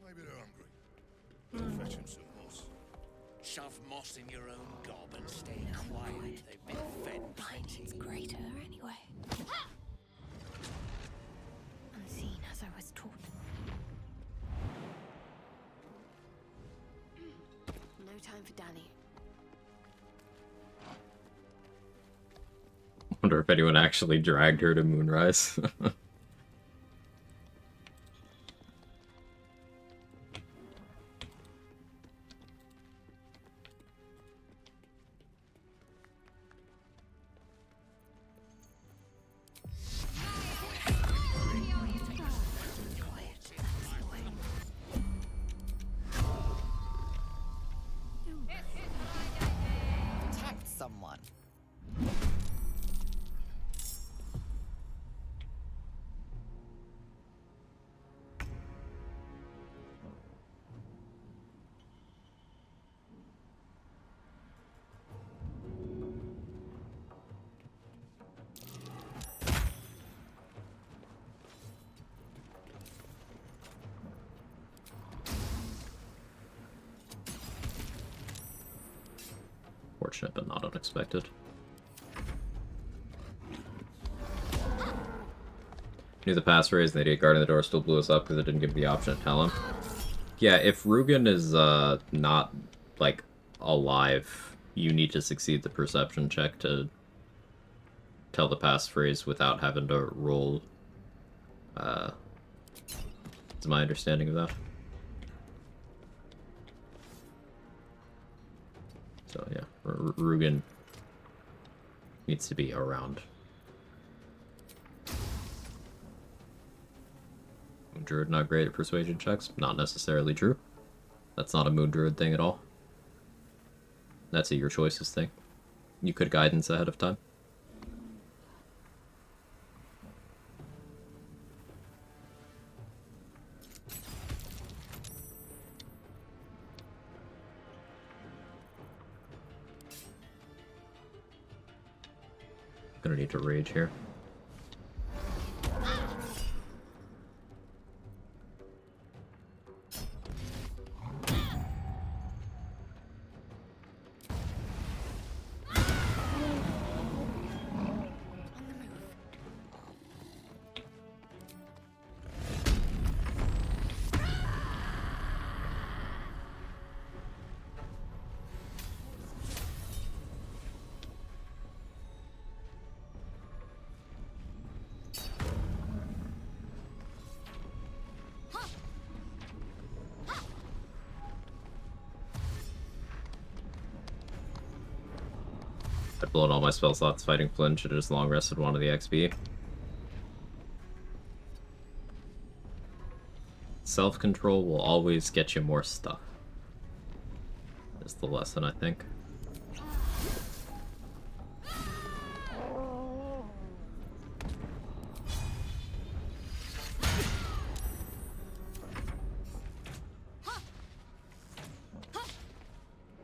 S10: Maybe they're hungry. Fetch him some moss.
S4: Shove moss in your own gob and stay quiet. They've been fed plenty.
S2: It's greater anyway. Unseen as I was taught. No time for Danny.
S1: Wonder if anyone actually dragged her to Moonrise.
S15: Attacked someone.
S1: Fortunate, but not unexpected. Knew the passphrase, and the idiot guarding the door still blew us up because it didn't give me the option to tell him. Yeah, if Rugen is not, like, alive, you need to succeed the perception check to tell the passphrase without having to roll. Is my understanding of that. So yeah, Rugen needs to be around. Moon Druid not great at persuasion checks? Not necessarily true. That's not a Moon Druid thing at all. That's a your choices thing. You could guidance ahead of time. Gonna need to rage here. I'd blown all my spell slots fighting Flynn, should have just long rested one of the XP. Self-control will always get you more stuff. Is the lesson, I think.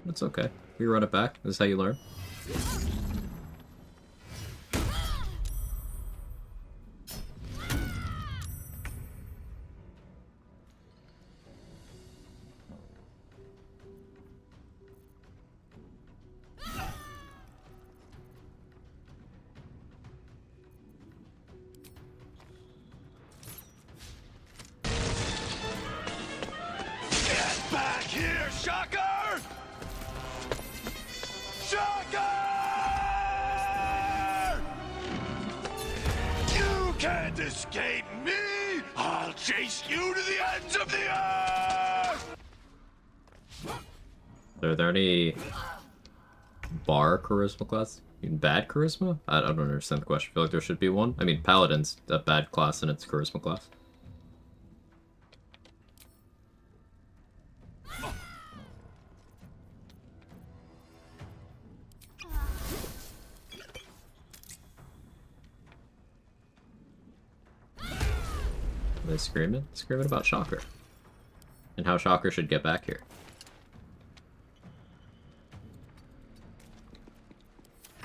S1: It's okay. You run it back. This is how you learn.
S4: Get back here, Shocker! Shocker! You can't escape me! I'll chase you to the ends of the earth!
S1: Are there any bar charisma class? Bad charisma? I don't understand the question. I feel like there should be one. I mean, Paladin's a bad class and it's charisma class. Are they screaming? Screaming about Shocker. And how Shocker should get back here.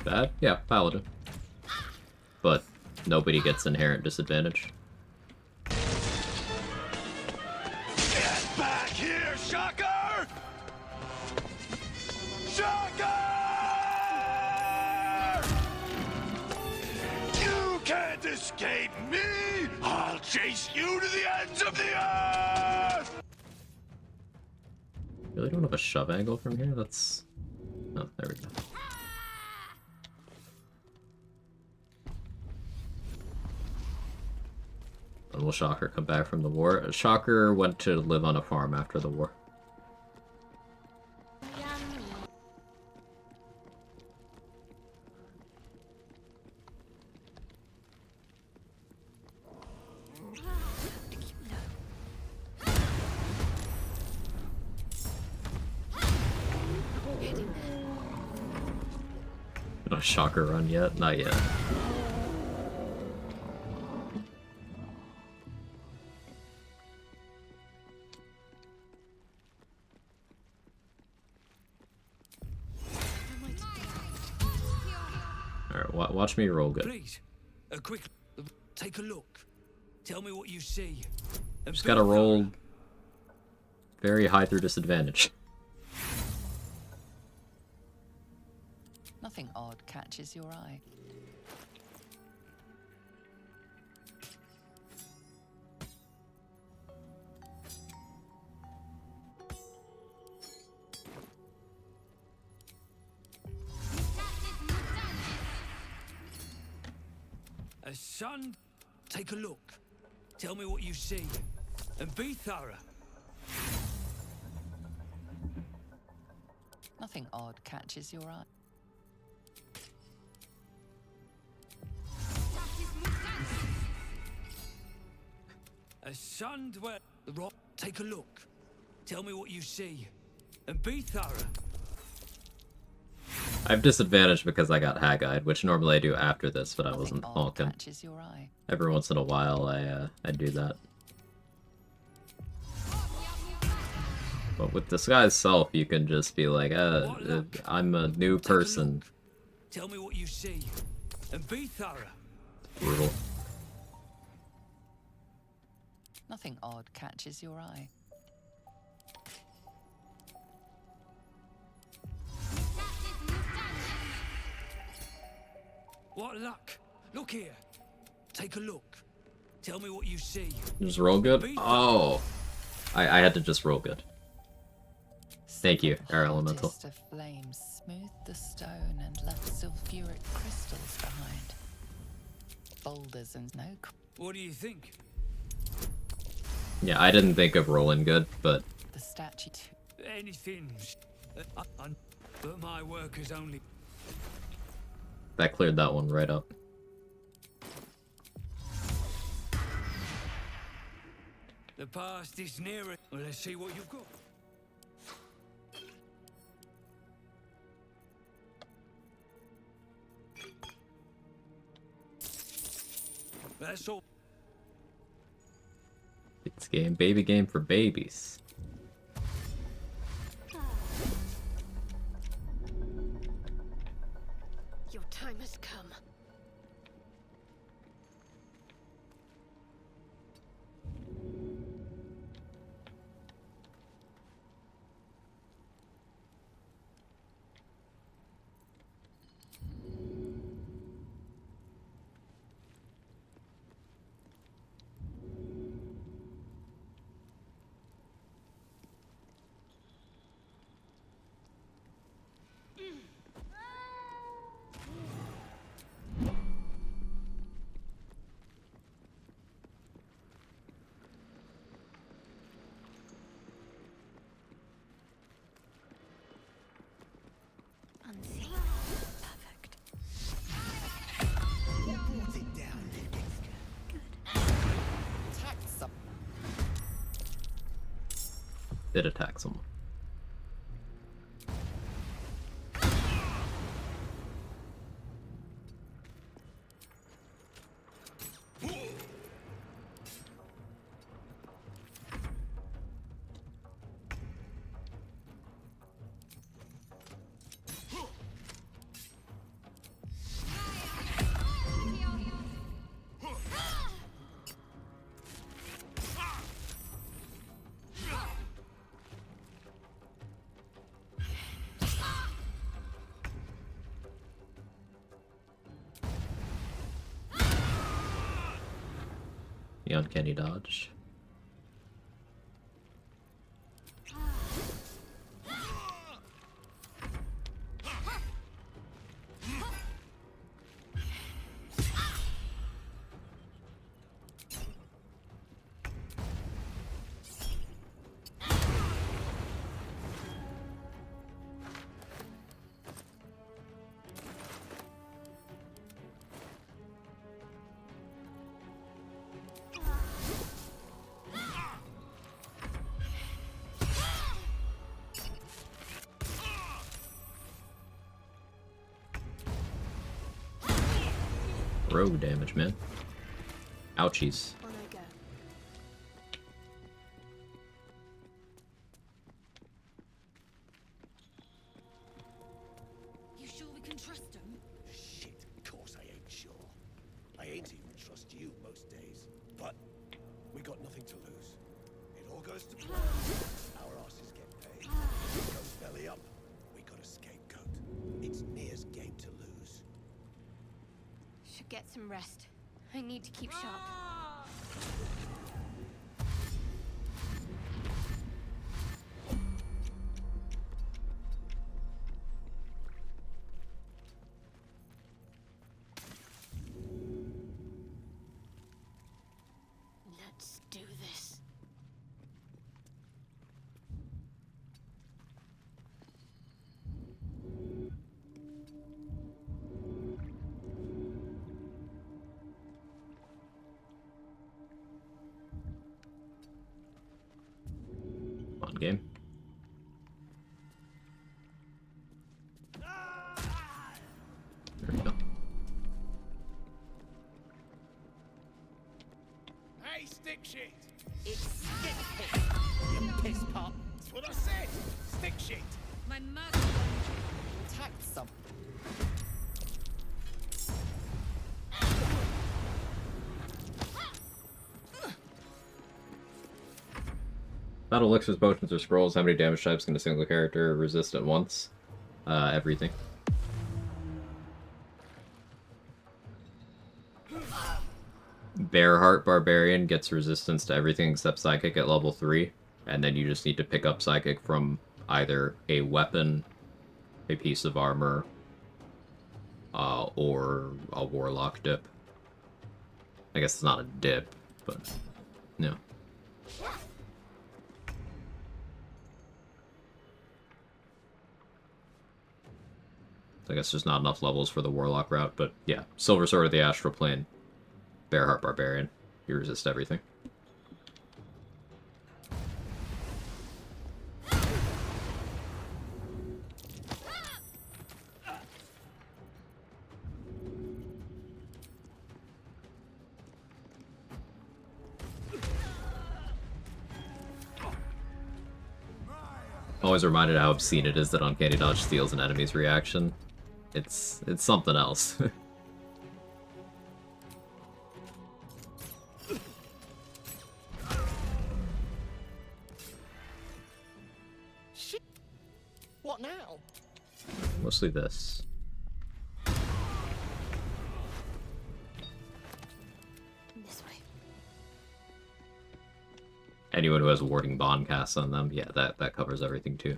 S1: Bad? Yeah, Paladin. But nobody gets inherent disadvantage.
S4: Get back here, Shocker! Shocker! You can't escape me! I'll chase you to the ends of the earth!
S1: Really don't have a shove angle from here? That's... Oh, there we go. When will Shocker come back from the war? Shocker went to live on a farm after the war. Not a Shocker run yet? Not yet. Alright, watch me roll good.
S17: Please, a quick take a look. Tell me what you see.
S1: Just gotta roll very high through disadvantage.
S15: Nothing odd catches your eye.
S17: A sun. Take a look. Tell me what you see. And be thorough.
S15: Nothing odd catches your eye.
S17: A sun dwell. The rock. Take a look. Tell me what you see. And be thorough.
S1: I have disadvantage because I got Hag-Eyed, which normally I do after this, but I wasn't honking.
S15: Catches your eye.
S1: Every once in a while, I do that. But with Disguise Self, you can just be like, I'm a new person.
S17: Tell me what you see. And be thorough.
S1: Brutal.
S15: Nothing odd catches your eye.
S17: What luck? Look here. Take a look. Tell me what you see.
S1: Just roll good? Oh. I had to just roll good. Thank you, Air Elemental.
S15: The flames smoothed the stone and left sulfuric crystals behind. Boulders and no.
S17: What do you think?
S1: Yeah, I didn't think of rolling good, but
S15: The statue.
S17: Anything. But my work is only.
S1: that cleared that one right up.
S17: The past is nearer. Well, let's see what you've got. That's all.
S1: It's game, baby game for babies.
S8: Your time has come.
S1: Did attack someone. The uncanny dodge. Rogue damage, man. Ouchies.
S8: On I go.
S18: You sure we can trust him?
S16: Shit, of course I ain't sure. I ain't even trust you most days. But we got nothing to lose. It all goes to plan. Our asses get paid. It goes belly up. We got a scapegoat. It's Nia's game to lose.
S2: Should get some rest. I need to keep sharp.
S1: game. There we go.
S4: Hey, stick shit!
S8: It's stick piss. You piss pot.
S4: That's what I said! Stick shit!
S8: My magic
S15: Attacked some.
S1: Not elixirs, potions, or scrolls. How many damage types can a single character resist at once? Everything. Bearheart Barbarian gets resistance to everything except Psychic at level 3, and then you just need to pick up Psychic from either a weapon, a piece of armor, or a Warlock dip. I guess it's not a dip, but no. I guess there's not enough levels for the Warlock route, but yeah. Silver Sword of the Astral Plane. Bearheart Barbarian. You resist everything. Always reminded how obscene it is that Uncanny Dodge steals an enemy's reaction. It's something else.
S8: shit. What now?
S1: Mostly this.
S2: This way.
S1: Anyone who has Warding Bond casts on them, yeah, that covers everything too.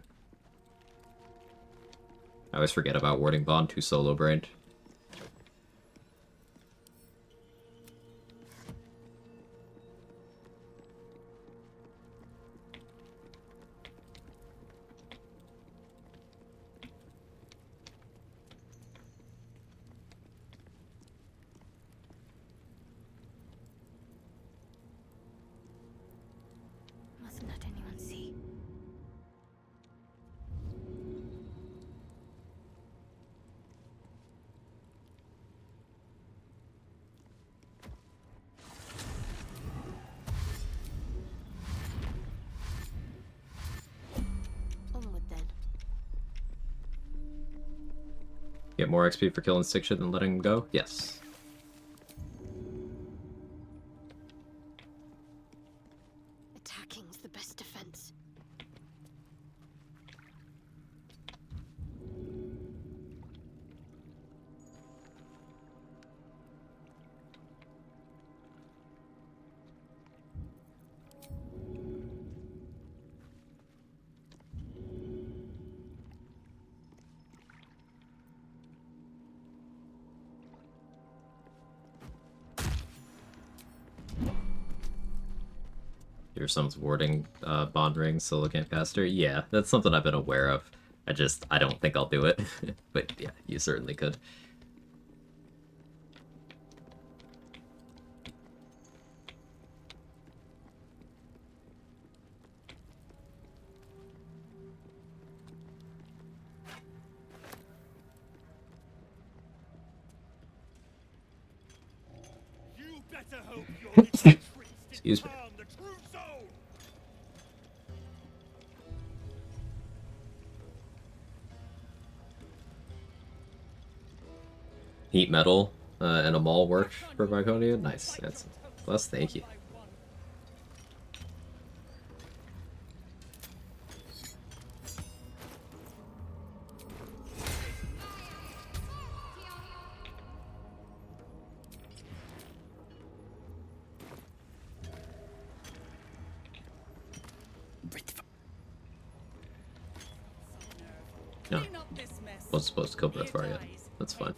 S1: I always forget about Warding Bond, too solo-brained.
S2: Mustn't let anyone see. Onward then.
S1: Get more XP for killing stick shit than letting him go? Yes.
S2: Attacking's the best defense.
S1: Your someone's warding bond ring solo camp caster? Yeah, that's something I've been aware of. I don't think I'll do it. But yeah, you certainly could.
S4: You better hope your
S1: Excuse me.
S4: the true soul!
S1: Heat metal and a maul worked for Viconia? Nice. That's plus, thank you. No. Wasn't supposed to kill Breathfire yet. That's fine.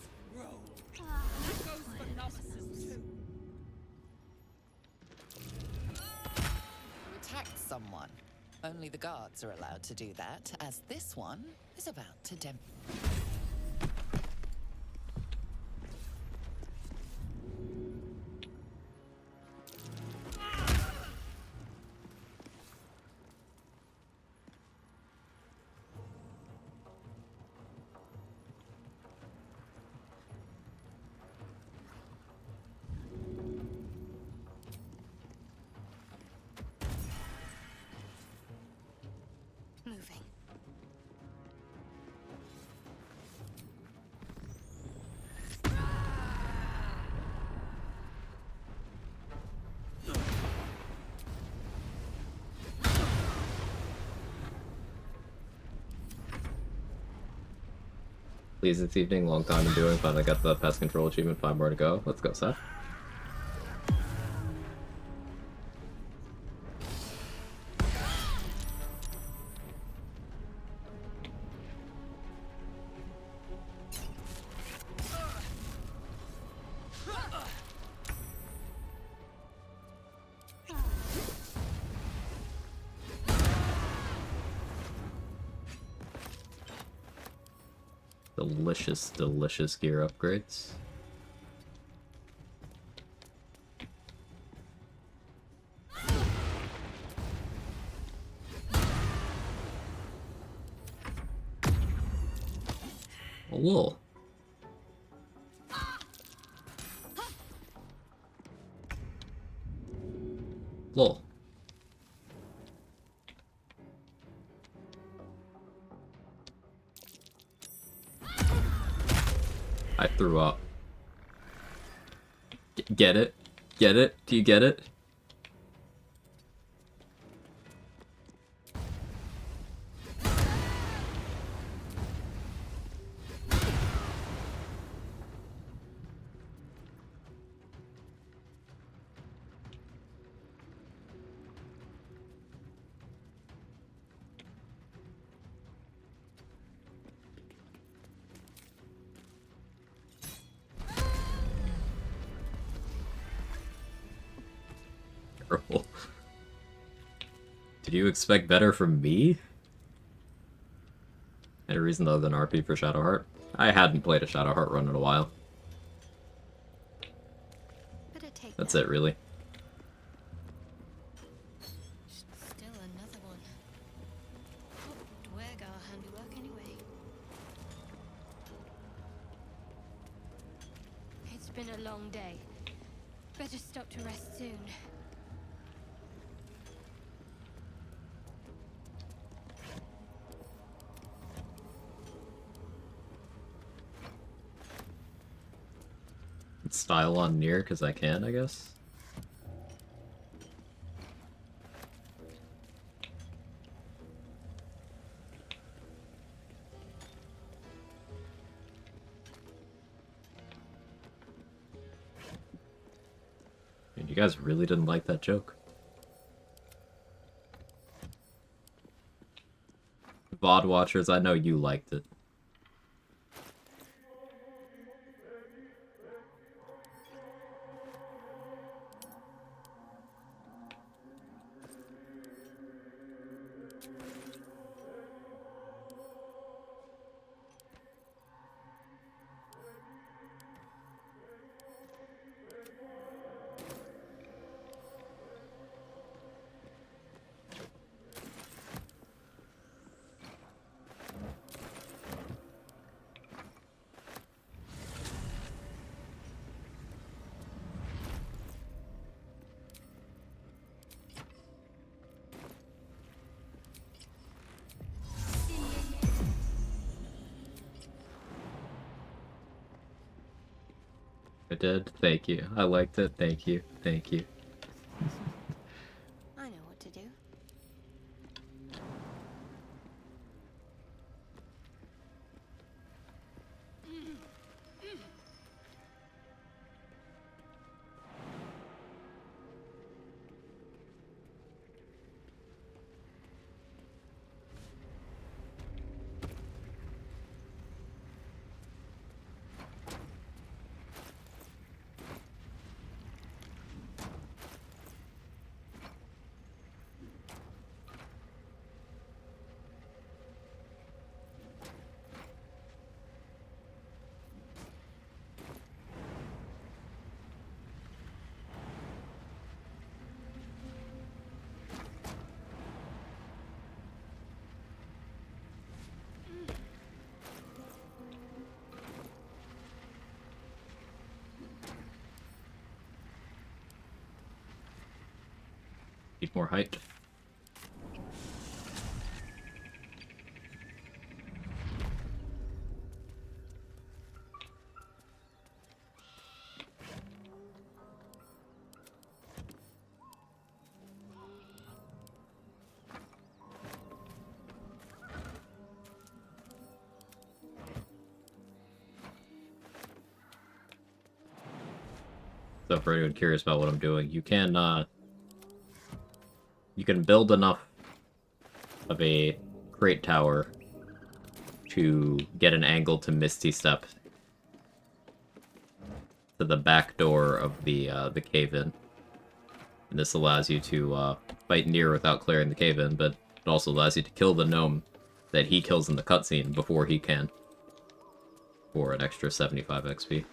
S15: Attacked someone. Only the guards are allowed to do that, as this one is about to
S2: moving.
S1: Please this evening, long time in doing, finally got the pest control achievement, 5 more to go. Let's go, Seth. Delicious, delicious gear upgrades. Oh, lol. Lol. I threw up. Get it? Get it? Do you get it? Terrible. Did you expect better from me? Any reason other than RP for Shadowheart? I hadn't played a Shadowheart run in a while. That's it, really.
S2: Still another one. Quag our handiwork anyway. It's been a long day. Better stop to rest soon.
S1: Style on near because I can, I guess. And you guys really didn't like that joke. VOD watchers, I know you liked it. I did. Thank you. I liked it. Thank you. Thank you.
S2: I know what to do.
S1: Need more height. So for anyone curious about what I'm doing, you can build enough of a crate tower to get an angle to Misty Step to the back door of the cave-in. And this allows you to fight Nier without clearing the cave-in, but it also allows you to kill the gnome that he kills in the cutscene before he can, for an extra 75 XP.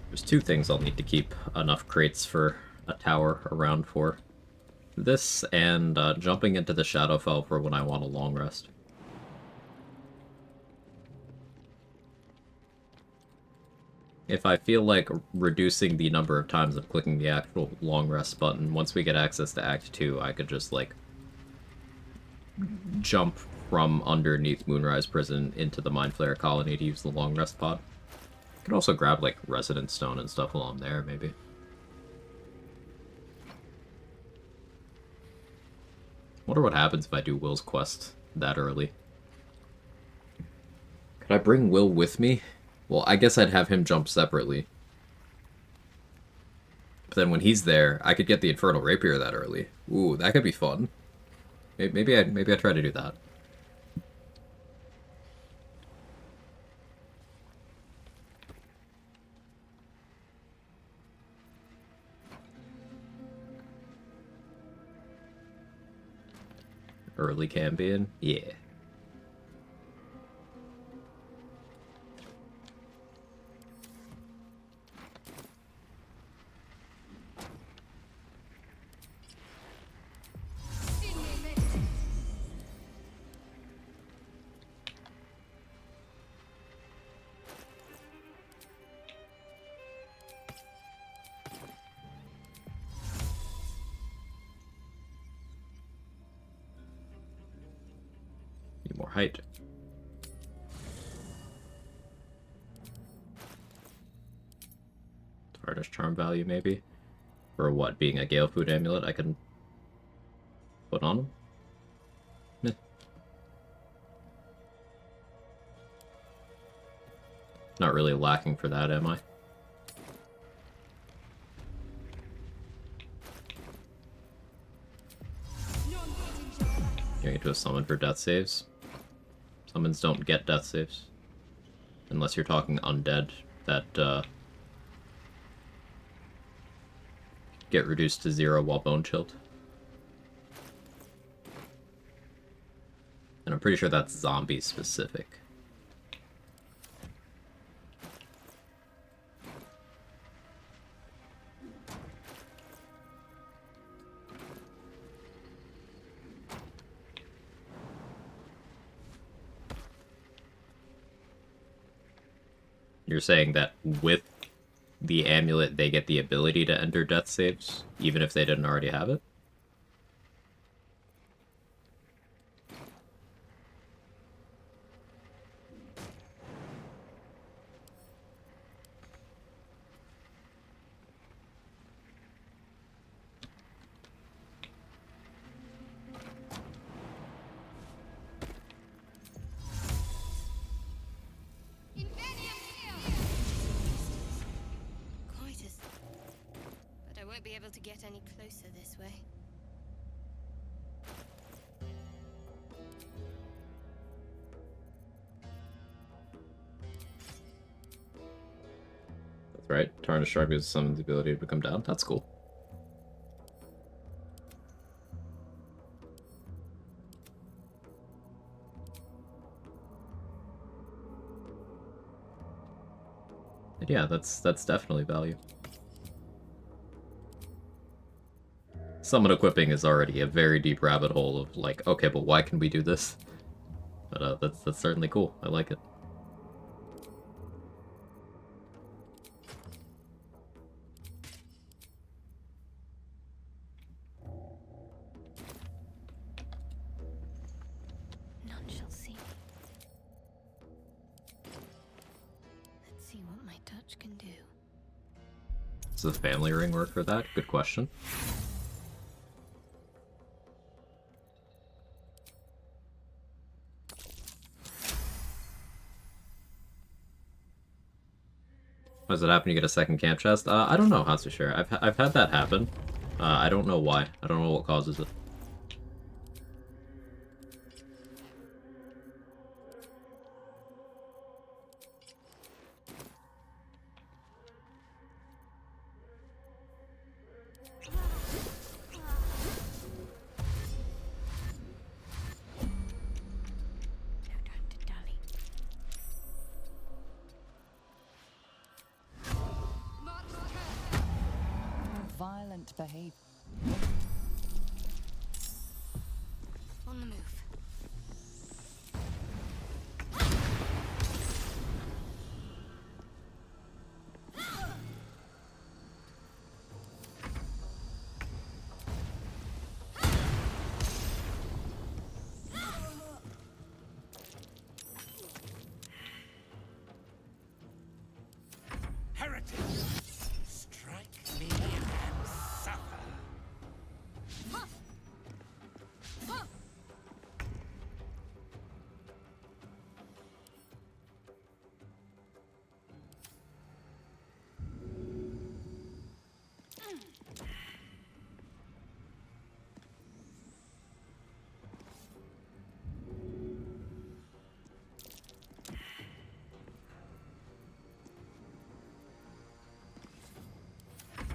S1: There's two things I'll need to keep enough crates for a tower around for. This and jumping into the Shadowfell for when I want a long rest. If I feel like reducing the number of times of clicking the actual long rest button, once we get access to Act 2, I could just, like, jump from underneath Moonrise Prison into the Mind Flayer colony to use the long rest pod. Could also grab, like, Resident Stone and stuff while I'm there, maybe. Wonder what happens if I do Will's quest that early. Could I bring Will with me? Well, I guess I'd have him jump separately. But then when he's there, I could get the Infernal Rapier that early. Ooh, that could be fun. Maybe I try to do that. Early Cambion? Yeah. Need more height. Tarnish charm value, maybe? For what, being a Gale Food amulet I can put on him? Meh. Not really lacking for that, am I? Going into a summon for death saves. Summons don't get death saves. Unless you're talking undead that get reduced to 0 while bone chilled. And I'm pretty sure that's zombie specific. You're saying that with the amulet, they get the ability to enter death saves, even if they didn't already have it?
S2: Be able to get any closer this way.
S1: That's right. Tarnish Shark gives summons the ability to come down. That's cool. But yeah, that's definitely value. Summon equipping is already a very deep rabbit hole of like, okay, but why can we do this? But that's certainly cool. I like it.
S2: touch can do.
S1: Does the family ring work for that? Good question. Does it happen you get a second camp chest? I don't know, Hatsushiro. I've had that happen. I don't know why. I don't know what causes it.
S19: Violent behavior.
S2: On the move.
S4: Heretic! Strike me and suffer.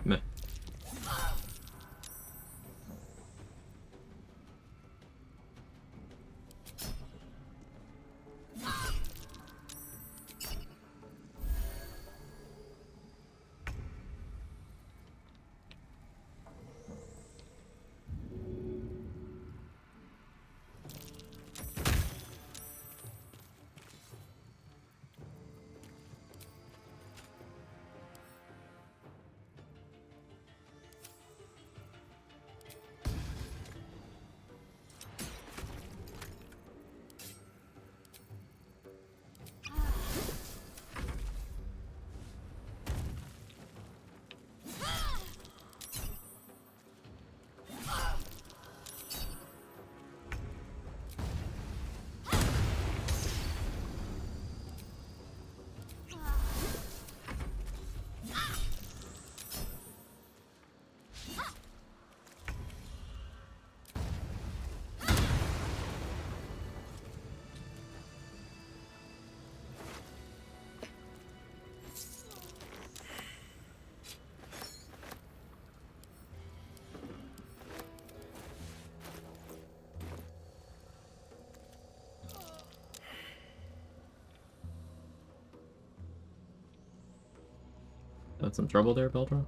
S1: Meh. Got some trouble there, Beltron?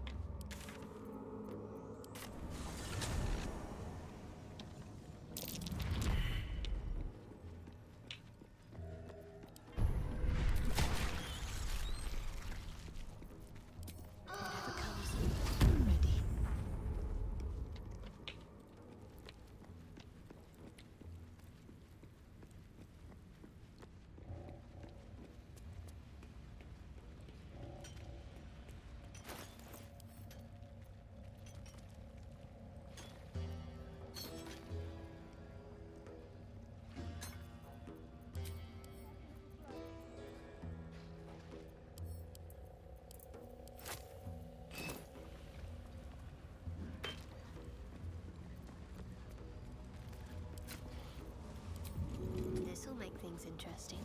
S2: This'll make things interesting.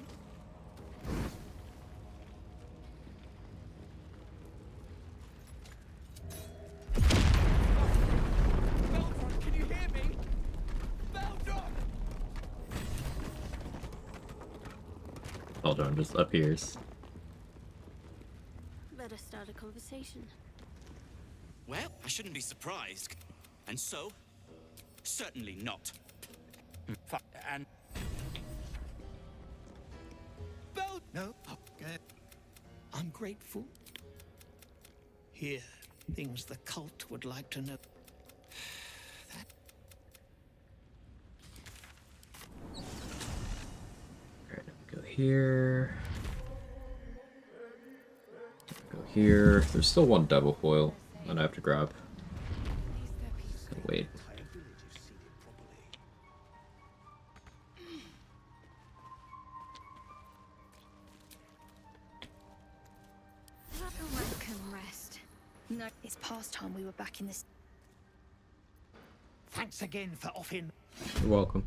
S4: Beltron, can you hear me? Beltron!
S1: Beltron just appears.
S2: Better start a conversation.
S9: Well, I shouldn't be surprised. And so, certainly not. And
S16: No, okay. I'm grateful. Here, things the cult would like to know.
S1: Alright, go here. here. There's still one devil foil that I have to grab. Wait.
S7: One can rest. No, it's past time we were back in this.
S12: Thanks again for offering.
S1: You're welcome.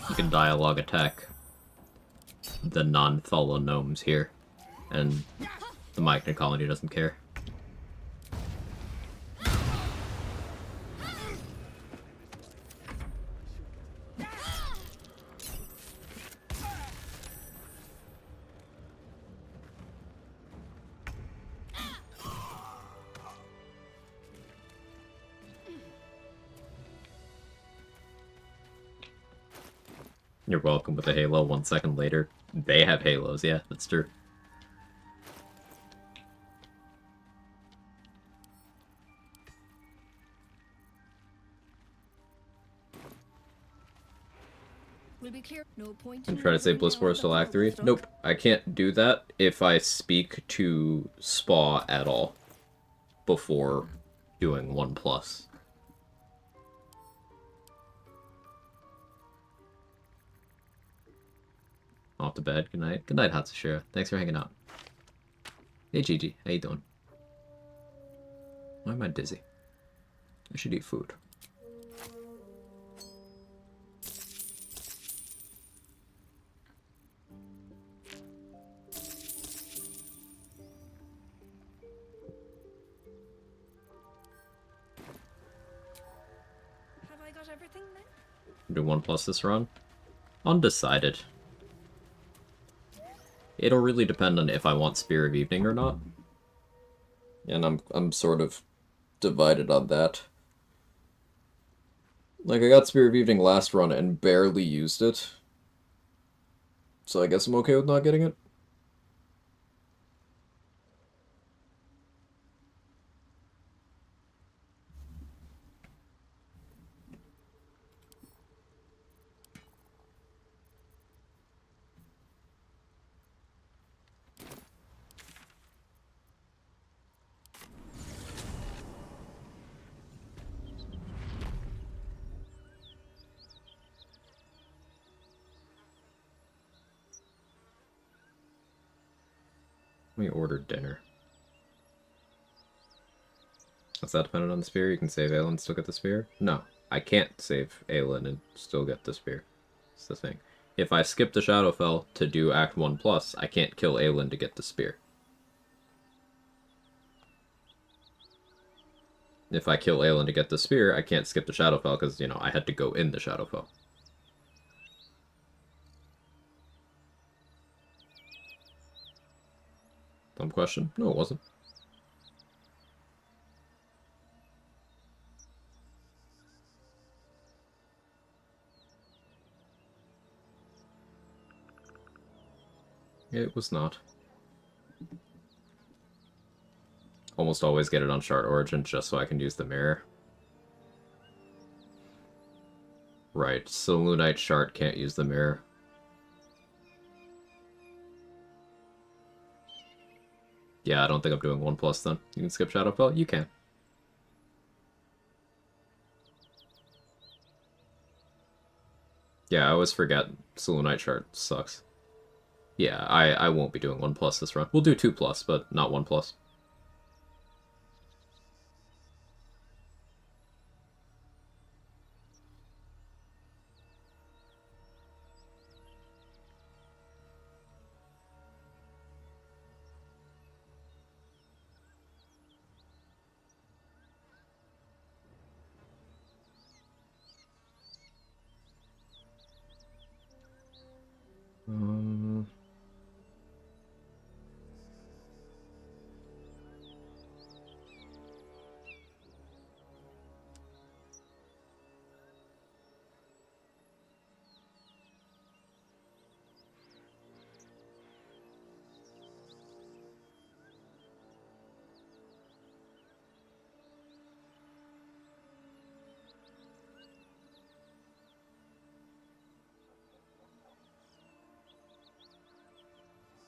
S1: You can dialogue attack the non-Thula gnomes here, and the Myconic colony doesn't care. You're welcome with a halo. 1 second later, they have halos. Yeah, that's true.
S2: We'll be clear. No point.
S1: I'm trying to say Bliss Forest till Act 3. Nope, I can't do that if I speak to Spa at all before doing 1+. Off to bed. Good night. Good night, Hatsushira. Thanks for hanging out. Hey, Gigi. How you doing? Why am I dizzy? I should eat food.
S2: Have I got everything then?
S1: Do 1+ this run? Undecided. It'll really depend on if I want Spear of Evening or not. And I'm sort of divided on that. Like, I got Spear of Evening last run and barely used it. So I guess I'm okay with not getting it. We ordered dinner. Is that dependent on the spear? You can save Aelin and still get the spear? No, I can't save Aelin and still get the spear. It's the thing. If I skip the Shadowfell to do Act 1+, I can't kill Aelin to get the spear. If I kill Aelin to get the spear, I can't skip the Shadowfell because, you know, I had to go in the Shadowfell. Dumb question? No, it wasn't. It was not. Almost always get it on Shard Origin just so I can use the mirror. Right, Selûnite Shard can't use the mirror. Yeah, I don't think I'm doing 1+ then. You can skip Shadowfell? You can. Yeah, I always forget Selûnite Shard sucks. Yeah, I won't be doing 1+ this run. We'll do 2+, but not 1+.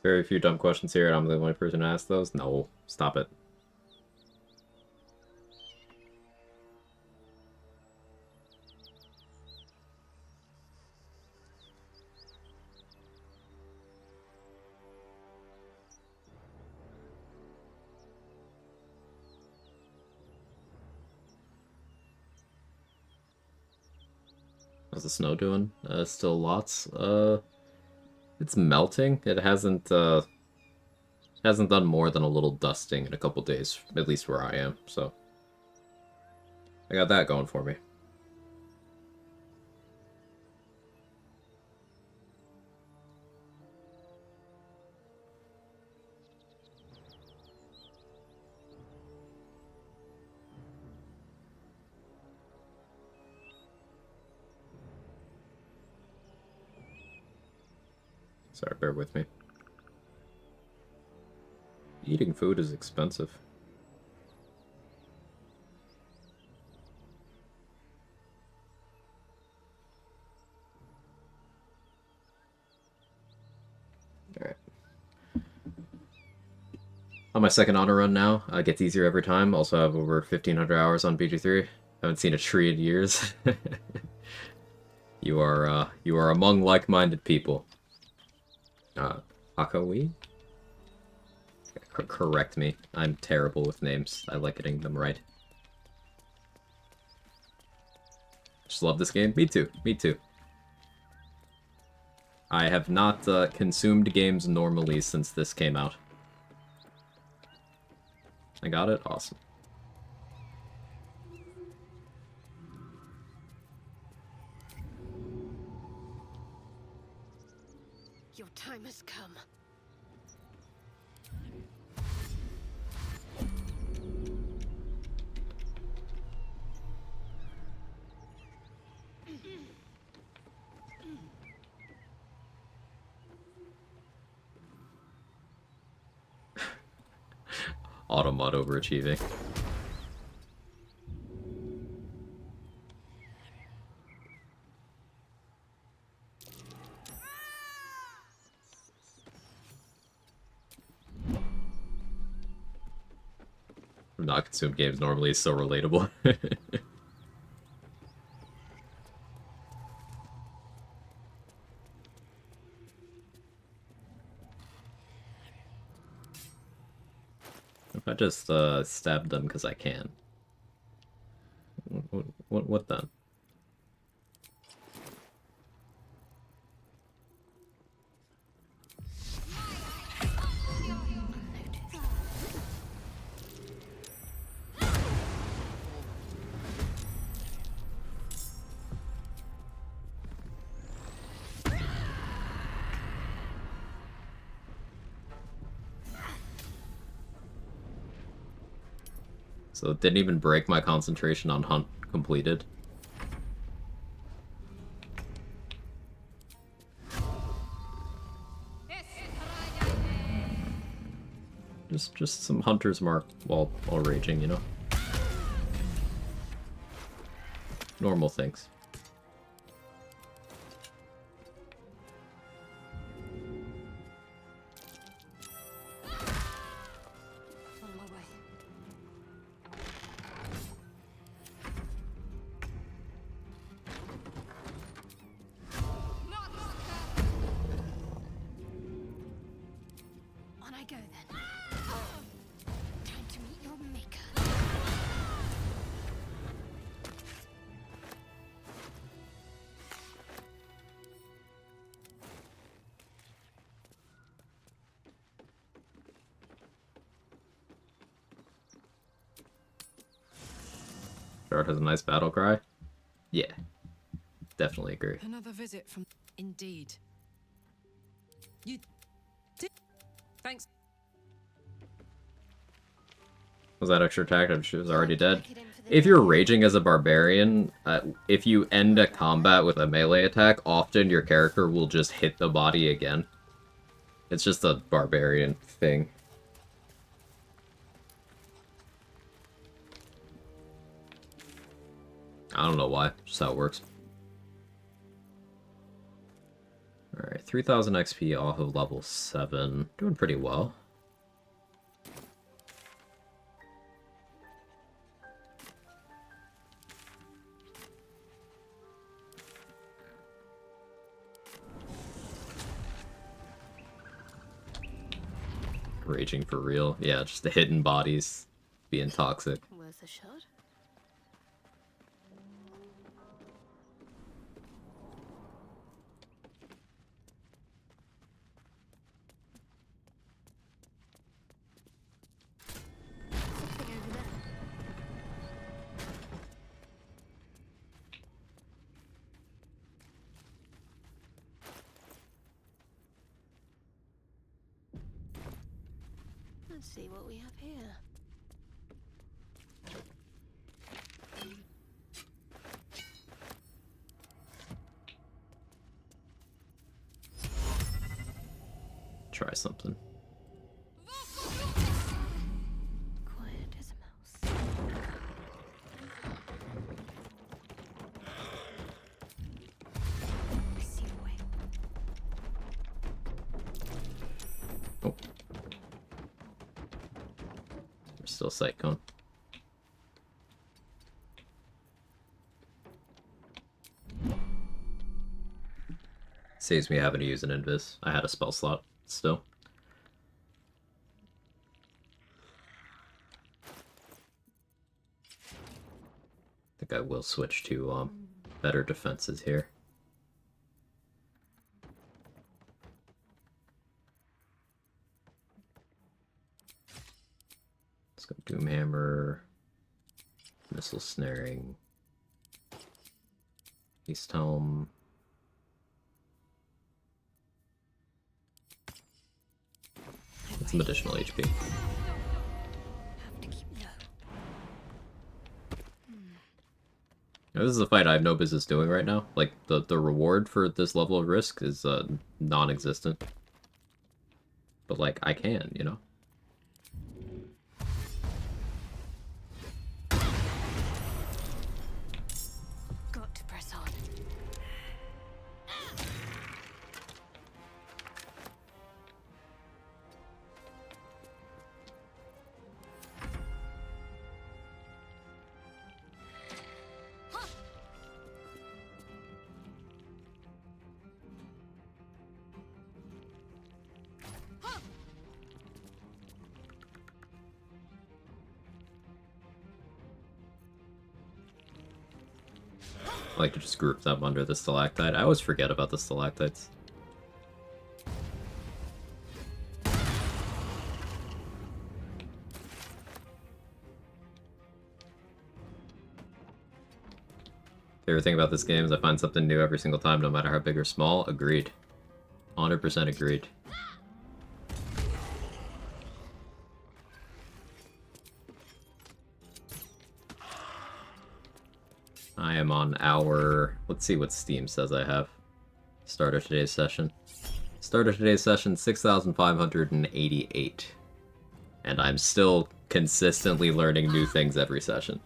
S1: Very few dumb questions here, and I'm the only person to ask those? No, stop it. How's the snow doing? Still lots. It's melting. It hasn't done more than a little dusting in a couple days, at least where I am, so I got that going for me. Sorry, bear with me. Eating food is expensive. Alright. On my second auto run now. It gets easier every time. Also have over 1,500 hours on BG3. Haven't seen a tree in years. You are among like-minded people. Akawi? Correct me. I'm terrible with names. I like getting them right. Just love this game. Me too. Me too. I have not consumed games normally since this came out. I got it? Awesome.
S8: Your time has come.
S1: Automod overachieving. I've not consumed games normally, it's so relatable. If I just stab them because I can. What then? So it didn't even break my concentration on hunt completed. Just some hunter's mark while raging, you know? Normal things.
S2: On I go then. Time to meet your maker.
S1: Shard has a nice battle cry. Yeah. Definitely agree.
S8: Another visit from... Indeed. You did... Thanks.
S1: Was that extra attack? She was already dead. If you're raging as a barbarian, if you end a combat with a melee attack, often your character will just hit the body again. It's just a barbarian thing. I don't know why, just how it works. Alright. 3000 XP off of level 7. Doing pretty well. Raging for real. Yeah, just the hidden bodies being toxic.
S2: Worth a shot. Something over there. Let's see what we have here.
S1: Try something.
S2: Quiet as a mouse. I see a way.
S1: Oh. There's still sight cone. Saves me having to use an invis. I had a spell slot still. I think I will switch to better defenses here. Let's go Doomhammer, Missile Snaring, East Helm. Get some additional HP. Now, this is a fight I have no business doing right now. Like, the reward for this level of risk is non-existent. But, like, I can, you know?
S2: Got to press on.
S1: I like to just group them under the stalactite. I always forget about the stalactites. Favorite thing about this game is I find something new every single time, no matter how big or small. Agreed. 100% agreed. I am on our... Let's see what Steam says I have. Start of today's session. Start of today's session, 6,588. And I'm still consistently learning new things every session.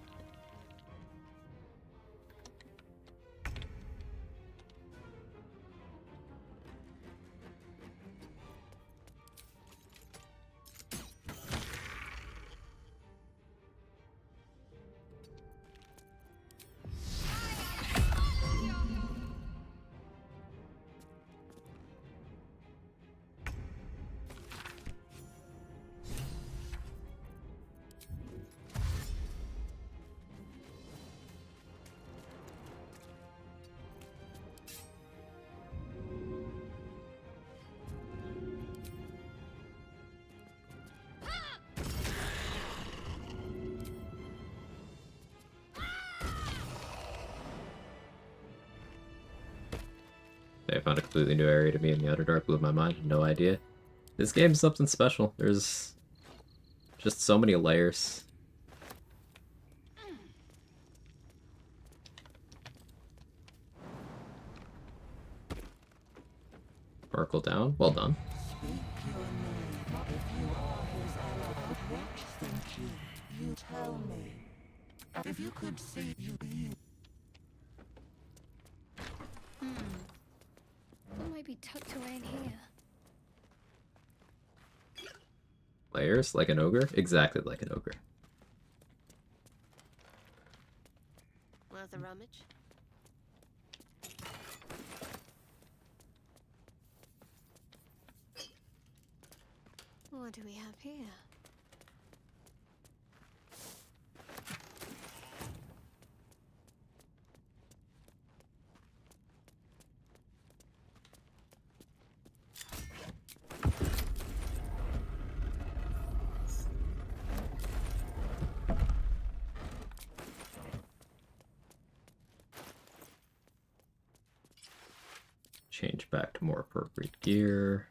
S1: I found a completely new area to me in the Underdark, blew my mind, no idea. This game's something special. There's just so many layers. Sparkle down, well done.
S4: You tell me. If you could see you.
S2: Thought my might be tucked away in here.
S1: Layers like an ogre? Exactly like an ogre.
S12: Worth a rummage?
S2: What do we have here?
S1: Change back to more appropriate gear.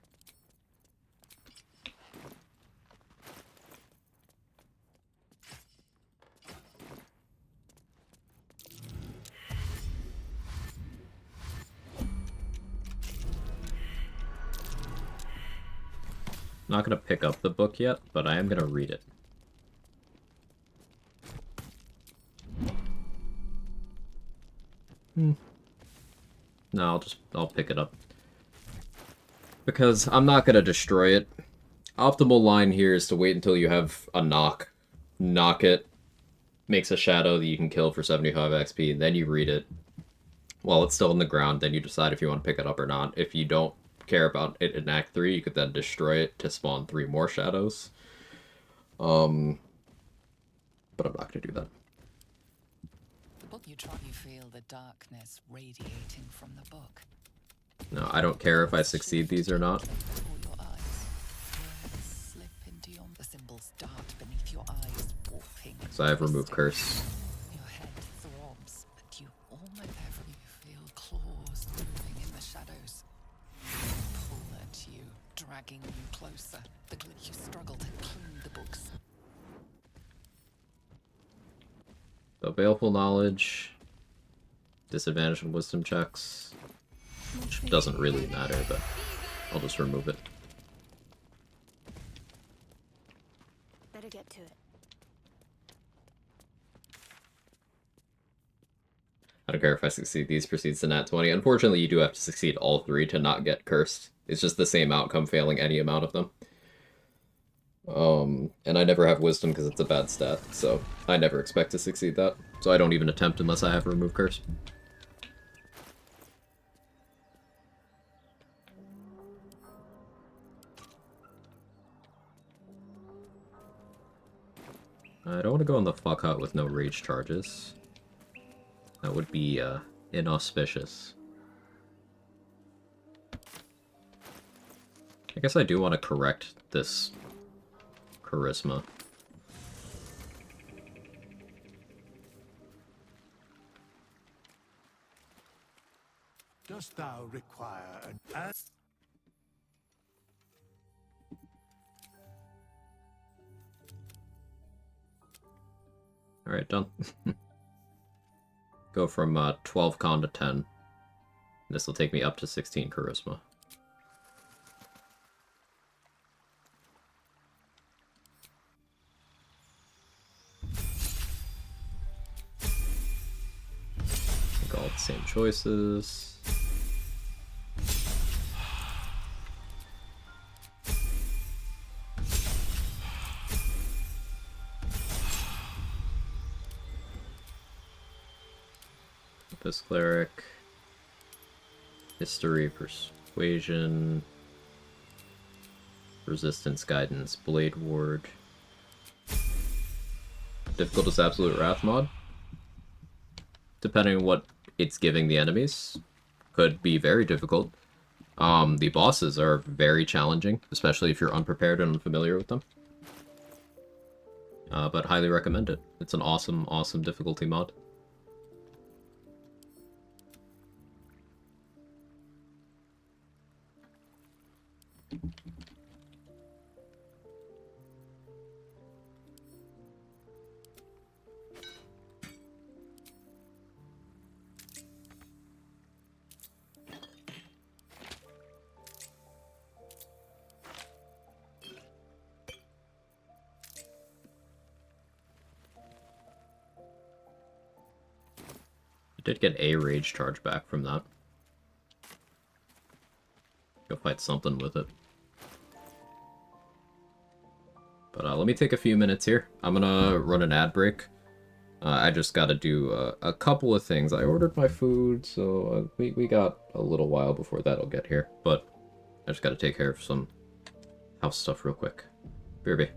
S1: Not gonna pick up the book yet, but I am gonna read it. No, I'll pick it up. Because I'm not gonna destroy it. Optimal line here is to wait until you have a knock. Knock it. Makes a shadow that you can kill for 75 XP, then you read it. While it's still in the ground, then you decide if you want to pick it up or not. If you don't care about it in Act 3, you could then destroy it to spawn 3 more shadows. But I'm not gonna do that.
S15: You feel the darkness radiating from the book.
S1: No, I don't care if I succeed these or not.
S15: Slip into the symbols dart beneath your eyes, warping.
S1: So I have remove curse.
S15: Your head throbs, but you feel claws moving in the shadows. Pull at you, dragging you closer. You struggle to clean the books.
S1: So baleful knowledge. Disadvantage on wisdom checks. Which doesn't really matter, but I'll just remove it.
S12: Better get to it.
S1: I don't care if I succeed these proceeds to nat 20. Unfortunately, you do have to succeed all 3 to not get cursed. It's just the same outcome failing any amount of them. And I never have wisdom because it's a bad stat, so I never expect to succeed that. So I don't even attempt unless I have remove curse. I don't want to go in the fuck hut with no rage charges. That would be, inauspicious. I guess I do want to correct this charisma.
S4: Dost thou require an ass?
S1: Alright, done. Go from 12 con to 10. This will take me up to 16 charisma. Make all the same choices. This cleric, history, persuasion, resistance, guidance, blade ward. Difficult as absolute wrath mod. Depending on what it's giving the enemies, could be very difficult. The bosses are very challenging, especially if you're unprepared and unfamiliar with them. But highly recommend it. It's an awesome, awesome difficulty mod. I did get a rage charge back from that. fight something with it. But let me take a few minutes here. I'm gonna run an ad break. I just gotta do a couple of things. I ordered my food, so we got a little while before that'll get here. But I just gotta take care of some house stuff real quick. BRB.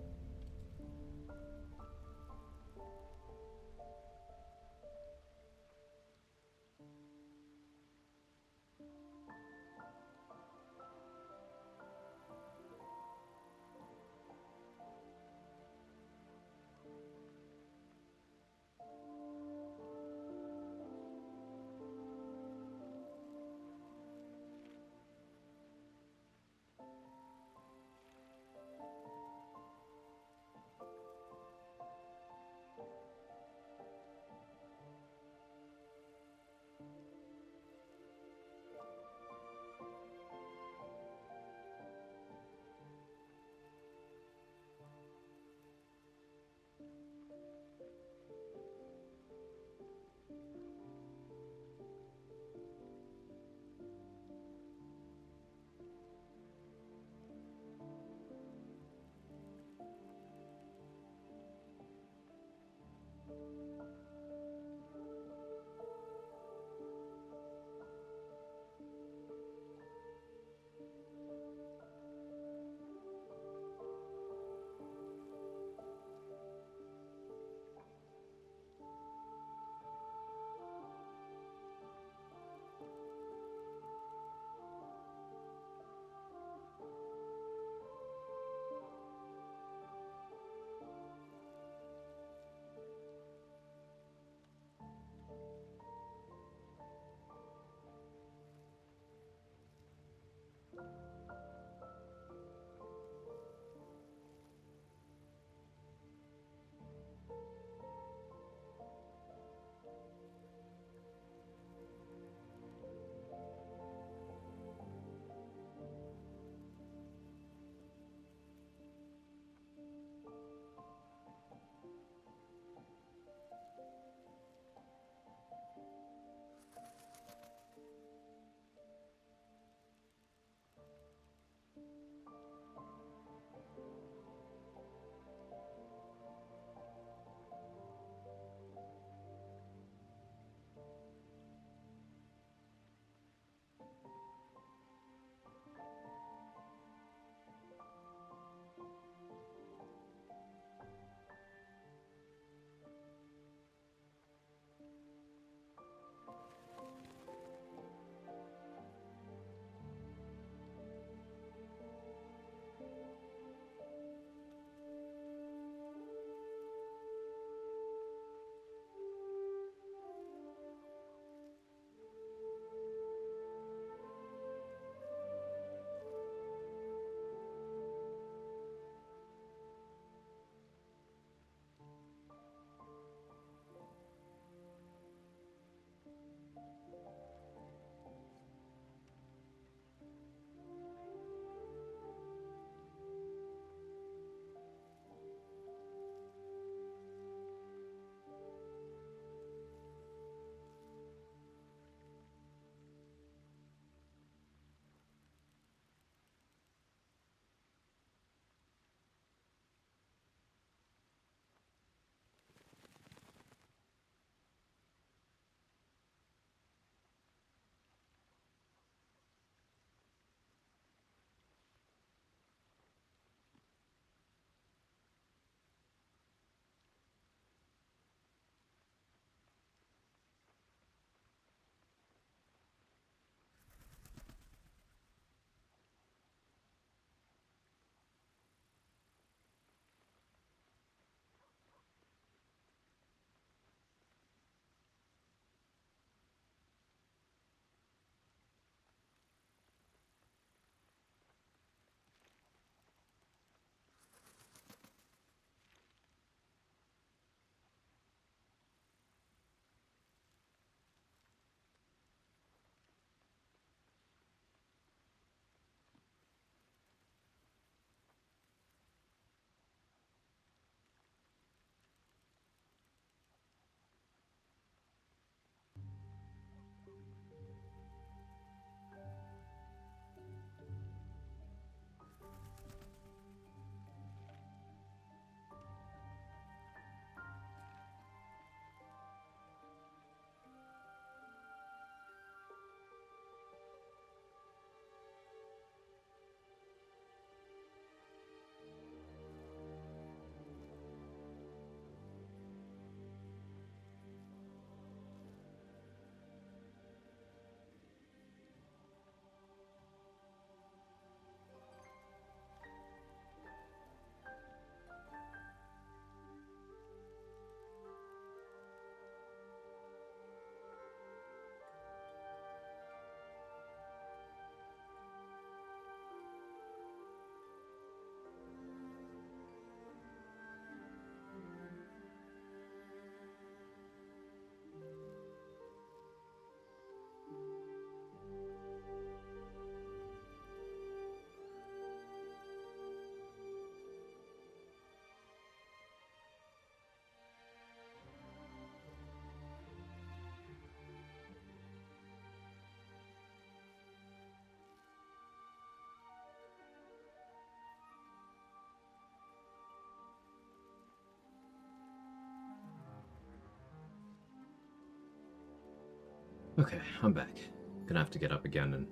S1: Okay, I'm back. Gonna have to get up again in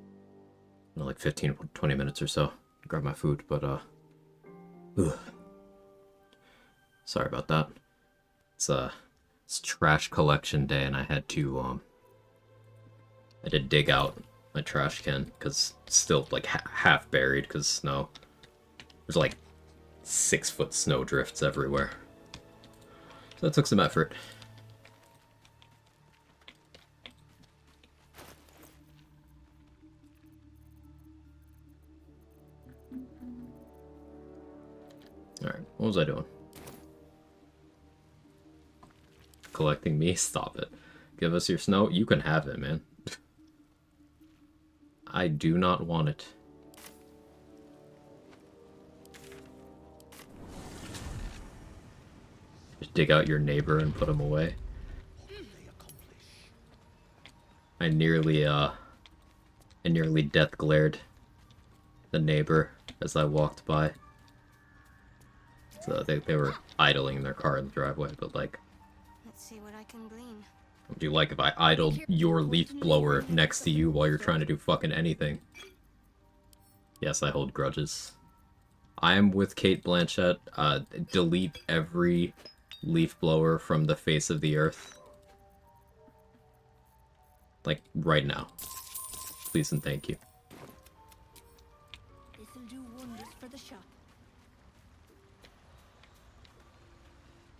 S1: like 15, 20 minutes or so. Grab my food, but ugh. Sorry about that. It's trash collection day, and I had to I did dig out my trash can because it's still like half buried because snow. There's like 6-foot snow drifts everywhere. So that took some effort. Alright, what was I doing? Collecting me? Stop it. Give us your snow. You can have it, man. I do not want it. Just dig out your neighbor and put him away. I nearly death glared the neighbor as I walked by. So they were idling their car in the driveway, but like...
S2: Let's see what I can glean.
S1: Would you like if I idled your leaf blower next to you while you're trying to do fucking anything? Yes, I hold grudges. I am with Kate Blanchett. Delete every leaf blower from the face of the earth. Like, right now. Please and thank you.
S12: This'll do wonders for the shop.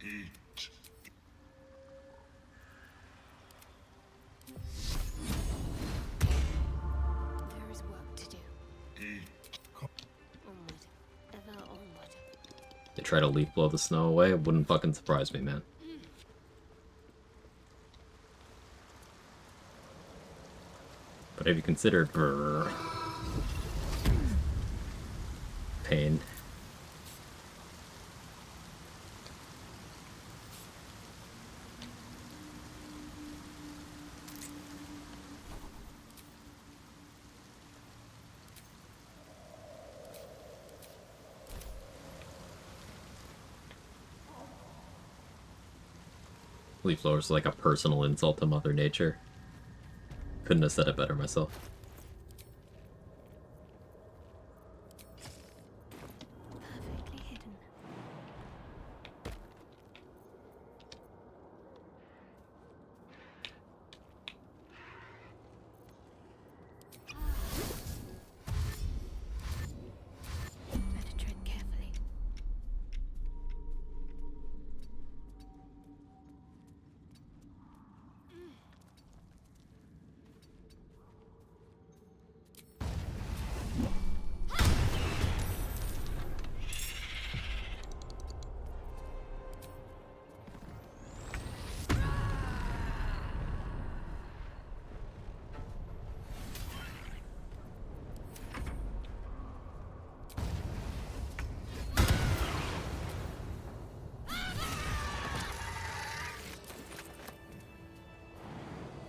S10: Eat.
S12: There is work to do.
S10: Eat.
S12: Onward. Ever onward.
S1: They try to leaf blow the snow away, it wouldn't fucking surprise me, man. But have you considered pain? Leaf blower's like a personal insult to Mother Nature. Couldn't have said it better myself.
S2: Perfectly hidden. Better tread carefully.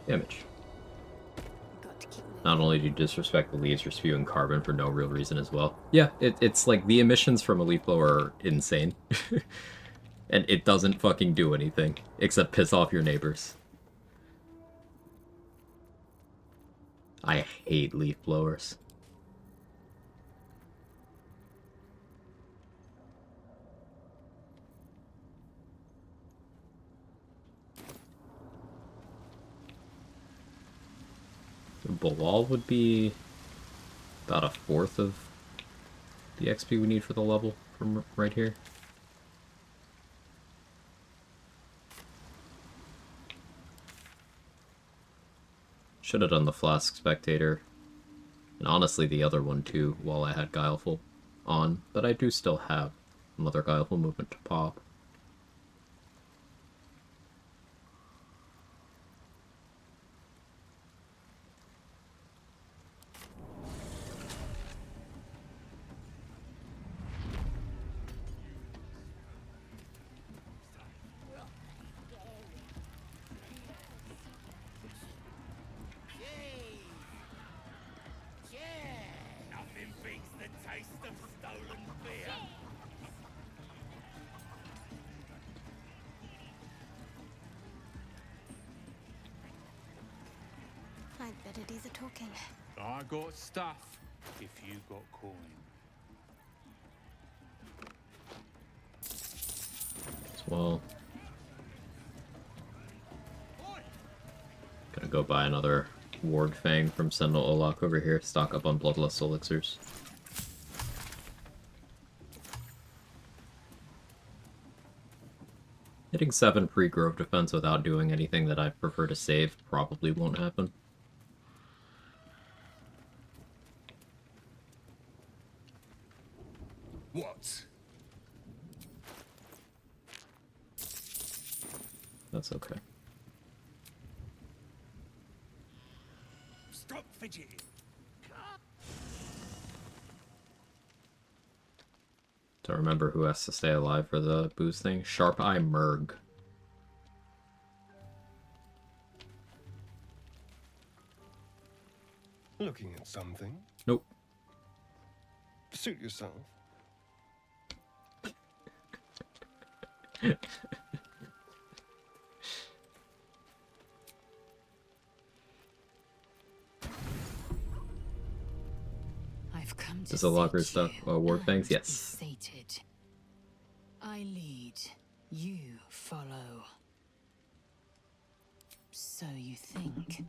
S1: Damage. Not only do you disrespect the leaves, you're spewing carbon for no real reason as well. Yeah, it's like the emissions from a leaf blower are insane. And it doesn't fucking do anything, except piss off your neighbors. I hate leaf blowers. Balal would be about 1/4 of the XP we need for the level from right here. Should have done the Flask Spectator, and honestly the other one too, while I had Guileful on, but I do still have another Guileful movement to pop.
S4: Nothing beats the taste of stolen beer.
S12: better do the talking.
S6: I got stuff if you got coin.
S1: Well, gonna go buy another Ward Fang from Sentinel Olak over here. Stock up on Bloodlust elixirs. Hitting 7 pre-Grove defense without doing anything that I prefer to save probably won't happen.
S4: What?
S1: That's okay.
S4: Stop fidgeting.
S1: Don't remember who has to stay alive for the boost thing. Sharp Eye Merg.
S14: Looking at something?
S1: Nope.
S14: Suit yourself.
S5: I've come to
S1: Is the locker
S5: seek
S1: stuff
S5: you
S1: Ward
S5: and
S1: Fangs?
S5: be
S1: Yes.
S5: sated. I lead, you follow. So you think?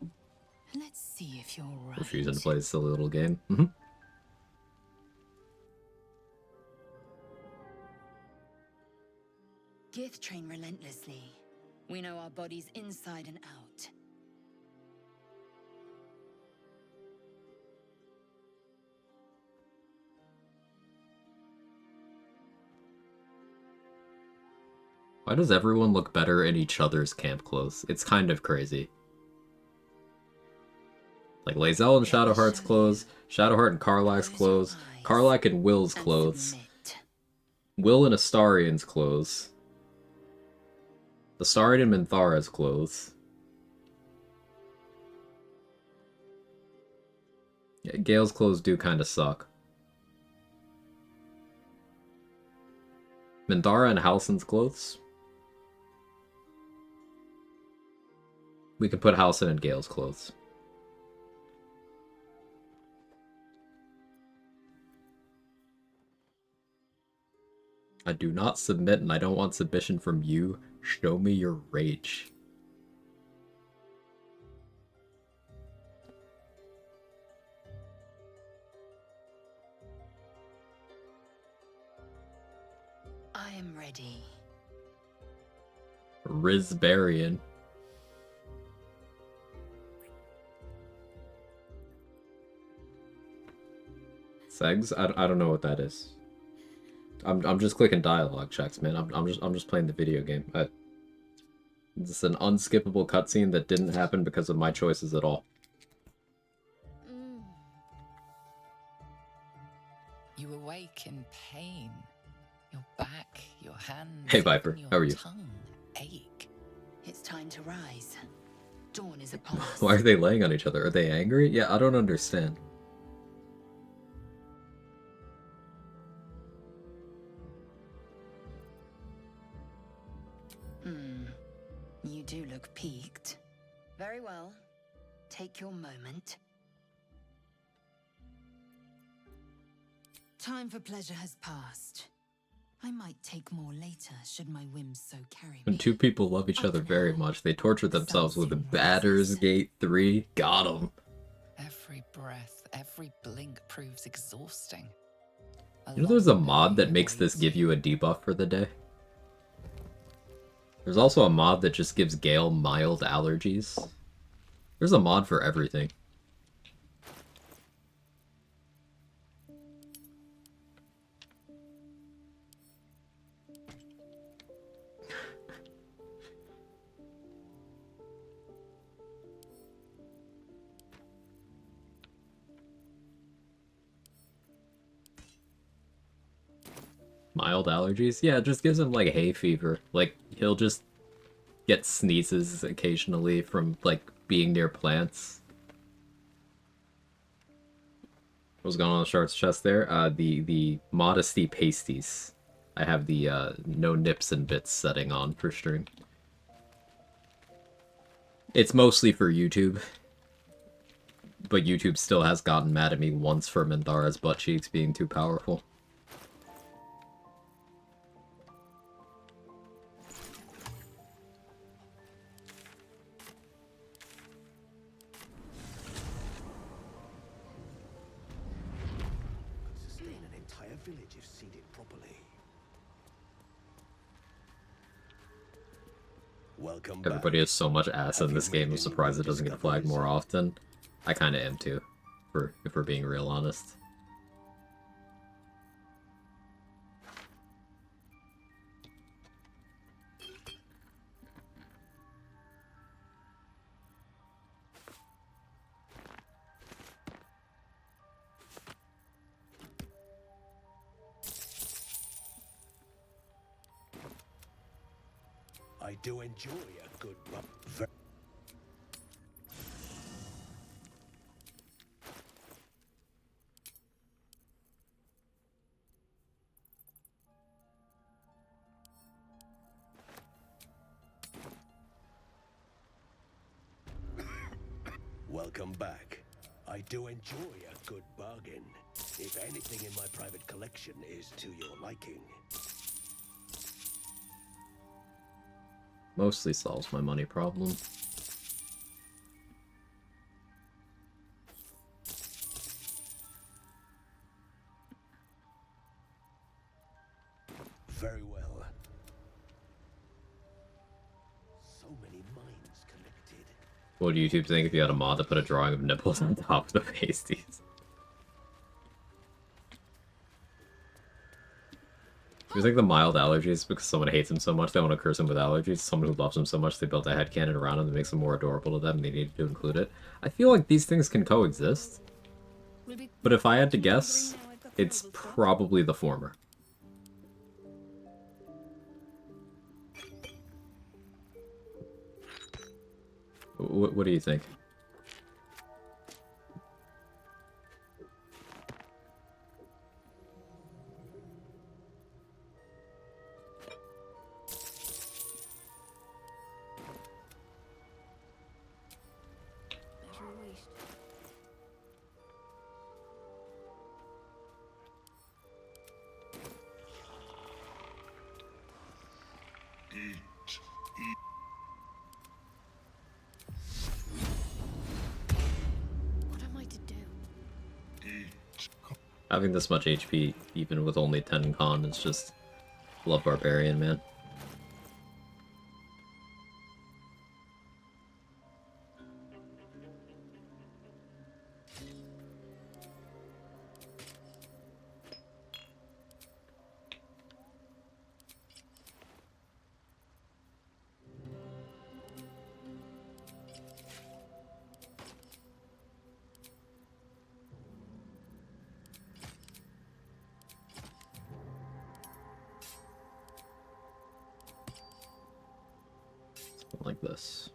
S5: Let's see if you're right.
S1: Refusing to play this silly little game. Mhm.
S5: Gith train relentlessly. We know our bodies inside and out.
S1: Why does everyone look better in each other's camp clothes? It's kind of crazy. Like Lae'zel and Shadowheart's clothes, Shadowheart and Karlach's clothes, Karlach and Will's clothes, Will and Astarian's clothes, Astarian and Minthara's clothes. Yeah, Gale's clothes do kind of suck. Minthara and Halsin's clothes. We can put Halsin in Gale's clothes. I do not submit and I don't want submission from you. Show me your rage.
S5: I am ready.
S1: Rizbarian. Segs? I don't know what that is. I'm just clicking dialogue checks, man. I'm just playing the video game. It's an unskippable cutscene that didn't happen because of my choices at all.
S15: You awake in pain. Your back, your hands,
S1: Hey Viper,
S15: even your
S1: how are you?
S15: tongue ache.
S5: It's time to rise. Dawn is upon us.
S1: Why are they laying on each other? Are they angry? Yeah, I don't understand.
S5: You do look peaked. Very well. Take your moment. Time for pleasure has passed. I might take more later, should my whims so carry me.
S1: When two people love each other very much, they torture themselves with Baldur's Gate 3. Got 'em.
S15: Every breath, every blink proves exhausting.
S1: You know there's a mod that makes this give you a debuff for the day? There's also a mod that just gives Gale mild allergies. There's a mod for everything. Mild allergies? Yeah, it just gives him, like, hay fever. Like, he'll just get sneezes occasionally from, like, being near plants. What's going on in the Shard's chest there? The Modesty Pasties. I have the, no nips and bits setting on for stream. It's mostly for YouTube. but YouTube still has gotten mad at me once for Minthara's butt cheeks being too powerful.
S4: Sustain an entire village if seeded properly. Welcome back.
S1: Everybody has so much ass in this game, I'm surprised it doesn't get flagged more often. I kinda am too, if we're being real honest.
S4: I do enjoy a good run. Welcome back. I do enjoy a good bargain. If anything in my private collection is to your liking.
S1: Mostly solves my money problem.
S4: Very well. So many minds connected.
S1: What would YouTube think if you had a mod that put a drawing of nipples on top of the pasties? It was like the mild allergies because someone hates him so much they want to curse him with allergies. Someone who loves him so much they built a headcanon around him that makes him more adorable to them and they needed to include it. I feel like these things can coexist. But if I had to guess, it's probably the former. What do you think?
S12: What am I to do?
S1: Having this much HP, even with only 10 con, is just... Love Barbarian, man. Like this.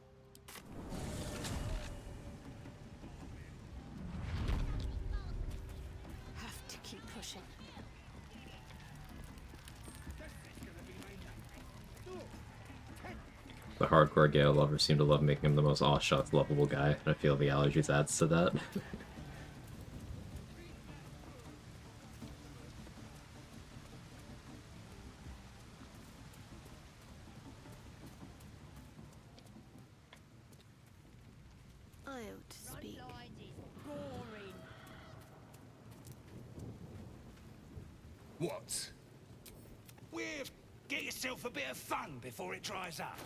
S12: Have to keep pushing.
S1: The hardcore Gale lovers seem to love making him the most aw-shucks lovable guy, and I feel the allergies adds to that.
S12: I ought to speak.
S4: What? Get yourself a bit of fun before it dries up.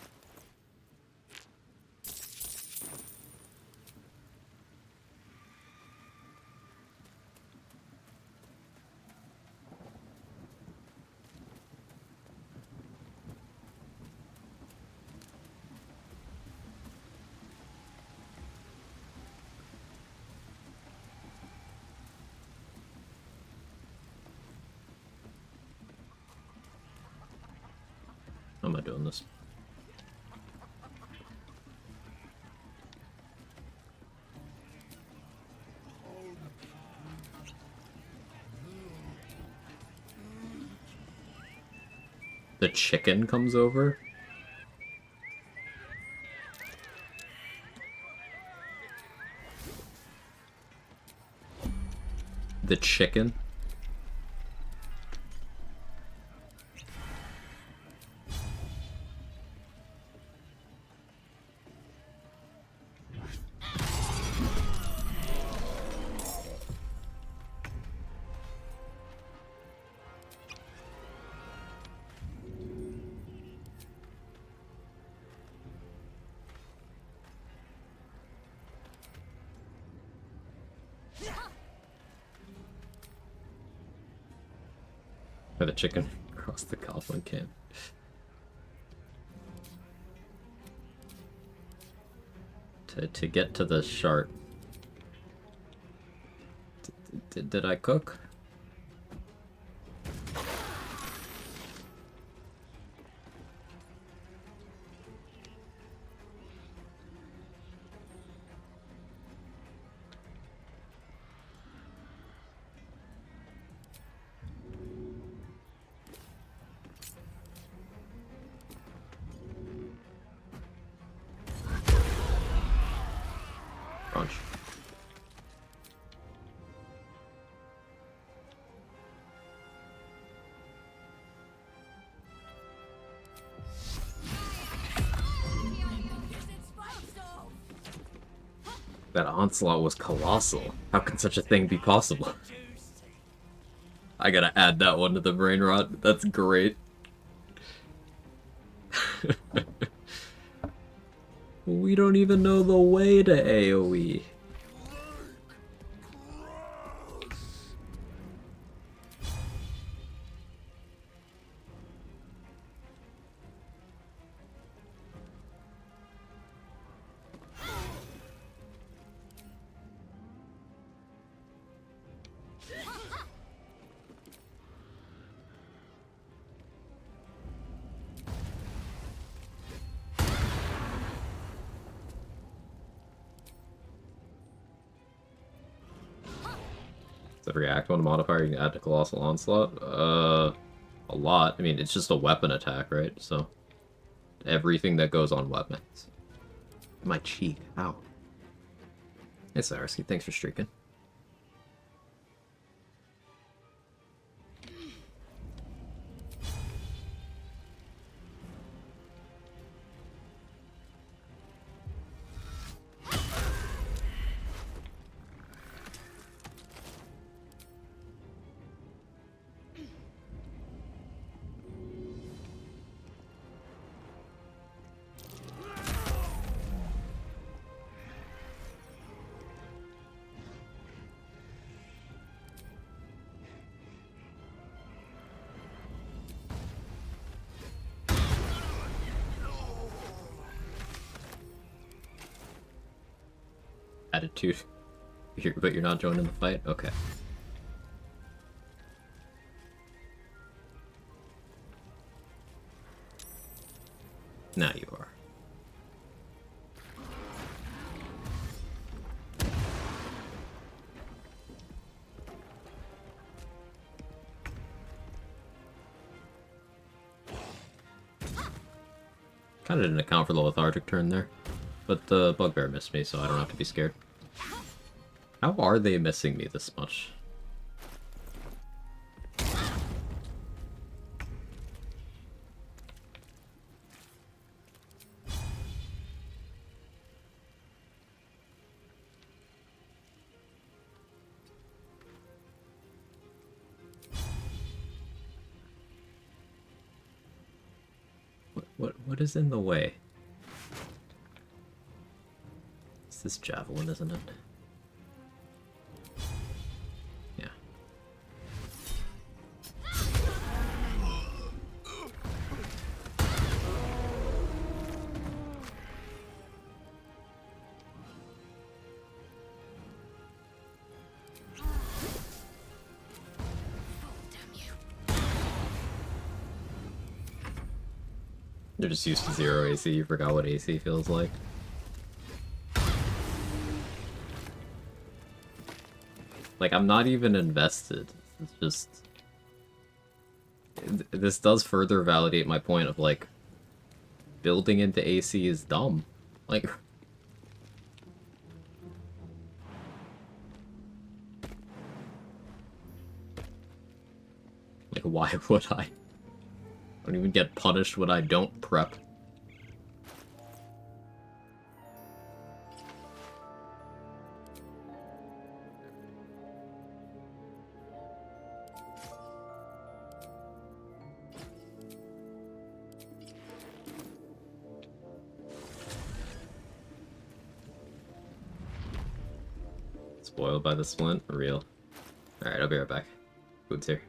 S1: How am I doing this? The chicken comes over? The chicken. Or the chicken across the goblin camp. To get to the shard. Did I cook? Crunch. That onslaught was colossal. How can such a thing be possible? I gotta add that one to the brain rot. That's great. We don't even know the way to AoE. Does every act one modifier you can add to Colossal Onslaught? A lot. I mean, it's just a weapon attack, right? So, everything that goes on weapons. My cheek. Ow. Hey, Sarsky, thanks for streaking. Attitude. But you're not joining the fight? Okay. Now you are. Kinda didn't account for the lethargic turn there. But the bugbear missed me, so I don't have to be scared. How are they missing me this much? What is in the way? It's this javelin, isn't it? Yeah. They're just used to 0 AC, you forgot what AC feels like. Like, I'm not even invested. It's just... This does further validate my point of, like, building into AC is dumb. Like... Why would I? I don't even get punished when I don't prep. Spoiled by the splint? Real. Alright, I'll be right back. Food's here.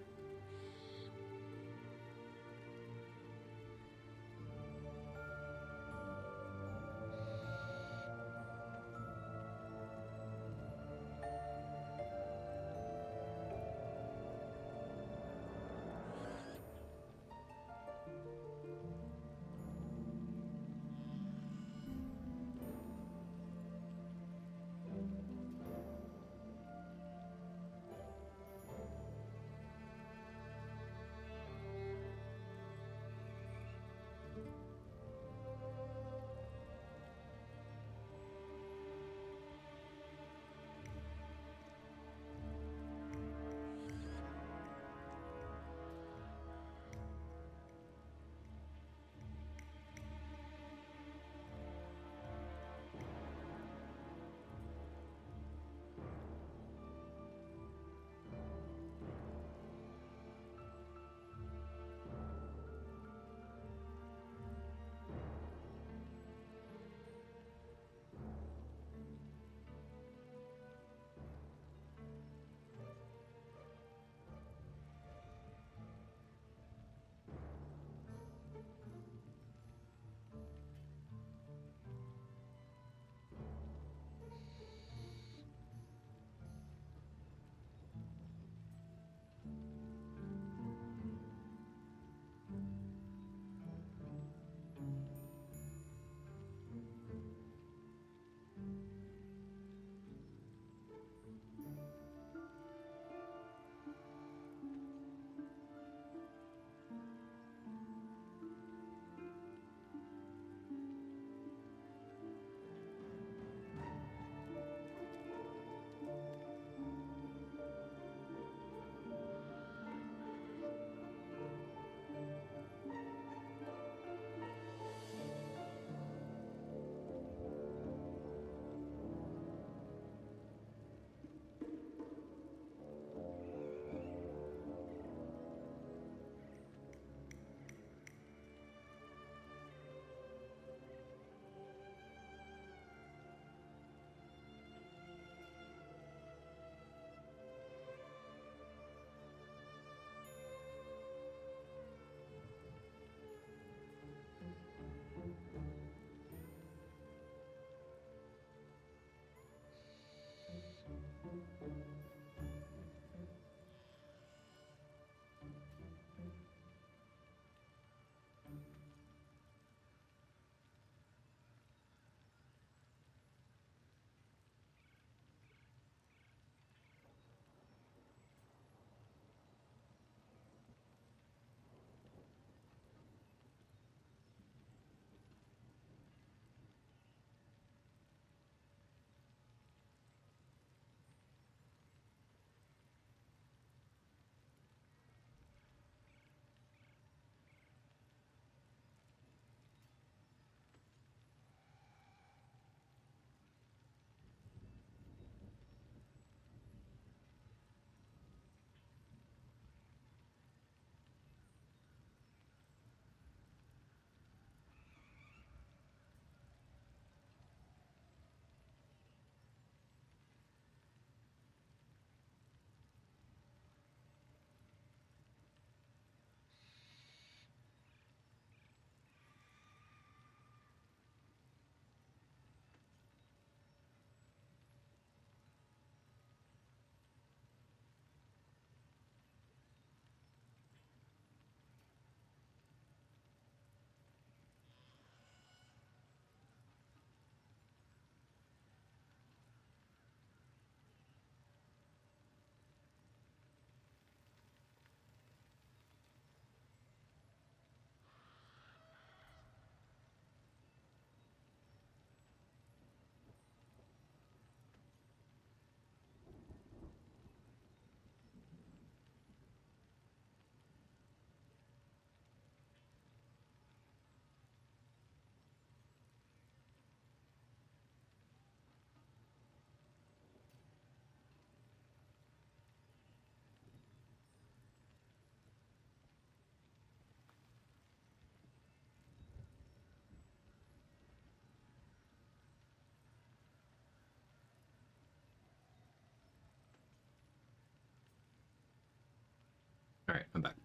S1: Alright, I'm back.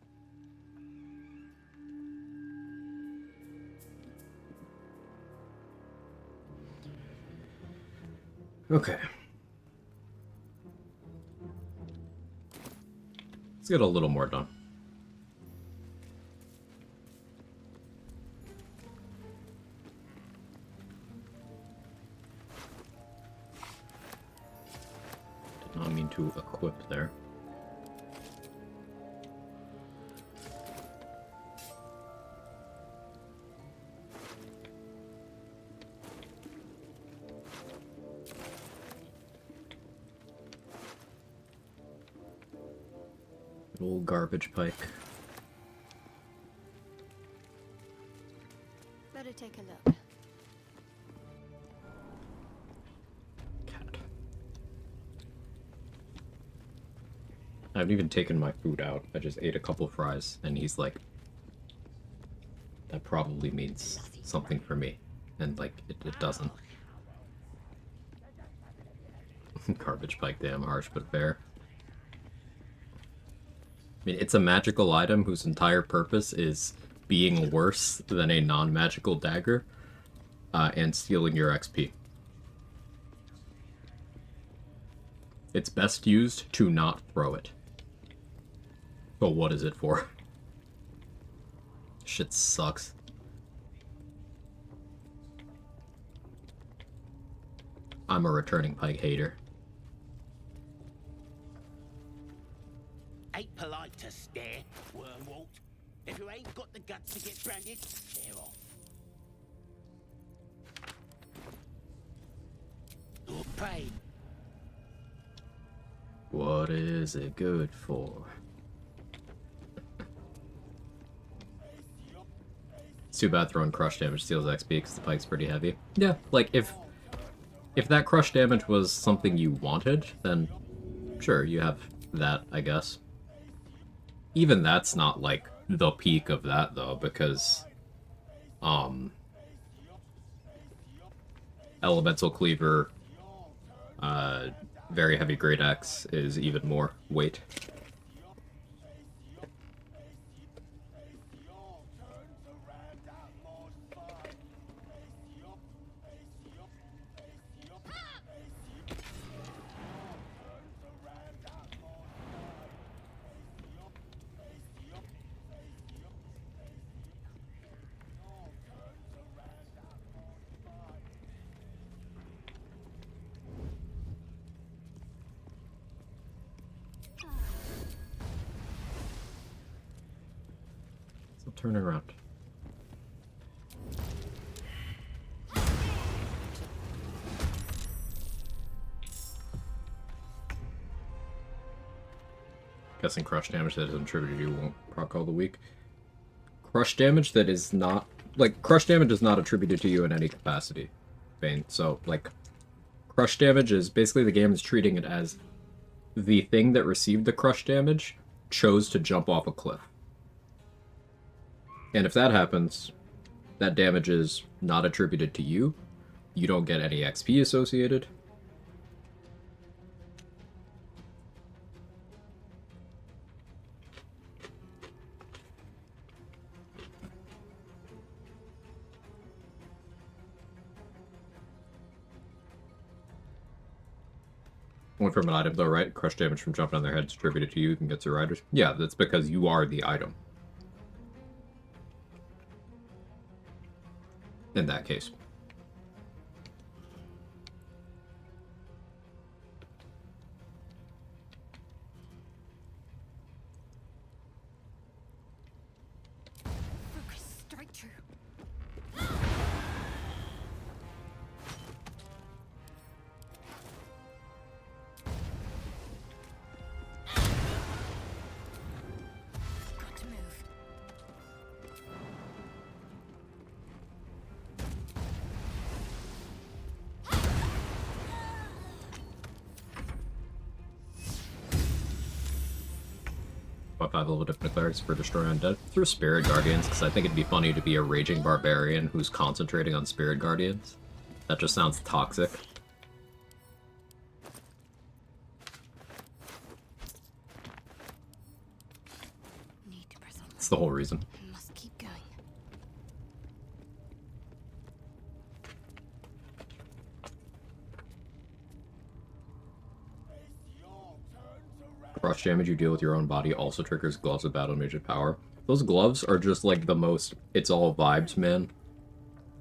S1: Okay. Let's get a little more done. Did not mean to equip there. Old garbage pike.
S12: Better take a look.
S1: Cat. I haven't even taken my food out. I just ate a couple fries, and he's like, that probably means something for me. And, like, it doesn't. Garbage pike, damn harsh, but fair. I mean, it's a magical item whose entire purpose is being worse than a non-magical dagger, and stealing your XP. It's best used to not throw it. But what is it for? Shit sucks. I'm a returning pike hater.
S4: Ain't polite to stare, Wormwalt. If you ain't got the guts to get branded, they're off. Or pray.
S1: What is it good for? It's too bad throwing crush damage steals XP because the pike's pretty heavy. Yeah, like if that crush damage was something you wanted, then sure, you have that, I guess. Even that's not like the peak of that though, because Elemental Cleaver, very heavy Great Axe is even more weight. So turn around. Guessing crush damage that is attributed to you won't proc all the week. Crush damage that is not... Like, crush damage is not attributed to you in any capacity, Bane. So, like, crush damage is basically the game is treating it as the thing that received the crush damage chose to jump off a cliff. And if that happens, that damage is not attributed to you. You don't get any XP associated. One from an item though, right? Crush damage from jumping on their head is attributed to you and gets your riders. Yeah, that's because you are the item. In that case.
S2: Focus, strike true. Got to move.
S1: What 5 level different clerics for destroy undead? Through Spirit Guardians, because I think it'd be funny to be a raging barbarian who's concentrating on Spirit Guardians. That just sounds toxic. the whole reason.
S12: I must keep going.
S1: Crush damage you deal with your own body also triggers gloves of battle magic power. Those gloves are just like the most it's all vibes, man,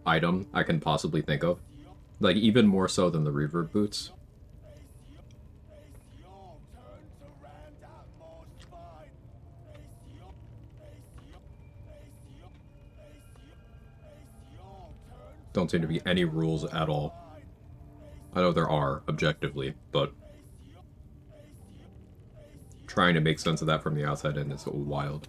S1: item I can possibly think of. Like, even more so than the reverb boots. Don't seem to be any rules at all. I know there are, objectively, but trying to make sense of that from the outside in is wild.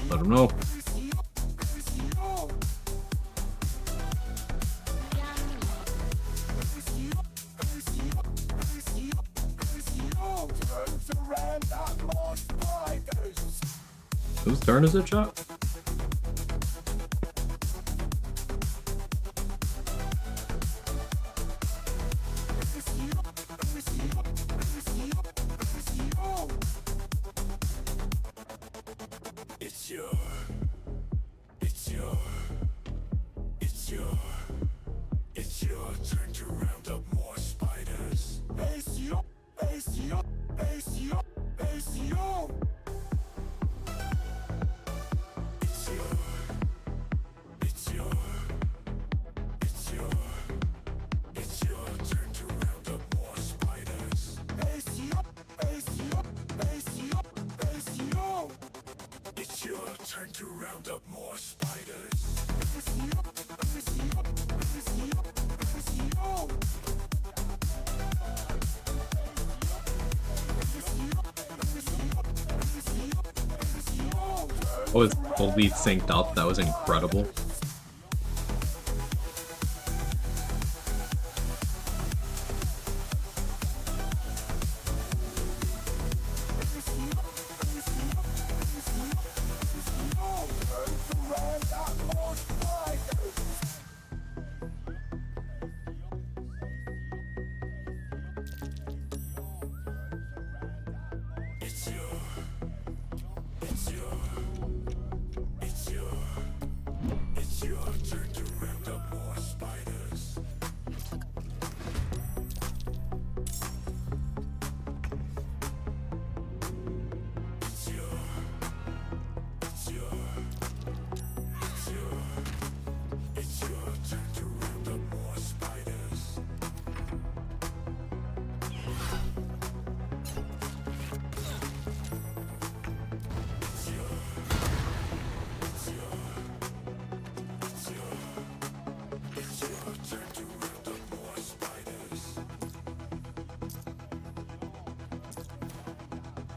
S1: Let him know. Whose turn is it, chat?
S4: It's your turn to round up more spiders. ACO, ACO, ACO, ACO. It's your turn to round up more spiders. ACO, ACO, ACO, ACO. It's your turn to round up more spiders. ACO, ACO, ACO, ACO.
S1: Oh, it's fully synced up. That was incredible.
S4: It's your turn to round up more spiders. It's your turn to round up more spiders. It's your turn to round up more spiders.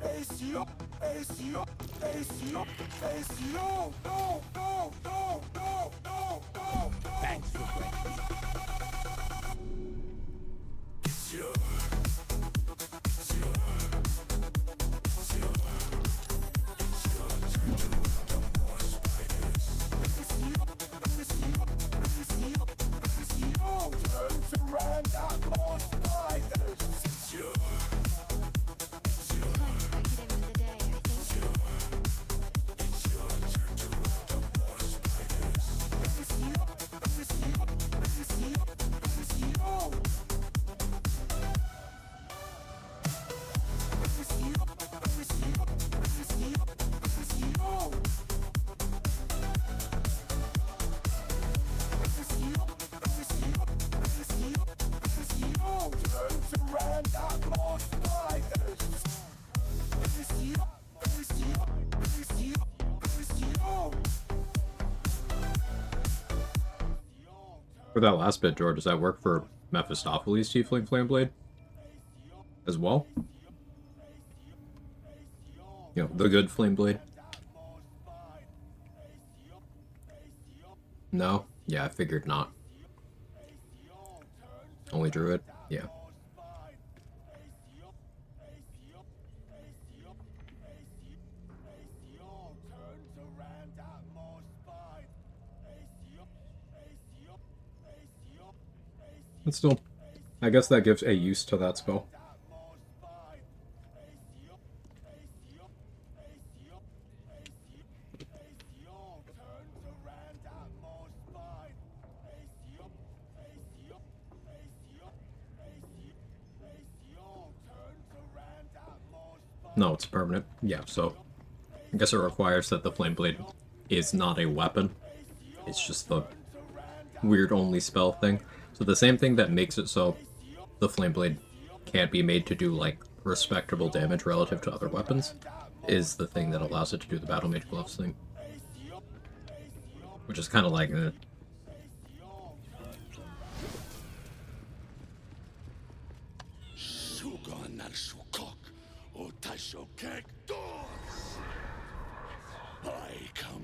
S4: ACO, ACO, ACO, ACO. No, no, no, no, no, no, no. Thanks for It's your turn to round up more spiders. Turn to round up more spiders. It's your turn to round up more spiders.
S1: For that last bit, George, does that work for Mephistopheles' Tiefling Flameblade as well? You know, the good Flameblade? No? Yeah, I figured not. Only Druid? Yeah. But still, I guess that gives a use to that spell. No, it's permanent. Yeah, so I guess it requires that the Flameblade is not a weapon. It's just the weird only spell thing. So the same thing that makes it so the Flameblade can't be made to do, like, respectable damage relative to other weapons is the thing that allows it to do the Battle Mage Gloves thing. Which is kind of like...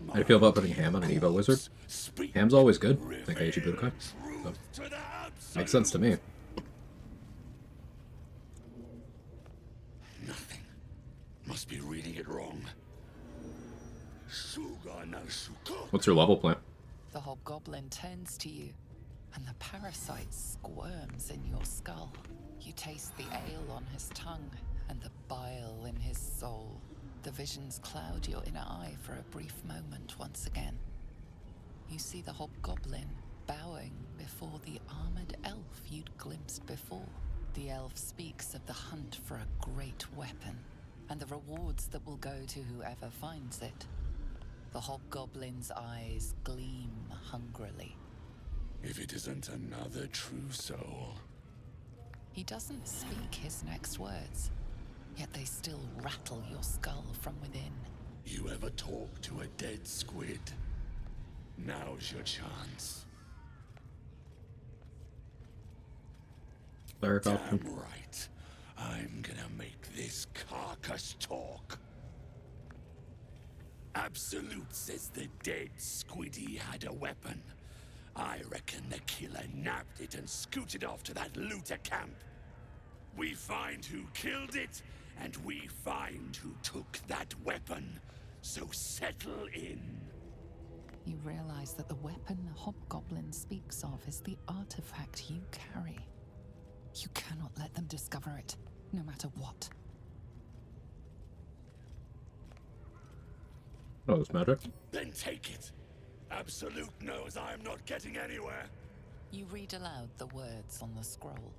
S1: How do you feel about putting Ham on an Evo Wizard? Ham's always good, like Aichi Budokai. So, makes sense to me.
S4: Nothing. Must be reading it wrong.
S1: What's your level plan?
S15: The hobgoblin turns to you, and the parasite squirms in your skull. You taste the ale on his tongue and the bile in his soul. The visions cloud your inner eye for a brief moment once again. You see the hobgoblin bowing before the armored elf you'd glimpsed before. The elf speaks of the hunt for a great weapon, and the rewards that will go to whoever finds it. The hobgoblin's eyes gleam hungrily.
S4: If it isn't another true soul.
S15: He doesn't speak his next words, yet they still rattle your skull from within.
S4: You ever talk to a dead squid? Now's your chance.
S1: Cleric
S4: Damn
S1: option.
S4: right. I'm gonna make this carcass talk. Absolute says the dead squiddy had a weapon. I reckon the killer nabbed it and scooted off to that looter camp. We find who killed it, and we find who took that weapon. So settle in.
S15: You realize that the weapon the hobgoblin speaks of is the artifact you carry. You cannot let them discover it, no matter what.
S1: Oh, it's magic.
S4: Then take it. Absolute knows I am not getting anywhere.
S15: You read aloud the words on the scroll.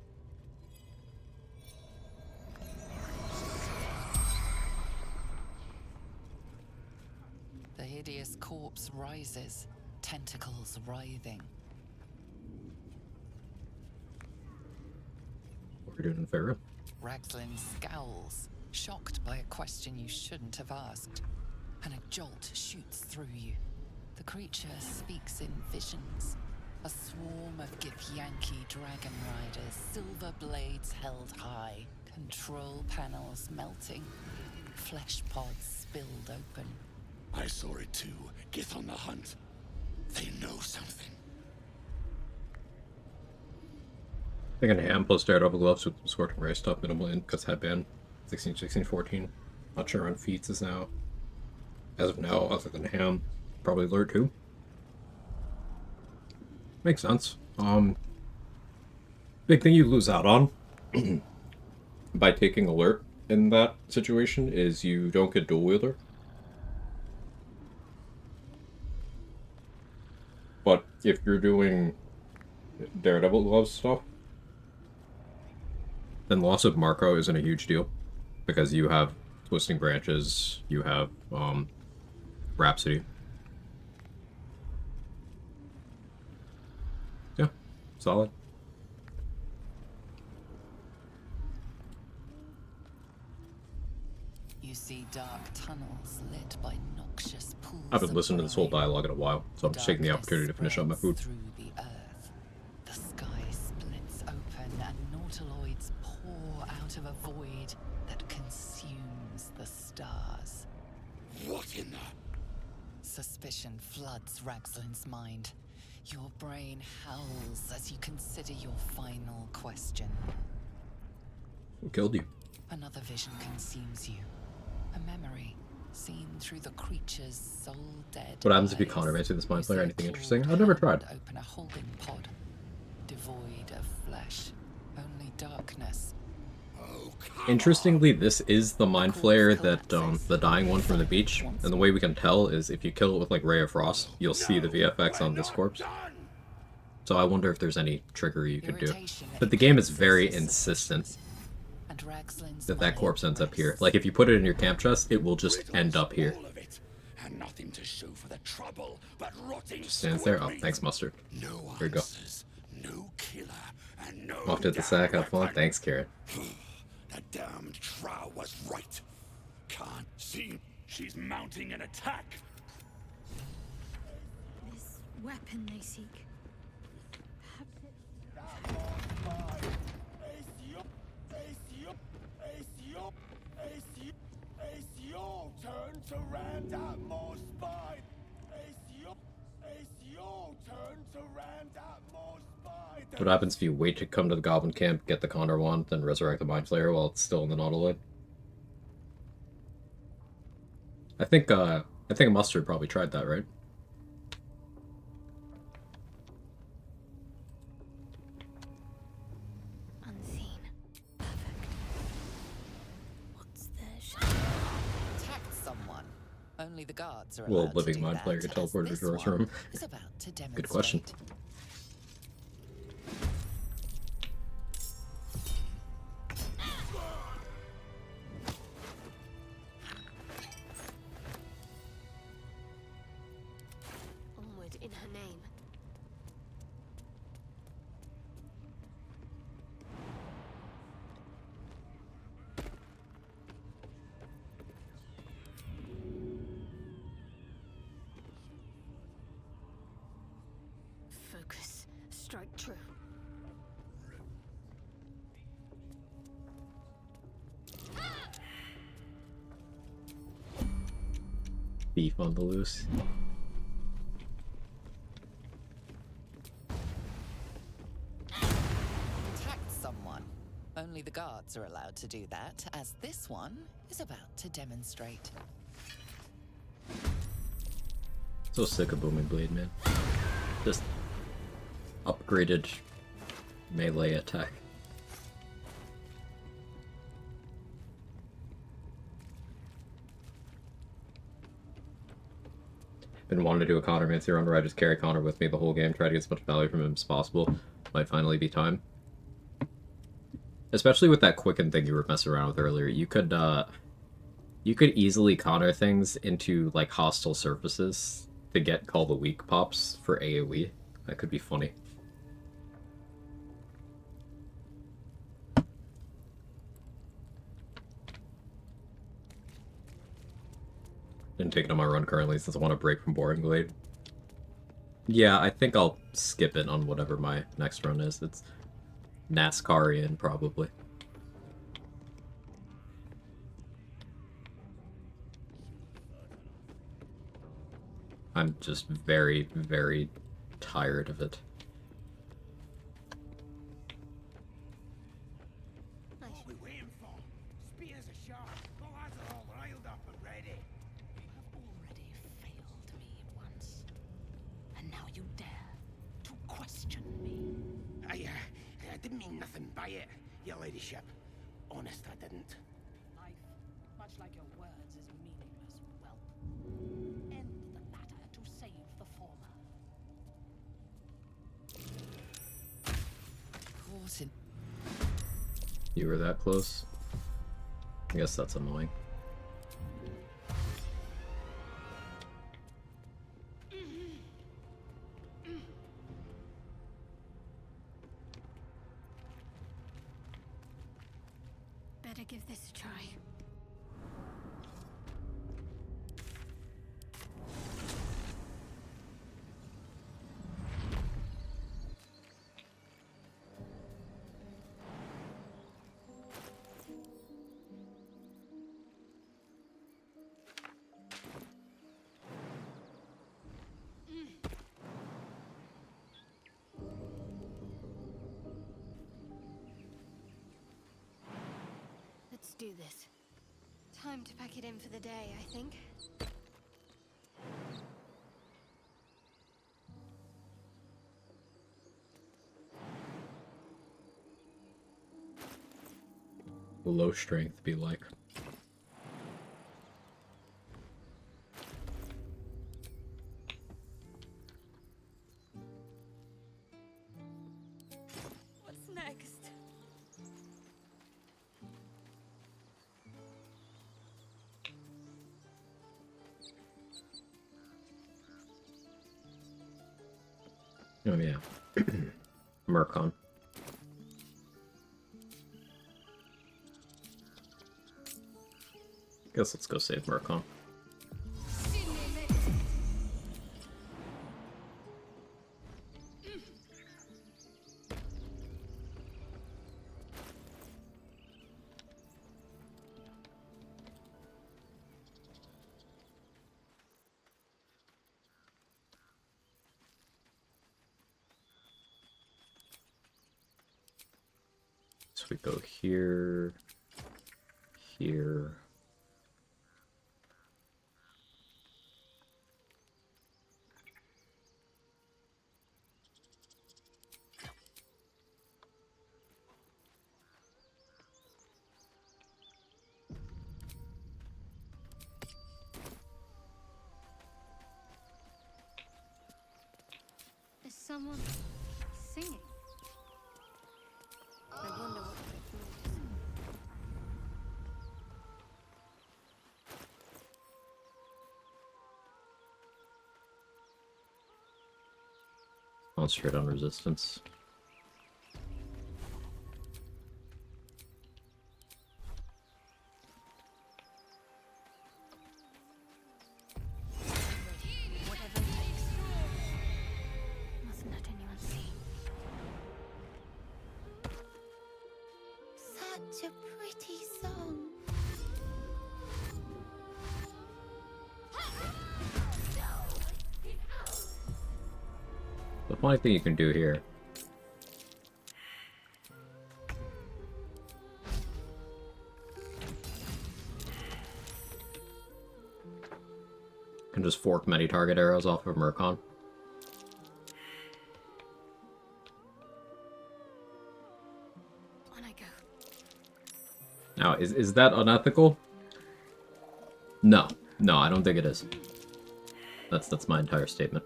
S15: The hideous corpse rises, tentacles writhing.
S1: What are you doing in Pharaoh?
S15: Ragslin scowls, shocked by a question you shouldn't have asked, and a jolt shoots through you. The creature speaks in visions. A swarm of Githyanki dragon riders, silver blades held high, control panels melting, flesh pods spilled open.
S4: I saw it too. Gith on the hunt. They know something.
S1: Thinking Ham plus Daredevil Gloves with Scorching Ray stuff, minimal in because headband 16, 16, 14. Not sure on feats is now. As of now, other than Ham, probably Alert 2. Makes sense. Big thing you lose out on by taking Alert in that situation is you don't get Dual Wielder. But if you're doing Daredevil Gloves stuff, then loss of Marco isn't a huge deal. Because you have Twisting Branches, you have Rhapsody. Yeah, solid.
S15: You see dark tunnels lit by pools.
S1: I haven't listened to this whole dialogue in a while, so I'm just taking the opportunity to finish up my food.
S15: Through the earth. of a void that consumes the stars.
S4: What in the...
S15: Suspicion floods Ragslin's mind. Your brain howls as you consider your final question.
S1: Who killed you?
S15: Another vision consumes you. A memory seen through the creature's soul-dead
S1: What happens if you
S15: eyes.
S1: countermancy this mind player?
S15: You
S1: Anything
S15: see
S1: interesting?
S15: clawed
S1: I've never tried.
S15: hand open a holding pod, devoid of flesh, only darkness.
S1: Interestingly, this is the mind flayer that the dying one from the beach, and the way we can tell is if you kill it with like Ray of Frost, you'll see the VFX on this corpse. So I wonder if there's any triggery you could do. But the game is very insistent that that corpse ends up here. Like if you put it in your camp chest, it will just end up here.
S4: And nothing to show for the trouble, but rotting
S1: Just stands there. Oh, thanks, Mustard. Here you go.
S4: No killer, and no
S1: Off to the sack, have fun. Thanks, Carrot.
S4: The damned Trow was right. Can't see. She's mounting an attack.
S2: This weapon they seek.
S4: It's your turn to round up more spine. It's your turn to round up more spine.
S1: What happens if you wait to come to the Goblin Camp, get the Condor Wand, then resurrect the Mind Flayer while it's still in the Nautiloid? I think Mustard probably tried that, right?
S2: Unseen. Perfect. What's the shadow?
S15: Attack someone. Only the guards are
S1: Will
S15: allowed
S1: living
S15: to do
S1: Mind
S15: that,
S1: Flayer get
S15: as
S1: teleported
S15: this
S1: to Dora's
S15: one
S1: room?
S15: is about to
S1: Good question.
S15: demonstrate.
S12: Onward in her name. Focus. Strike true.
S1: Beef on the loose.
S15: Attacked someone. Only the guards are allowed to do that, as this one is about to demonstrate.
S1: So sick of Booming Blade, man. Just upgraded melee attack. Been wanting to do a Connormancy run where I just carry Connor with me the whole game, try to get as much value from him as possible. Might finally be time. Especially with that quicken thing you were messing around with earlier. You could easily Connor things into like hostile surfaces to get Call the Weak pops for AoE. That could be funny. Didn't take it on my run currently since I want to break from Boring Blade. Yeah, I think I'll skip it on whatever my next run is. It's NASCARian, probably. I'm just very, very tired of it.
S4: What are we waiting for? Spears are sharp. The lads are all riled up and ready.
S11: You have already failed me once. And now you dare to question me.
S4: I didn't mean nothing by it, your ladyship. Honest, I didn't.
S11: Life, much like your words, is meaningless whelp. End the latter to save the former.
S15: Caught in.
S1: You were that close? I guess that's annoying.
S2: Better give this a try. do this. Time to pack it in for the day, I think.
S1: Low strength be like.
S18: What's next?
S1: Oh yeah. Murkon. Guess let's go save Murkon. So we go here, here.
S2: Is someone singing? I wonder what that means.
S1: Concentrate on resistance.
S2: Mustn't let anyone see.
S11: Such a pretty song.
S1: The funny thing you can do here. Can just fork many target arrows off of Murkon.
S2: On I go.
S1: Now, is that unethical? No. No, I don't think it is. That's my entire statement.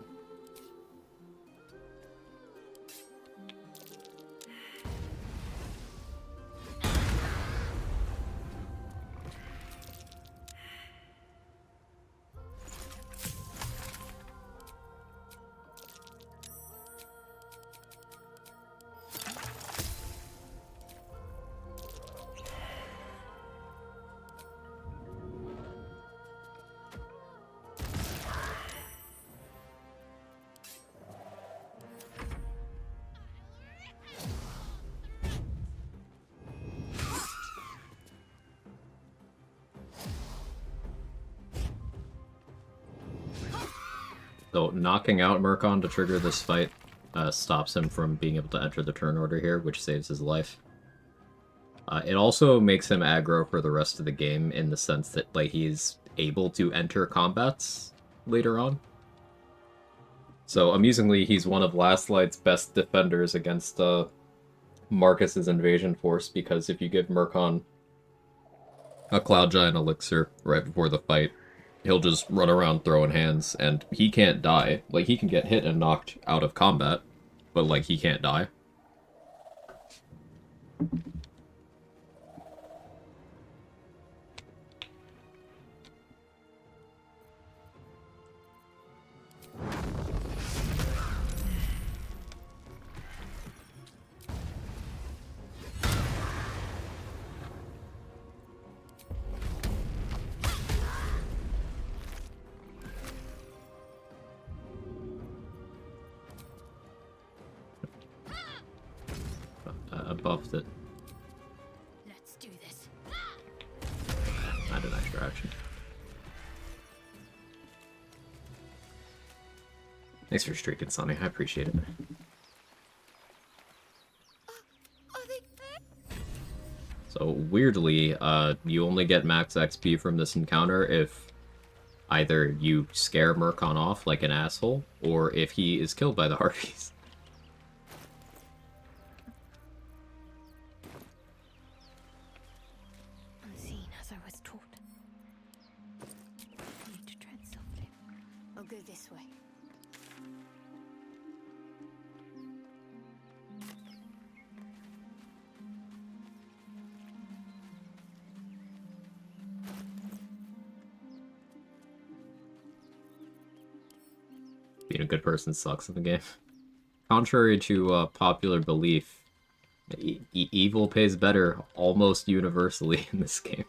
S1: So knocking out Murkon to trigger this fight stops him from being able to enter the turn order here, which saves his life. It also makes him aggro for the rest of the game in the sense that like he's able to enter combats later on. So amusingly, he's one of Last Light's best defenders against Marcus's invasion force, because if you give Murkon a Cloud Giant elixir right before the fight, he'll just run around throwing hands, and he can't die. Like, he can get hit and knocked out of combat, but, like, he can't die. I buffed it.
S2: Let's do this.
S1: Add an extra action. Thanks for streaking, Sonny. I appreciate it. So weirdly, you only get max XP from this encounter if either you scare Murkon off like an asshole, or if he is killed by the Harpies.
S2: Unseen as I was taught. I need to tread softly. I'll go this way.
S1: Being a good person sucks in the game. Contrary to popular belief, evil pays better almost universally in this game.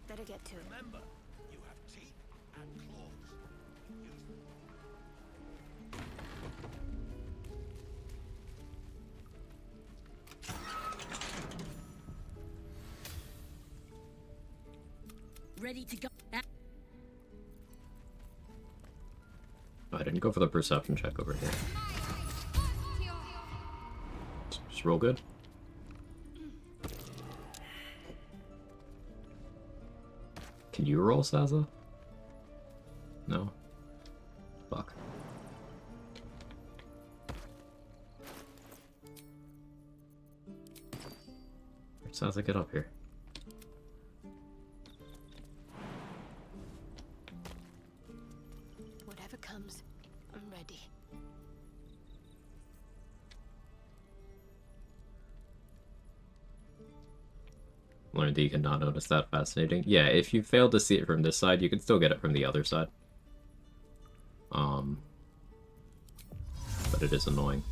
S2: Better get to it.
S4: Remember, you have teeth and claws.
S8: Ready to go.
S1: I didn't go for the perception check over here. Just roll good. Can you roll, Saza? No? Fuck. Where'd Saza get up here?
S2: Whatever comes, I'm ready.
S1: Learned that you cannot notice that. Fascinating. Yeah, if you fail to see it from this side, you can still get it from the other side. But it is annoying.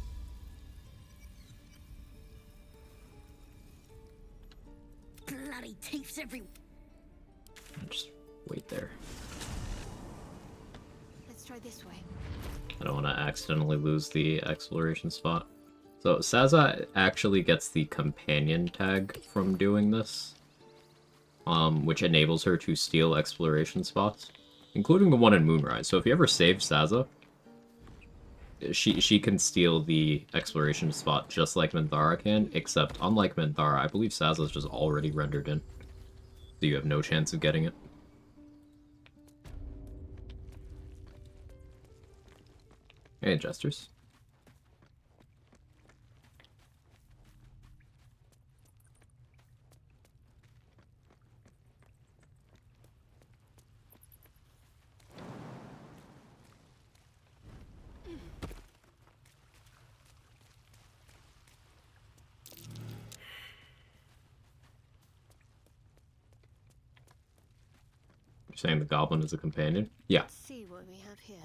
S8: Bloody teeths everywhere.
S1: Just wait there.
S2: Let's try this way.
S1: I don't want to accidentally lose the exploration spot. So Saza actually gets the companion tag from doing this, which enables her to steal exploration spots, including the one in Moonrise. So if you ever save Saza, she can steal the exploration spot just like Minthara can, except unlike Minthara, I believe Saza's just already rendered in, so you have no chance of getting it. Hey, Jesters. You're saying the goblin is a companion? Yeah.
S2: Let's see what we have here.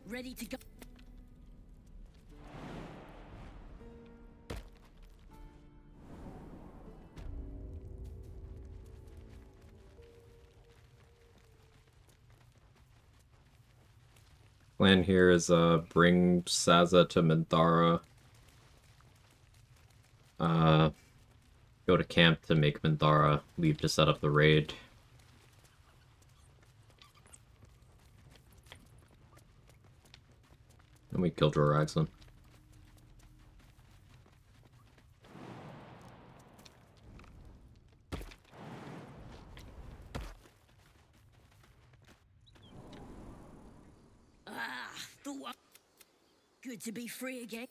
S8: Ready to go.
S1: Plan here is bring Saza to Minthara. Go to camp to make Minthara leave to set up the raid. And we kill Droraxon.
S8: Good to be free again.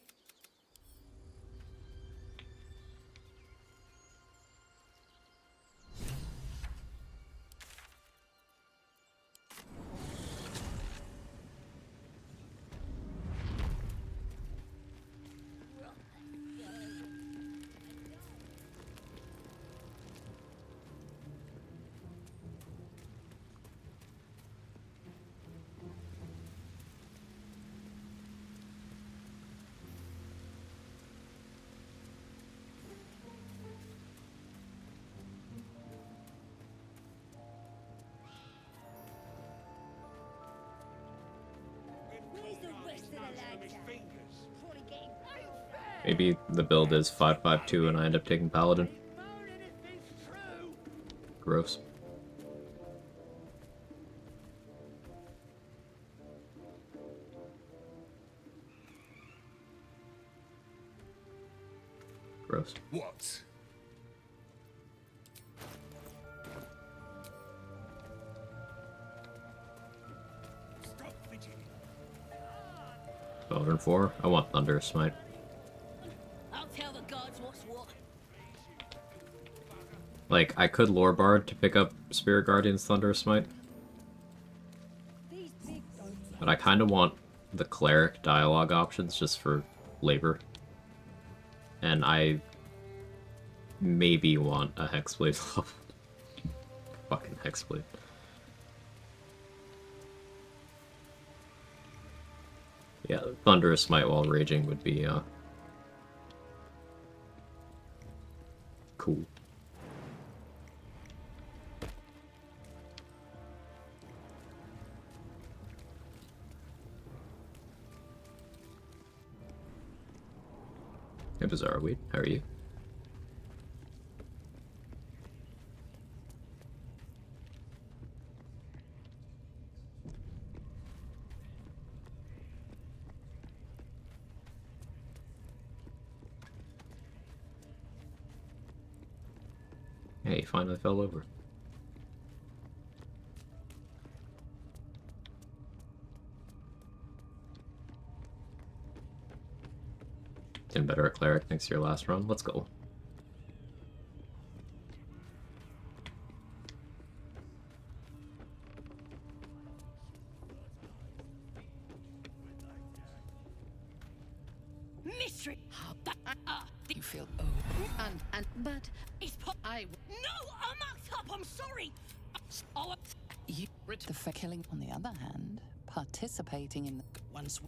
S1: Maybe the build is 5-5-2 and I end up taking Paladin. Gross. Gross.
S10: What?
S1: Paladin 4. I want Thunder Smite.
S8: I'll tell the gods what's what.
S1: Like, I could Lore Bard to pick up Spirit Guardian's Thunder Smite. But I kind of want the Cleric dialogue options just for labor. And I maybe want a Hexblade level. Fucking Hexblade. Yeah, Thunderous Smite while raging would be cool. Hey, Bizarre Weed, how are you? Hey, he finally fell over. Getting better at Cleric thanks to your last run. Let's go.
S8: Mystery.
S15: You feel
S8: But it's No, I'm act up. I'm sorry.
S15: you the for killing. On the other hand, participating in the once.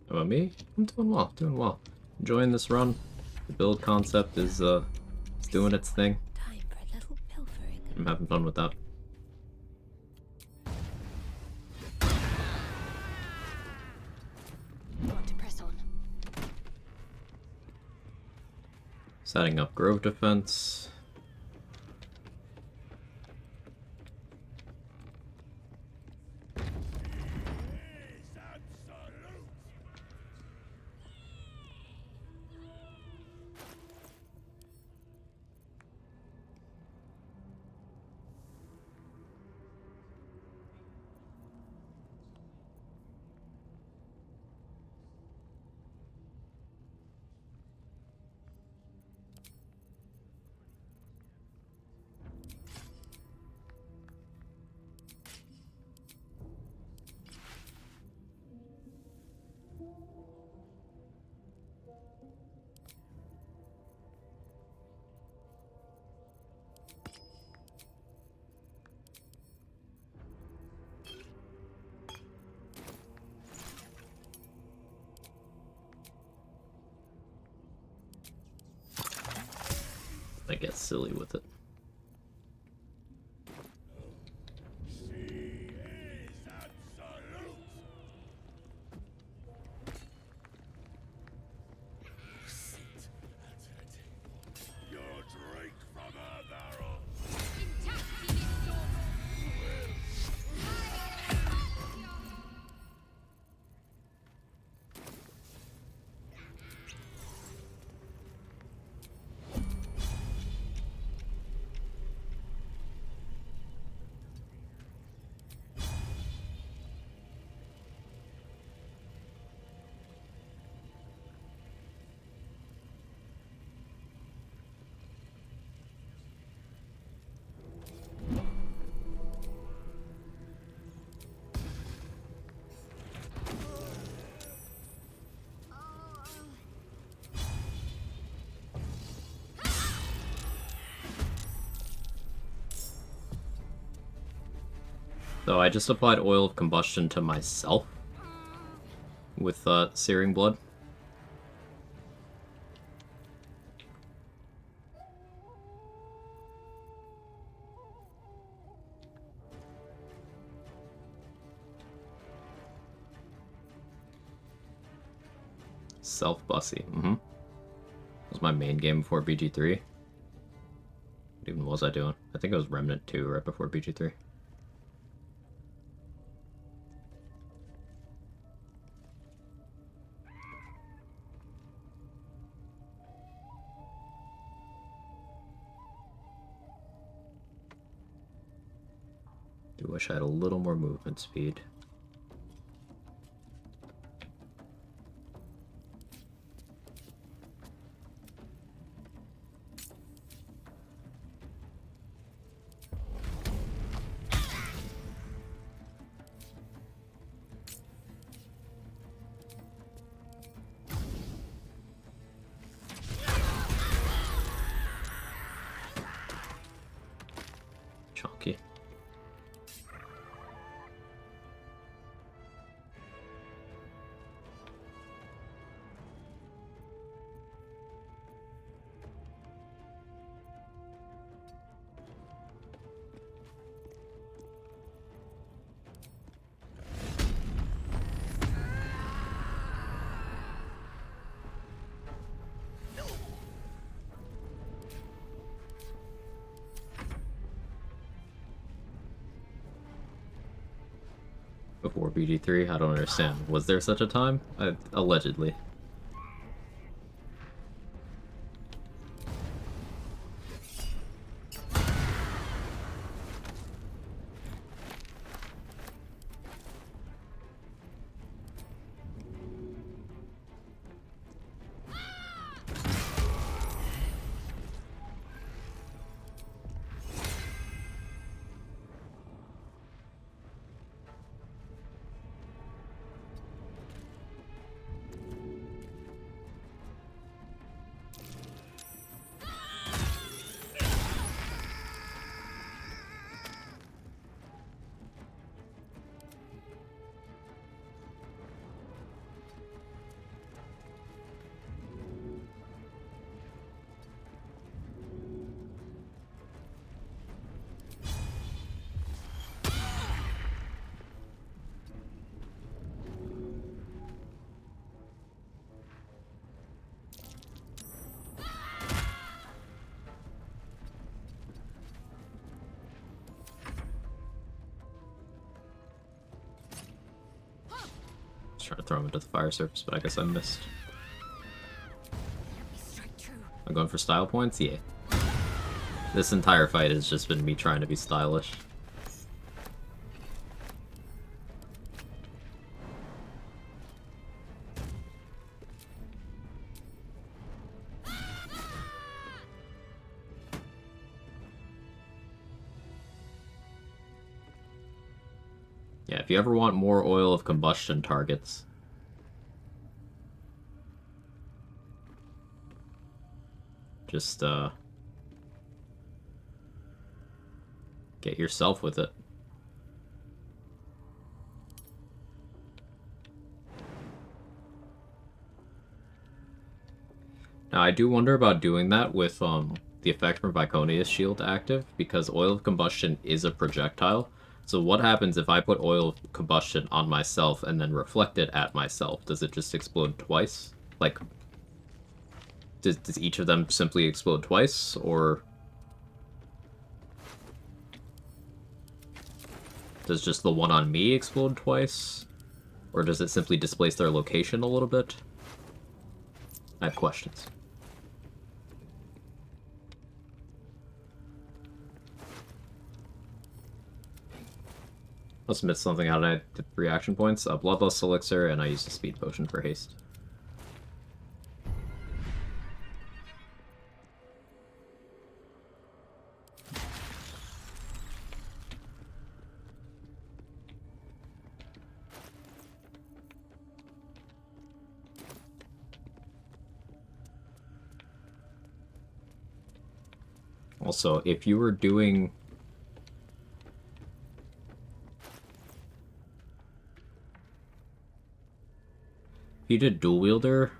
S1: How about me? I'm doing well, doing well. Enjoying this run. The build concept is it's doing its thing.
S2: Time for a little pilfering.
S1: I'm having fun with that.
S2: Want to press on.
S1: Setting up Grove Defense. I get silly with it. So I just applied Oil of Combustion to myself with Searing Blood. Self-bussy. Mm-hmm. Was my main game before BG3. What even was I doing? I think it was Remnant 2 right before BG3. Do wish I had a little more movement speed. Chunky. Before BG3? I don't understand. Was there such a time? Allegedly. Trying to throw him into the fire surface, but I guess I missed. I'm going for style points? Yeah. This entire fight has just been me trying to be stylish. Yeah, if you ever want more oil of combustion targets, just get yourself with it. Now I do wonder about doing that with the effect from Viconia's shield active, because oil of combustion is a projectile. So what happens if I put oil of combustion on myself and then reflect it at myself? Does it just explode twice? Like, does each of them simply explode twice, or does just the one on me explode twice? Or does it simply displace their location a little bit? I have questions. Must have missed something. How did I get 3 action points? A Bloodlust Elixir, and I used a Speed Potion for haste. Also, if you were doing... If you did Dual Wielder,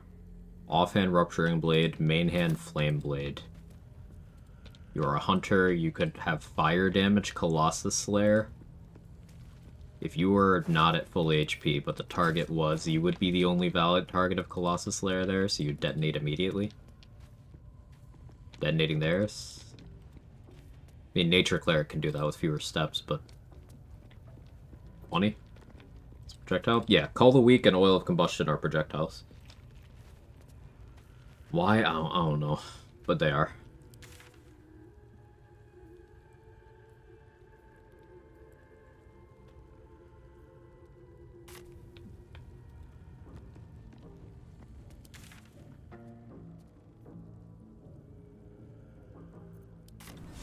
S1: Offhand Rupturing Blade, Main Hand Flame Blade. You're a hunter, you could have fire damage, Colossus Slayer. If you were not at full HP, but the target was, you would be the only valid target of Colossus Slayer there, so you detonate immediately. Detonating theirs. I mean, Nature Cleric can do that with fewer steps, but 20? It's projectile? Yeah, Call the Weak and Oil of Combustion are projectiles. Why? I don't know, but they are.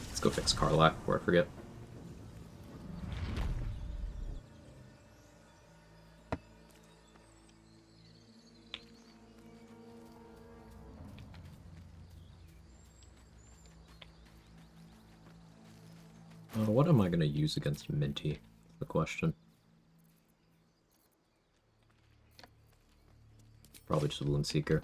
S1: Let's go fix Karlak before I forget. What am I going to use against Minty? That's the question. Probably just a Wound Seeker.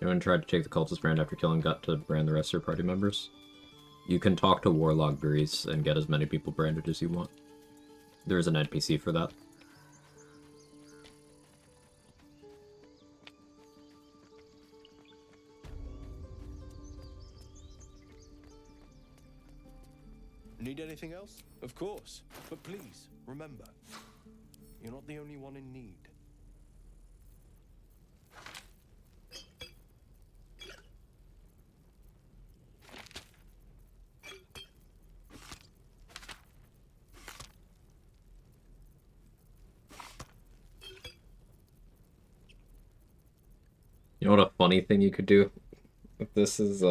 S1: Anyone tried to take the cultist brand after killing Gut to brand the rest of your party members? You can talk to Warlock Grease and get as many people branded as you want. There is an NPC for that.
S16: Need anything else? Of course. But please, remember, you're not the only one in need.
S1: You know what a funny thing you could do? If this is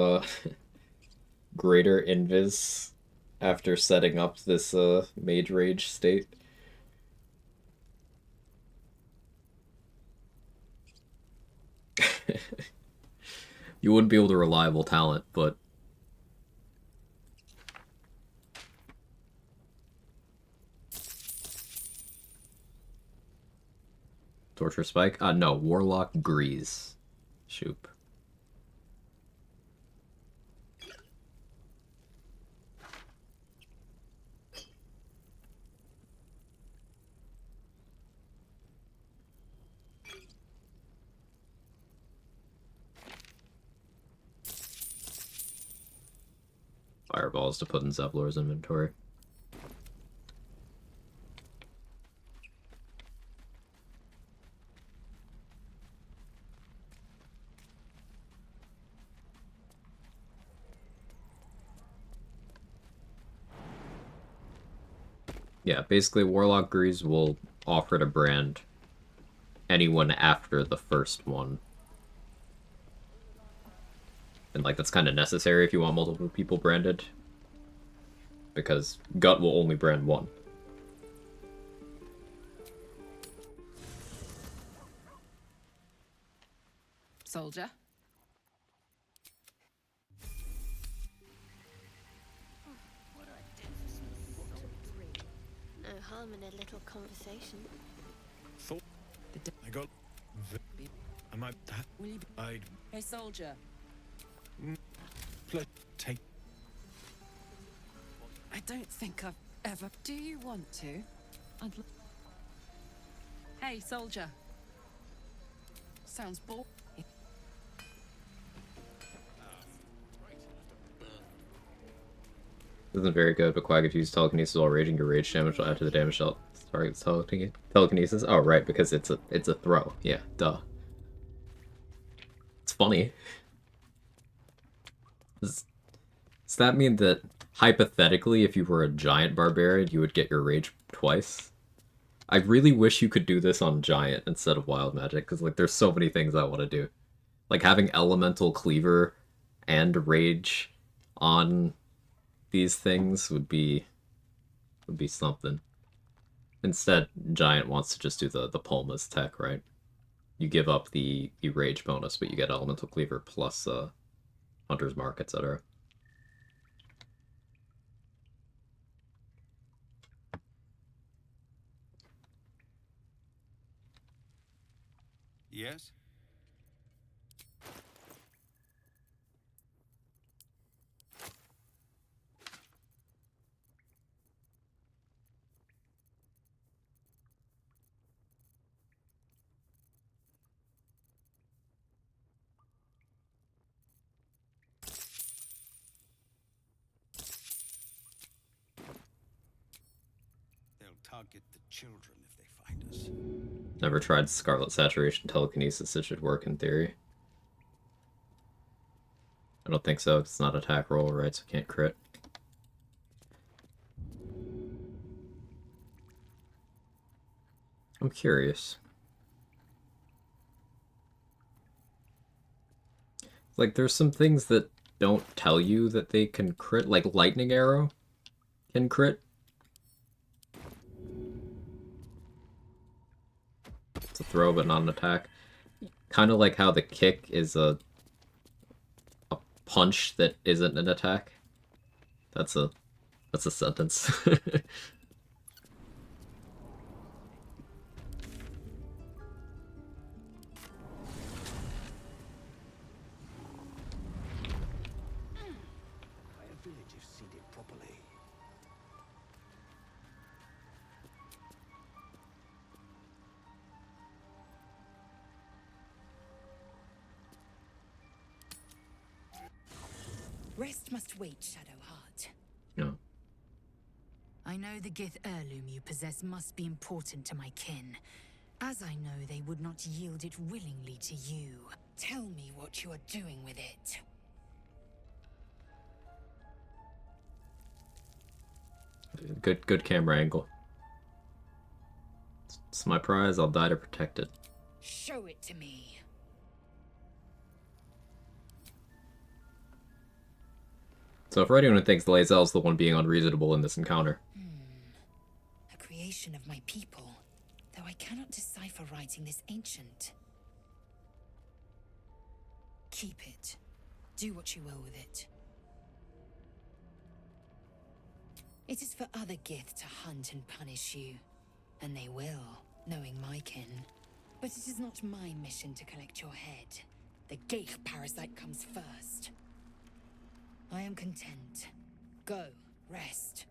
S1: greater invis after setting up this Mage Rage state. You wouldn't be able to reliable talent, but Torture Spike? No, Warlock Grease. Shoop. Fireballs to put in Zevlor's inventory. Yeah, basically Warlock Grease will offer to brand anyone after the first one. And like that's kind of necessary if you want multiple people branded. Because Gut will only brand one.
S15: Soldier?
S12: No harm in a little conversation.
S16: Thought I got. Am I that?
S15: Will you
S16: I'd.
S15: Hey, soldier.
S16: Take.
S15: I don't think I've ever. Do you want to? Hey, soldier. Sounds bored.
S1: This isn't very good, but Quag, if you use telekinesis while raging, your rage damage will add to the damage dealt. Target's telekinesis? Oh, right, because it's a throw. Yeah, duh. It's funny. Does that mean that, hypothetically, if you were a giant barbarian, you would get your rage twice? I really wish you could do this on giant instead of wild magic, because, like, there's so many things I want to do. Like, having elemental cleaver and rage on these things would be something. Instead, giant wants to just do the Pulma's tech, right? You give up the rage bonus, but you get elemental cleaver plus Hunter's Mark, etc.
S13: Yes? They'll target the children if they find us.
S1: Never tried Scarlet Saturation telekinesis. It should work in theory. I don't think so. It's not attack roll, right? So can't crit. I'm curious. Like, there's some things that don't tell you that they can crit. Like, Lightning Arrow can crit. It's a throw, but not an attack. Kind of like how the kick is a punch that isn't an attack. That's a sentence.
S5: Rest must wait, Shadowheart.
S1: No.
S5: I know the Gith heirloom you possess must be important to my kin, as I know they would not yield it willingly to you. Tell me what you are doing with it.
S1: Good camera angle. It's my prize. I'll die to protect it.
S5: Show it to me.
S1: So if anyone thinks Lae'zel's the one being unreasonable in this encounter.
S5: A creation of my people, though I cannot decipher writing this ancient. Keep it. Do what you will with it. It is for other Gith to hunt and punish you, and they will, knowing my kin. But it is not my mission to collect your head. The Geich parasite comes first. I am content. Go, rest.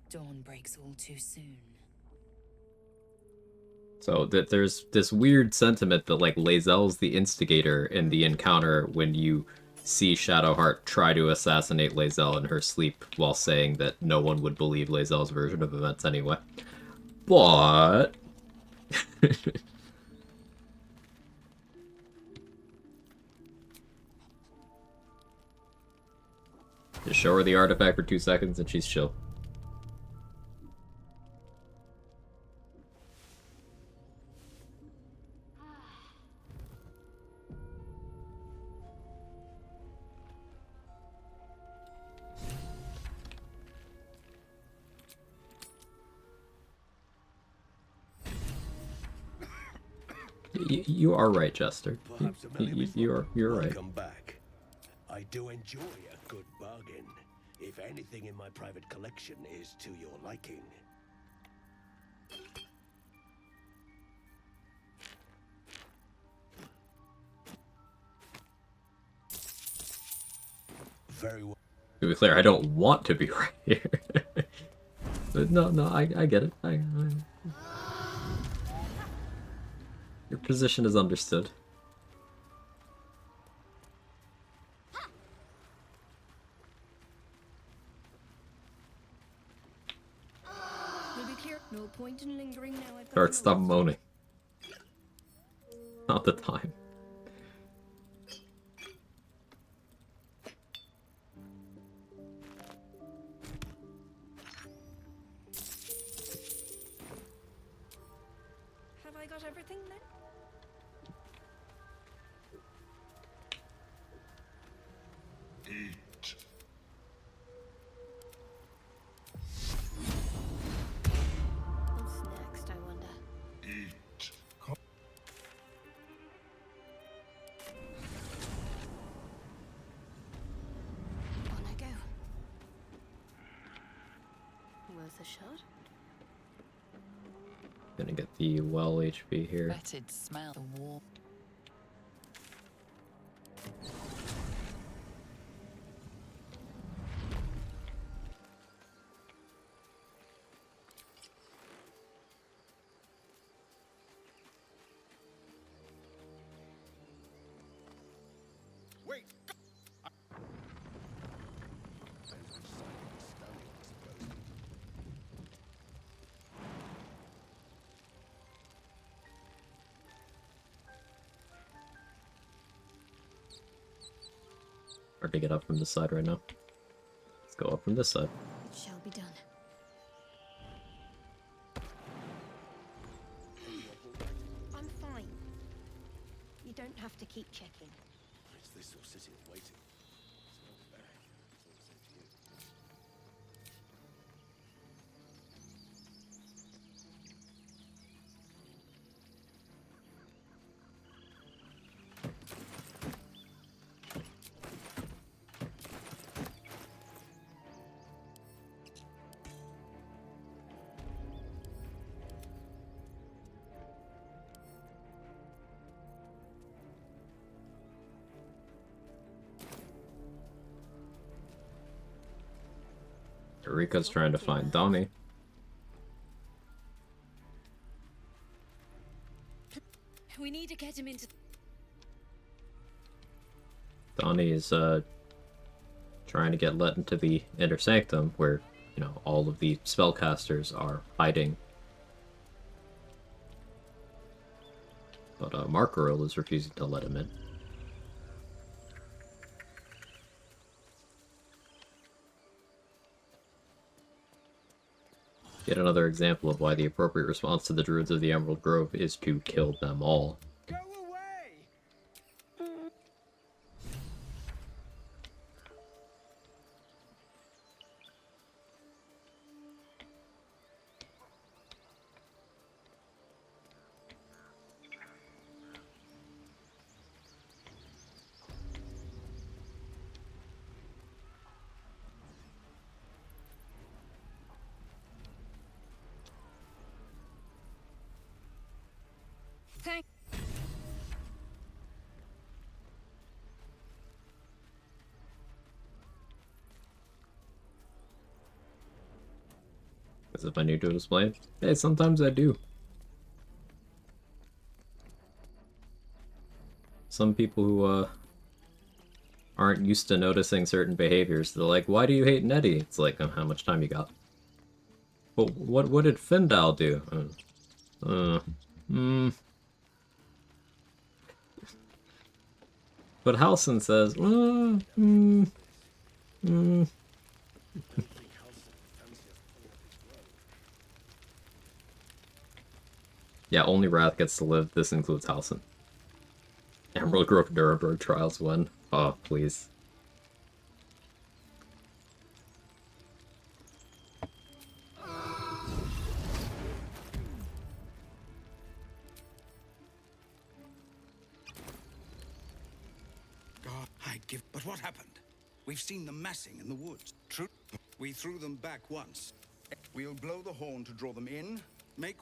S5: Dawn breaks all too soon.
S1: So that there's this weird sentiment that like Lae'zel's the instigator in the encounter when you see Shadowheart try to assassinate Lae'zel in her sleep while saying that no one would believe Lae'zel's version of events anyway. But just show her the artifact for 2 seconds and she's chill. You are right, Jester. You're right.
S16: Welcome back. I do enjoy a good bargain. If anything in my private collection is to your liking. Very well.
S1: To be clear, I don't want to be right here. But no, I get it. Your position is understood.
S2: We'll be clear. No point in lingering now. I've got
S1: Start, stop moaning. Not the time.
S2: Have I got everything then?
S10: Eat.
S12: What's next, I wonder?
S10: Eat.
S12: On I go. Worth a shot?
S1: Gonna get the well HP here.
S19: Fetid smell the war.
S16: Wait!
S1: Hard to get up from this side right now. Let's go up from this side.
S2: It shall be done. I'm fine. You don't have to keep checking.
S16: It's this or sitting and waiting. It's not bad. That's all I say to you.
S1: Rika's trying to find Donnie.
S8: We need to get him into.
S1: Donnie is trying to get let into the Inner Sanctum, where, you know, all of the spellcasters are hiding. But Markaril is refusing to let him in. Yet another example of why the appropriate response to the Druids of the Emerald Grove is to kill them all.
S8: Thank.
S1: As if I knew to explain. Hey, sometimes I do. Some people who aren't used to noticing certain behaviors, they're like, "Why do you hate Nettie?" It's like, how much time you got? But what did Findal do? But Halson says, Yeah, only Wrath gets to live. This includes Halson. Emerald Grove Nuremberg trials when? Oh, please.
S13: God, I give. But what happened? We've seen them massing in the woods. True. We threw them back once. We'll blow the horn to draw them in. Make.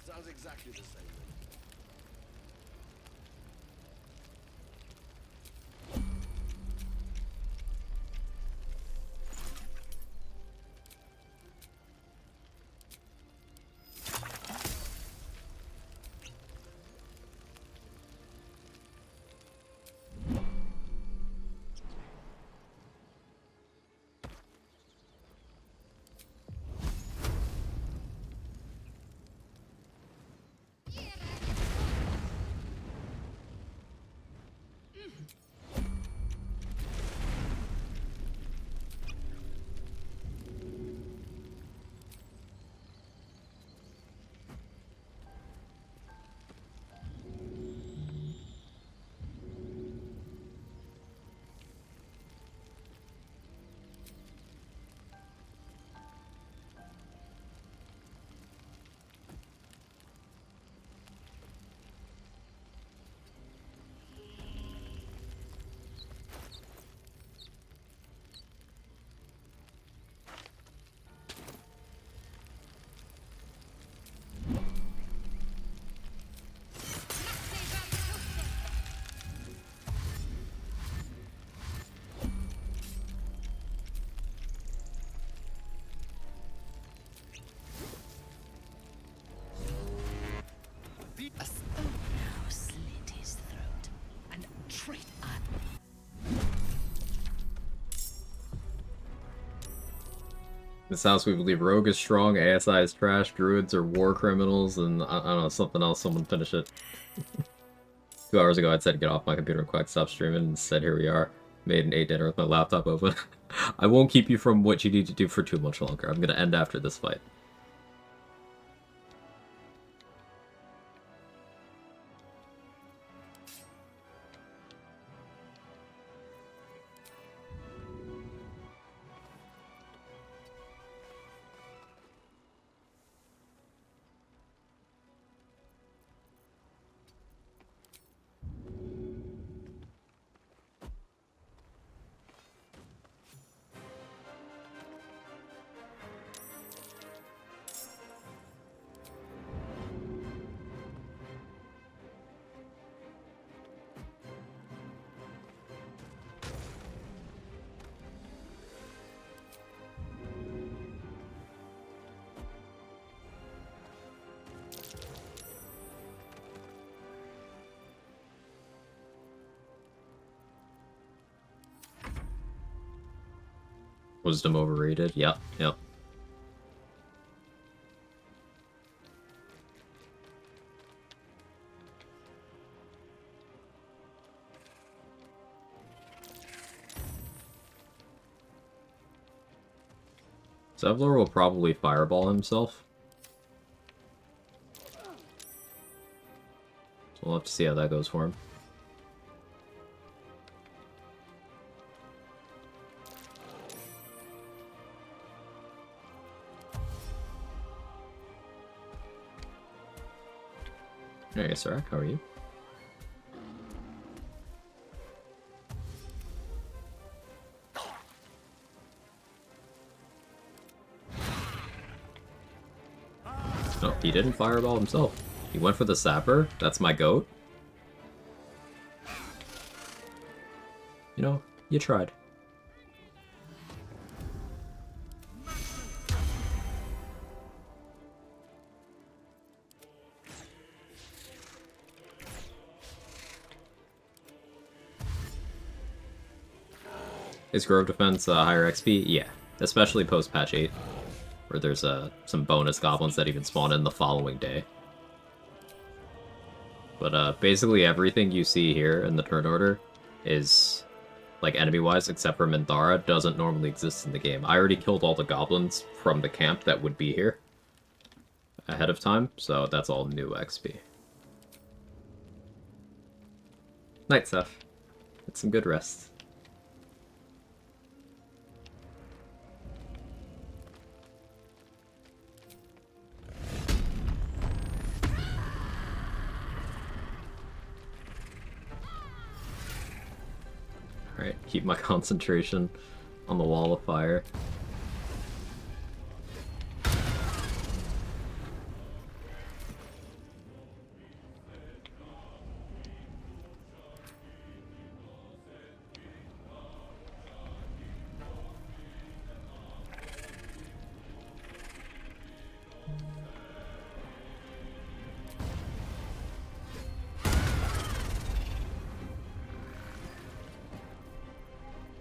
S16: Sounds exactly the same.
S1: This house we believe rogue is strong, ASI is trash, druids are war criminals, and I don't know, something else, someone finish it. 2 hours ago I'd said get off my computer and Quag stop streaming, and instead here we are. Made and ate dinner with my laptop open. I won't keep you from what you need to do for too much longer. I'm gonna end after this fight. Wisdom overrated? Yep, yep. Zevlor will probably fireball himself. So we'll have to see how that goes for him. Hey, Sarak, how are you? No, he didn't fireball himself. He went for the sapper. That's my goat. You know, you tried. Is Grove Defense higher XP? Yeah, especially post patch 8, where there's some bonus goblins that even spawn in the following day. But basically everything you see here in the turn order is, like, enemy-wise, except for Minthara, doesn't normally exist in the game. I already killed all the goblins from the camp that would be here ahead of time, so that's all new XP. Night, Seth. Get some good rest. Alright, keep my concentration on the wall of fire.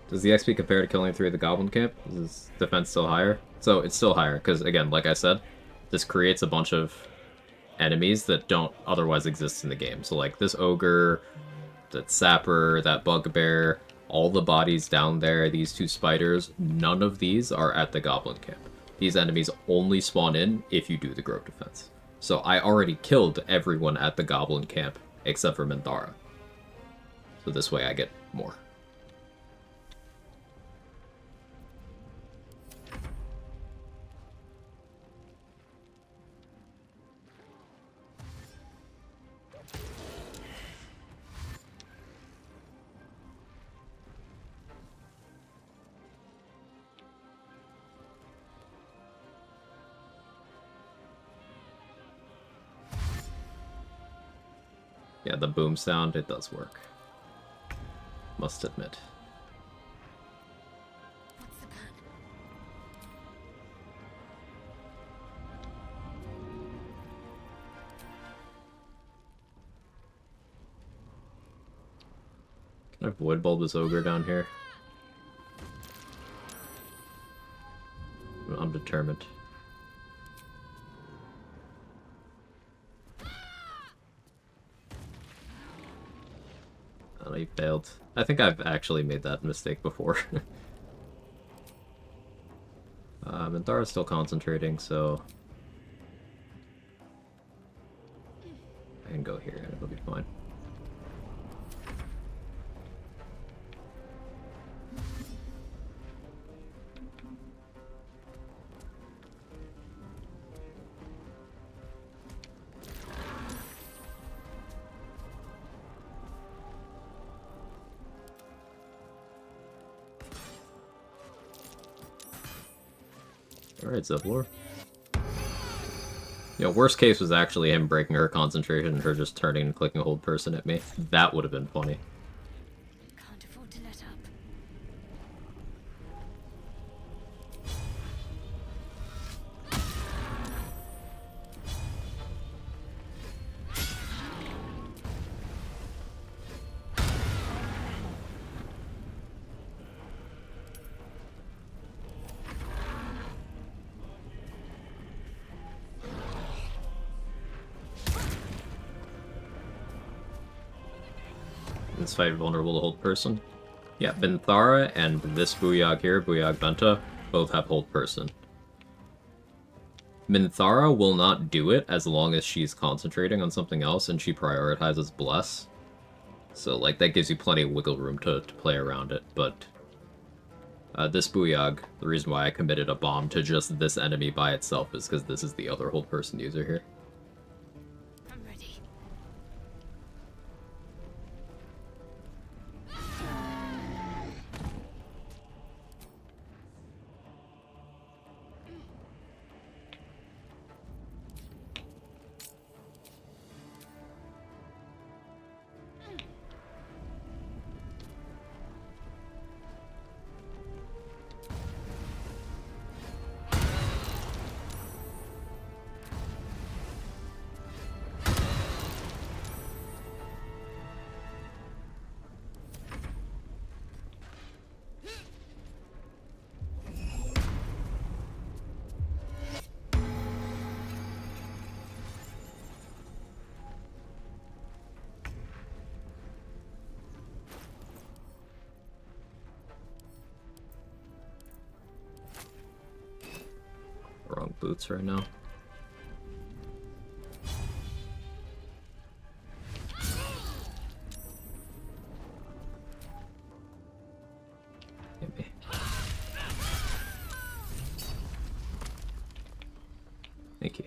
S1: Does the XP compare to killing 3 of the Goblin Camp? Is his defense still higher? So it's still higher, because again, like I said, this creates a bunch of enemies that don't otherwise exist in the game. So like this Ogre, that Sapper, that Bugbear, all the bodies down there, these 2 spiders, none of these are at the Goblin Camp. These enemies only spawn in if you do the Grove Defense. So I already killed everyone at the Goblin Camp, except for Minthara. So this way I get more. Yeah, the boom sound, it does work. Must admit. Can I avoid Bulbous Ogre down here? I'm determined. Oh, he failed. I think I've actually made that mistake before. Minthara's still concentrating, so I can go here and it'll be fine. Alright, Zevlor. You know, worst case was actually him breaking her concentration and her just turning and clicking hold person at me. That would have been funny.
S2: Can't afford to let up.
S1: This fight vulnerable to hold person. Yeah, Minthara and this Booyog here, Booyog Venta, both have hold person. Minthara will not do it as long as she's concentrating on something else and she prioritizes Bless. So, like, that gives you plenty of wiggle room to play around it, but this Booyog, the reason why I committed a bomb to just this enemy by itself is because this is the other hold person user here.
S2: I'm ready.
S1: Wrong boots right now. Hit me. Thank you.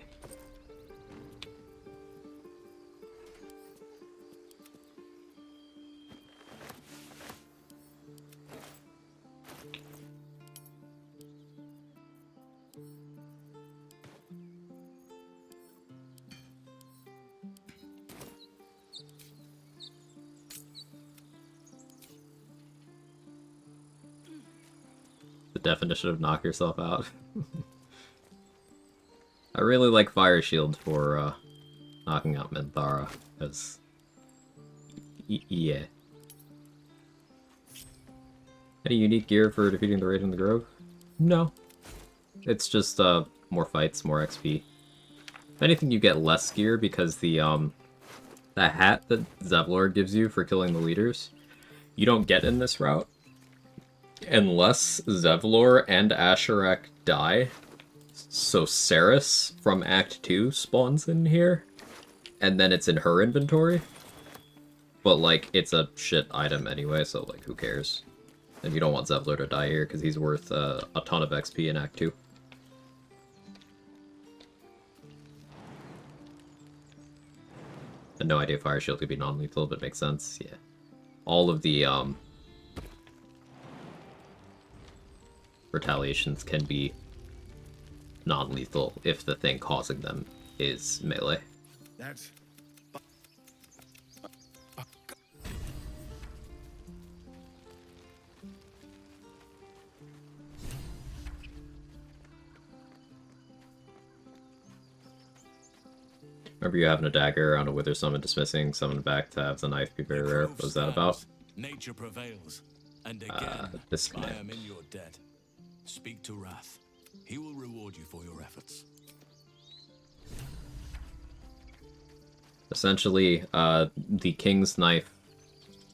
S1: The definition of knock yourself out. I really like Fire Shield for knocking out Minthara, because yeah. Any unique gear for defeating the Raid in the Grove? No. It's just more fights, more XP. If anything, you get less gear because the that hat that Zevlor gives you for killing the leaders, you don't get in this route. Unless Zevlor and Asherak die, so Ceres from Act 2 spawns in here, and then it's in her inventory. But, like, it's a shit item anyway, so, like, who cares? And you don't want Zevlor to die here, because he's worth a ton of XP in Act 2. I had no idea Fire Shield could be non-lethal, but it makes sense, yeah. All of the, retaliations can be non-lethal if the thing causing them is melee.
S16: That's...
S1: Remember you having a dagger on a wither summon dismissing, summon back to have the knife be very rare. What was that about?
S3: Nature prevails, and again,
S1: this
S3: I
S1: guy.
S3: am in your debt. Speak to Wrath. He will reward you for your efforts.
S1: Essentially, the King's Knife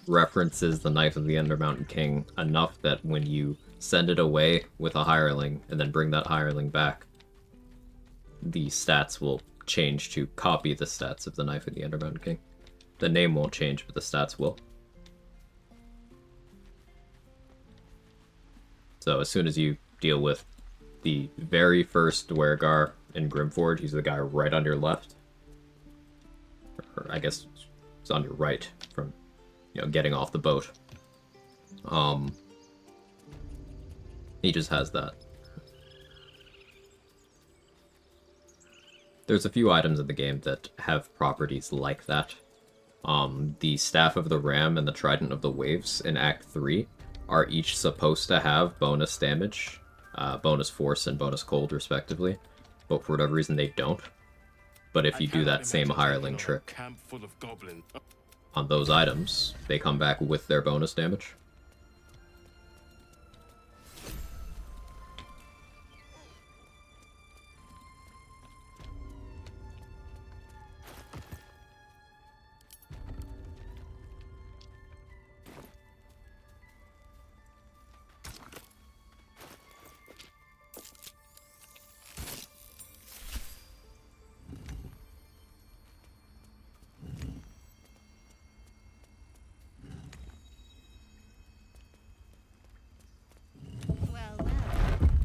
S1: references the Knife of the Ender Mountain King enough that when you send it away with a hireling and then bring that hireling back, the stats will change to copy the stats of the Knife of the Ender Mountain King. The name won't change, but the stats will. So as soon as you deal with the very first Dwergar in Grimforge, he's the guy right on your left. Or I guess it's on your right from, you know, getting off the boat. He just has that. There's a few items in the game that have properties like that. The Staff of the Ram and the Trident of the Waves in Act 3 are each supposed to have bonus damage, bonus force and bonus cold respectively, but for whatever reason they don't. But if you do that same hireling trick on those items, they come back with their bonus damage.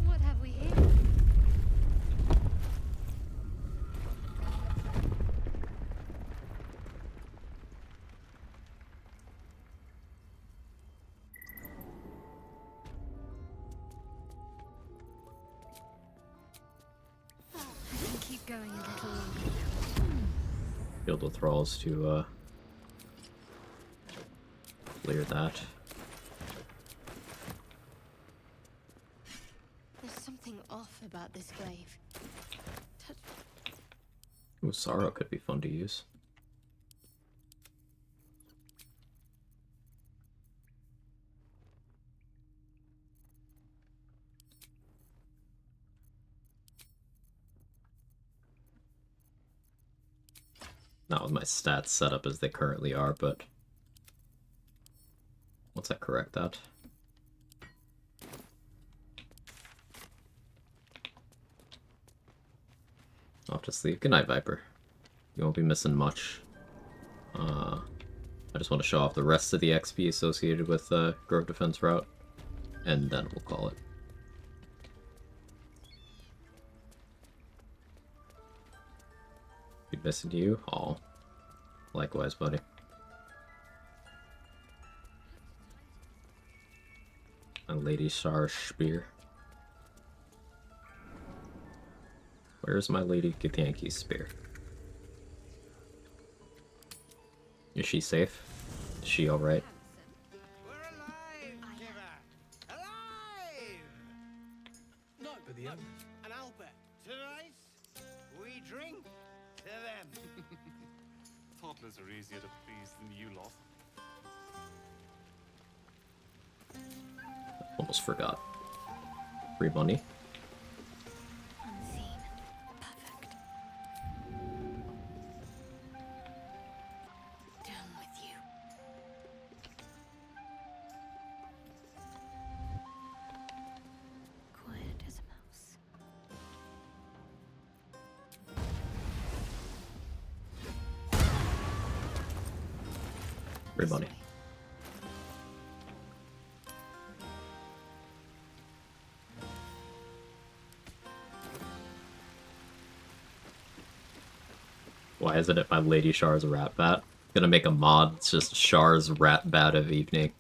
S2: What have we here? I can keep going a little longer.
S1: Field with Thralls to clear that.
S2: There's something off about this glaive.
S1: Ooh, Sorrow could be fun to use. Not with my stats set up as they currently are, but once I correct that. Off to sleep. Good night, Viper. You won't be missing much. I just want to show off the rest of the XP associated with the Grove Defense route, and then we'll call it. Be missing you? Aw. Likewise, buddy. A Lady Sar's spear. Where's my Lady Githyanki's spear? Is she safe? Is she alright?
S4: No, but the others. And Albert. Tonight, we drink to them.
S6: Toddlers are easier to please than you lot.
S1: Almost forgot. Free money.
S2: Down with you. Quiet as a mouse.
S1: Free money. Why isn't it my Lady Char's Rat Bat? Gonna make a mod, it's just Char's Rat Bat of Evening.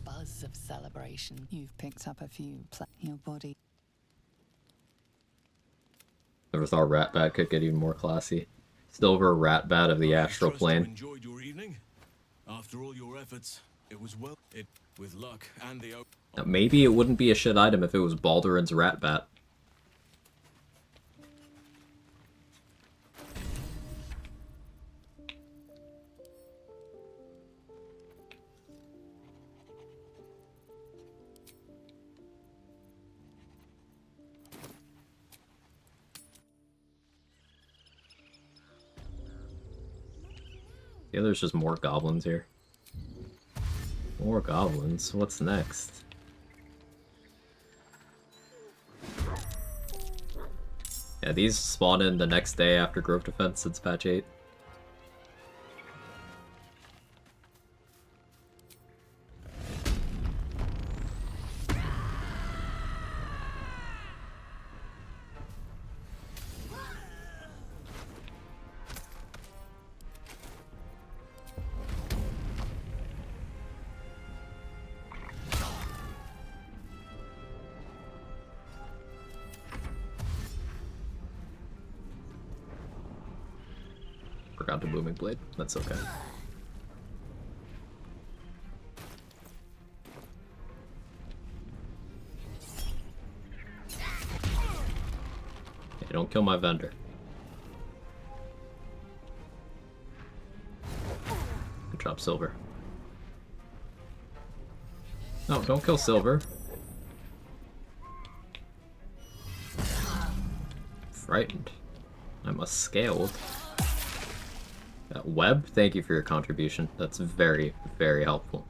S19: Buzz of celebration. You've picked up a few. Your body.
S1: Never thought Rat Bat could get even more classy. Silver Rat Bat of the Astral Plane.
S3: Enjoyed your evening. After all your efforts, it was well. With luck and the
S1: Now, maybe it wouldn't be a shit item if it was Balduran's Rat Bat. Yeah, there's just more goblins here. More goblins. What's next? Yeah, these spawn in the next day after Grove Defense since patch 8. Forgot the Booming Blade. That's okay. Hey, don't kill my vendor. Good job, Silver. No, don't kill Silver. Frightened. I'm scaled. Web, thank you for your contribution. That's very, very helpful.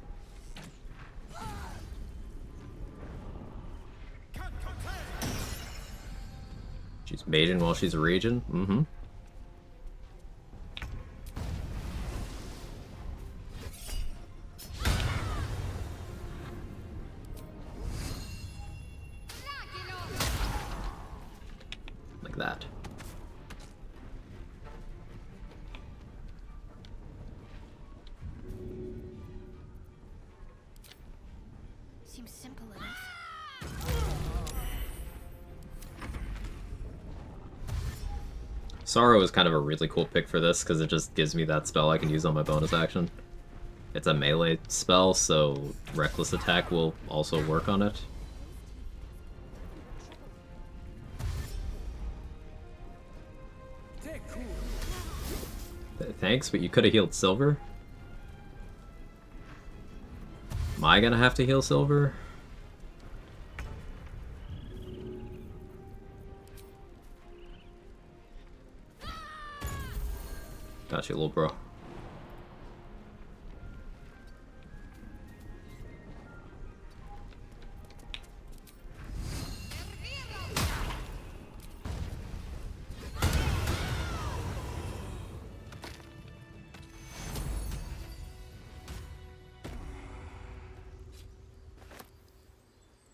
S1: She's mating while she's raging. Mm-hmm. Like that.
S2: Seems simple enough.
S1: Sorrow is kind of a really cool pick for this because it just gives me that spell I can use on my bonus action. It's a melee spell, so Reckless Attack will also work on it. Thanks, but you could have healed Silver. Am I gonna have to heal Silver? Got you, little bro. Have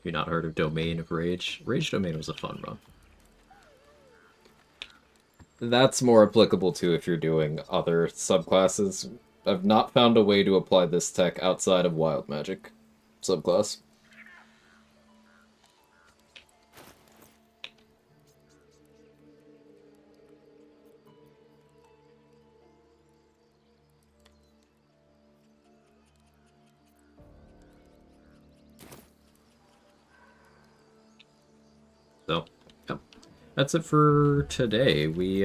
S1: you not heard of Domain of Rage? Rage Domain was a fun run. That's more applicable to if you're doing other subclasses. I've not found a way to apply this tech outside of Wild Magic subclass. So, yeah. That's it for today. We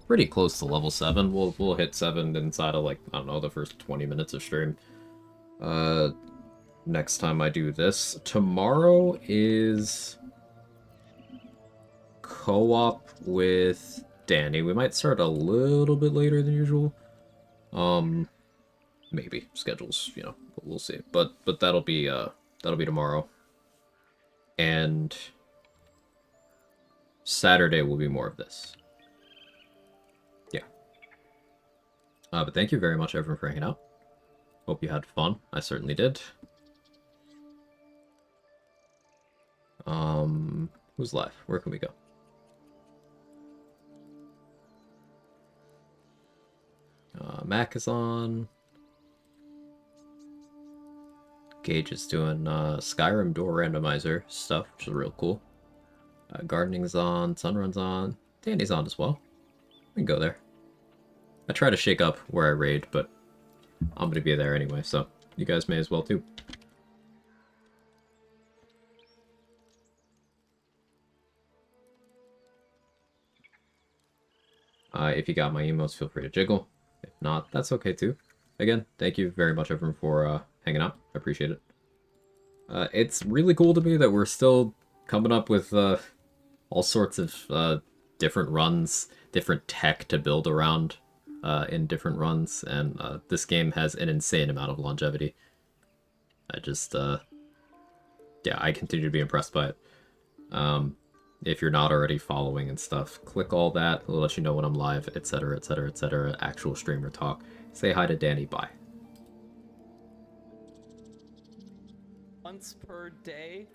S1: pretty close to level 7. We'll hit 7 inside of, like, I don't know, the first 20 minutes of stream. Next time I do this. Tomorrow is co-op with Danny. We might start a little bit later than usual. Maybe schedules, you know, we'll see. But that'll be tomorrow. And Saturday will be more of this. Yeah. But thank you very much, everyone, for hanging out. Hope you had fun. I certainly did. Who's live? Where can we go? Mac is on. Gage is doing Skyrim door randomizer stuff, which is real cool. Gardening's on, Sunrun's on, Danny's on as well. We can go there. I try to shake up where I raid, but I'm going to be there anyway, so you guys may as well too. If you got my emails, feel free to jiggle. If not, that's okay too. Again, thank you very much, everyone, for hanging out. I appreciate it. It's really cool to me that we're still coming up with all sorts of different runs, different tech to build around. in different runs, and this game has an insane amount of longevity. I just, yeah, I continue to be impressed by it. If you're not already following and stuff, click all that. It'll let you know when I'm live, etc., etc., etc. Actual streamer talk. Say hi to Danny. Bye.
S20: Once per day.